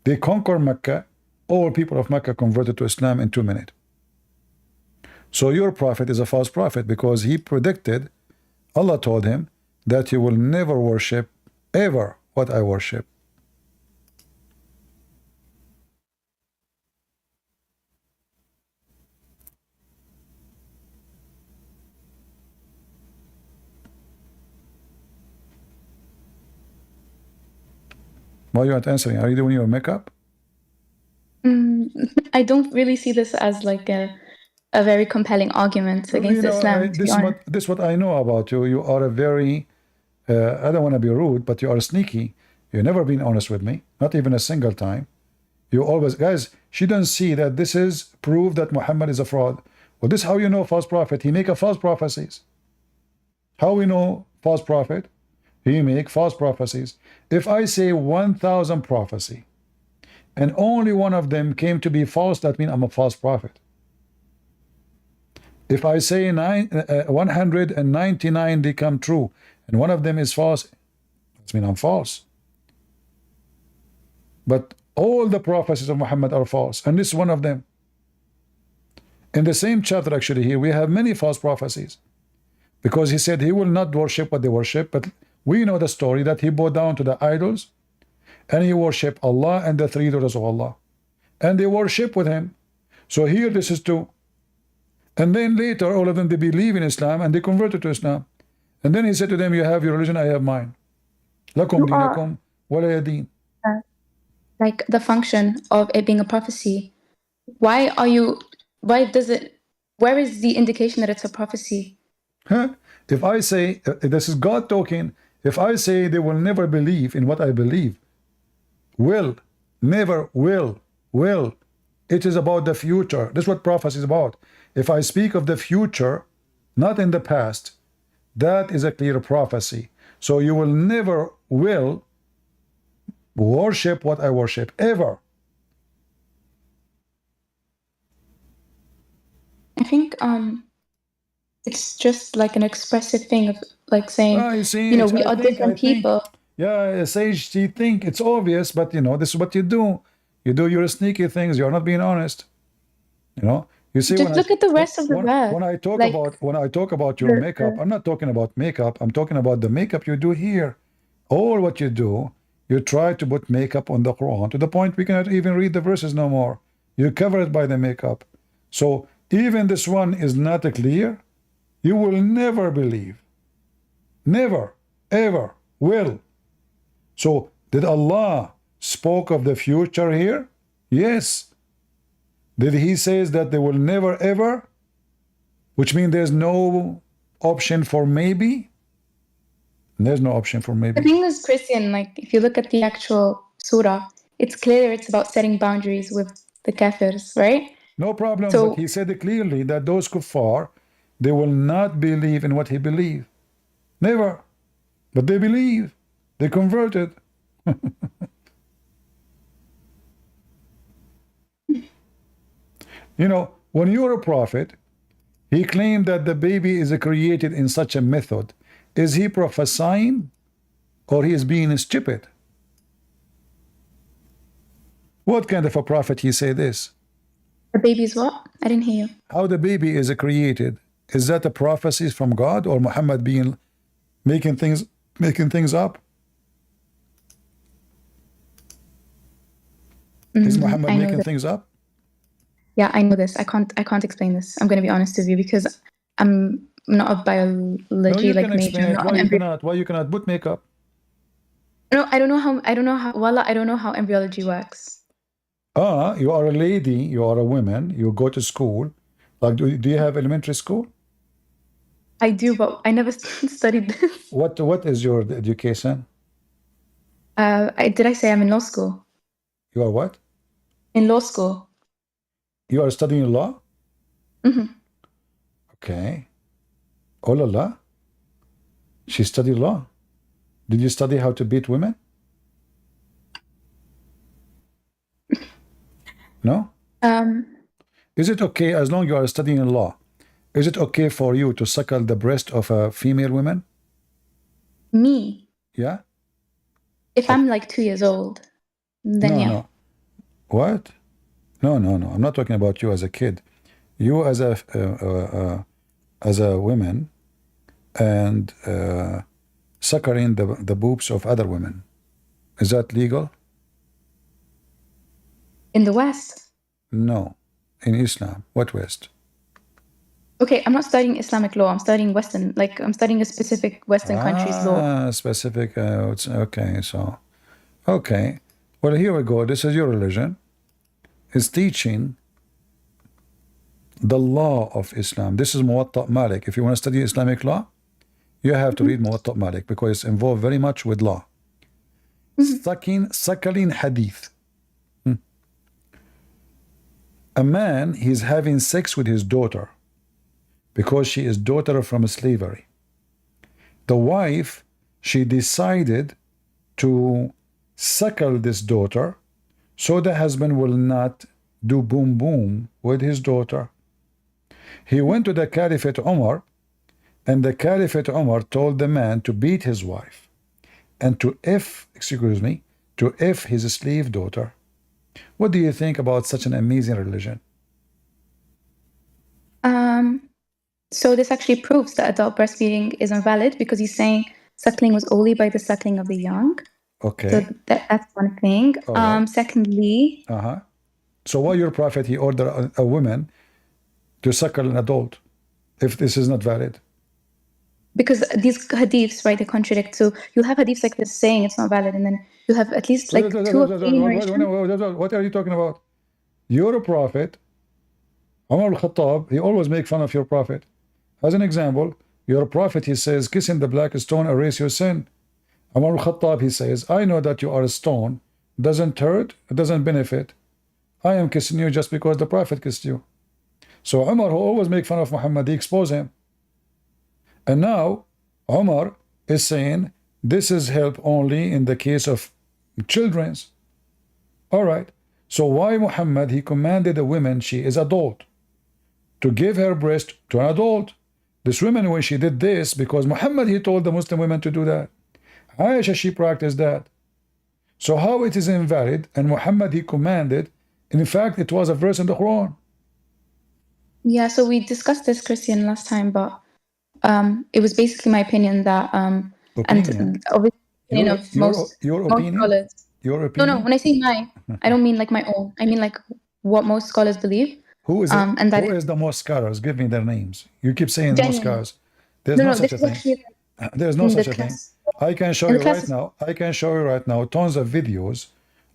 They conquered Mecca. All people of Mecca converted to Islam in 2 minutes. So your prophet is a false prophet because he predicted, Allah told him that you will never worship ever what I worship. Why you aren't answering? Are you doing your makeup? I don't really see this as like a very compelling argument against Islam. To be honest. This is what I know about you. You are a very, I don't want to be rude, but you are sneaky. You've never been honest with me, not even a single time. You always, guys, she doesn't see that this is proof that Muhammad is a fraud. Well, this is how you know false prophet. He make a false prophecies. How we know false prophet? He make false prophecies. If I say 1,000 prophecy, and only one of them came to be false, that means I'm a false prophet. If I say 199 they come true, and one of them is false, that means I'm false. But all the prophecies of Muhammad are false, and this is one of them. In the same chapter, actually, here we have many false prophecies, because he said he will not worship what they worship, but we know the story that he bowed down to the idols, and he worshiped Allah and the three daughters of Allah, and they worship with him. So here this is two. And then later all of them, they believe in Islam and they converted to Islam. And then he said to them, you have your religion, I have mine. Lakum dinakum waliya din. Like the function of it being a prophecy. Where is the indication that it's a prophecy? Huh? If I say, this is God talking, if I say they will never believe in what I believe, never will. It is about the future. This is what prophecy is about. If I speak of the future, not in the past, that is a clear prophecy. So you will never will worship what I worship, ever. I think it's just like an expressive thing of like saying, we are different people. Yeah, Sage, you think it's obvious, but this is what you do. You do your sneaky things. You're not being honest. You see, just look at the rest of the verse. When I talk about your makeup, I'm not talking about makeup. I'm talking about the makeup you do here. All what you do, you try to put makeup on the Quran to the point we cannot even read the verses no more. You cover it by the makeup. So even this one is not clear. You will never believe. Never, ever will. So did Allah spoke of the future here? Yes. Did he say that they will never ever? Which means there's no option for maybe? There's no option for maybe. The thing is, Christian, like if you look at the actual surah, it's clear it's about setting boundaries with the kafirs, right? No problem, So- but he said clearly that those kuffar, they will not believe in what he believed. Never. But they believe. They converted. When you're a prophet, he claimed that the baby is created in such a method. Is he prophesying or he is being stupid? What kind of a prophet he say this? The baby's what? I didn't hear you. How the baby is created? Is that a prophecy from God or Muhammad being Making things up. Is Muhammad I know making this. things up? Yeah, I know this. I can't explain this. I'm going to be honest with you because I'm not a No, biology you like can major. explain I'm it. not Why an you embryo. cannot? Why you cannot put makeup? No, I don't know how. Wallah, I don't know how embryology works. You are a lady. You are a woman. You go to school. Like, do you have elementary school? I do, but I never studied this. What is your education? Did I say I'm in law school? You are what? In law school. You are studying law? Mm-hmm. Okay. Oh la la. She studied law. Did you study how to beat women? No? Is it okay, as long as you are studying law, is it okay for you to suckle the breast of a female woman? Me? Yeah? If I'm like 2 years old, then No, yeah. no. What? No. I'm not talking about you as a kid. You as a woman and suckering the boobs of other women. Is that legal? In the West? No. In Islam. What West? Okay, I'm not studying Islamic law. I'm studying Western, like I'm studying a specific Western country's law. Specific. Okay, so. Okay. Well, here we go. This is your religion. It's teaching the law of Islam. This is Muwatta Malik. If you want to study Islamic law, you have to read Muwatta Malik because it's involved very much with law. Suckling hadith. A man, he's having sex with his daughter because she is daughter from slavery. The wife, she decided to suckle this daughter so the husband will not do boom boom with his daughter. He went to the Caliphate Umar, and the Caliphate Umar told the man to beat his wife and to F his slave daughter. What do you think about such an amazing religion? So this actually proves that adult breastfeeding is invalid because he's saying suckling was only by the suckling of the young. Okay. So that's one thing. Right. Secondly. So why your prophet, he ordered a woman to suckle an adult if this is not valid? Because these hadiths, right, they contradict. So you'll have hadiths like this saying it's not valid, and then you'll have at least like two or three narrations. What are you talking about? Your prophet, Umar al-Khattab, he always make fun of your prophet. As an example, your prophet, he says, kissing the black stone erase your sin. Umar al-Khattab, he says, I know that you are a stone, doesn't hurt, it doesn't benefit. I am kissing you just because the prophet kissed you. So Umar, who always make fun of Muhammad, he expose him. And now Umar is saying this is help only in the case of children's. All right. So why Muhammad, he commanded a woman, she is adult, to give her breast to an adult. This woman, when she did this, because Muhammad, he told the Muslim women to do that. Aisha, she practiced that. So how it is invalid? And Muhammad, he commanded. In fact, it was a verse in the Quran. Yeah, so we discussed this, Christian, last time, but it was basically my opinion that and obviously your opinion? Scholars. Your opinion? No, when I say mine, I don't mean like my own. I mean like what most scholars believe. Who is it? And that who is the most scholars? Give me their names. You keep saying genuine. most scholars. There's no such a thing. Actually, there's no such a thing. I can show you right is... now. I can show you right now tons of videos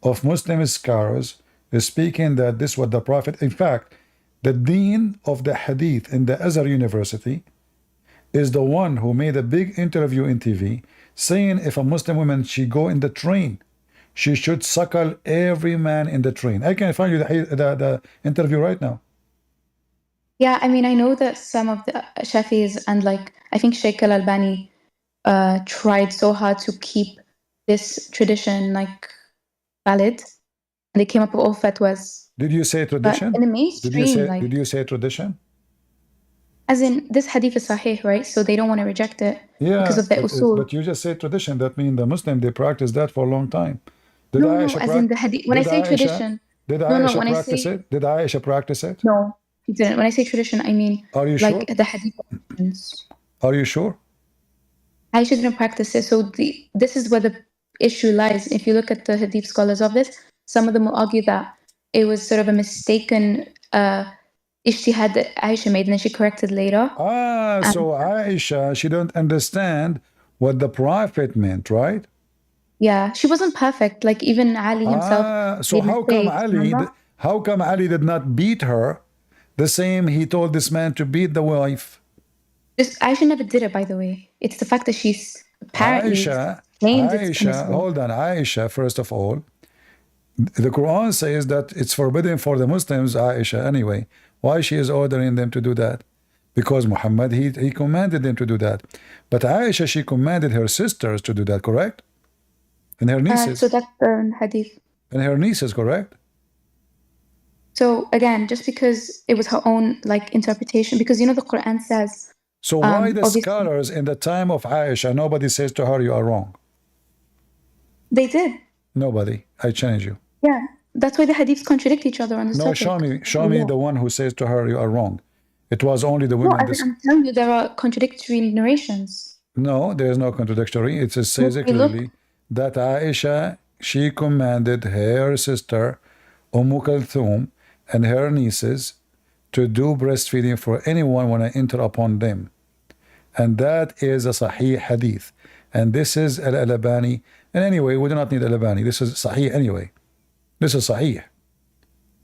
of Muslim scholars speaking that this was the Prophet. In fact, the dean of the Hadith in the Azhar University is the one who made a big interview in TV saying if a Muslim woman, she go in the train, she should suckle every man in the train. I can find you the interview right now. Yeah, I mean, I know that some of the Shafis and like I think Sheikh Al-Albani tried so hard to keep this tradition like valid, and they came up with all fatwas. Did you say tradition? But in the mainstream, did you say tradition? As in, this hadith is sahih, right? So they don't want to reject it because of the usul. But you just say tradition. That means the Muslim, they practice that for a long time. No, as in the hadith. When I say tradition, did Aisha practice it? Did Aisha practice it? No, he didn't. When I say tradition, I mean are you like sure? the hadith. Are you sure? Aisha didn't practice it. So this is where the issue lies. If you look at the Hadith scholars of this, some of them will argue that it was sort of a mistaken ijtihad that Aisha made, and then she corrected later. So Aisha, she don't understand what the Prophet meant, right? Yeah, she wasn't perfect. Like even Ali himself. So how come Ali did not beat her the same he told this man to beat the wife? Aisha never did it, by the way. It's the fact that she's apparently Aisha, hold on. Aisha, first of all, the Quran says that it's forbidden for the Muslims, Aisha, anyway. Why she is ordering them to do that? Because Muhammad, he commanded them to do that. But Aisha, she commanded her sisters to do that, correct? And her nieces. So that's the hadith. And her nieces, correct? So again, just because it was her own interpretation, because the Quran says. So why the scholars in the time of Aisha, nobody says to her, you are wrong? They did. Nobody. I challenge you. Yeah, that's why the hadiths contradict each other on this topic. Show me the one who says to her, you are wrong. It was only the women. No, I'm telling you, there are contradictory narrations. No, there is no contradictory. It says clearly that Aisha, she commanded her sister, Kulthum, and her nieces to do breastfeeding for anyone when I enter upon them. And that is a Sahih hadith. And this is Al-Albani. And anyway, we do not need Al-Albani. This is Sahih anyway. This is Sahih.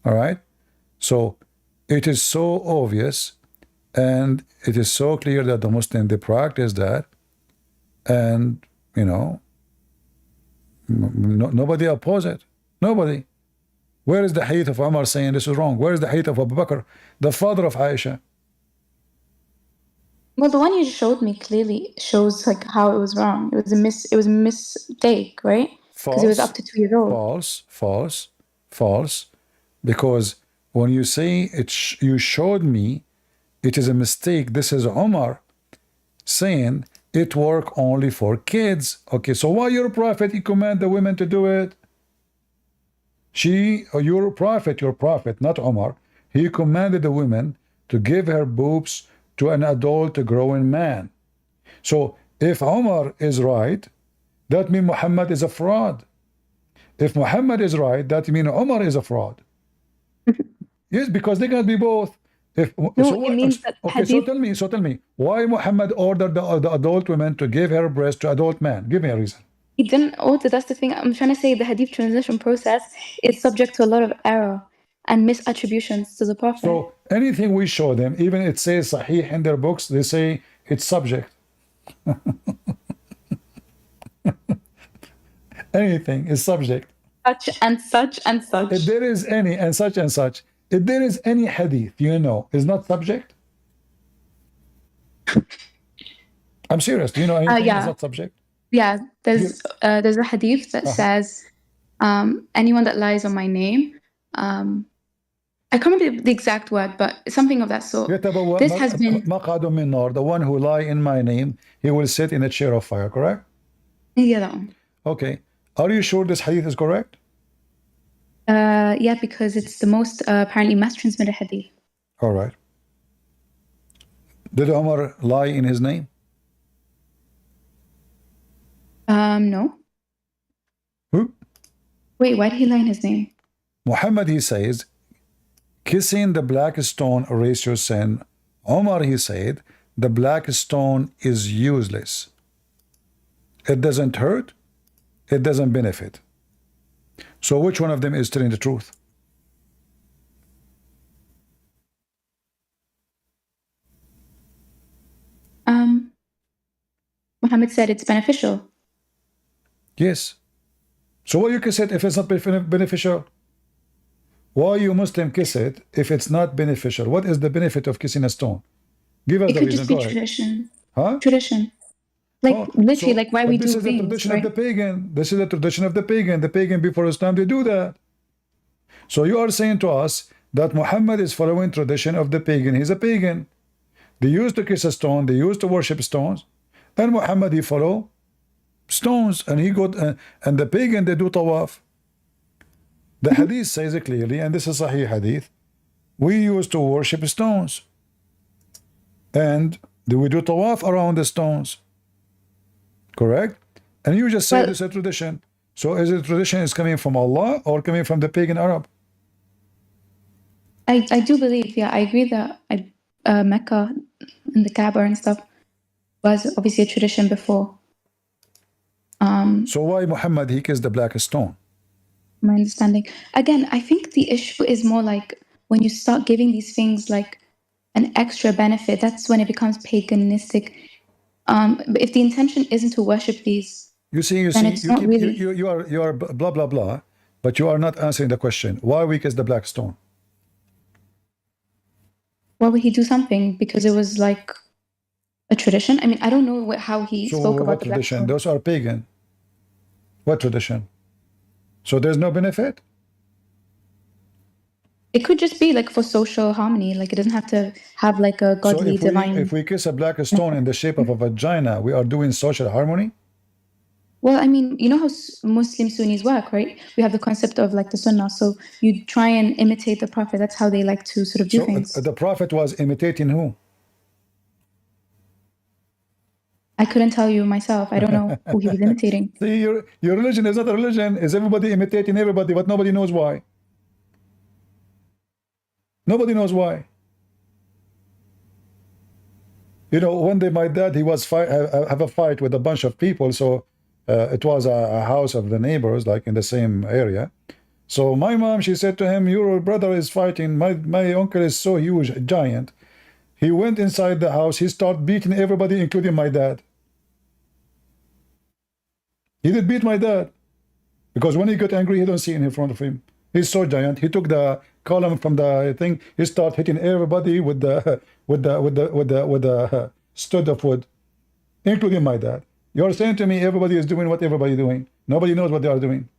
All right? So it is so obvious and it is so clear that the Muslim, they practice that. And, nobody oppose it. Nobody. Where is the hadith of Umar saying this is wrong? Where is the hadith of Abu Bakr, the father of Aisha? Well, the one you showed me clearly shows how it was wrong. It was a mistake, right? Because it was up to 2 years old. False. Because when you say you showed me, it is a mistake. This is Umar saying it work only for kids. Okay, so why your prophet, he command the women to do it? Your prophet, not Umar, he commanded the women to give her boobs to an adult, growing man. So if Umar is right, that means Muhammad is a fraud. If Muhammad is right, that means Umar is a fraud. Yes, because they can be both. So tell me, why Muhammad ordered the adult women to give her breast to adult man? Give me a reason. He didn't order. That's the thing. I'm trying to say the hadith translation process is subject to a lot of error and misattributions to the Prophet. So anything we show them, even it says Sahih in their books, they say it's subject. Anything is subject. Such and such and such. If there is any and such and such, if there is any hadith, is not subject. I'm serious. Do you know anything is not subject? Yeah, there's a hadith that says, anyone that lies on my name, I can't remember the exact word, but something of that sort. This has been the one who lie in my name, he will sit in a chair of fire, correct? Yeah, that one. Okay. Are you sure this hadith is correct? Yeah, because it's the most apparently mass transmitted hadith. All right. Did Umar lie in his name? No. Who? Wait, why did he lie in his name? Muhammad, he says, kissing the black stone erase your sin. Umar, he said, the black stone is useless. It doesn't hurt. It doesn't benefit. So which one of them is telling the truth? Muhammad said it's beneficial. Yes. So why you kiss it if it's not beneficial? Why you Muslim kiss it if it's not beneficial? What is the benefit of kissing a stone? Give us the reason. It could just be tradition. Huh? Tradition. Literally, why we do things. This is the tradition of the pagan. This is the tradition of the pagan. The pagan before Islam, they do that. So you are saying to us that Muhammad is following tradition of the pagan. He's a pagan. They used to kiss a stone. They used to worship stones. And Muhammad, he follow stones. And he got, and the pagan, they do tawaf. The hadith says it clearly, and this is Sahih hadith. We used to worship stones. And we do tawaf around the stones. Correct? And you just say Well- this is a tradition. So is it tradition is coming from Allah or coming from the pagan Arab? I do believe, yeah, I agree that Mecca and the Kaaba and stuff was obviously a tradition before. So why Muhammad he kissed the black stone? My understanding. Again, I think the issue is more like when you start giving these things like an extra benefit, that's when it becomes paganistic. But if the intention isn't to worship these, You see, then it's not really. you are blah blah blah, but you are not answering the question. Why we kiss the black stone? Why would he do something? Because it was like a tradition. I mean, I don't know how he So spoke about what the black tradition? stone. Those are pagan. What tradition? So there's no benefit? It could just be like for social harmony. Like it doesn't have to have like a godly, so divine. if we kiss a black stone in the shape of a vagina, we are doing social harmony? Well, I mean, you know how Muslim Sunnis work, right? We have the concept of like the Sunnah. So you try and imitate the Prophet. That's how they like to sort of do So things. the Prophet was imitating who? I couldn't tell you myself. I don't know who he was imitating. See, your religion is not a religion. Is everybody imitating everybody, but nobody knows why. Nobody knows why. You know, one day my dad, he was have a fight with a bunch of people. So it was a house of the neighbors, like in the same area. So my mom, she said to him, your brother is fighting. My uncle is so huge, a giant. He went inside the house. He started beating everybody, including my dad. He did beat my dad. Because when he got angry, he don't see in front of him. He's so giant. He took the column from the thing. He started hitting everybody with the stud of wood, including my dad. You're saying to me everybody is doing what everybody doing. Nobody knows what they are doing.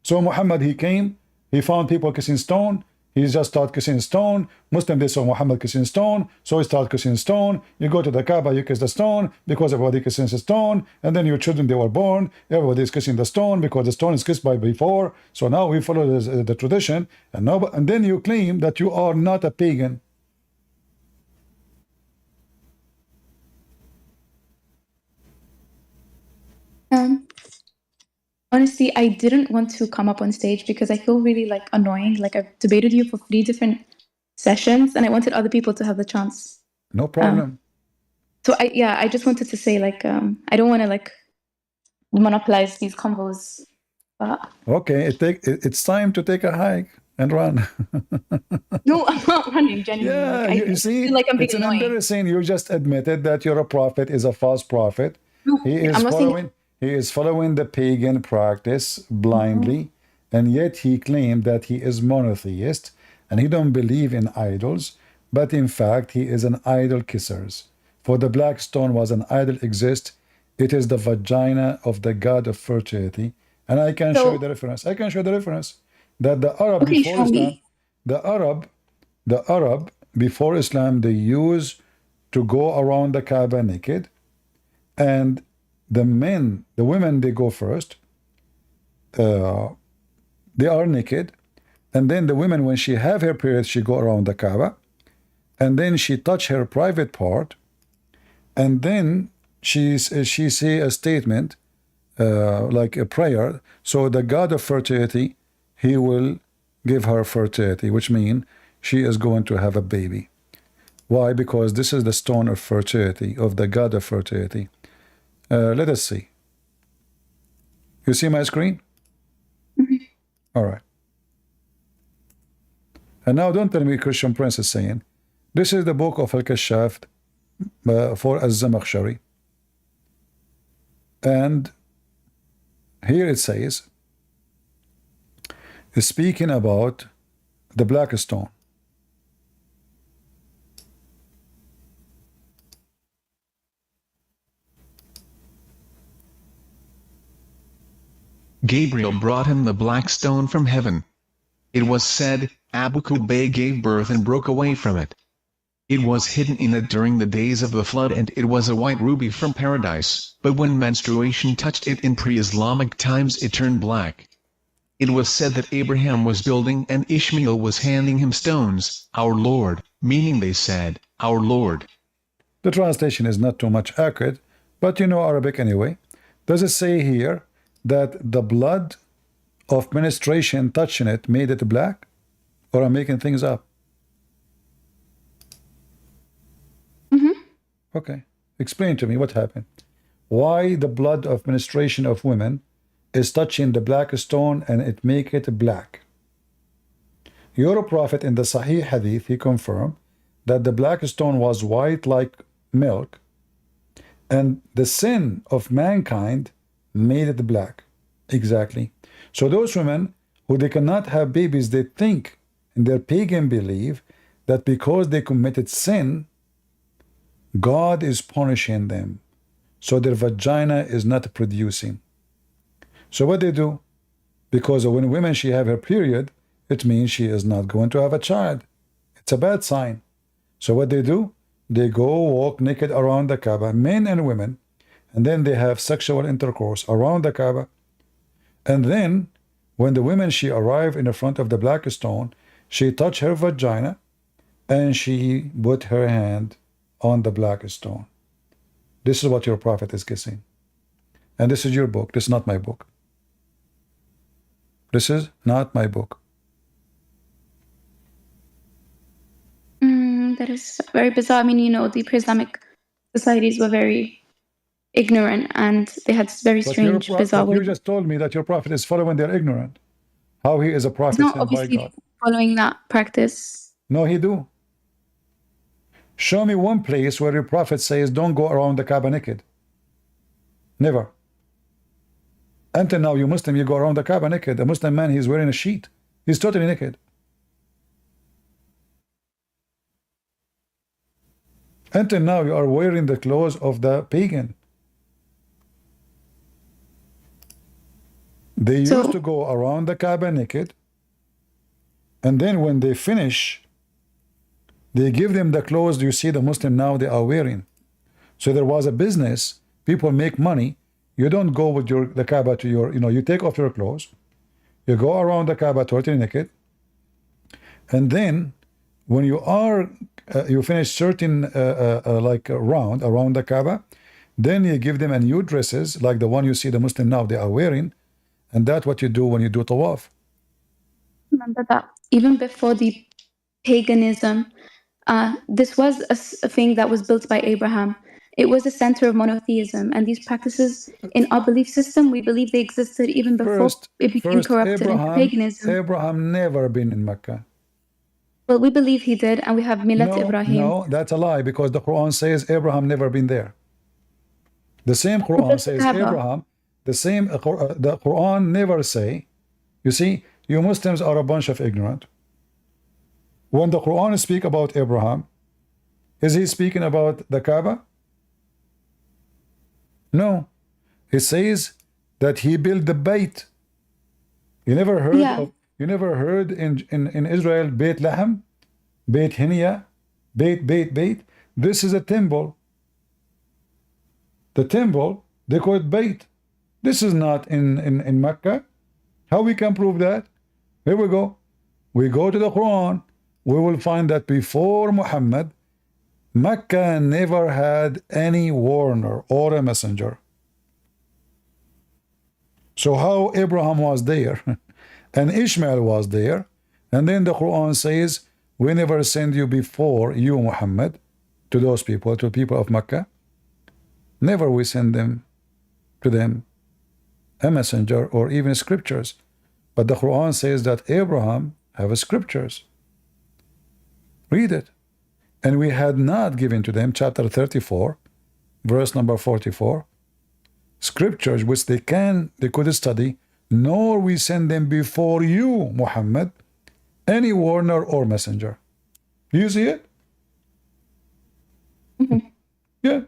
So Muhammad, he came, he found people kissing stone. He just started kissing stone. Muslim, they saw Muhammad kissing stone, so he started kissing stone. You go to the Kaaba, you kiss the stone because everybody kisses the stone. And then your children, they were born. Everybody is kissing the stone because the stone is kissed by before. So now we follow the tradition. And then you claim that you are not a pagan. Honestly, I didn't want to come up on stage because I feel really like annoying. Like I've debated you for 3 different sessions, and I wanted other people to have the chance. No problem. So I just wanted to say like I don't want to like monopolize these convos. Okay, it's time to take a hike and run. No, I'm not running. Genuinely, Yeah, like, you see, feel like I'm being it's an annoying. embarrassing. You just admitted that your prophet is a false prophet. No, He is I'm not saying- following. He is following the pagan practice blindly, and yet he claimed that he is monotheist and he don't believe in idols. But in fact, he is an idol kisser. For the black stone was an idol exist. It is the vagina of the god of fertility, and I can show you the reference. I can show the reference that the Arab Okay, before show Islam, me. the Arab before Islam, they used to go around the Kaaba naked, and the women, they go first. They are naked, and then the women, when she have her period, she go around the Kaaba, and then she touch her private part, and then she say a statement, like a prayer. So the god of fertility, he will give her fertility, which means she is going to have a baby. Why? Because this is the stone of fertility, of the god of fertility. Let us see. You see my screen? All right. And now don't tell me Christian Prince is saying, this is the book of Al-Kashaf for Az-Zamakhshari. And here it says, speaking about the black stone. Gabriel brought him the black stone from heaven. It was said, Abu Kubay gave birth and broke away from it. It was hidden in it during the days of the flood, and it was a white ruby from paradise, but when menstruation touched it in pre-Islamic times it turned black. It was said that Abraham was building and Ishmael was handing him stones, our Lord, meaning they said, our Lord. The translation is not too much accurate, but you know Arabic anyway. Does it say here that the blood of menstruation touching it made it black? Or I'm making things up? Okay. Explain to me what happened. Why the blood of menstruation of women is touching the black stone and it make it black? Your prophet in the Sahih Hadith, he confirmed that the black stone was white like milk, and the sin of mankind made it black. Exactly. So those women who they cannot have babies, they think in their pagan belief that because they committed sin, God is punishing them. So their vagina is not producing. So what they do? Because when women she have her period, it means she is not going to have a child. It's a bad sign. So what they do? They go walk naked around the Kaaba, men and women, and then they have sexual intercourse around the Kaaba. And then when the women she arrive in the front of the black stone, she touch her vagina and she put her hand on the black stone. This is what your prophet is kissing. And this is your book. This is not my book. This is not my book. That is very bizarre. I mean, you know, the pre-Islamic societies were very ignorant and they had very strange, bizarre ways. You just told me that your prophet is following their ignorant. How he is a prophet He's not sent by obviously God. following that practice. No, he do. Show me one place where your prophet says, don't go around the Kaaba naked. Never. Until now, you Muslim, you go around the Kaaba naked. A Muslim man, he's wearing a sheet. He's totally naked. Until now, you are wearing the clothes of the pagan. They used to go around the Kaaba naked, and then when they finish, they give them the clothes you see the Muslim now they are wearing. So there was a business. People make money. You don't go with the Kaaba to your, you take off your clothes. You go around the Kaaba totally naked. And then when you are, you finish certain round around the Kaaba, then you give them a new dresses like the one you see the Muslim now they are wearing. And that's what you do when you do tawaf. Remember that even before the paganism, this was a thing that was built by Abraham. It was a center of monotheism, and these practices in our belief system, we believe they existed even before it became corrupted into paganism. Abraham never been in Mecca. Well, we believe he did, and we have Millat Ibrahim. No, that's a lie, because the Quran says Abraham never been there. The same Quran says Abraham. The Quran never say. You see, you Muslims are a bunch of ignorant. When the Quran speak about Abraham, is he speaking about the Kaaba? No. It says that he built the Bayt. You never heard of, you never heard in Israel Beit Lahem, Beit Hinia, Beit. This is a temple. The temple, they call it Beit. This is not in Mecca. How we can prove that? Here we go. We go to the Quran. We will find that before Muhammad, Mecca never had any warner or a messenger. So how Abraham was there and Ishmael was there, and then the Quran says, we never send you before you, Muhammad, to those people, to people of Mecca. Never we send them to them a messenger or even scriptures. But the Quran says that Abraham have scriptures. Read it. And we had not given to them, chapter 34, verse number 44, scriptures which they could study, nor we send them before you, Muhammad, any warner or messenger. Do you see it? Yeah.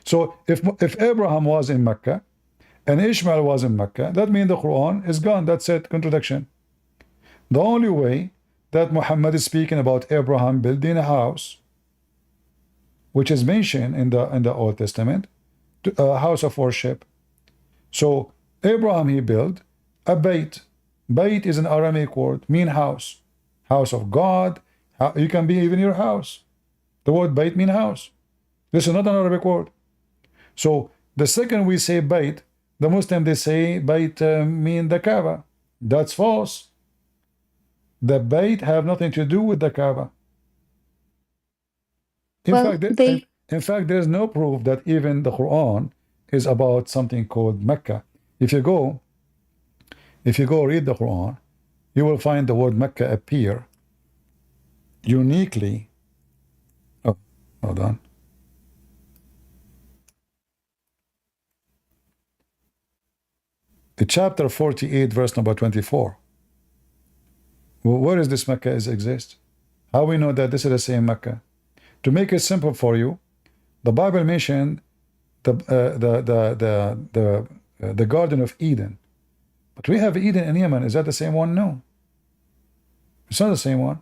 So if Abraham was in Mecca and Ishmael was in Mecca, that means the Quran is gone. That's it. Contradiction. The only way that Muhammad is speaking about Abraham building a house, which is mentioned in the Old Testament, a house of worship. So Abraham, he built a Bayt. Bayt is an Aramaic word, mean house. House of God. You can be even your house. The word Bayt mean house. This is not an Arabic word. So the second we say Bayt, the Muslim, they say Bayt mean the Kaaba. That's false. The Bayt have nothing to do with the Kaaba. In fact, there's no proof that even the Quran is about something called Mecca. If you go read the Quran, you will find the word Mecca appear uniquely. Oh, hold on. The chapter 48, verse number 24. Where is this Mecca exist? How we know that this is the same Mecca? To make it simple for you, the Bible mentioned the Garden of Eden, but we have Eden in Yemen. Is that the same one? No, it's not the same one.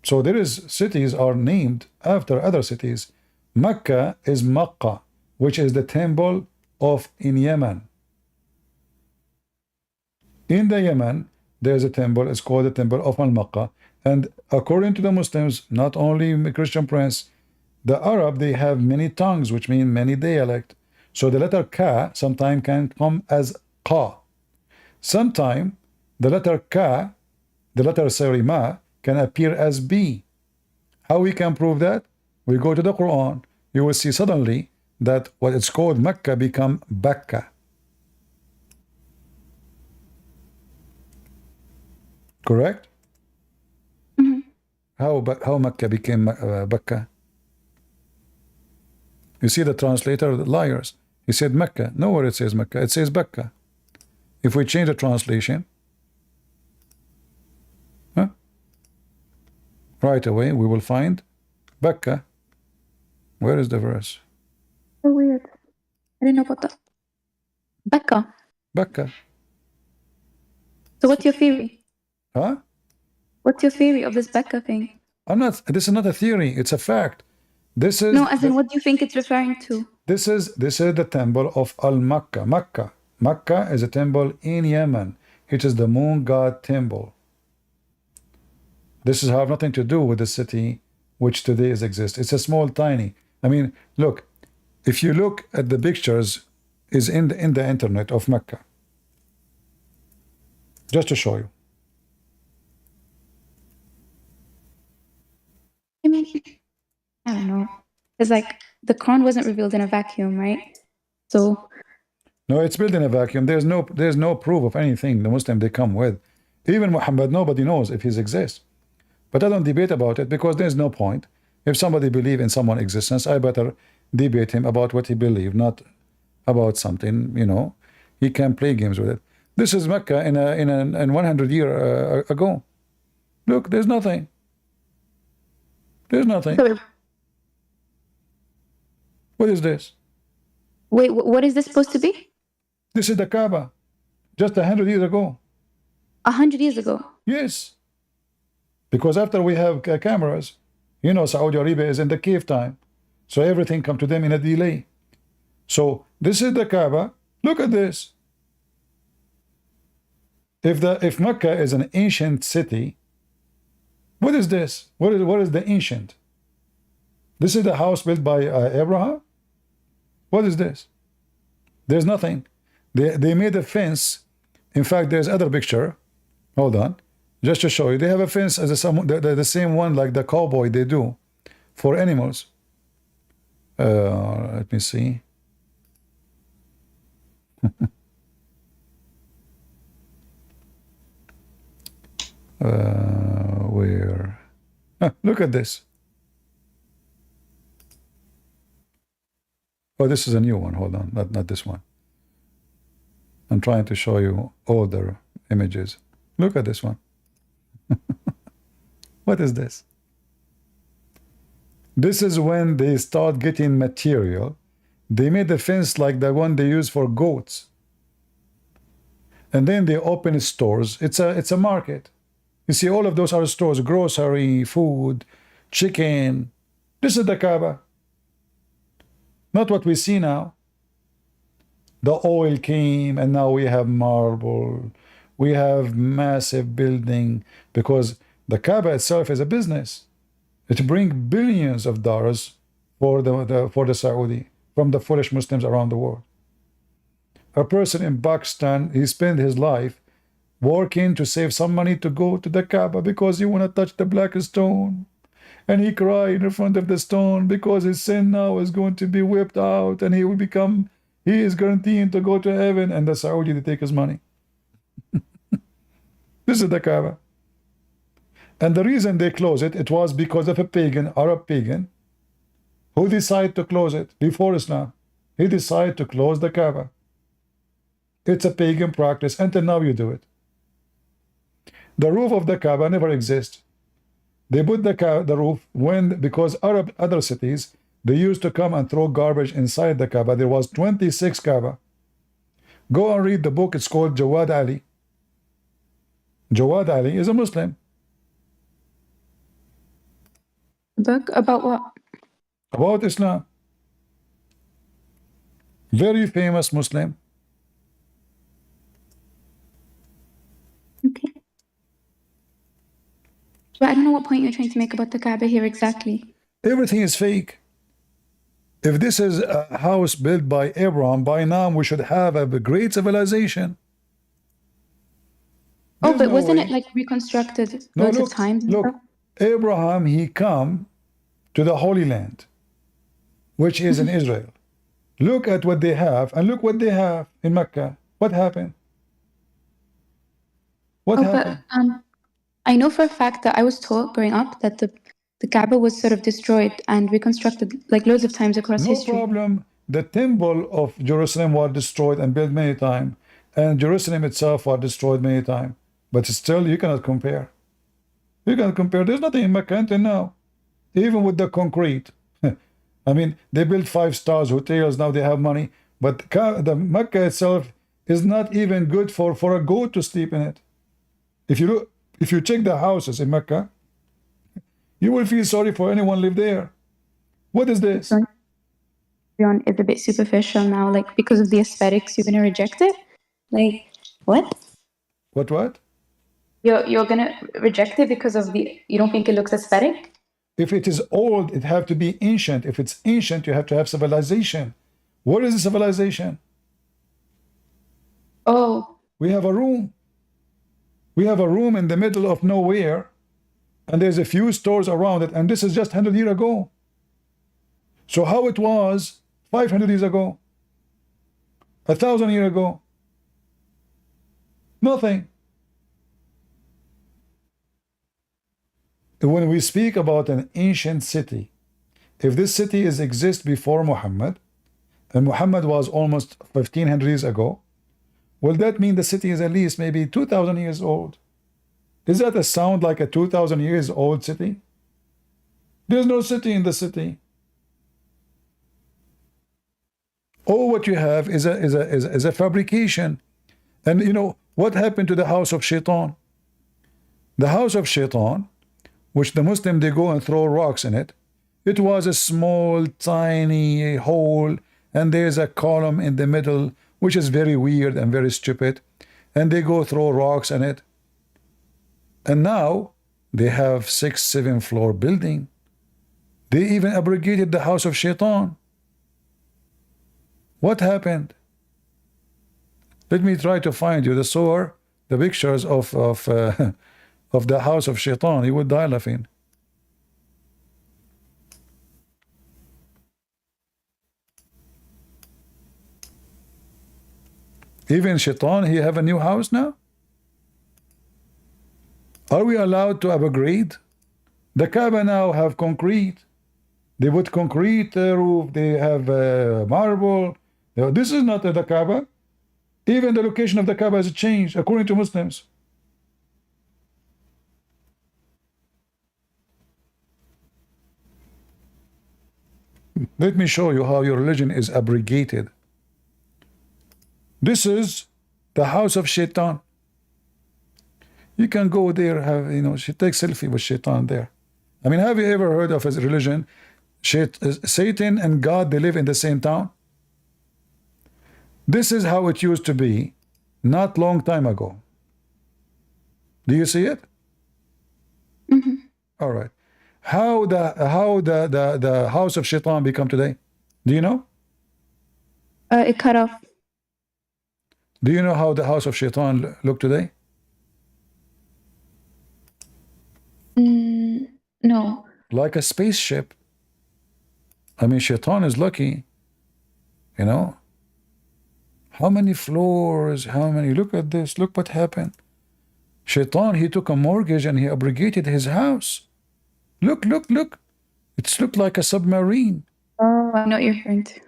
So there is cities are named after other cities. Mecca is Makkah, which is the temple of in Yemen. In the Yemen, there's a temple. It's called the Temple of Al-Makkah. And according to the Muslims, not only Christian Prince, the Arab, they have many tongues, which mean many dialect. So the letter Ka sometimes can come as Qa. Sometimes the letter Ka, the letter Ma, can appear as B. How we can prove that? We go to the Quran. You will see suddenly that what it's called Mecca become Bakka. Correct? How Mecca became Bakka? You see the translator, the liars. He said Mecca. Nowhere it says Mecca. It says Bakka. If we change the translation, right away we will find Bakka. Where is the verse? So weird. I didn't know about that. Becca. Bakka. So what's your theory? Huh? What's your theory of this Becca thing? This is not a theory, it's a fact. This is no, as in what do you think it's referring to? This is the temple of Al-Makkah. Makkah is a temple in Yemen. It is the moon god temple. This have nothing to do with the city which today exists. It's a small, tiny. I mean, look, if you look at the pictures is in the internet of Mecca. Just to show you. I mean, I don't know. It's like the Quran wasn't revealed in a vacuum, right? So no, it's built in a vacuum. There's no proof of anything the Muslim they come with. Even Muhammad, nobody knows if he exists. But I don't debate about it because there's no point. If somebody believes in someone's existence, I better debate him about what he believes, not about something, you know. He can play games with it. This is Mecca in 100 years ago. Look, there's nothing. There's nothing. What is this? Wait, what is this supposed to be? This is the Kaaba. Just 100 years ago. 100 years ago? Yes. Because after we have cameras, you know, Saudi Arabia is in the cave time. So everything comes to them in a delay. So this is the Kaaba. Look at this. If Mecca is an ancient city, what is this? What is the ancient? This is the house built by Abraham? What is this? There's nothing. They made a fence. In fact, there's other picture. Hold on. Just to show you. They have a fence as the same one like the cowboy they do for animals. Let me see. Where? Look at this. Oh, this is a new one. Hold on, not this one. I'm trying to show you older images. Look at this one. What is this? This is when they start getting material. They made the fence like the one they use for goats. And then they open stores. It's a market. You see, all of those are stores, grocery, food, chicken. This is the Kaaba. Not what we see now. The oil came and now we have marble. We have massive building because the Kaaba itself is a business. It brings billions of dollars for the Saudi from the foolish Muslims around the world. a person in Pakistan, he spent his life working to save some money to go to the Kaaba because he want to touch the black stone. And he cried in front of the stone because his sin now is going to be whipped out and he is guaranteed to go to heaven. And the Saudi, they take his money. This is the Kaaba. And the reason they close it, it was because of a pagan, Arab pagan, who decided to close it before Islam. He decided to close the Kaaba. It's a pagan practice. Until now you do it. The roof of the Kaaba never exists. They put the roof because Arab other cities, they used to come and throw garbage inside the Kaaba. There was 26 Kaaba. Go and read the book. It's called Jawad Ali. Jawad Ali is a Muslim. Book about what? About Islam. Very famous Muslim. Okay. But I don't know what point you're trying to make about the Kaaba here exactly. Everything is fake. If this is a house built by Abraham, by now we should have a great civilization. Oh, but wasn't it like reconstructed loads of times? Look, Abraham, he come to the Holy Land, which is in Israel. Look at what they have, and look what they have in Mecca. What happened? What happened? But I know for a fact that I was taught growing up that the Kaaba was sort of destroyed and reconstructed like loads of times across history. No problem. The temple of Jerusalem was destroyed and built many times, and Jerusalem itself was destroyed many times. But still, you cannot compare. You cannot compare. There's nothing in Mecca until now. Even with the concrete. I mean, they built 5-star hotels, now they have money. But the Mecca itself is not even good for a goat to sleep in it. If you check the houses in Mecca, you will feel sorry for anyone live there. What is this? It's a bit superficial now, like because of the aesthetics, you're gonna reject it? Like, what? What? You're gonna reject it because of you don't think it looks aesthetic? If it is old, it have to be ancient. If it's ancient, you have to have civilization. What is the civilization? Oh. We have a room. We have a room in the middle of nowhere, and there's a few stores around it, and this is just 100 years ago. So how it was 500 years ago? 1,000 years ago? Nothing. When we speak about an ancient city, if this city exists before Muhammad, and Muhammad was almost 1,500 years ago, will that mean the city is at least maybe 2,000 years old? Is that a sound like a 2,000 years old city? There's no city in the city. All what you have is a fabrication. And you know what happened to the house of Shaitan? The house of Shaitan, which the Muslim, they go and throw rocks in it. It was a small, tiny hole, and there's a column in the middle, which is very weird and very stupid. And they go throw rocks in it. And now they have 6-7 floor building. They even abrogated the house of Shaitan. What happened? Let me try to find you the pictures of the house of Shaitan. You would die laughing. Even Shaitan, he have a new house now? Are we allowed to upgrade? The Kaaba now have concrete. They put concrete roof. They have marble. This is not the Kaaba. Even the location of the Kaaba has changed according to Muslims. Let me show you how your religion is abrogated. This is the house of Shaitan. You can go there, she takes selfie with Shaitan there. I mean, have you ever heard of his religion? Satan and God, they live in the same town. This is how it used to be not long time ago. Do you see it? Mm-hmm. All right. How the house of Shaitan become today? Do you know? It cut off. Do you know how the house of Shaitan look today? No. Like a spaceship. I mean, Shaitan is lucky, you know. How many floors? How many? Look at this. Look what happened. Shaitan, he took a mortgage and he abrogated his house. Look, look, look. It's looked like a submarine. Oh, I know what you're referring to.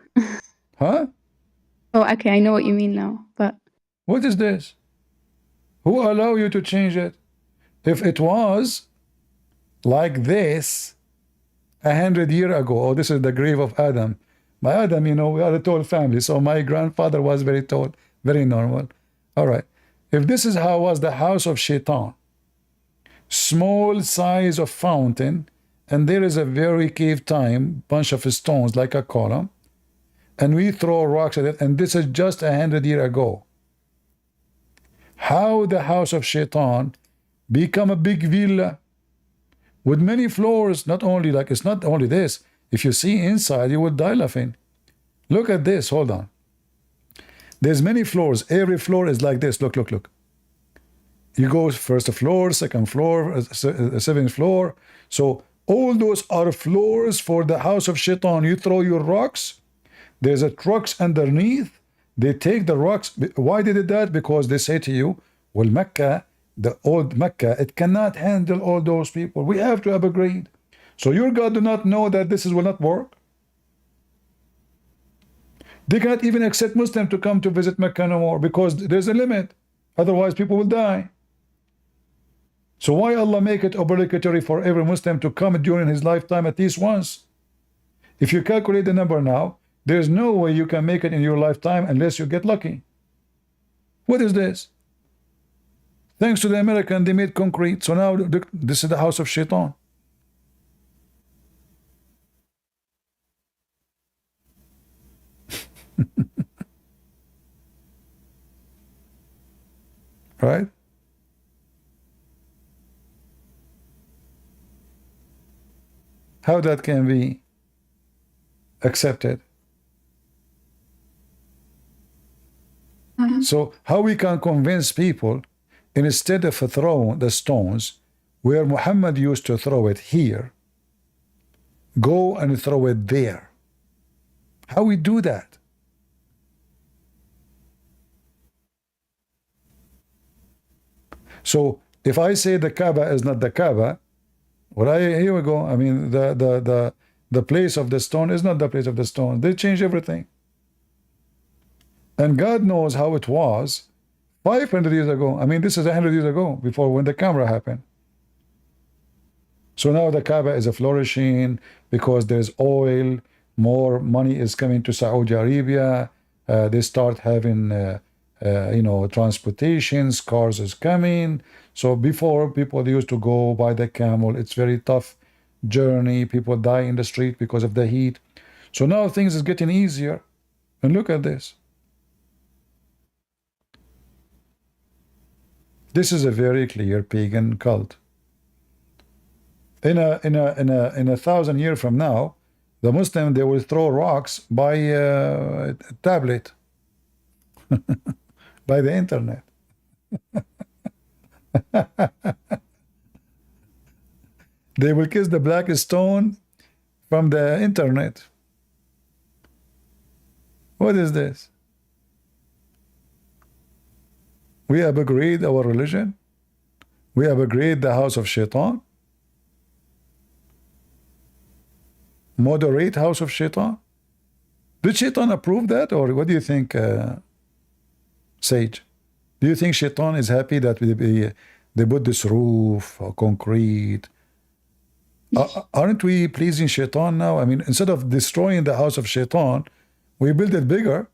Huh? Oh, okay, I know what you mean now, but... What is this? Who allow you to change it? If it was like this 100 years ago, oh, this is the grave of Adam. By Adam, you know, we are a tall family, so my grandfather was very tall, very normal. All right. If this is how was the house of Shaitan, small size of fountain, and there is a very cave time, bunch of stones like a column, and we throw rocks at it, and this is just 100 years ago. How the house of Shaitan become a big villa with many floors? Not only like, it's not only this. If you see inside, you will die laughing. Look at this. Hold on. There's many floors. Every floor is like this. Look, look, look. You go first floor, second floor, seventh floor. So all those are floors for the house of Shaitan. You throw your rocks. There's a trucks underneath. They take the rocks. Why they did that? Because they say to you, well, Mecca, the old Mecca, it cannot handle all those people. We have to upgrade. So your God do not know that this will not work? They cannot even accept Muslims to come to visit Mecca no more because there's a limit. Otherwise, people will die. So why Allah make it obligatory for every Muslim to come during his lifetime at least once? If you calculate the number now, there's no way you can make it in your lifetime unless you get lucky. What is this? Thanks to the American, they made concrete. So now this is the house of Shaitan. Right? How that can be accepted? So how we can convince people, instead of throwing the stones where Muhammad used to throw it here, go and throw it there? How we do that? So if I say the Kaaba is not the Kaaba, well, here we go. I mean, the place of the stone is not the place of the stone. They change everything. And God knows how it was 500 years ago. I mean, this is 100 years ago, before when the camera happened. So now the Kaaba is flourishing because there's oil, more money is coming to Saudi Arabia. They start having, you know, transportations, cars is coming. So before, people used to go by the camel. It's very tough journey. People die in the street because of the heat. So now things is getting easier. And look at this. This is a very clear pagan cult. In a 1,000 years from now, the Muslim, they will throw rocks by tablet, by the internet. They will kiss the black stone from the internet. What is this? We have agreed our religion. We have agreed the house of Shaitan. Moderate house of Shaitan. Did Shaitan approve that, or what do you think, Sage? Do you think Shaitan is happy that they put this roof or concrete? Aren't we pleasing Shaitan now? I mean, instead of destroying the house of Shaitan, we build it bigger.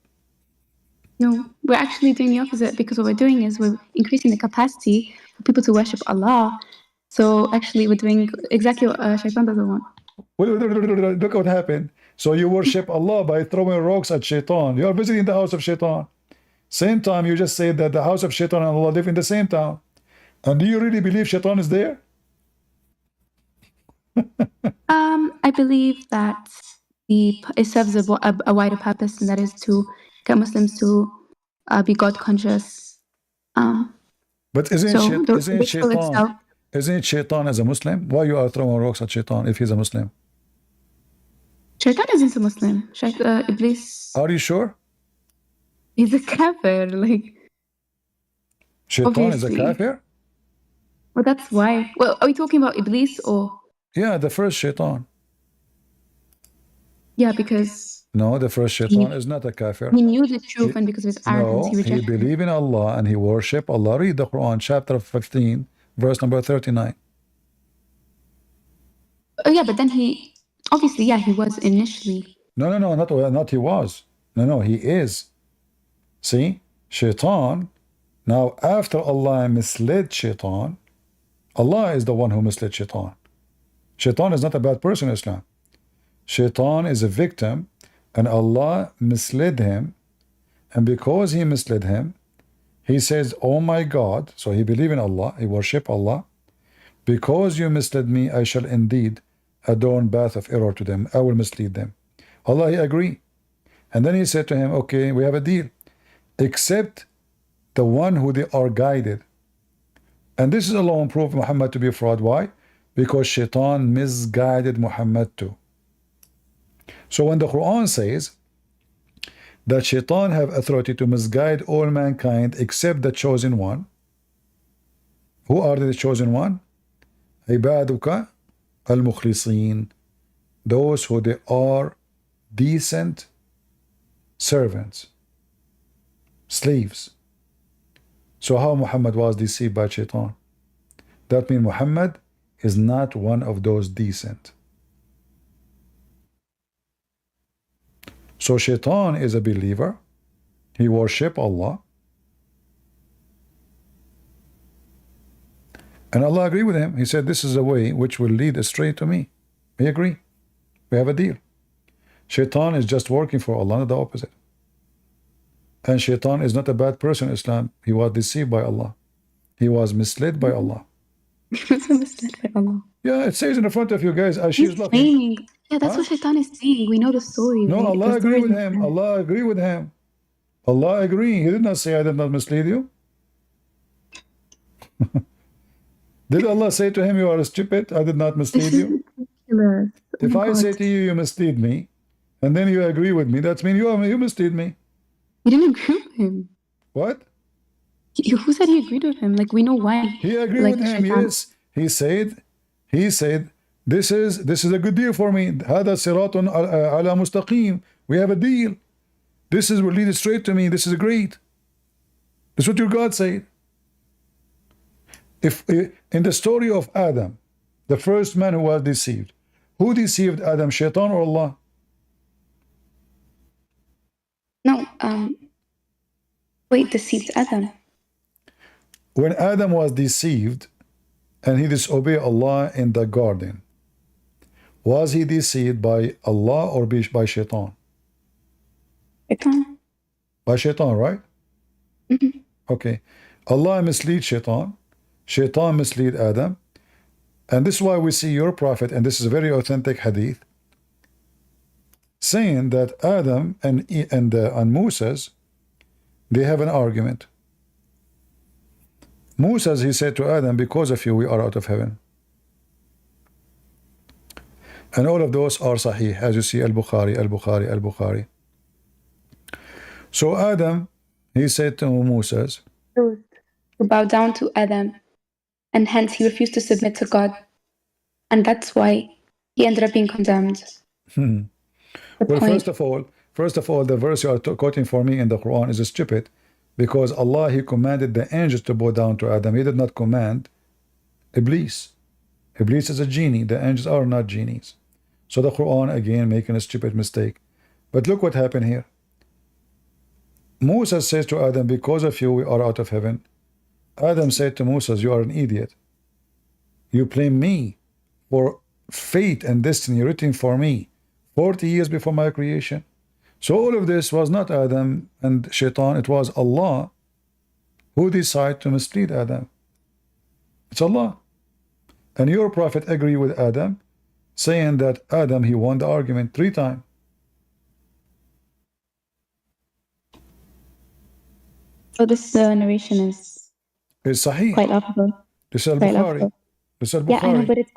No, we're actually doing the opposite, because what we're doing is we're increasing the capacity for people to worship Allah. So actually, we're doing exactly what Shaitan doesn't want. Look what happened. So you worship Allah by throwing rocks at Shaitan. You are visiting the house of Shaitan. Same time, you just said that the house of Shaitan and Allah live in the same town. And do you really believe Shaitan is there? I believe that it serves a wider purpose, and that is to get Muslims to be God conscious. But isn't So shait, the isn't ritual shaitan itself. isn't shaitan as a Muslim? Why you are throwing rocks at shaitan if he's a Muslim? Shaitan isn't a Muslim. Iblis, Are you sure? he's a kafir. Like, Shaitan is a obviously. kafir? Well, that's why. Well, are we talking about Iblis or? Yeah, the first shaitan. Yeah, because No, the first shaitan is not a kafir. he knew the truth, and because of his arrogance, No, he he rejected it. believed in Allah and he worship Allah. Read the Quran, chapter 15, verse number 39. Oh yeah, but then he obviously, yeah, he was initially. No, not he was. No, he is. See, shaitan. Now, after Allah misled shaitan, Allah is the one who misled shaitan. Shaitan is not a bad person in Islam. Shaitan is a victim, and Allah misled him. And because he misled him, he says, "Oh my God." So he believed in Allah, he worship Allah. Because you misled me, I shall indeed adorn path of error to them. I will mislead them. Allah, he agreed. And then he said to him, okay, we have a deal. Except the one who they are guided. And this is alone proof Muhammad to be a fraud. Why? Because shaitan misguided Muhammad too. So when the Quran says that shaitan have authority to misguide all mankind except the chosen one, who are the chosen one? عبادك المخلصين, those who they are decent servants, slaves. So how Muhammad was deceived by shaitan? That means Muhammad is not one of those decent. So shaitan is a believer. He worship Allah. And Allah agreed with him. He said, this is a way which will lead straight to me. We agree. We have a deal. Shaitan is just working for Allah, not the opposite. And shaitan is not a bad person in Islam. He was deceived by Allah. He was misled by Allah. He was misled by Allah. Yeah, it says in the front of you guys, as she's He's looking. saying, yeah, that's what Shaitan is saying. We know the story. No, right? Allah The agree story with is him. there. Allah agree with him. Allah agree. He did not say, I did not mislead you. Did Allah say to him, you are stupid? I did not mislead you. Ridiculous. If Oh my I God. say to you, you mislead me, and then you agree with me, that means you mislead me. You didn't agree with him. What? Who said he agreed with him? Like, we know why. He agreed like, with him, Shaitan. yes. He said, this is a good deal for me. هذا صراط على مستقيم. We have a deal. This will lead straight to me. This is great. That's what your God said. If in the story of Adam, the first man who was deceived, who deceived Adam, Shaitan or Allah? No, wait, deceived Adam. When Adam was deceived and he disobeyed Allah in the garden, was he deceived by Allah or by Shaitan? Shaitan. By Shaitan, right? Mhm. Okay. Allah mislead Shaitan. Shaitan mislead Adam. And this is why we see your prophet, and this is a very authentic hadith, saying that Adam and Moses, they have an argument. Moses, he said to Adam, because of you we are out of heaven. And all of those are sahih, as you see, Al-Bukhari. So Adam, he said to Moses, To bow down to Adam, and hence he refused to submit to God. And that's why he ended up being condemned. Well, first of all, the verse you are quoting for me in the Quran is stupid, because Allah, he commanded the angels to bow down to Adam. He did not command Iblis. Iblis is a genie. The angels are not genies. So the Quran, again, making a stupid mistake. But look what happened here. Moses says to Adam, because of you we are out of heaven. Adam said to Moses, you are an idiot. You blame me for fate and destiny written for me 40 years before my creation. So all of this was not Adam and Shaitan, it was Allah who decided to mislead Adam. It's Allah. And your prophet agreed with Adam, saying that Adam, he won the argument 3 times. So this narration is It's Sahih. quite laughable. This is Quite Al-Bukhari. laughable. This is Yeah, I know, Al-Bukhari. but it's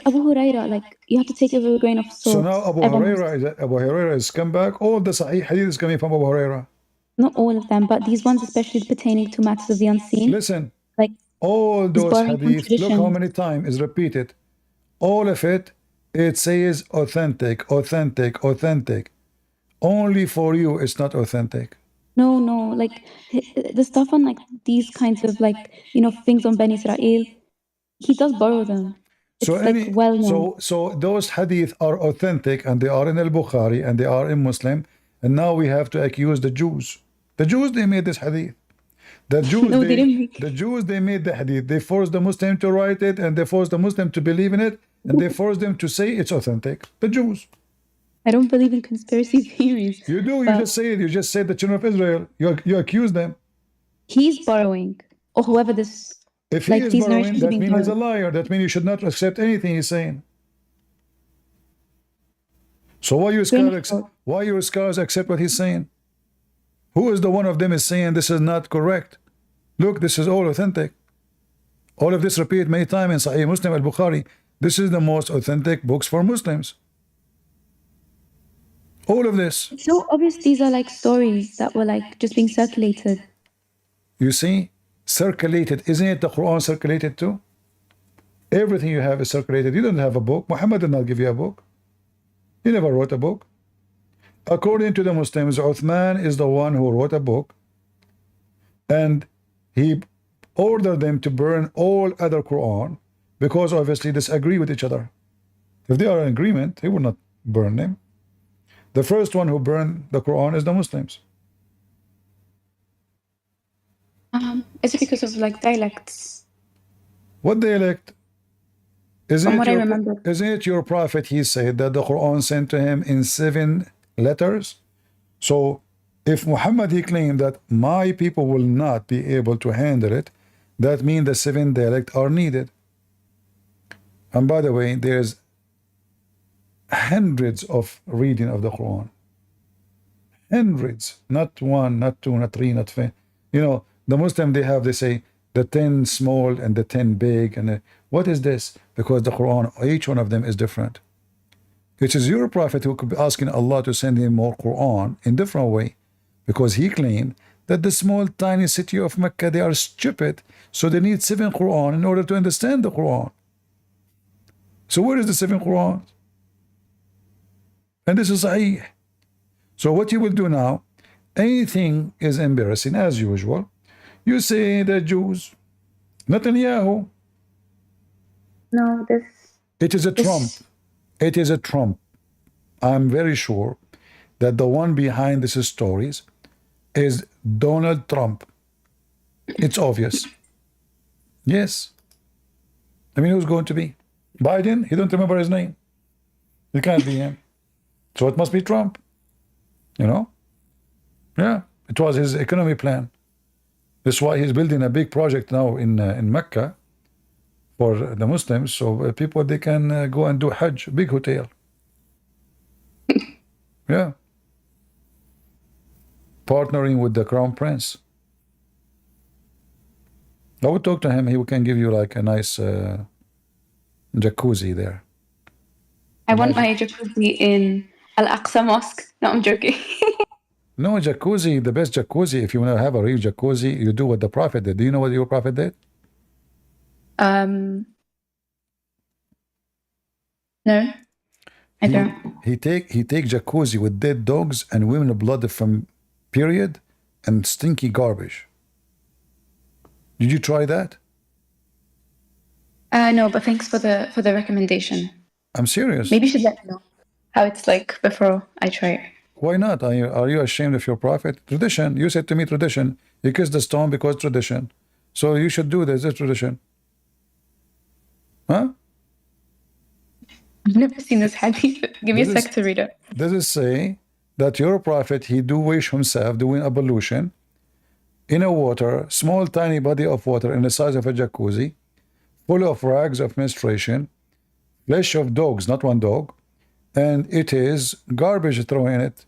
Abu Huraira. Like you have to take it with a grain of salt. So now Abu Huraira is come back. All the Sahih hadith is coming from Abu Huraira. Not all of them, but these ones especially pertaining to matters of the unseen. Listen, like all those borrowing from hadith, look how tradition. many times is repeated. All of it, it says authentic, authentic, authentic. Only for you, it's not authentic. No, like the stuff on like these kinds of like things on Bani Israel, he does borrow them. So It's well known. so those hadith are authentic and they are in Al-Bukhari and they are in Muslim, and now we have to accuse the Jews. The Jews, they made this hadith. The Jews, No, they didn't make- the Jews, they made the hadith. They forced the Muslim to write it, and they forced the Muslim to believe in it, and they forced them to say it's authentic. The Jews. I don't believe in conspiracy theories. You do. You but just say it. You just said the children of Israel. You accuse them. He's borrowing, or whoever this. If he like is these borrowing, narrations that being means he's a borrowed. liar. That means you should not accept anything he's saying. So why your scholars accept what he's saying? Who is the one of them is saying this is not correct? Look, this is all authentic. All of this repeated many times in Sahih Muslim al-Bukhari. This is the most authentic books for Muslims. All of this. It's so obvious these are like stories that were like just being circulated. You see, circulated. Isn't it the Quran circulated too? Everything you have is circulated. You don't have a book. Muhammad did not give you a book. He never wrote a book. According to the Muslims, Uthman is the one who wrote a book, and he ordered them to burn all other Quran because obviously disagree with each other. If they are in agreement, he would not burn them. The first one who burned the Quran is the Muslims. Is it because of like dialects? What dialect? From what I remember. Isn't it your prophet, he said that the Quran sent to him in 7 letters? So if Muhammad, he claimed that my people will not be able to handle it, that means the 7 dialects are needed. And by the way, there's hundreds of reading of the Quran. Hundreds, not 1, not 2, not 3, not 5. You know, the Muslim, they say the 10 small and the 10 big. And what is this? Because the Quran, each one of them is different. It is your prophet who could be asking Allah to send him more Quran in different way, because he claimed that the small tiny city of Mecca, they are stupid, so they need 7 Quran in order to understand the Quran. So where is the 7 Quran? And this is Sahih. So what you will do now, anything is embarrassing as usual. You say the Jews, Netanyahu. No, this. It is a Trump. It is a Trump. I'm very sure that the one behind these stories is Donald Trump. It's obvious. Yes. I mean, who's going to be? Biden? He don't remember his name. It can't be him. So it must be Trump. You know? Yeah. It was his economy plan. That's why he's building a big project now in Mecca for the Muslims, so people, they can go and do Hajj, big hotel. Yeah. Partnering with the Crown Prince. I would talk to him. He can give you like a nice jacuzzi there. I want my jacuzzi in Al-Aqsa Mosque. No, I'm joking. No, jacuzzi, the best jacuzzi, if you want to have a real jacuzzi, you do what the Prophet did. Do you know what your Prophet did? No, I don't. He take jacuzzi with dead dogs and women blood from period and stinky garbage. Did you try that? No, but thanks for the recommendation. I'm serious. Maybe you should let me know how it's like before I try it. Why not? Are you ashamed of your prophet? Tradition. You said to me tradition. You kissed the stone because tradition. So you should do this. It's tradition. Huh? I've never seen this hadith. Give me a sec to read it. Does it say that your prophet, he do wash himself doing ablution in a water, small tiny body of water in the size of a jacuzzi, full of rags of menstruation, flesh of dogs, not one dog, and it is garbage thrown in it.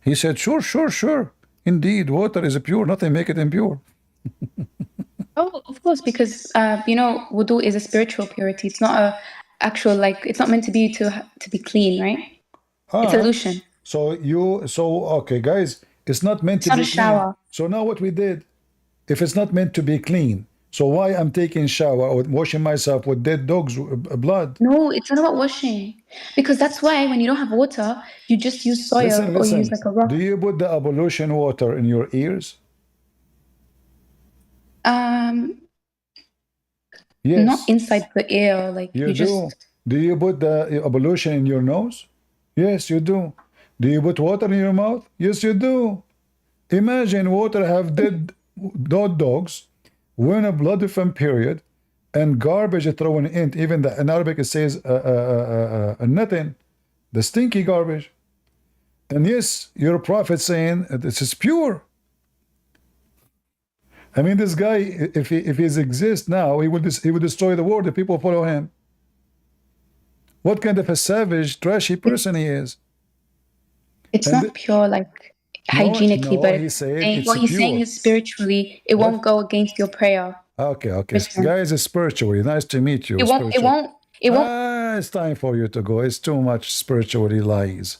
He said, sure. Indeed, water is pure. Nothing make it impure. Oh, of course, because wudu is a spiritual purity. It's not a actual it's not meant to be clean, right? It's illusion. Okay, guys, it's not meant It's to not be a clean. shower. So now what we did, if it's not meant to be clean, so why I'm taking shower or washing myself with dead dogs' blood? No, it's not about washing. Because that's why when you don't have water, you just use soil or you use Listen. like a rock. Do you put the ablution water in your ears? Yes. Not inside the ear, like You you do. just Do you put the ablution in your nose? Yes, you do. Do you put water in your mouth? Yes, you do. Imagine water have dead dogs, when a blood from period, and garbage thrown in. Even in Arabic it says nothing, the stinky garbage. And yes, your prophet saying this is pure. I mean, this guy, if he exists now, he would destroy the world if people follow him. What kind of a savage, trashy person he is. it's not pure hygienically, but he's saying it's what he's pure. saying is spiritually, it won't go against your prayer. Okay. Christian. Guys, it's spiritually. Nice to meet you. It won't. It's time for you to go. It's too much spiritually lies.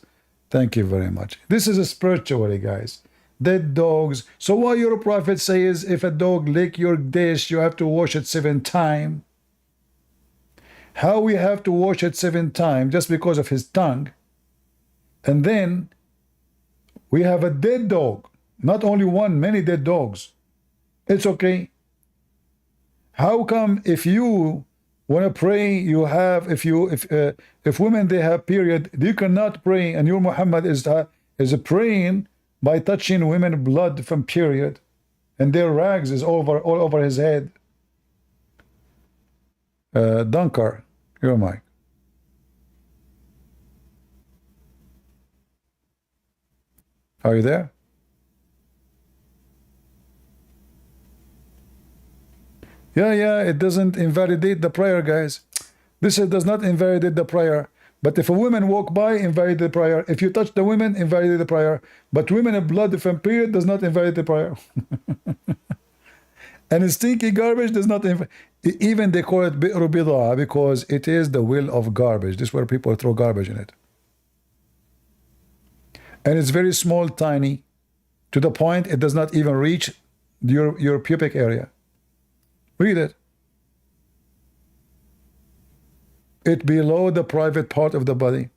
Thank you very much. This is a spiritually, guys. Dead dogs. So what your prophet says, if a dog lick your dish, you have to wash it 7 times. How we have to wash it 7 times just because of his tongue. And then we have a dead dog. Not only one, many dead dogs. It's okay. How come if you want to pray, you have, if women, they have period, you cannot pray, and your Muhammad is praying by touching women blood from period, and their rags is all over his head. Dunkar, your mic. Are you there? Yeah, it doesn't invalidate the prayer, guys. This does not invalidate the prayer. But if a woman walk by, invalidate the prayer. If you touch the women, invalidate the prayer. But women of blood from period does not invalidate the prayer. And stinky garbage does not even they call it bi'ru bid'a because it is the will of garbage. This is where people throw garbage in it. And it's very small, tiny, to the point it does not even reach your pubic area. Read it. It below the private part of the body.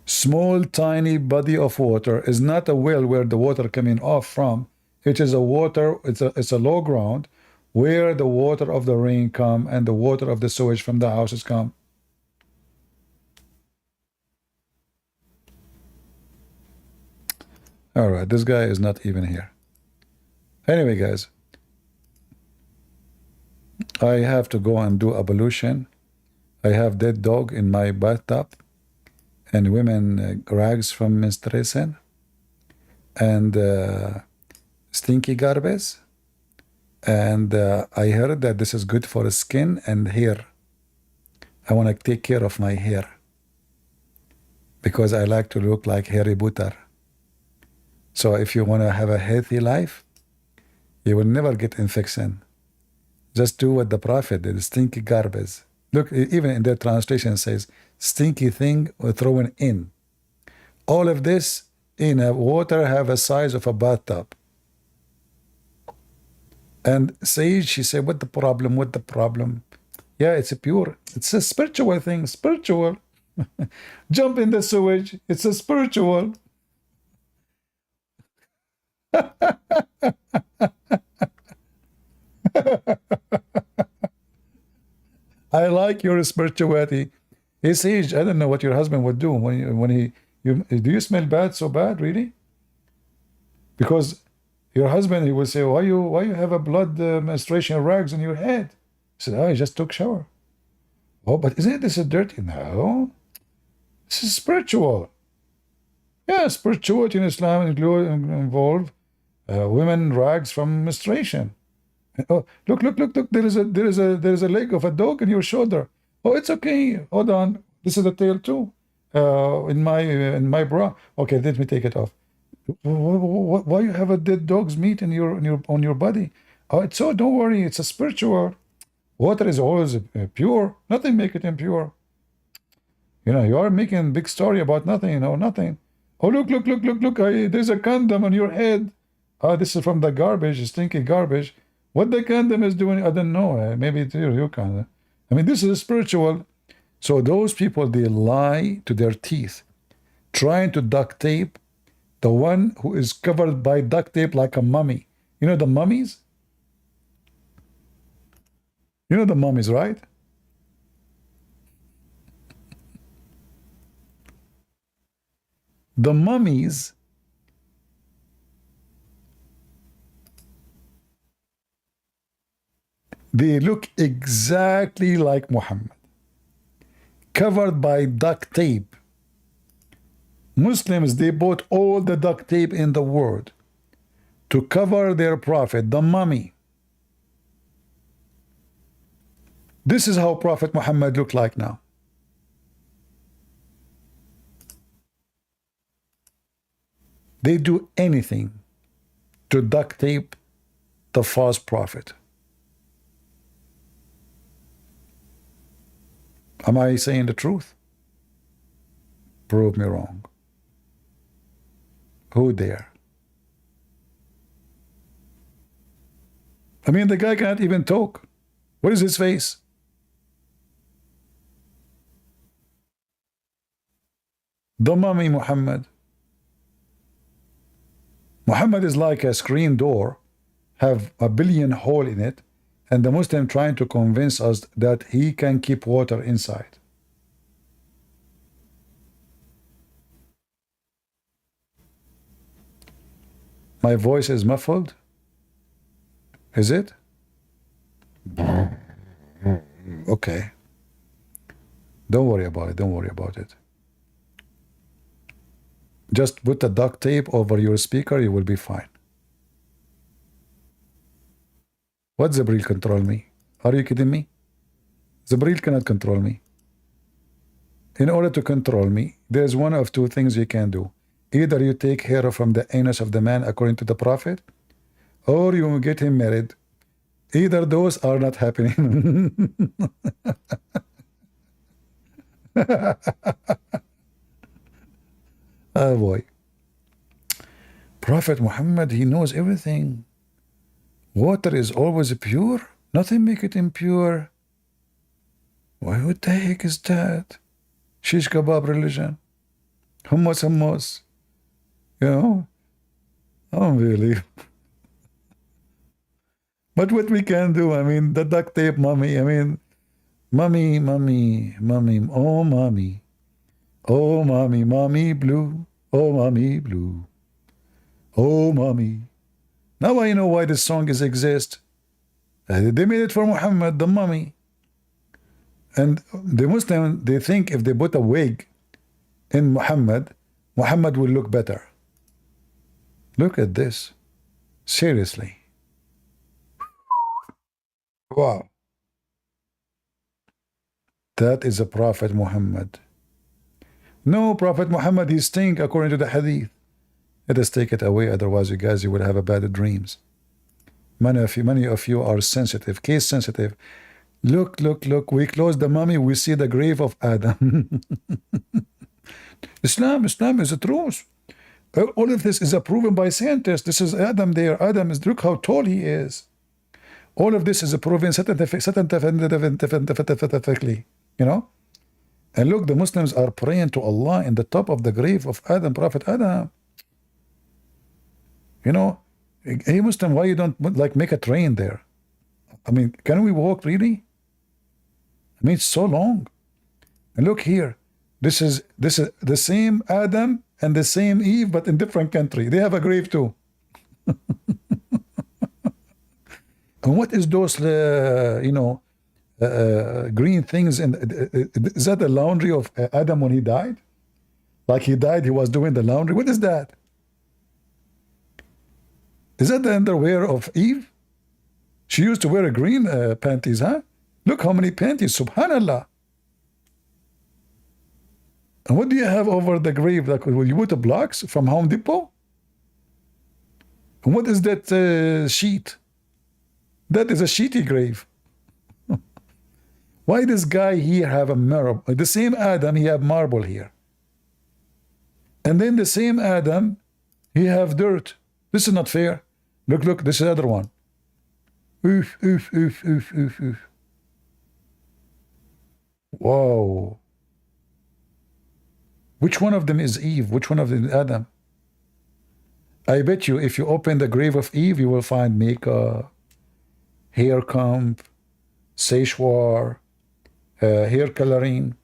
Small, tiny body of water is not a well where the water coming off from. It is a water, it's a low ground where the water of the rain come and the water of the sewage from the houses come. All right, this guy is not even here. Anyway, guys, I have to go and do ablution. I have dead dog in my bathtub and women rags from menstruation and stinky garbage. And I heard that this is good for skin and hair. I want to take care of my hair because I like to look like Harry Potter. So if you want to have a healthy life, you will never get infection. Just do what the Prophet did, stinky garbage. Look, even in their translation says, stinky thing or thrown in. All of this in a water have a size of a bathtub. And Sage, she said, what the problem? What the problem? Yeah, it's a pure, it's a spiritual thing, spiritual. Jump in the sewage, it's a spiritual. I like your spirituality. Hey Sage, I don't know what your husband would do when do you smell bad so bad, really? Because your husband, he would say, why you have a blood menstruation rags on your head? He said, oh, I just took shower. Oh, but isn't this a dirty? No, this is spiritual. Yeah, spirituality in Islam involve women rags from menstruation. Oh, look! There is a leg of a dog in your shoulder. Oh, it's okay. Hold on. This is the tail too. In my bra. Okay, let me take it off. Why you have a dead dog's meat in on your body? Oh, it's so, don't worry, it's a spiritual. Water is always pure. Nothing make it impure. You know, you are making a big story about nothing, you know, nothing. Oh, look, there's a condom on your head. Oh, this is from the garbage, stinky garbage. What the condom is doing, I don't know. Maybe it's your condom. I mean, this is spiritual. So those people, they lie to their teeth, trying to duct tape the one who is covered by duct tape like a mummy. You know the mummies? You know the mummies, right? The mummies, they look exactly like Muhammad, covered by duct tape. Muslims, they bought all the duct tape in the world to cover their prophet, the mummy. This is how Prophet Muhammad looked like now. They do anything to duct tape the false prophet. Am I saying the truth? Prove me wrong. Who dare? I mean, the guy can't even talk. What is his face? The mummy Muhammad. Muhammad is like a screen door, have a billion hole in it, and the Muslim trying to convince us that he can keep water inside. My voice is muffled? Is it? Okay. Don't worry about it. Don't worry about it. Just put the duct tape over your speaker, you will be fine. What Zabril control me? Are you kidding me? Zabril cannot control me. In order to control me, there's one of two things you can do. Either you take hair from the anus of the man according to the Prophet, or you get him married. Either those are not happening. Oh boy. Prophet Muhammad, he knows everything. Water is always pure. Nothing make it impure. Why, what the heck is that? Shish kebab religion. Hummus. You know? Unbelievable. But what we can do, I mean, the duct tape mummy, I mean, mummy, oh mommy. Oh mommy blue. Oh mommy blue. Oh mommy. Now I know why this song exists. They made it for Muhammad, the mummy. And the Muslim, they think if they put a wig in Muhammad, Muhammad will look better. Look at this. Seriously. Wow. That is a Prophet Muhammad. No, Prophet Muhammad, he stink according to the hadith. Let us take it away, otherwise you guys, you will have a bad dreams. Many of you are sensitive, case sensitive. Look, we close the mummy, we see the grave of Adam. Islam is the truth. All of this is proven by scientists. This is Adam there. Adam is, look how tall he is. All of this is proven scientifically, you know. And look, the Muslims are praying to Allah in the top of the grave of Adam, Prophet Adam. You know, hey Muslim, why you don't like make a train there? I mean, can we walk really? I mean, it's so long. And look here, this is the same Adam and the same Eve, but in different country. They have a grave too. And what is those, you know, green things? And is that the laundry of Adam when he died? Like he died, he was doing the laundry. What is that? Is that the underwear of Eve? She used to wear a green panties, huh? Look how many panties, subhanallah. And what do you have over the grave? Like, will you put the blocks from Home Depot? And what is that sheet? That is a sheety grave. Why this guy here have a marble? The same Adam, he have marble here. And then the same Adam, he have dirt. This is not fair. Look, look, this is the other one. Oof, oof, oof, oof, oof, oof. Whoa. Which one of them is Eve? Which one of them is Adam? I bet you if you open the grave of Eve, you will find makeup, hair comb, séchoir, hair coloring,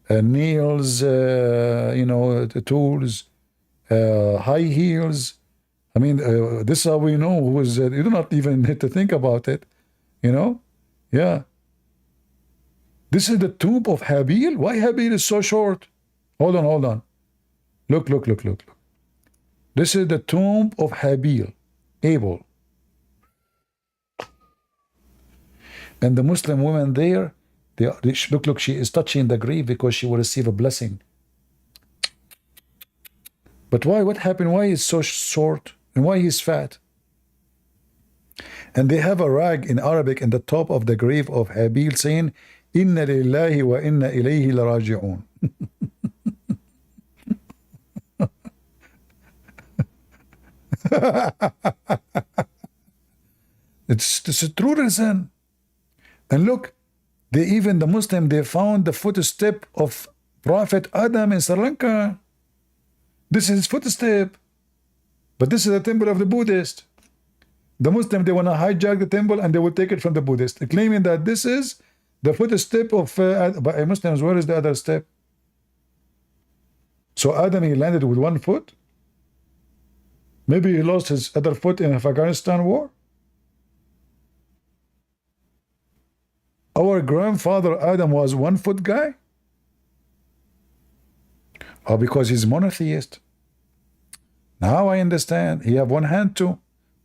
nails, the tools, high heels. I mean, this is how we know who is. You do not even need to think about it, Yeah. This is the tomb of Habil. Why Habil is so short? Hold on, hold on. Look, look, look, look, look. This is the tomb of Habil, Abel. And the Muslim woman there, look, she is touching the grave because she will receive a blessing. But why? What happened? Why is so short? And why he's fat? And they have a rag in Arabic in the top of the grave of Habil saying, Inna lillahi wa inna ilayhi laraji'un. It's a true reason. And look, the Muslim, they found the footstep of Prophet Adam in Sri Lanka. This is his footstep. But this is the temple of the Buddhist. The Muslim, they want to hijack the temple and they will take it from the Buddhist, claiming that this is the footstep of but Muslims. Where is the other step? So Adam, he landed with one foot. Maybe he lost his other foot in the Afghanistan war. Our grandfather Adam was 1 foot guy? Or because he's monotheist? Now I understand. He have one hand too.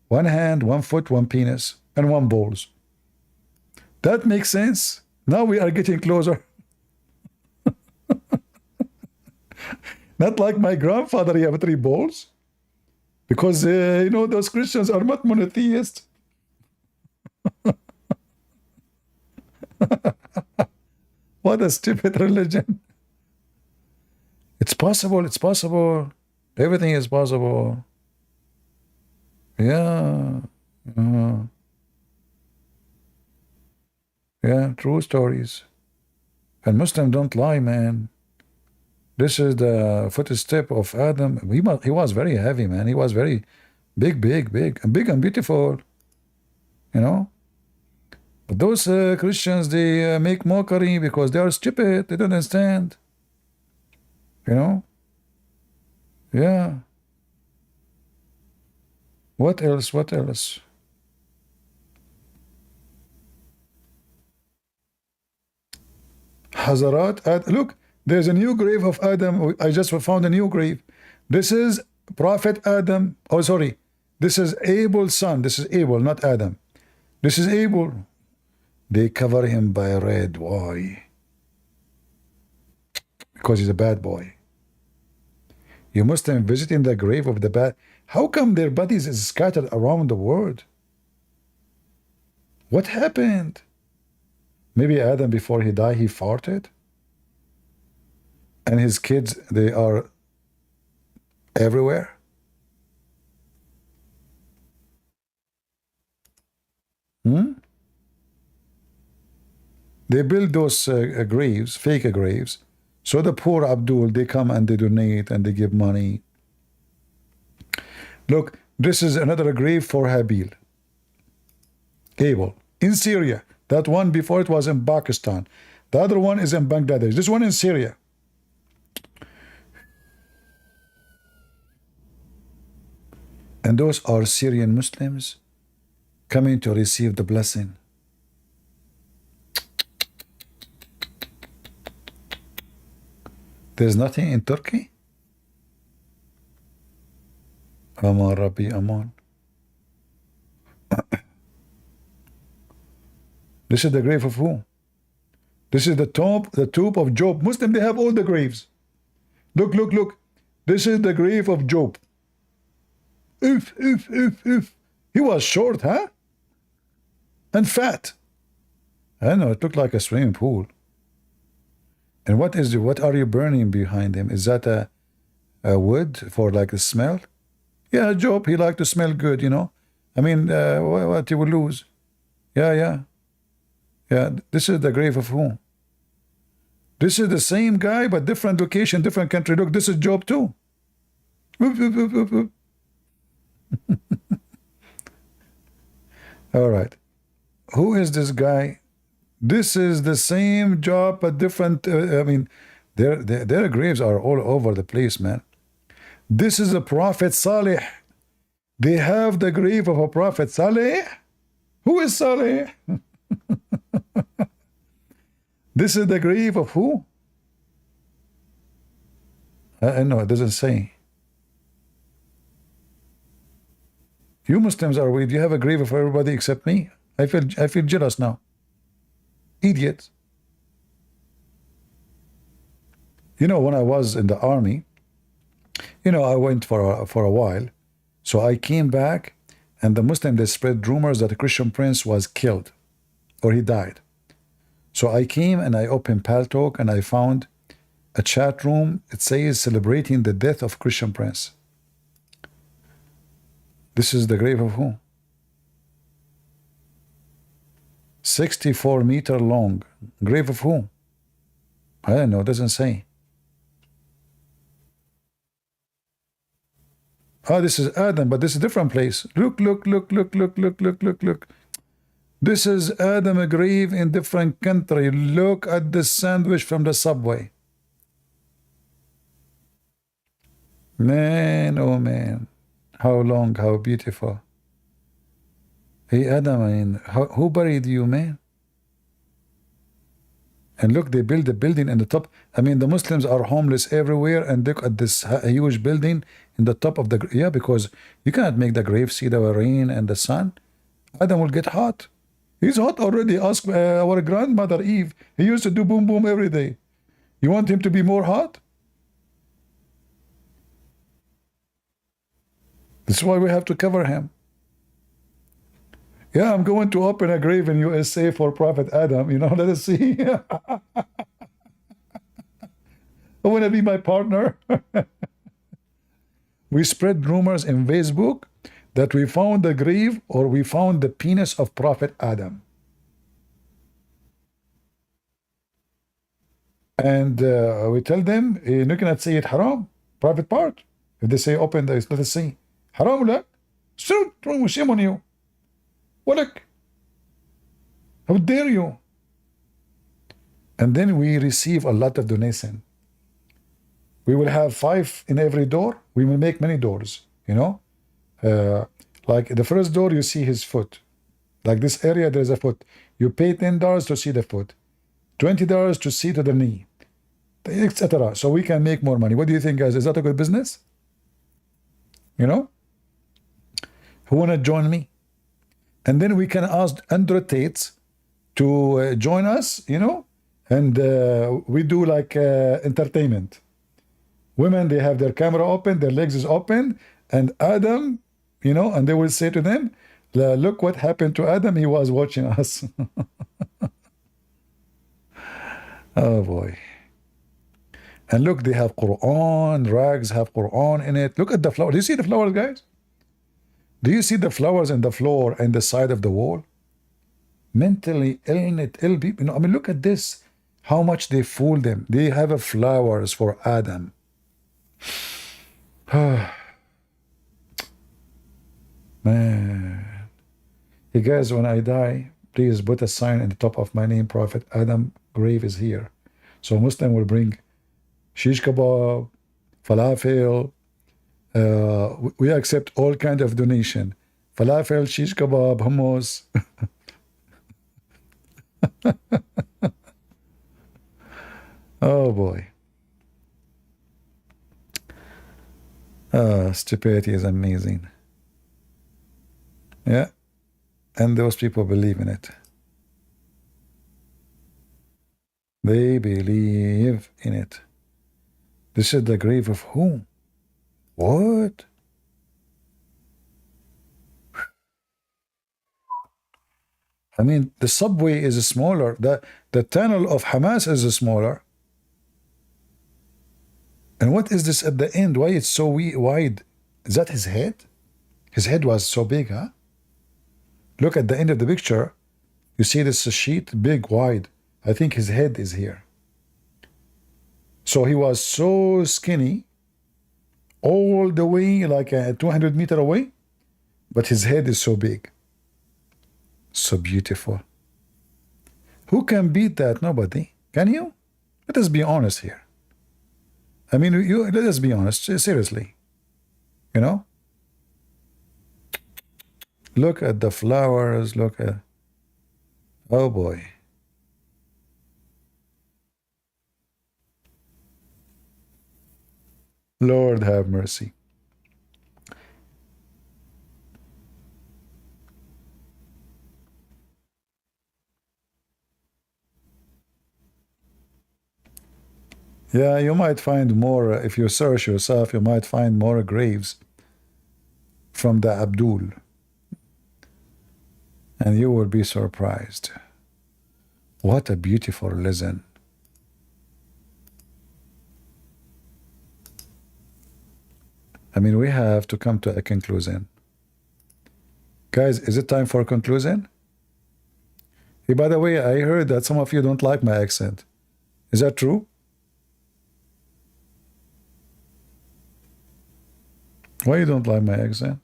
1 hand, 1 foot, 1 penis, and 1 balls. That makes sense. Now we are getting closer. Not like my grandfather, he have 3 balls. Because, those Christians are not monotheists. What a stupid religion. It's possible, it's possible. Everything is possible. Yeah. Yeah, true stories. And Muslims don't lie, man. This is the footstep of Adam. He was very heavy, man. He was very big, and beautiful. But those Christians, they make mockery because they are stupid. They don't understand. Yeah. What else? What else? Hazarat. Look, there's a new grave of Adam. I just found a new grave. This is Prophet Adam. Oh, sorry. This is Abel's son. This is Abel, not Adam. This is Abel. They cover him by red. Why? Because he's a bad boy. You Muslim visiting the grave of the bad. How come their bodies is scattered around the world? What happened? Maybe Adam, before he died, he farted. And his kids, they are everywhere. They build those graves, fake graves. So the poor Abdul, they come and they donate and they give money. Look, this is another grave for Habil. Abel. In Syria. That one before it was in Pakistan. The other one is in Bangladesh. This one in Syria. And those are Syrian Muslims coming to receive the blessing. There's nothing in Turkey? Aman Rabbi Aman. This is the grave of who? This is the tomb of Job. Muslim, they have all the graves. Look, look, look. This is the grave of Job. He was short, huh? And fat. I know, it looked like a swimming pool. And what are you burning behind him? Is that a wood for like the smell? Yeah, Job, he liked to smell good, you know. I mean, what you will lose? Yeah. This is the grave of whom? This is the same guy, but different location, different country. Look, this is Job too. All right. Who is this guy? This is the same Job, but different. I mean, their graves are all over the place, man. This is a prophet Saleh. They have the grave of a prophet Saleh. Who is Saleh? This is the grave of who? I know, it doesn't say. You Muslims are weird. You have a grave for everybody except me. I feel jealous now. Idiots. You know, when I was in the army, you know, I went for a while. So I came back, and the Muslim, they spread rumors that the Christian prince was killed or he died. So I came and I opened Paltalk and I found a chat room. It says celebrating the death of Christian prince. This is the grave of who? 64-meter long. Grave of who? I don't know, it doesn't say. Oh, this is Adam, but this is a different place. Look. This is Adam, a grave in different country. Look at the sandwich from the subway. Man, oh man. How long, how beautiful. Hey, Adam, I mean, who buried you, man? And look, they build a building in the top. I mean, the Muslims are homeless everywhere, and look at this huge building in the top of the... Yeah, because you cannot make the grave see the rain and the sun. Adam will get hot. He's hot already. Ask our grandmother Eve. He used to do boom boom every day. You want him to be more hot? That's why we have to cover him. Yeah, I'm going to open a grave in USA for Prophet Adam. You know, let us see. I want to be my partner. We spread rumors in Facebook that we found the grave or we found the penis of Prophet Adam. And we tell them, you cannot say it haram, private part. If they say open, let us see. Haram la? Shame on you. Walak. How dare you? And then we receive a lot of donation. We will have 5 in every door. We will make many doors, you know. Like the first door, you see his foot. Like this area, there's a foot. You pay $10 to see the foot, $20 to see to the knee, etc. So we can make more money. What do you think, guys? Is that a good business? You know? Who want to join me? And then we can ask Andrew Tate to join us, you know, and we do like entertainment. Women, they have their camera open, their legs is open, and Adam, you know, and they will say to them, look what happened to Adam, he was watching us. Oh boy. And look, they have Quran, rags have Quran in it. Look at the flower. Do you see the flowers, guys? Do you see the flowers in the floor and the side of the wall? Mentally ill people. You know, I mean, look at this. How much they fool them. They have flowers for Adam. Man. Hey guys, when I die, please put a sign in the top of my name, Prophet Adam grave is here. So Muslim will bring shish kebab, falafel. We accept all kind of donation. Falafel, shish kebab, hummus. Oh boy. Stupidity is amazing. Yeah. And those people believe in it. They believe in it. This is the grave of whom? What? I mean, the subway is smaller. The tunnel of Hamas is smaller. And what is this at the end? Why it's so wide? Is that his head? His head was so big, huh? Look at the end of the picture. You see this sheet, big, wide. I think his head is here. So he was so skinny, all the way like 200 meters away, but his head is so big. So beautiful. Who can beat that? Nobody. Can you? Let us be honest here. I mean, let us be honest, seriously. You know? Look at the flowers, look at... Oh boy. Lord have mercy. Yeah, you might find more, if you search yourself, you might find more graves from the Abdul. And you will be surprised. What a beautiful lesson. I mean, we have to come to a conclusion. Guys, is it time for a conclusion? Hey, by the way, I heard that some of you don't like my accent. Is that true? Why you don't like my accent?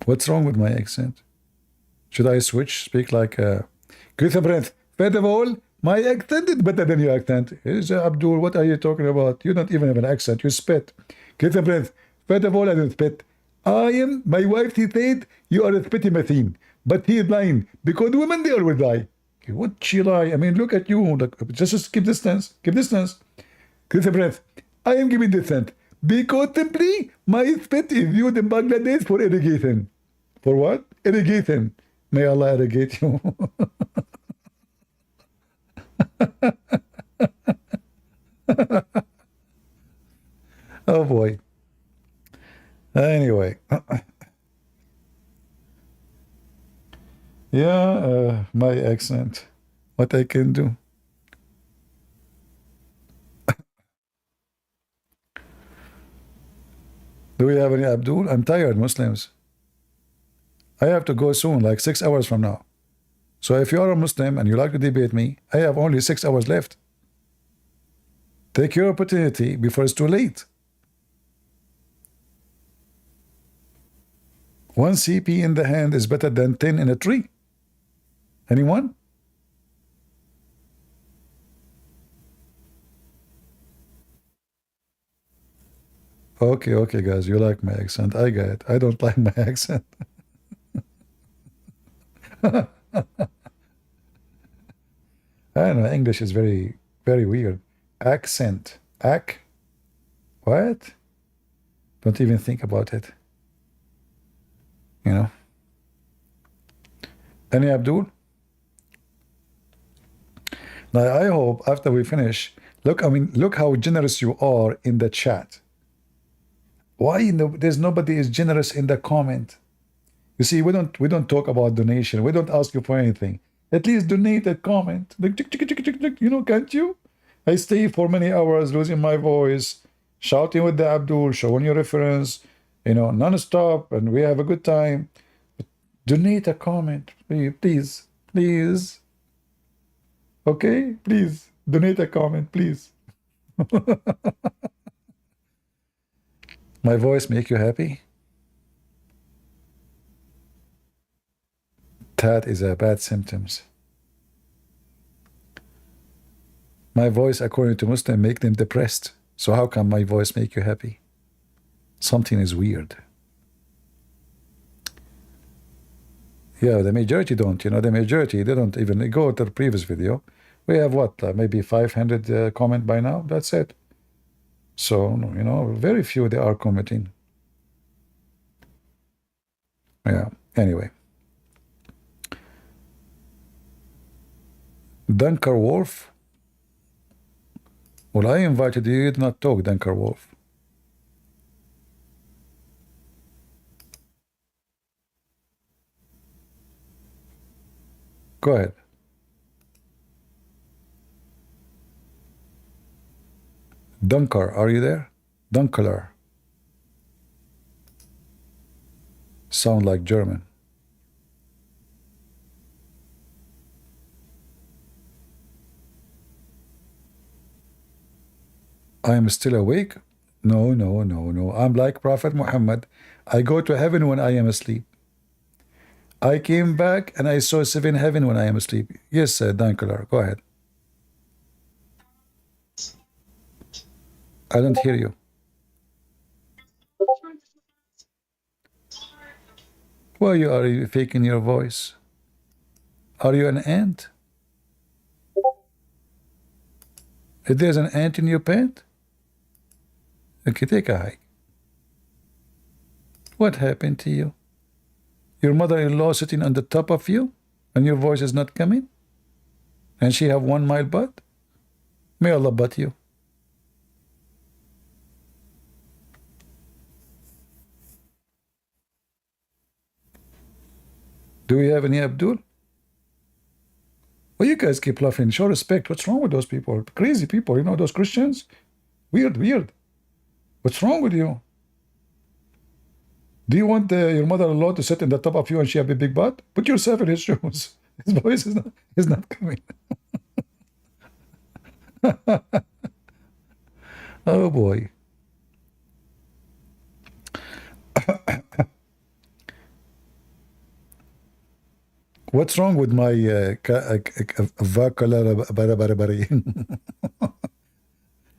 What's wrong with my accent? Should I switch? Speak like Christopher, first of all, my accent is better than your accent. Abdul, what are you talking about? You don't even have an accent. You spit. Christopher, first of all, I don't spit. My wife, she said, you are a spitty machine. But he is lying. Because women, they always lie. What she lie? I mean, look at you. Just keep distance. Keep distance. Christopher, I am giving distance. Because simply, my spit is used in Bangladesh for irrigation. For what? Irrigation. May Allah irrigate you. Oh boy. Anyway. Yeah, my accent. What I can do. Do we have any Abdul? I'm tired, Muslims. I have to go soon, like 6 hours from now. So if you are a Muslim and you like to debate me, I have only 6 hours left. Take your opportunity before it's too late. 1 CP in the hand is better than 10 in a tree. Anyone? Okay, guys, you like my accent. I get it. I don't like my accent. I don't know, English is very, very weird. Accent. What? Don't even think about it. You know? Any Abdul? Now, I hope after we finish, look how generous you are in the chat. Why there's nobody is generous in the comment? You see, we don't talk about donation. We don't ask you for anything. At least donate a comment. Like, you know, can't you? I stay for many hours losing my voice, shouting with the Abdul, showing you reference, you know, non-stop, and we have a good time. But donate a comment, please. Okay, please donate a comment, please. My voice make you happy? That is a bad symptoms. My voice, according to Muslim, make them depressed. So how can my voice make you happy? Something is weird. Yeah, the majority don't. You know, the majority, they don't even go to the previous video. We have what, maybe 500 comment by now? That's it. So, you know, very few they are commenting. Yeah, anyway. Dunker Wolf. Well, I invited you, you did not talk, Dunker Wolf. Go ahead. Dunker, are you there? Dunkeler. Sound like German. I am still awake? No, no, no, no. I'm like Prophet Muhammad. I go to heaven when I am asleep. I came back and I saw 7 heaven when I am asleep. Yes, Dunkeler, go ahead. I don't hear you. Why are you faking your voice? Are you an ant? If there's an ant in your pant? Okay, take a hike. What happened to you? Your mother-in-law sitting on the top of you and your voice is not coming? And she have 1 mile butt? May Allah butt you. Do we have any Abdul? Well, you guys keep laughing. Show respect. What's wrong with those people? Crazy people, you know, those Christians? Weird, weird. What's wrong with you? Do you want your mother-in-law to sit in the top of you and she have a big butt? Put yourself in his shoes. His voice is not coming. Oh boy. What's wrong with my vocabulary?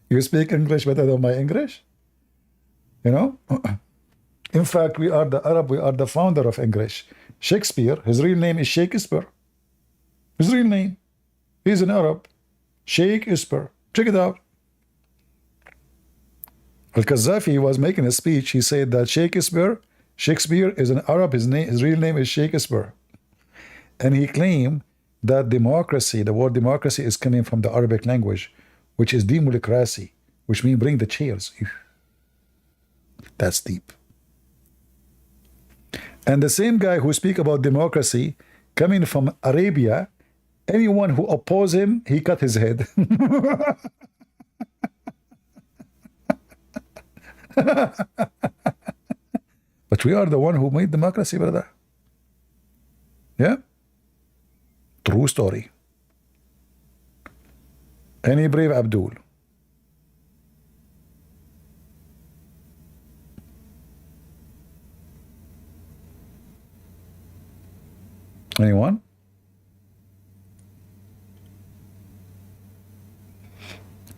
You speak English better than my English? You know? In fact, we are the Arab, we are the founder of English. Shakespeare, his real name is Shakespeare. His real name. He's an Arab. Shakespeare. Check it out. Al-Qazafi was making a speech. He said that Shakespeare is an Arab. His real name is Shakespeare. And he claimed that democracy, the word democracy, is coming from the Arabic language, which is democracy, which means bring the chairs. That's deep. And the same guy who speak about democracy coming from Arabia, anyone who oppose him, he cut his head. But we are the one who made democracy, brother. Yeah? True story. Any brave Abdul? Anyone?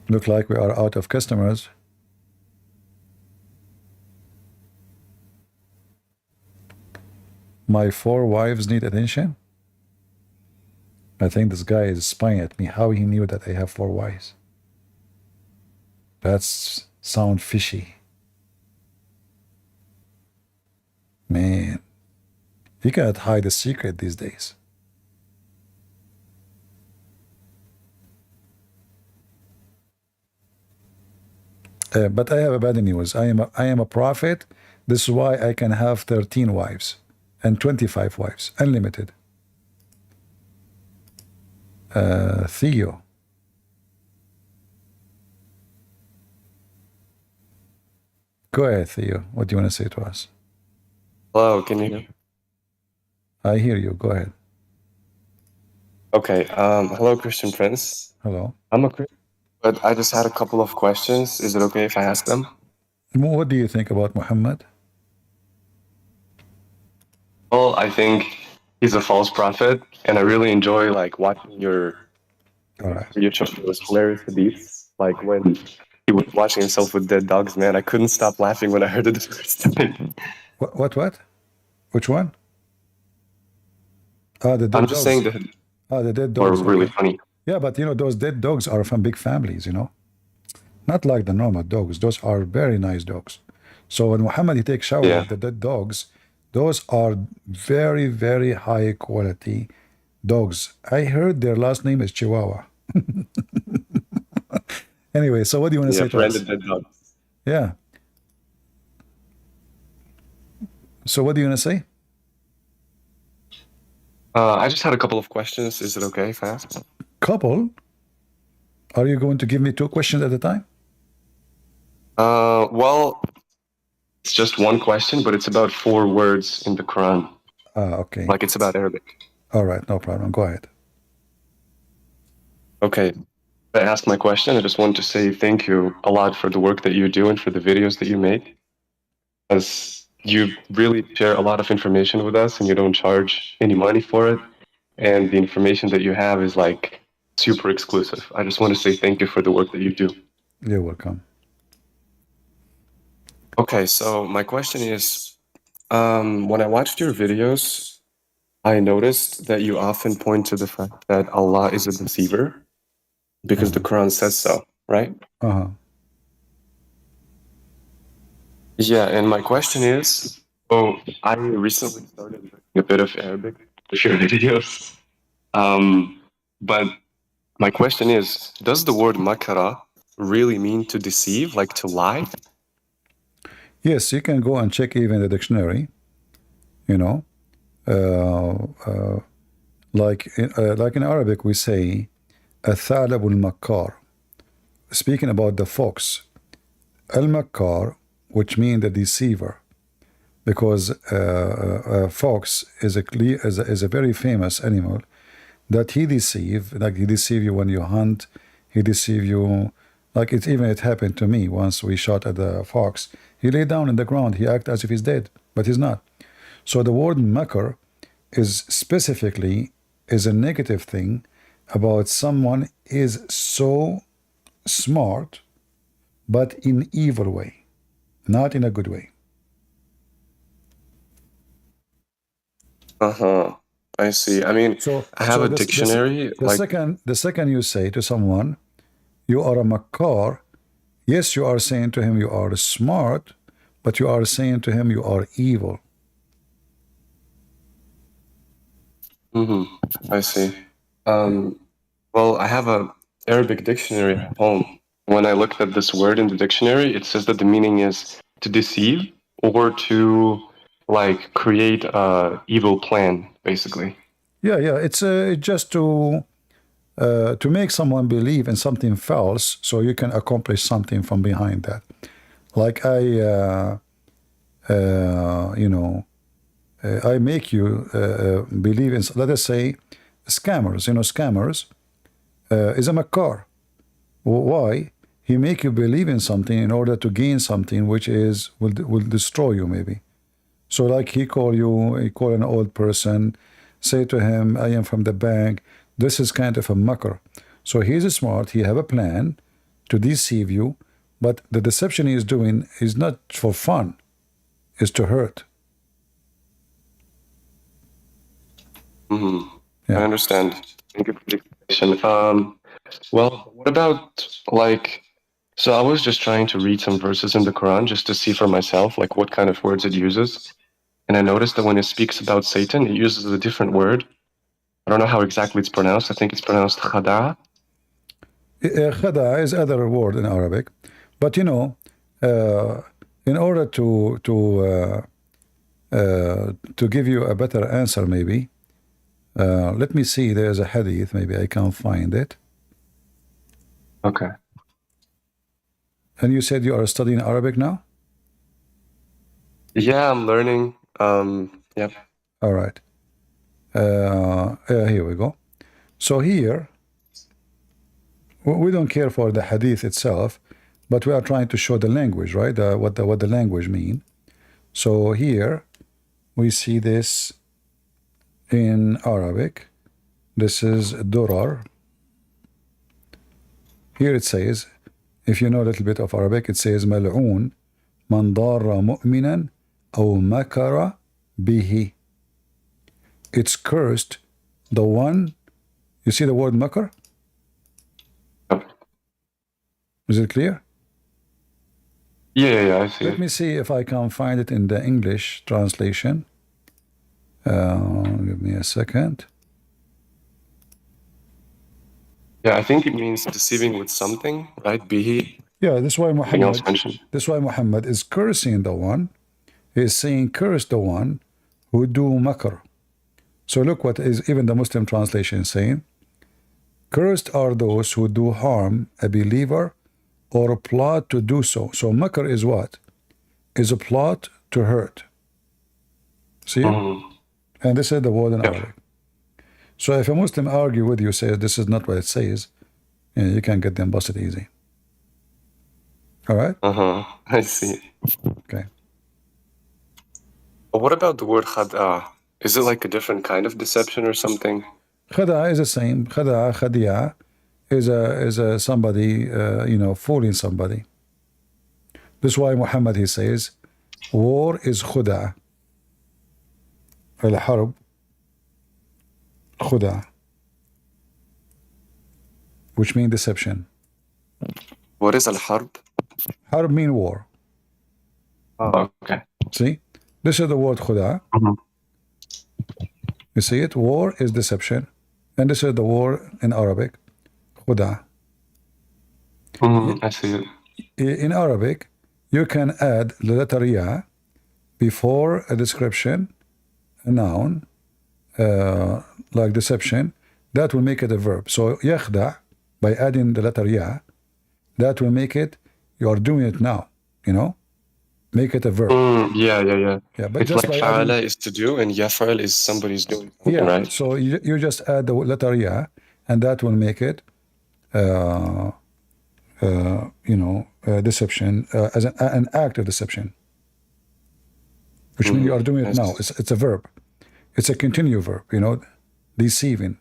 Look like we are out of customers. My 4 wives need attention. I think this guy is spying at me. How he knew that I have 4 wives? That's sound fishy. Man, you cannot hide a secret these days. But I have a bad news. I am a prophet. This is why I can have 13 wives and 25 wives, unlimited. Theo. Go ahead, Theo. What do you want to say to us? Hello, can you hear me? I hear you. Go ahead. Okay. Hello, Christian Prince. Hello. I'm a Christian, but I just had a couple of questions. Is it okay if I ask them? What do you think about Muhammad? Well, I think he's a false prophet, and I really enjoy like watching your show. It was hilarious to beats. Like when he was watching himself with dead dogs, man, I couldn't stop laughing when I heard it the first time. What? Which one? The dead I'm just saying that the dead dogs are really funny. Yeah, but you know, those dead dogs are from big families, you know? Not like the normal dogs. Those are very nice dogs. So when Muhammad he takes shower with the dead dogs, those are very, very high quality dogs. I heard their last name is Chihuahua. Anyway, so what do you want to say to us? Dead dogs. Yeah. So what do you want to say? I just had a couple of questions. Is it okay if I ask? Couple? Are you going to give me 2 questions at a time? Well, it's just one question, but it's about 4 words in the Quran. Okay. Like it's about Arabic. All right, no problem. Go ahead. Okay. I asked my question. I just wanted to say thank you a lot for the work that you do and for the videos that you make. As you really share a lot of information with us and you don't charge any money for it. And the information that you have is like super exclusive. I just want to say thank you for the work that you do. You're welcome. Okay, so my question is, when I watched your videos, I noticed that you often point to the fact that Allah is a deceiver because the Quran says so, right? Uh-huh. Yeah, and my question is, oh, I recently started learning a bit of Arabic to your videos. But my question is, does the word makara really mean to deceive, like to lie? Yes, you can go and check even the dictionary, you know. Like in Arabic we say الثعلب المكار, speaking about the fox. Al-Makkar, which means the deceiver, because a fox is a very famous animal that he deceive, like he deceive you when you hunt, he deceive you, like it happened to me once. We shot at the fox, he lay down in the ground, he acted as if he's dead, but he's not. So the word makar is specifically is a negative thing about someone is so smart, but in evil way, not in a good way. Uh-huh. I see. I mean, I have a dictionary. The second you say to someone, you are a makar, yes, you are saying to him you are smart, but you are saying to him you are evil. I see. Well, I have a Arabic dictionary at home. When I looked at this word in the dictionary, it says that the meaning is to deceive or to like create a evil plan, basically. Yeah, it's just to make someone believe in something false, so you can accomplish something from behind that. Like I make you believe in, let us say, scammers. You know, scammers is a makar. Why? He make you believe in something in order to gain something which will destroy you maybe. So like he call an old person, say to him, I am from the bank. This is kind of a makar. So he's smart, he have a plan to deceive you, but the deception he is doing is not for fun, is to hurt. I understand. Thank you for the explanation. Well, what about like, so I was just trying to read some verses in the Quran just to see for myself like what kind of words it uses. And I noticed that when it speaks about Satan, it uses a different word. I don't know how exactly it's pronounced. I think it's pronounced khada. Khada is other word in Arabic. But you know, in order to give you a better answer maybe, let me see, there's a hadith, maybe I can find it. Okay. And you said you are studying Arabic now? Yeah, I'm learning. Yep. All right. Here we go. So here, we don't care for the hadith itself, but we are trying to show the language, right? What the language mean. So here, we see this in Arabic. This is durar. Here it says, if you know a little bit of Arabic, it says mal'oon man darra mu'minan aw makara bihi. It's cursed the one, you see the word makar? Is it clear? Yeah, I see. Let me see if I can find it in the English translation. Give me a second. Yeah, I think it means deceiving with something, right? Bihi. Yeah, that's why Muhammad is cursing the one. He is saying, curse the one who do makar. So look what is even the Muslim translation saying. Cursed are those who do harm a believer or plot to do so. So makr is what? Is a plot to hurt. See? And this is the word in Arabic. So if a Muslim argue with you, says this is not what it says, you can get them busted easy. All right? I see. Okay. But what about the word khada? Is it like a different kind of deception or something? Khada is the same. Khadia is a somebody, fooling somebody. This is why Muhammad, he says, war is khuda. Al-harb khuda, which means deception. What is al-harb? Harb mean war. Oh, okay. See? This is the word khuda. You see it? War is deception. And this is the word in Arabic, khuda. I see it. In Arabic, you can add the letter ya before a description, a noun, like deception. That will make it a verb. So yakhda, by adding the letter ya, that will make it, you are doing it now, make it a verb. Yeah, but it's just like by adding, fa'ala is to do and yaf'al is somebody's doing something, yeah, right? so you just add the letter ya, and that will make it deception, as an act of deception, which means you are doing it now. It's a verb. It's a continuous verb, deceiving.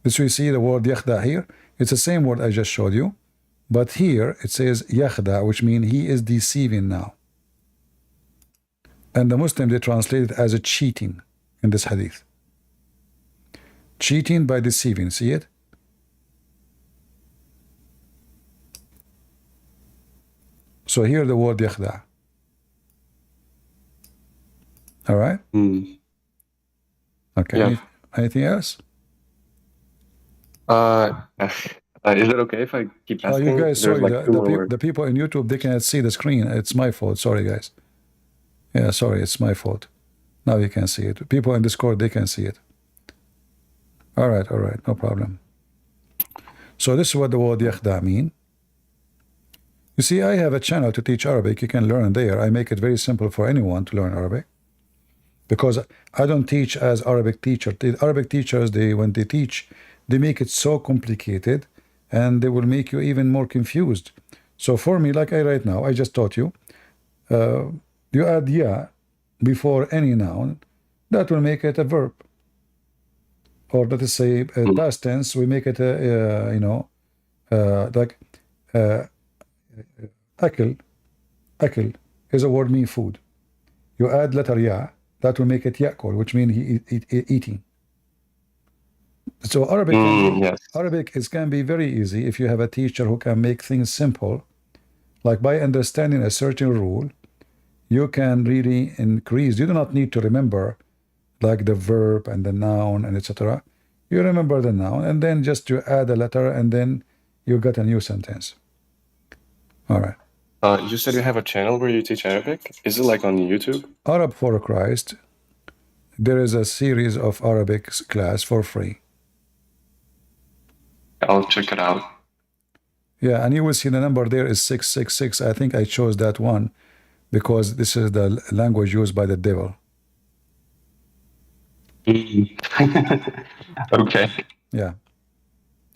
This we see the word yakhda here. It's the same word I just showed you, but here it says yakhda, which means he is deceiving now. And the Muslims, they translate it as a cheating in this hadith. Cheating by deceiving. See it? So here the word yakhda. All right? Okay. Yeah. Anything else? Is it okay if I keep Oh, asking? you guys, sorry, There's like 2 more words. the people in YouTube, they cannot see the screen. It's my fault. Sorry, guys. Yeah, sorry, it's my fault. Now you can see it. People in Discord, they can see it. All right, no problem. So this is what the word yakhda mean. You see, I have a channel to teach Arabic. You can learn there. I make it very simple for anyone to learn Arabic, because I don't teach as Arabic teacher. The Arabic teachers, when they teach, they make it so complicated, and they will make you even more confused. So for me, like I right now, I just taught you, you add ya before any noun, that will make it a verb. Or let us say past tense, we make it like akil. Akil is a word mean food. You add letter ya, that will make it yakul, which means eating. So Arabic, Arabic can be very easy if you have a teacher who can make things simple. Like by understanding a certain rule, you can really increase. You do not need to remember like the verb and the noun and etc. You remember the noun, and then just you add a letter, and then you got a new sentence. All right. You said you have a channel where you teach Arabic. Is it like on YouTube? Arab for Christ. There is a series of Arabic class for free. I'll check it out. Yeah, and you will see the number there is 666. I think I chose that one because this is the language used by the devil. Okay. Yeah.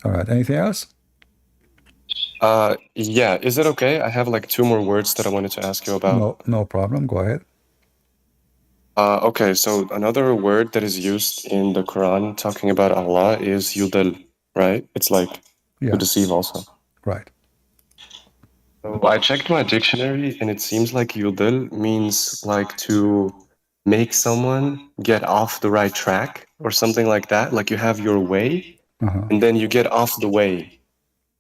All right. Anything else? Yeah. Is it okay? I have like 2 more words that I wanted to ask you about. No problem. Go ahead. Okay. So another word that is used in the Quran talking about Allah is yudil, right? It's like to deceive also. Right. So I checked my dictionary, and it seems like yudil means like to make someone get off the right track or something like that. Like you have your way, and then you get off the way.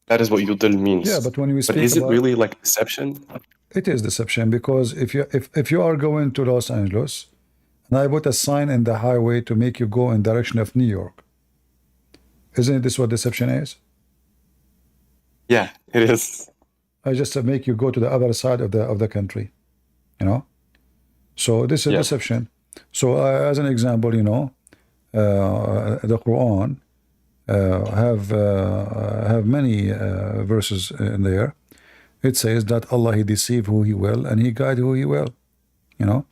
That is what yudil means. Yeah, but when we speak is it about, really like deception? It is deception, because if you are going to Los Angeles, and I put a sign in the highway to make you go in direction of New York, isn't this what deception is? Yeah, it is. I just make you go to the other side of the country, So this is deception. So as an example, the Quran have many verses in there. It says that Allah, He deceive who He will and He guide who He will. You know,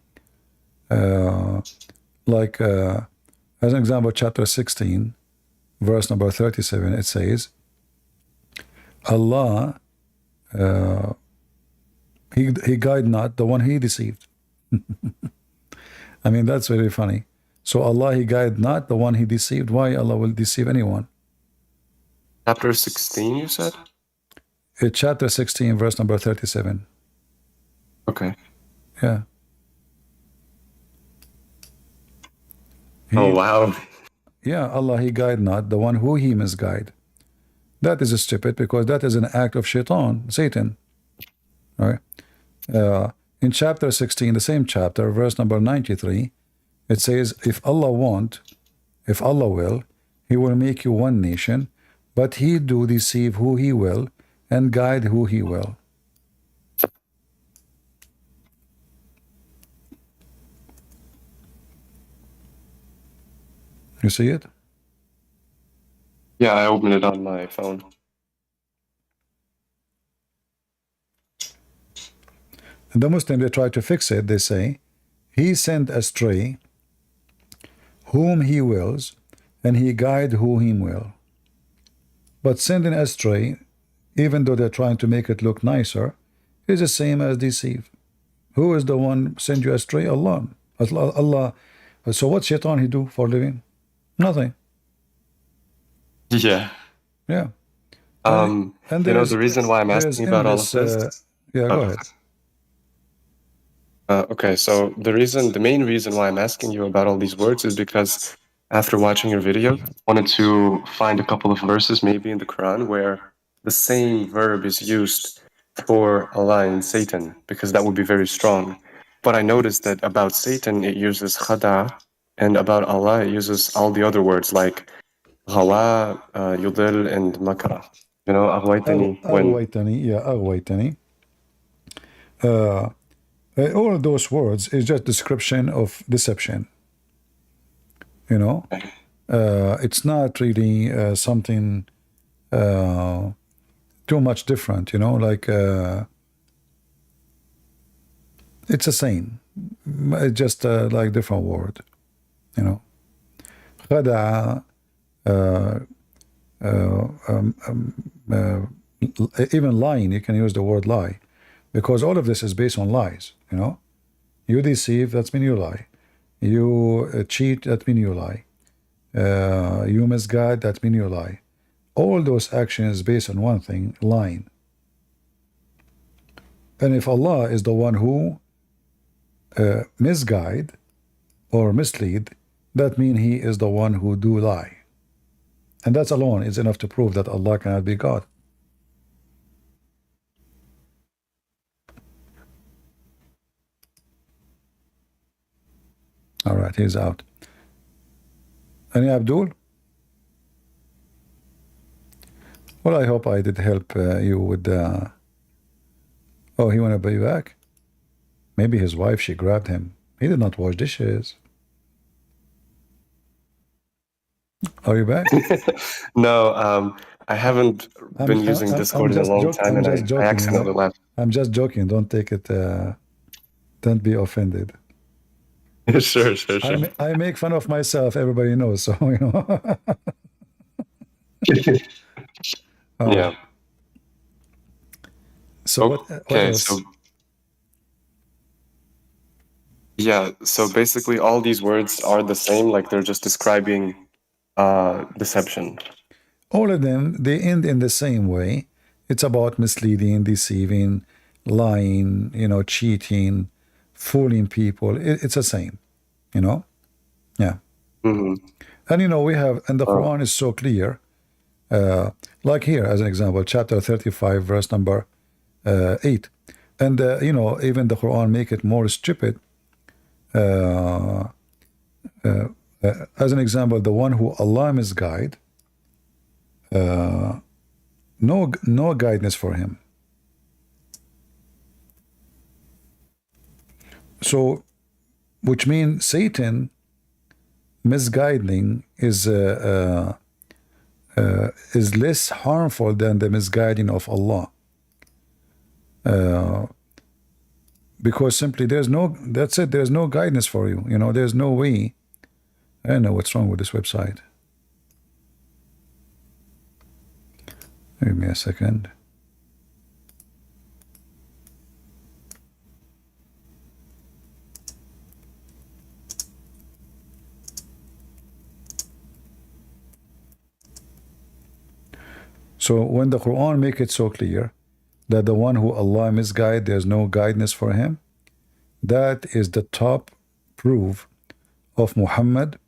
like as an example, chapter 16, verse number 37, it says, Allah, he guide not the one He deceived. I mean, that's very funny. So Allah, He guide not the one He deceived. Why Allah will deceive anyone? Chapter 16, you said? Chapter 16, verse number 37. Okay. Yeah. Oh, wow. Yeah, Allah, He guide not the one who He misguide. That is stupid because that is an act of shaitan, Satan. All right. In chapter 16, the same chapter, verse number 93, it says, if Allah will, He will make you one nation, but He do deceive who He will and guide who He will. You see it? Yeah, I opened it on my phone. The Muslim, they try to fix it. They say, He sent astray whom He wills, and He guide who He will. But sending astray, even though they're trying to make it look nicer, is the same as deceive. Who is the one send you astray? Allah. Allah. So what shaitan he do for a living? Nothing. Yeah. Yeah. You know, the reason why I'm asking about all of this... yeah, go ahead. Okay, so the main reason why I'm asking you about all these words is because after watching your video, I wanted to find a couple of verses maybe in the Quran where the same verb is used for Allah and Satan, because that would be very strong. But I noticed that about Satan, it uses khada, and about Allah, it uses all the other words like ghawa, yudil, and makra. You know, aghwaytani. Aghwaytani, yeah, aghwaytani. All of those words is just description of deception. You know, it's not really something too much different. You know, like it's the same. It's just like different word. You know, khada'a, even lying. You can use the word lie, because all of this is based on lies. You know, you deceive, that's mean you lie. You cheat, that mean you lie. You misguide, that mean you lie. All those actions based on one thing, lying. And if Allah is the one who misguide or mislead, that means He is the one who do lie. And that alone is enough to prove that Allah cannot be God. All right, he's out. Any Abdul? Well, I hope I did help you with the... Oh, he want to be back? Maybe his wife, she grabbed him. He did not wash dishes. Are you back? No, I haven't been using Discord in a long time, and I accidentally left. I'm just joking. Don't take it... don't be offended. Sure. I make fun of myself. Everybody knows, so you know. Yeah. So what else? So yeah, so basically all these words are the same, like they're just describing deception. All of them, they end in the same way. It's about misleading, deceiving, lying, you know, cheating, fooling people. It's the same, you know. Yeah. Mm-hmm. And you know, we have, and the Quran is so clear. Like here, as an example, chapter 35, verse number 8. And you know, even the Quran make it more stupid. As an example, the one who Allah misguide, no guidance for him. So, which means Satan misguiding is less harmful than the misguiding of Allah. Because simply there's no, that's it, there's no guidance for you. You know, there's no way. I don't know what's wrong with this website. Give me a second. So when the Quran make it so clear that the one who Allah misguide, there's no guidance for him, that is the top proof of Muhammad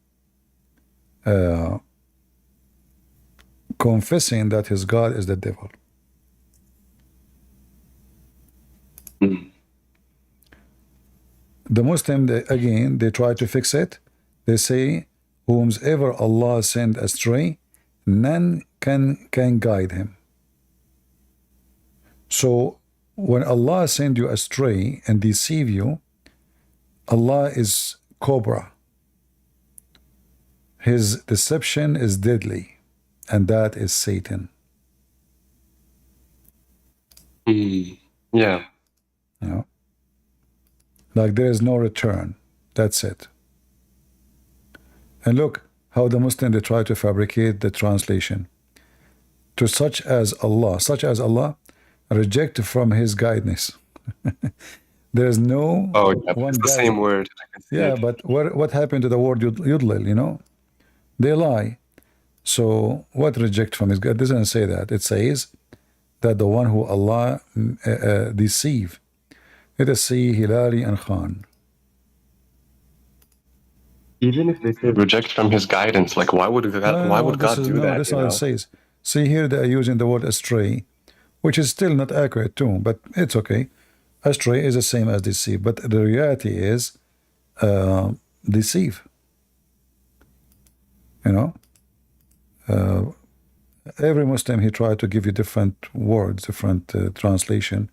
confessing that his God is the devil. The Muslim, they try to fix it. They say, whomsoever Allah send astray, none can guide him. So when Allah send you astray and deceive you, Allah is cobra. His deception is deadly, and that is Satan. Yeah. You know? Like there is no return. That's it. And look how the Muslims, they try to fabricate the translation. To such as Allah, reject from his guidance. There's no it's the same word. Yeah, but what happened to the word yudlil, you know? They lie. So what reject from his God? It doesn't say that. It says that the one who Allah deceive. Let us see Hilali and Khan. Even if they say reject from his guidance, like why would God do that? That's not what it says. See here they are using the word astray, which is still not accurate too, but it's okay. Astray is the same as deceive, but the reality is deceive. You know, every Muslim, he tried to give you different words, different translation,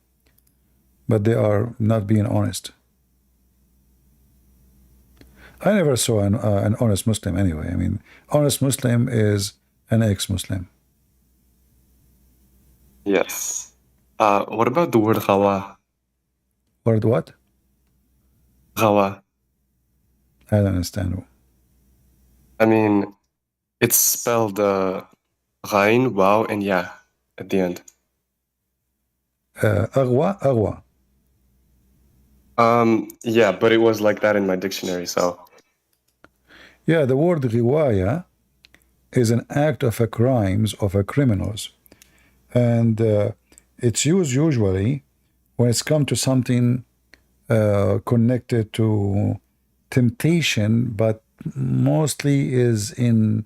but they are not being honest. I never saw an honest Muslim anyway. I mean, honest Muslim is an ex-Muslim. Yes. What about the word ghawa? Word what? Ghawa. I don't understand. I mean, it's spelled ghain, waw, and ya at the end. Aghwa. Yeah, but it was like that in my dictionary, so. Yeah, the word ghiwaya is an act of a crimes of a criminals. And it's used usually when it's come to something connected to temptation, but mostly is in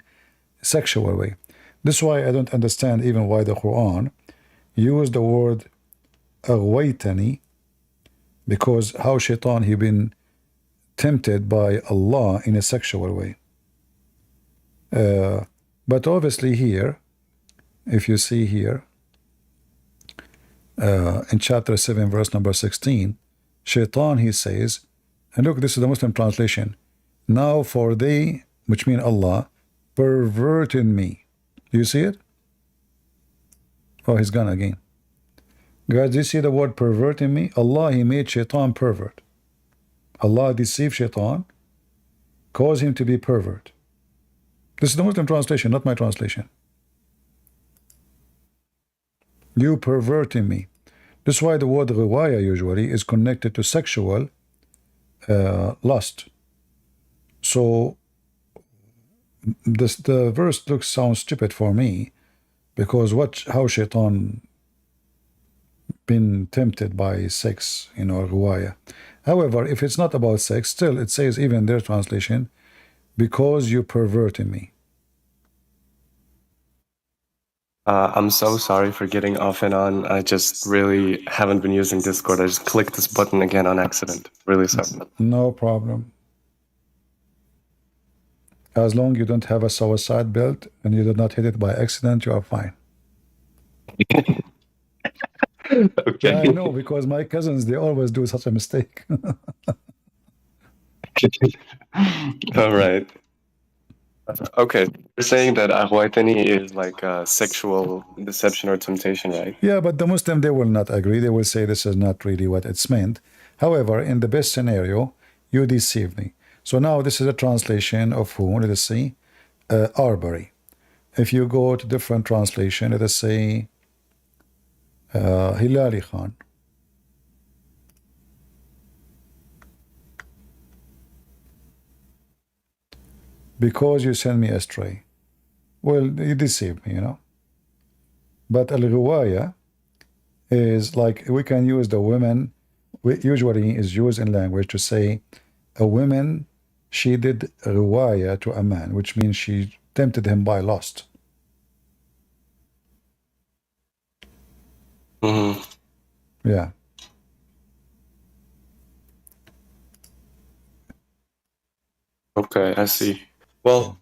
sexual way. This is why I don't understand even why the Quran used the word aghwaytani, because how shaitan he been tempted by Allah in a sexual way. But obviously here, if you see here, in chapter 7 verse number 16, shaitan he says, and look, this is the Muslim translation, now for they, which mean Allah, perverted me. Do you see it? Oh, he's gone again. Guys, do you see the word pervert in me? Allah, he made shaitan pervert. Allah deceived shaitan, caused him to be pervert. This is the Muslim translation, not my translation. You perverting me. This is why the word riwaya usually is connected to sexual lust. So the verse sounds stupid for me, because how shaitan been tempted by sex, you know, riwaya. However, if it's not about sex, still it says, even their translation, because you perverted me. I'm so sorry for getting off and on. I just really haven't been using Discord. I just clicked this button again on accident. Really sorry. No problem. As long as you don't have a suicide belt and you did not hit it by accident, you are fine. Okay. Yeah, I know, because my cousins, they always do such a mistake. All right. Okay, you're saying that ahwaitani is like sexual deception or temptation, right? Yeah, but the Muslim, they will not agree. They will say this is not really what it's meant. However, in the best scenario, you deceive me. So now this is a translation of who? Let us see. Arbery. If you go to different translation, let us say Hilali Khan. Because you send me astray. Well, you deceived me, you know. But al-riwaya is like, we can use the women, usually is used in language to say a woman, she did riwaya to a man, which means she tempted him by lust. Yeah. Okay, I see. Well,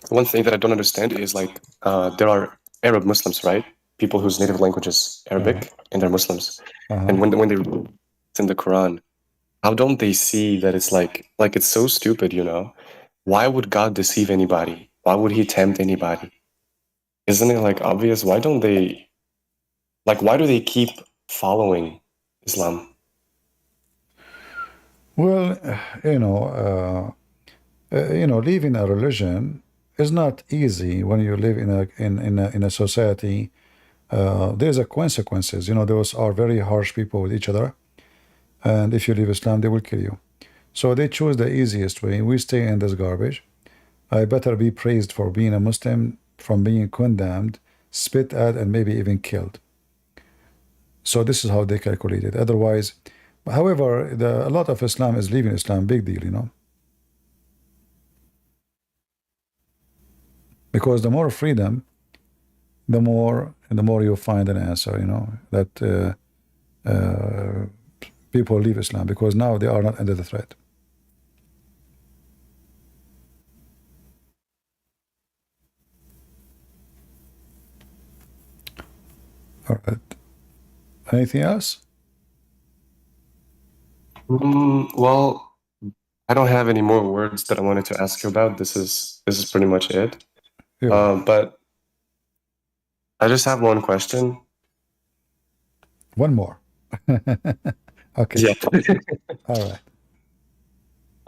one thing that I don't understand is like there are Arab Muslims, right? People whose native language is Arabic, and they're Muslims. And when they read in the Quran, how don't they see that it's like it's so stupid, you know? Why would God deceive anybody? Why would He tempt anybody? Isn't it like obvious? Why don't they why do they keep following Islam? Well, leaving a religion is not easy when you live in a society. There's a consequences. You know, those are very harsh people with each other, and if you leave Islam, they will kill you. So they choose the easiest way. We stay in this garbage. I better be praised for being a Muslim from being condemned, spit at, and maybe even killed. So this is how they calculate it. Otherwise, however, a lot of Islam is leaving Islam, big deal, you know. Because the more freedom, the more you find an answer, you know, that people leave Islam because now they are not under the threat. All right. Anything else? Well, I don't have any more words that I wanted to ask you about. This is pretty much it. But I just have one question. One more. Okay. Yeah. All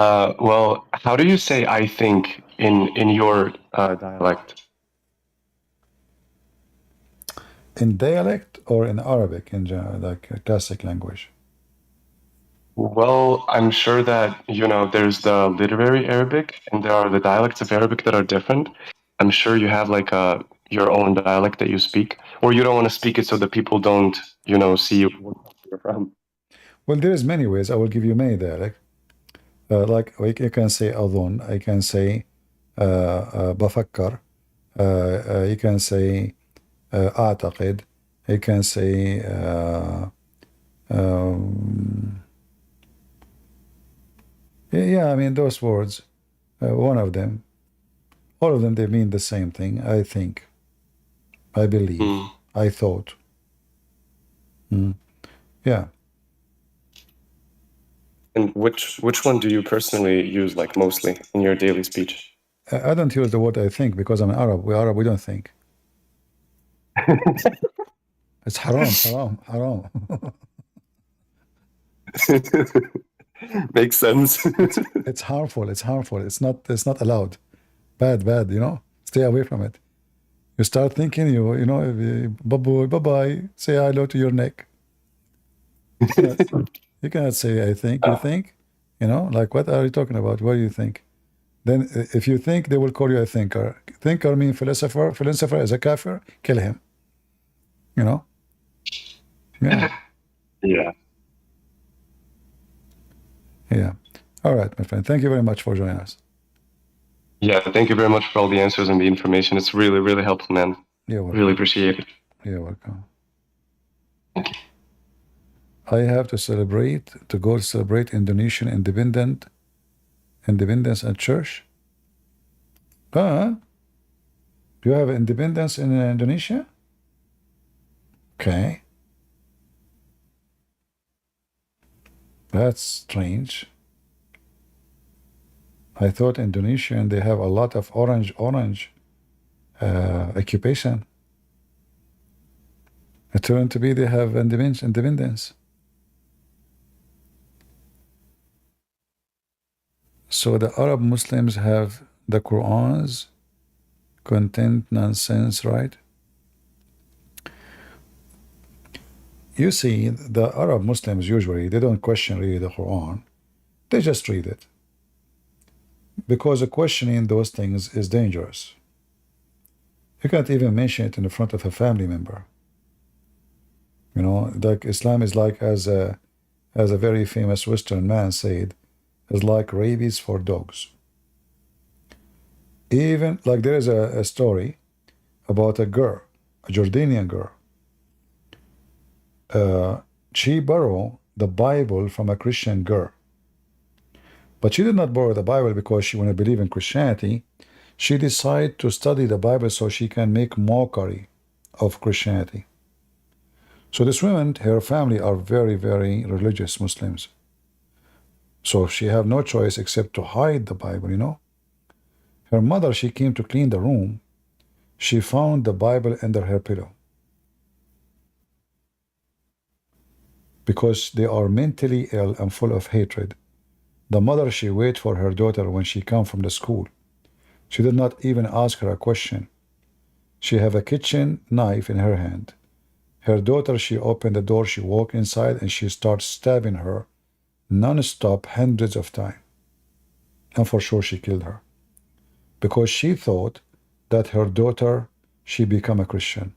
right. Well, how do you say "I think" in your dialect? In dialect or in Arabic, in general, like a classic language? Well, I'm sure that, you know, there's the literary Arabic and there are the dialects of Arabic that are different. I'm sure you have like your own dialect that you speak, or you don't want to speak it so that people don't, you know, see where you're from. Well, there's many ways. I will give you many dialects. Like you can say أظن, I can say بفكر, you can say أعتقد, you can say yeah, I mean those words, one of them, all of them, they mean the same thing. I think, I believe, I thought. Yeah. And which one do you personally use like mostly in your daily speech? I don't use the word I think because I'm Arab. We're Arab, we don't think. It's haram. Makes sense. It's harmful. It's not allowed. Bad, you know. Stay away from it. You start thinking, you know, bye-bye, say hello to your neck. You cannot say I think. You think, you know, like what are you talking about? What do you think? Then if you think, they will call you a thinker. Thinker means philosopher. Philosopher is a kafir. Kill him. You know? Yeah. Yeah. All right, my friend. Thank you very much for joining us. Yeah, thank you very much for all the answers and the information. It's really, really helpful, man. You're welcome. Really appreciate it. You're welcome. Thank you. I have to go celebrate Indonesian independence at church. Do you have independence in Indonesia? Okay. That's strange. I thought Indonesian, they have a lot of orange occupation. It turned to be they have independence. So the Arab Muslims have the Quran's content nonsense, right? You see, the Arab Muslims usually, they don't question really the Quran. They just read it. Because questioning those things is dangerous. You can't even mention it in front of a family member. You know, like Islam is like, as a very famous Western man said, is like rabies for dogs. Even, like there is a story about a girl, a Jordanian girl. She borrowed the Bible from a Christian girl. But she did not borrow the Bible because she wanted to believe in Christianity. She decided to study the Bible so she can make mockery of Christianity. So this woman, her family are very, very religious Muslims. So she have no choice except to hide the Bible, you know. Her mother, she came to clean the room. She found the Bible under her pillow. Because they are mentally ill and full of hatred. The mother, she waited for her daughter when she came from the school. She did not even ask her a question. She have a kitchen knife in her hand. Her daughter, she opened the door, she walked inside, and she starts stabbing her non-stop hundreds of times. And for sure she killed her. Because she thought that her daughter, she become a Christian.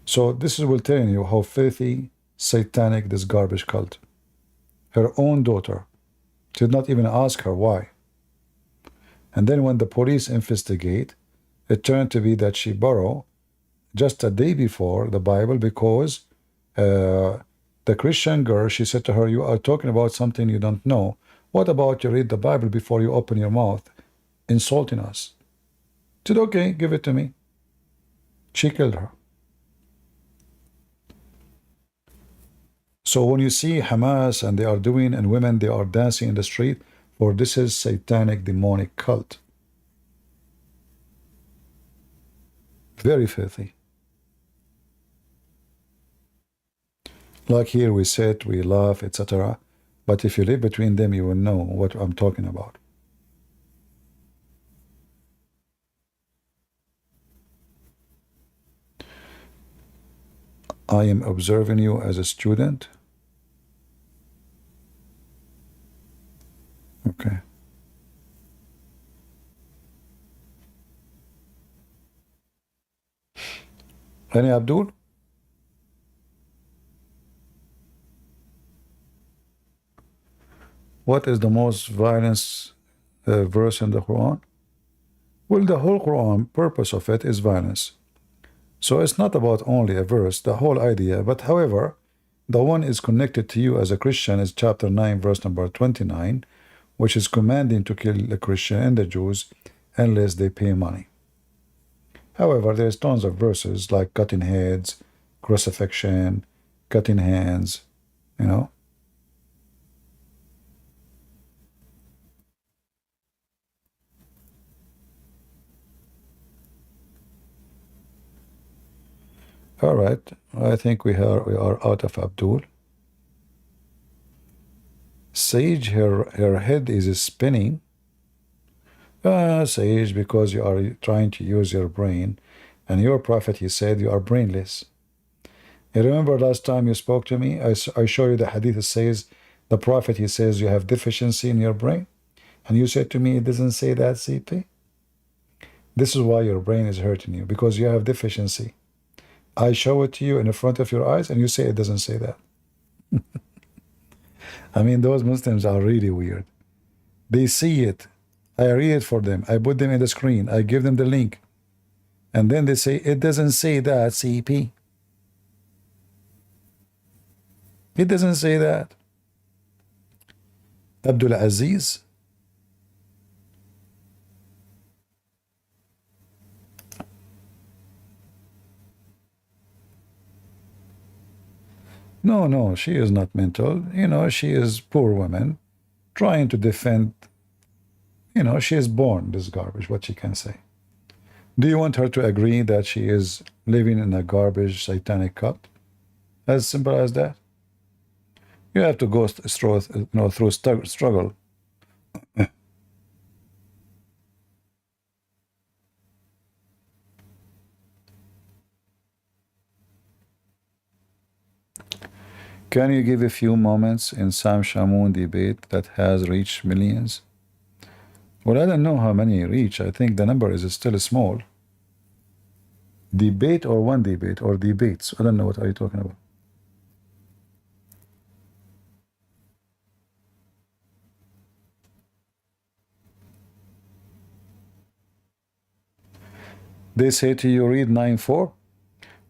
So this is will telling you how filthy, satanic this garbage cult. Her own daughter did not even ask her why. And then when the police investigate, it turned to be that she borrowed just a day before the Bible because the Christian girl, she said to her, you are talking about something you don't know. What about you read the Bible before you open your mouth, insulting us? She said, okay, give it to me. She killed her. So when you see Hamas and they are doing, and women, they are dancing in the street, for this is satanic, demonic cult. Very filthy. Like here we sit, we laugh, etc. But if you live between them, you will know what I'm talking about. I am observing you as a student. Okay. Any Abdul? What is the most violence verse in the Quran? Well, the whole Quran, purpose of it is violence. So it's not about only a verse, the whole idea. But however, the one is connected to you as a Christian is chapter 9, verse number 29, which is commanding to kill the Christian and the Jews unless they pay money. However, there's tons of verses like cutting heads, crucifixion, cutting hands, you know. All right, I think we are out of Abdul. Sage, her head is spinning. Sage, because you are trying to use your brain, and your prophet, he said you are brainless. You remember last time you spoke to me, I show you the hadith that says, the prophet, he says you have deficiency in your brain, and you said to me, it doesn't say that, CP. This is why your brain is hurting you, because you have deficiency. I show it to you in the front of your eyes, and you say it doesn't say that. I mean, those Muslims are really weird. They see it. I read it for them. I put them in the screen. I give them the link. And then they say, it doesn't say that, CP. It doesn't say that. Abdul Aziz. No, she is not mental. You know, she is poor woman trying to defend, you know, she is born this garbage, what she can say. Do you want her to agree that she is living in a garbage satanic cult? As simple as that. You have to go through, you know, through struggle. Can you give a few moments in Sam Shamoun debate that has reached millions? Well, I don't know how many reach. I think the number is still small. Debate or one debate or debates? I don't know what are you talking about. They say to you, read 9:4.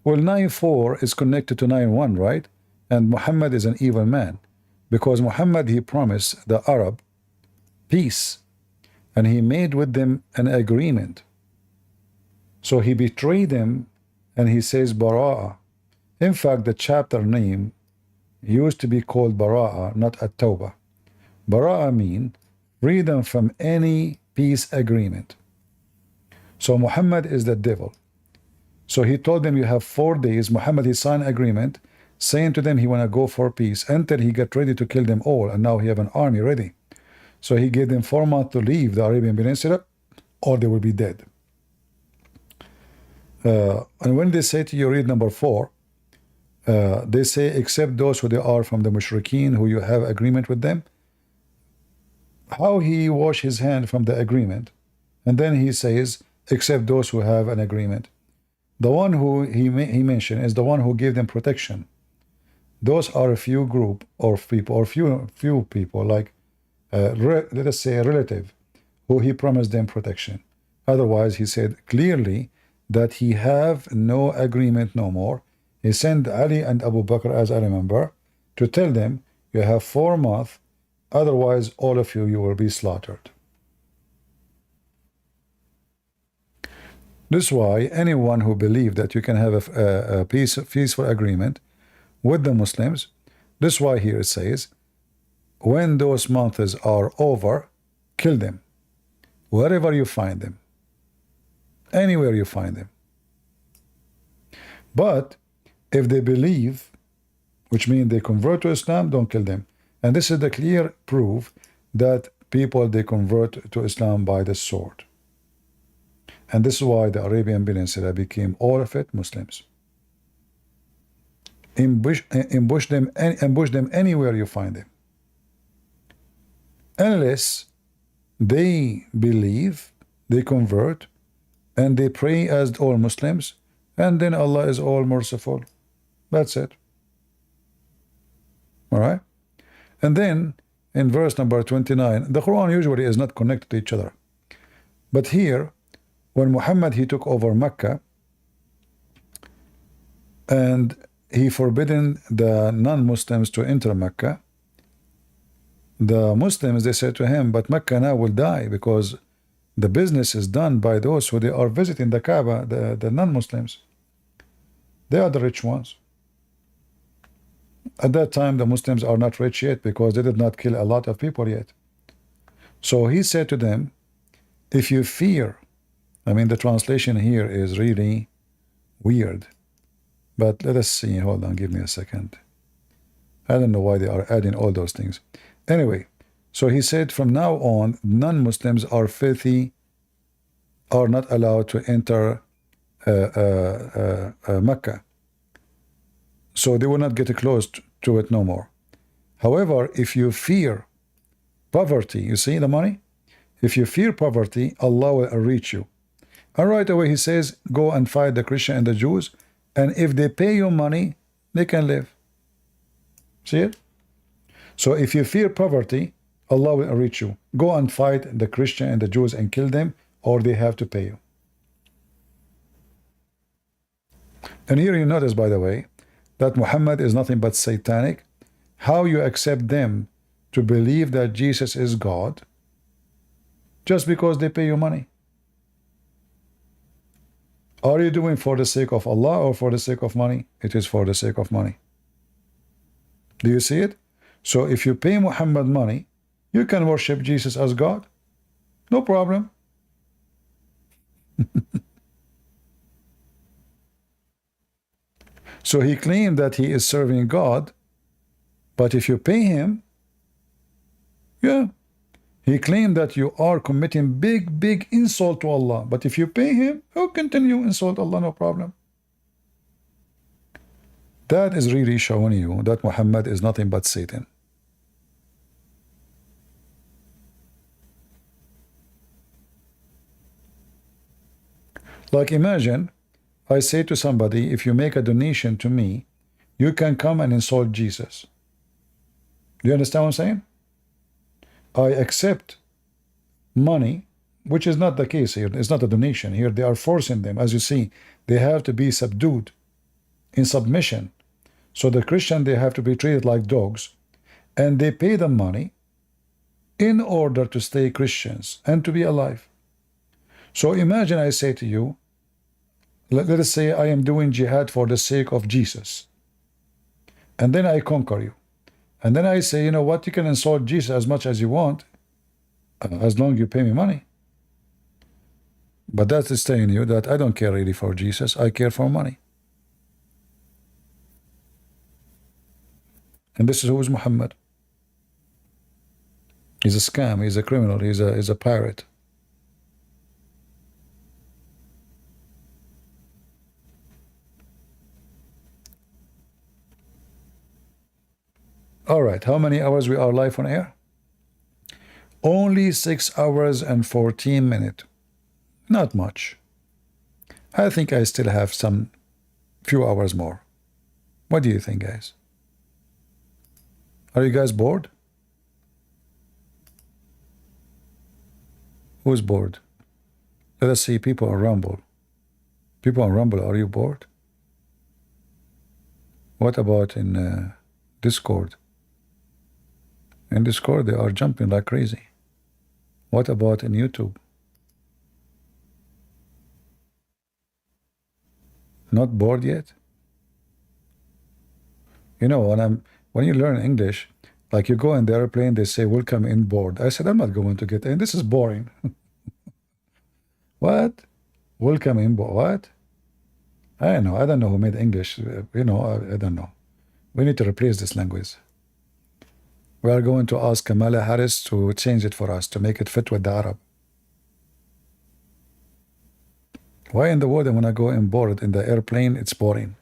Well, 9:4 is connected to 9:1, right? And Muhammad is an evil man, because Muhammad, he promised the Arab peace, and he made with them an agreement. So he betrayed them, and he says Bara'ah. In fact, the chapter name used to be called Bara'ah, not At-Tawbah. Bara'ah mean freedom from any peace agreement. So Muhammad is the devil. So he told them, you have 4 days. Muhammad, he signed agreement, saying to them he want to go for peace until he get ready to kill them all. And now he have an army ready. So he gave them 4 months to leave the Arabian Peninsula, or they will be dead. And when they say to you, read number 4, they say, except those who they are from the mushrikeen, who you have agreement with them. How he wash his hand from the agreement, and then he says, except those who have an agreement. The one who he mentioned is the one who gave them protection. Those are a few group or people, or few people, like let us say a relative, who he promised them protection. Otherwise, he said clearly that he have no agreement no more. He sent Ali and Abu Bakr, as I remember, to tell them, you have 4 months, otherwise all of you will be slaughtered. This is why anyone who believes that you can have a peaceful agreement with the Muslims, this is why here it says, when those months are over, kill them, wherever you find them, anywhere you find them. But if they believe, which means they convert to Islam, don't kill them. And this is the clear proof that people, they convert to Islam by the sword. And this is why the Arabian Peninsula became all of it Muslims. Ambush them anywhere you find them. Unless they believe, they convert, and they pray as all Muslims, and then Allah is all merciful. That's it. All right? And then, in verse number 29, the Quran usually is not connected to each other. But here, when Muhammad, he took over Mecca, and he forbidden the non-Muslims to enter Mecca, the Muslims, they said to him, but Mecca now will die, because the business is done by those who they are visiting the Kaaba, the non-Muslims. They are the rich ones. At that time, the Muslims are not rich yet, because they did not kill a lot of people yet. So he said to them, if you fear, I mean, the translation here is really weird. But let us see. Hold on, give me a second. I don't know why they are adding all those things. Anyway, so he said, from now on, non-Muslims are filthy, are not allowed to enter Mecca. So they will not get close to it no more. However, if you fear poverty, you see the money? If you fear poverty, Allah will reach you. And right away he says, go and fight the Christian and the Jews, and if they pay you money, they can live. See it? So if you fear poverty, Allah will reach you. Go and fight the Christian and the Jews and kill them, or they have to pay you. And here you notice, by the way, that Muhammad is nothing but satanic. How you accept them to believe that Jesus is God just because they pay you money? Are you doing for the sake of Allah or for the sake of money? It is for the sake of money. Do you see it? So if you pay Muhammad money, You can worship Jesus as God. No problem. So he claimed that he is serving God, but if you pay him, yeah. He claimed that you are committing big insult to Allah, but if you pay him, he'll continue insult Allah, no problem. That is really showing you that Muhammad is nothing but Satan. Like imagine, I say to somebody, if you make a donation to me, you can come and insult Jesus. Do you understand what I'm saying? I accept money, which is not the case here. It's not a donation. Here they are forcing them. As you see, they have to be subdued in submission. So the Christian, they have to be treated like dogs, and they pay them money in order to stay Christians and to be alive. So imagine I say to you, let us say I am doing jihad for the sake of Jesus, and then I conquer you. And then I say, you know what, you can insult Jesus as much as you want, as long as you pay me money. But that is telling you that I don't care really for Jesus, I care for money. And this is who is Muhammad. He's a scam, he's a criminal, he's a pirate. All right, how many hours we are live on air? Only 6 hours and 14 minutes. Not much. I think I still have some few hours more. What do you think, guys? Are you guys bored? Who's bored? Let us see people on Rumble. People on Rumble, are you bored? What about in Discord? In Discord, they are jumping like crazy. What about in YouTube? Not bored yet? You know, when you learn English, like you go in the airplane, they say, welcome in board. I said, I'm not going to get in. This is boring. What? Welcome in board. What? I don't know. I don't know who made English. You know, I don't know. We need to replace this language. We are going to ask Kamala Harris to change it for us, to make it fit with the Arab. Why in the world when I go in board in the airplane, it's boring?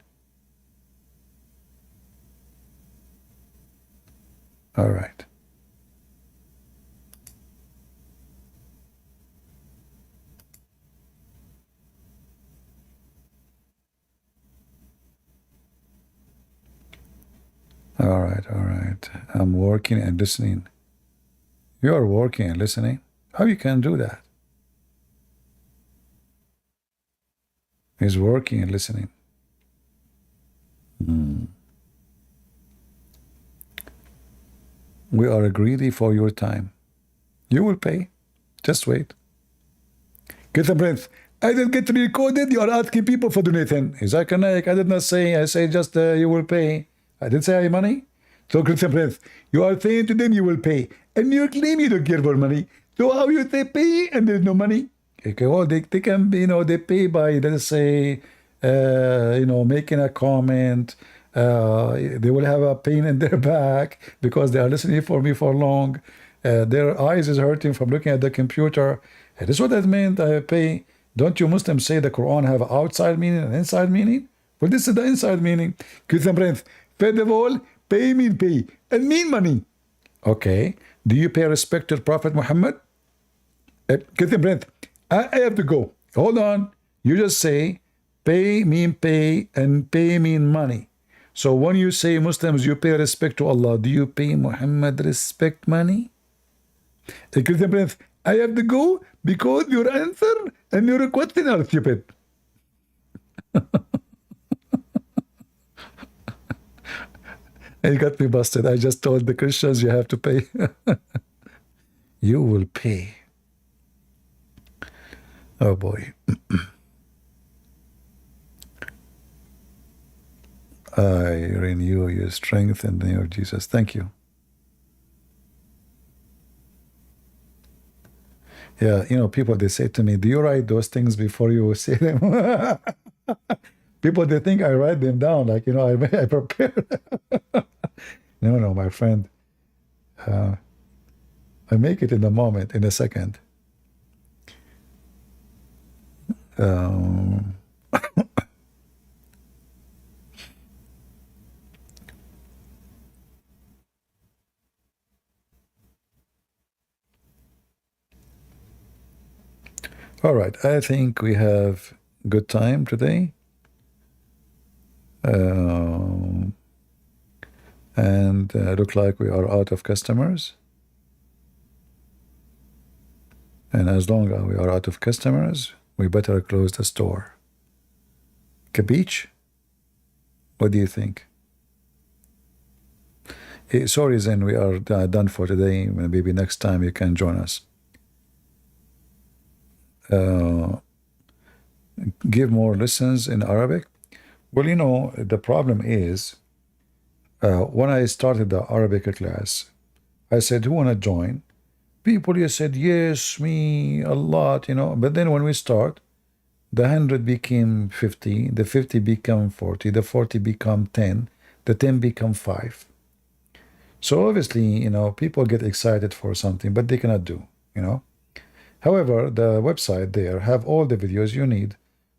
All right. All right, all right. I'm working and listening. You are working and listening? How you can do that? He's working and listening. We are greedy for your time. You will pay. Just wait. Get a breath. I didn't get recorded. You are asking people for donating. Zakir Naik, I did not say. I say just you will pay. I didn't say money. So Christian Prince, you are saying to them you will pay. And you claim you don't care for money. So how you say pay and there's no money? Okay, well, they can, you know, they pay by, let's say, you know, making a comment. They will have a pain in their back because they are listening for me for long. Their eyes is hurting from looking at the computer. This is what that meant. I pay. Don't you Muslims say the Quran have an outside meaning and inside meaning? Well, this is the inside meaning. Christian Prince, first of all, pay mean pay and mean money. Okay. Do you pay respect to Prophet Muhammad? Christian Prince, I have to go. Hold on. You just say pay mean pay and pay mean money. So when you say Muslims, you pay respect to Allah, do you pay Muhammad respect money? Christian Prince, I have to go because your answer and your question are stupid. You got me busted. I just told the Christians you have to pay. You will pay. Oh boy. I renew your strength in the name of Jesus. Thank you. Yeah, you know, people, they say to me, do you write those things before you say them? People, they think I write them down, like, you know, I prepare. No, my friend. I make it in the moment, in a second. All right, I think we have good time today. And look like we are out of customers. And as long as we are out of customers, we better close the store. Capiche? What do you think? Sorry, Zen, we are done for today. Maybe next time you can join us. Give more lessons in Arabic. Well, you know, the problem is, when I started the Arabic class, I said, who want to join? People, you said, yes, me, a lot, you know. But then when we start, the 100 became 50, the 50 become 40, the 40 become 10, the 10 become 5. So obviously, you know, people get excited for something, but they cannot do, you know. However, the website there have all the videos you need,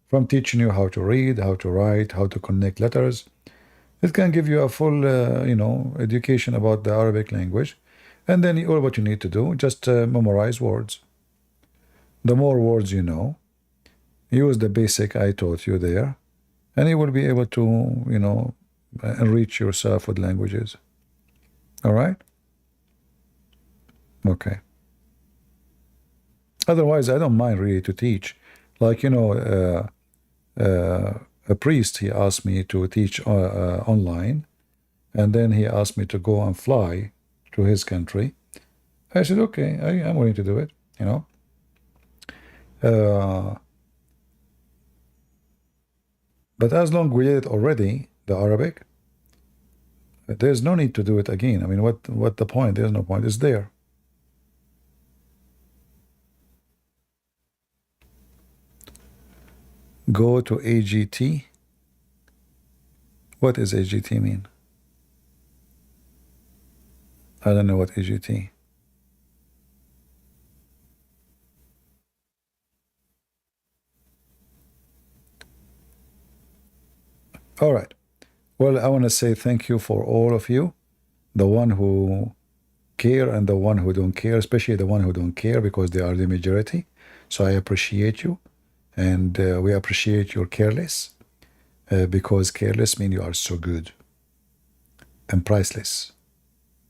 from teaching you how to read, how to write, how to connect letters. It can give you a full, you know, education about the Arabic language. And then all what you need to do, just memorize words. The more words you know, use the basic I taught you there, and you will be able to, you know, enrich yourself with languages. All right? Okay. Otherwise, I don't mind really to teach. Like, you know, a priest, he asked me to teach online, and then he asked me to go and fly to his country. I said, okay, I'm willing to do it, you know. But as long as we did it already, the Arabic, there's no need to do it again. I mean, what the point? There's no point. It's there. Go to AGT. What does AGT mean? I don't know what AGT. All right. Well, I want to say thank you for all of you, the one who care and the one who don't care, especially the one who don't care, because they are the majority. So I appreciate you, and we appreciate your careless, because careless means you are so good and priceless.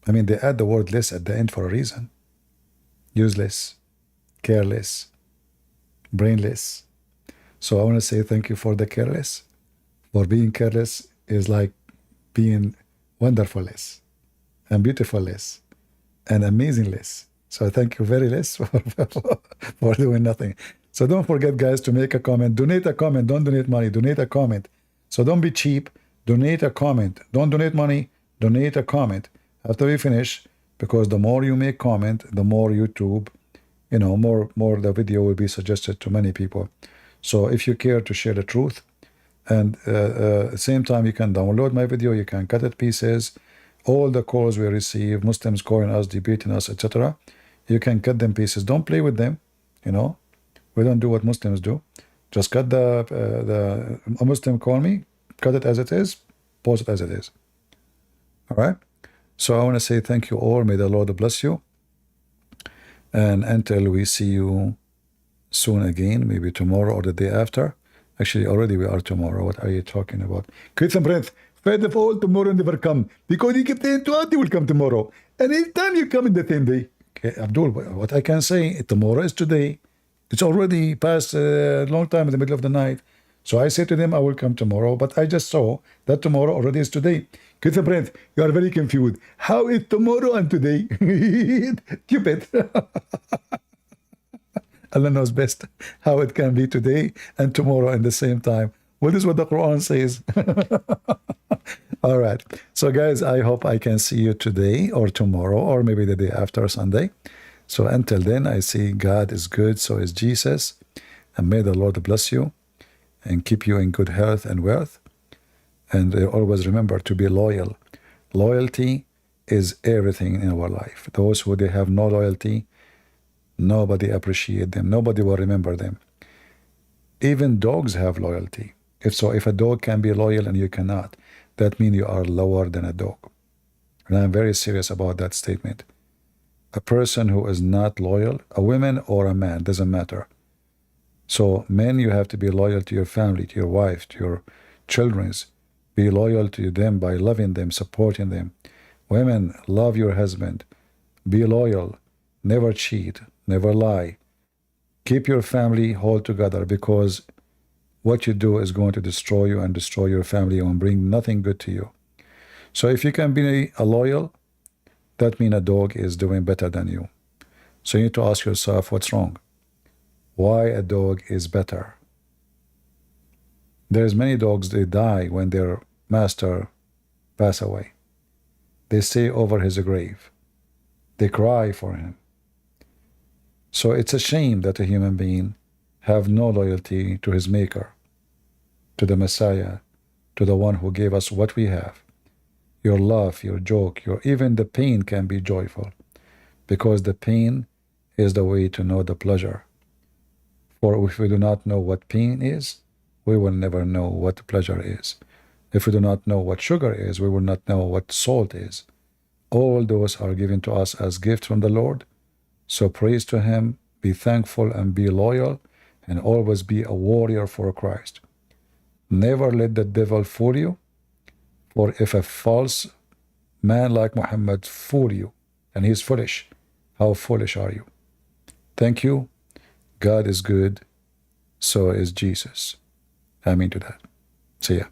I mean, they add the word less at the end for a reason. Useless, careless, brainless. So I want to say thank you for the careless. For being careless is like being wonderful-less and beautiful-less and amazing-less. So thank you very less for doing nothing. So don't forget, guys, to make a comment. Donate a comment. Don't donate money. Donate a comment. So don't be cheap. Donate a comment. Don't donate money. Donate a comment after we finish, because the more you make comment, the more YouTube, you know, more the video will be suggested to many people. So if you care to share the truth, and at the same time, you can download my video, you can cut it pieces, all the calls we receive, Muslims calling us, debating us, etc. You can cut them pieces. Don't play with them, you know. We don't do what Muslims do. Just cut a Muslim call me, cut it as it is, post it as it is. All right? So I want to say thank you all. May the Lord bless you. And until we see you soon again, maybe tomorrow or the day after. Actually, already we are tomorrow. What are you talking about? Christian Prince, first of all, tomorrow never come. Because you keep saying to he will come tomorrow. And anytime you come in the same day. Okay, Abdul, what I can say, tomorrow is today. It's already past a long time in the middle of the night. So I say to them, I will come tomorrow. But I just saw that tomorrow already is today. Christian Prince, you are very confused. How is tomorrow and today? Stupid. Allah knows best how it can be today and tomorrow at the same time. Well, this is what the Quran says. All right. So, guys, I hope I can see you today or tomorrow or maybe the day after Sunday. So until then, I say God is good, so is Jesus. And may the Lord bless you and keep you in good health and wealth. And always remember to be loyal. Loyalty is everything in our life. Those who they have no loyalty, nobody appreciate them. Nobody will remember them. Even dogs have loyalty. If a dog can be loyal and you cannot, that means you are lower than a dog. And I'm very serious about that statement. A person who is not loyal, a woman or a man, doesn't matter. So men, you have to be loyal to your family, to your wife, to your children. Be loyal to them by loving them, supporting them. Women, love your husband. Be loyal. Never cheat. Never lie. Keep your family whole together, because what you do is going to destroy you and destroy your family and bring nothing good to you. So if you can be a loyal, that means a dog is doing better than you. So you need to ask yourself, what's wrong? Why a dog is better? There's many dogs, they die when their master pass away. They stay over his grave. They cry for him. So it's a shame that a human being have no loyalty to his maker, to the Messiah, to the one who gave us what we have. Your laugh, your joke, even the pain can be joyful, because the pain is the way to know the pleasure. For if we do not know what pain is, we will never know what pleasure is. If we do not know what sugar is, we will not know what salt is. All those are given to us as gifts from the Lord. So praise to Him, be thankful and be loyal, and always be a warrior for Christ. Never let the devil fool you. For if a false man like Muhammad fool you, and he's foolish, how foolish are you? Thank you. God is good. So is Jesus. Amen to that. See ya.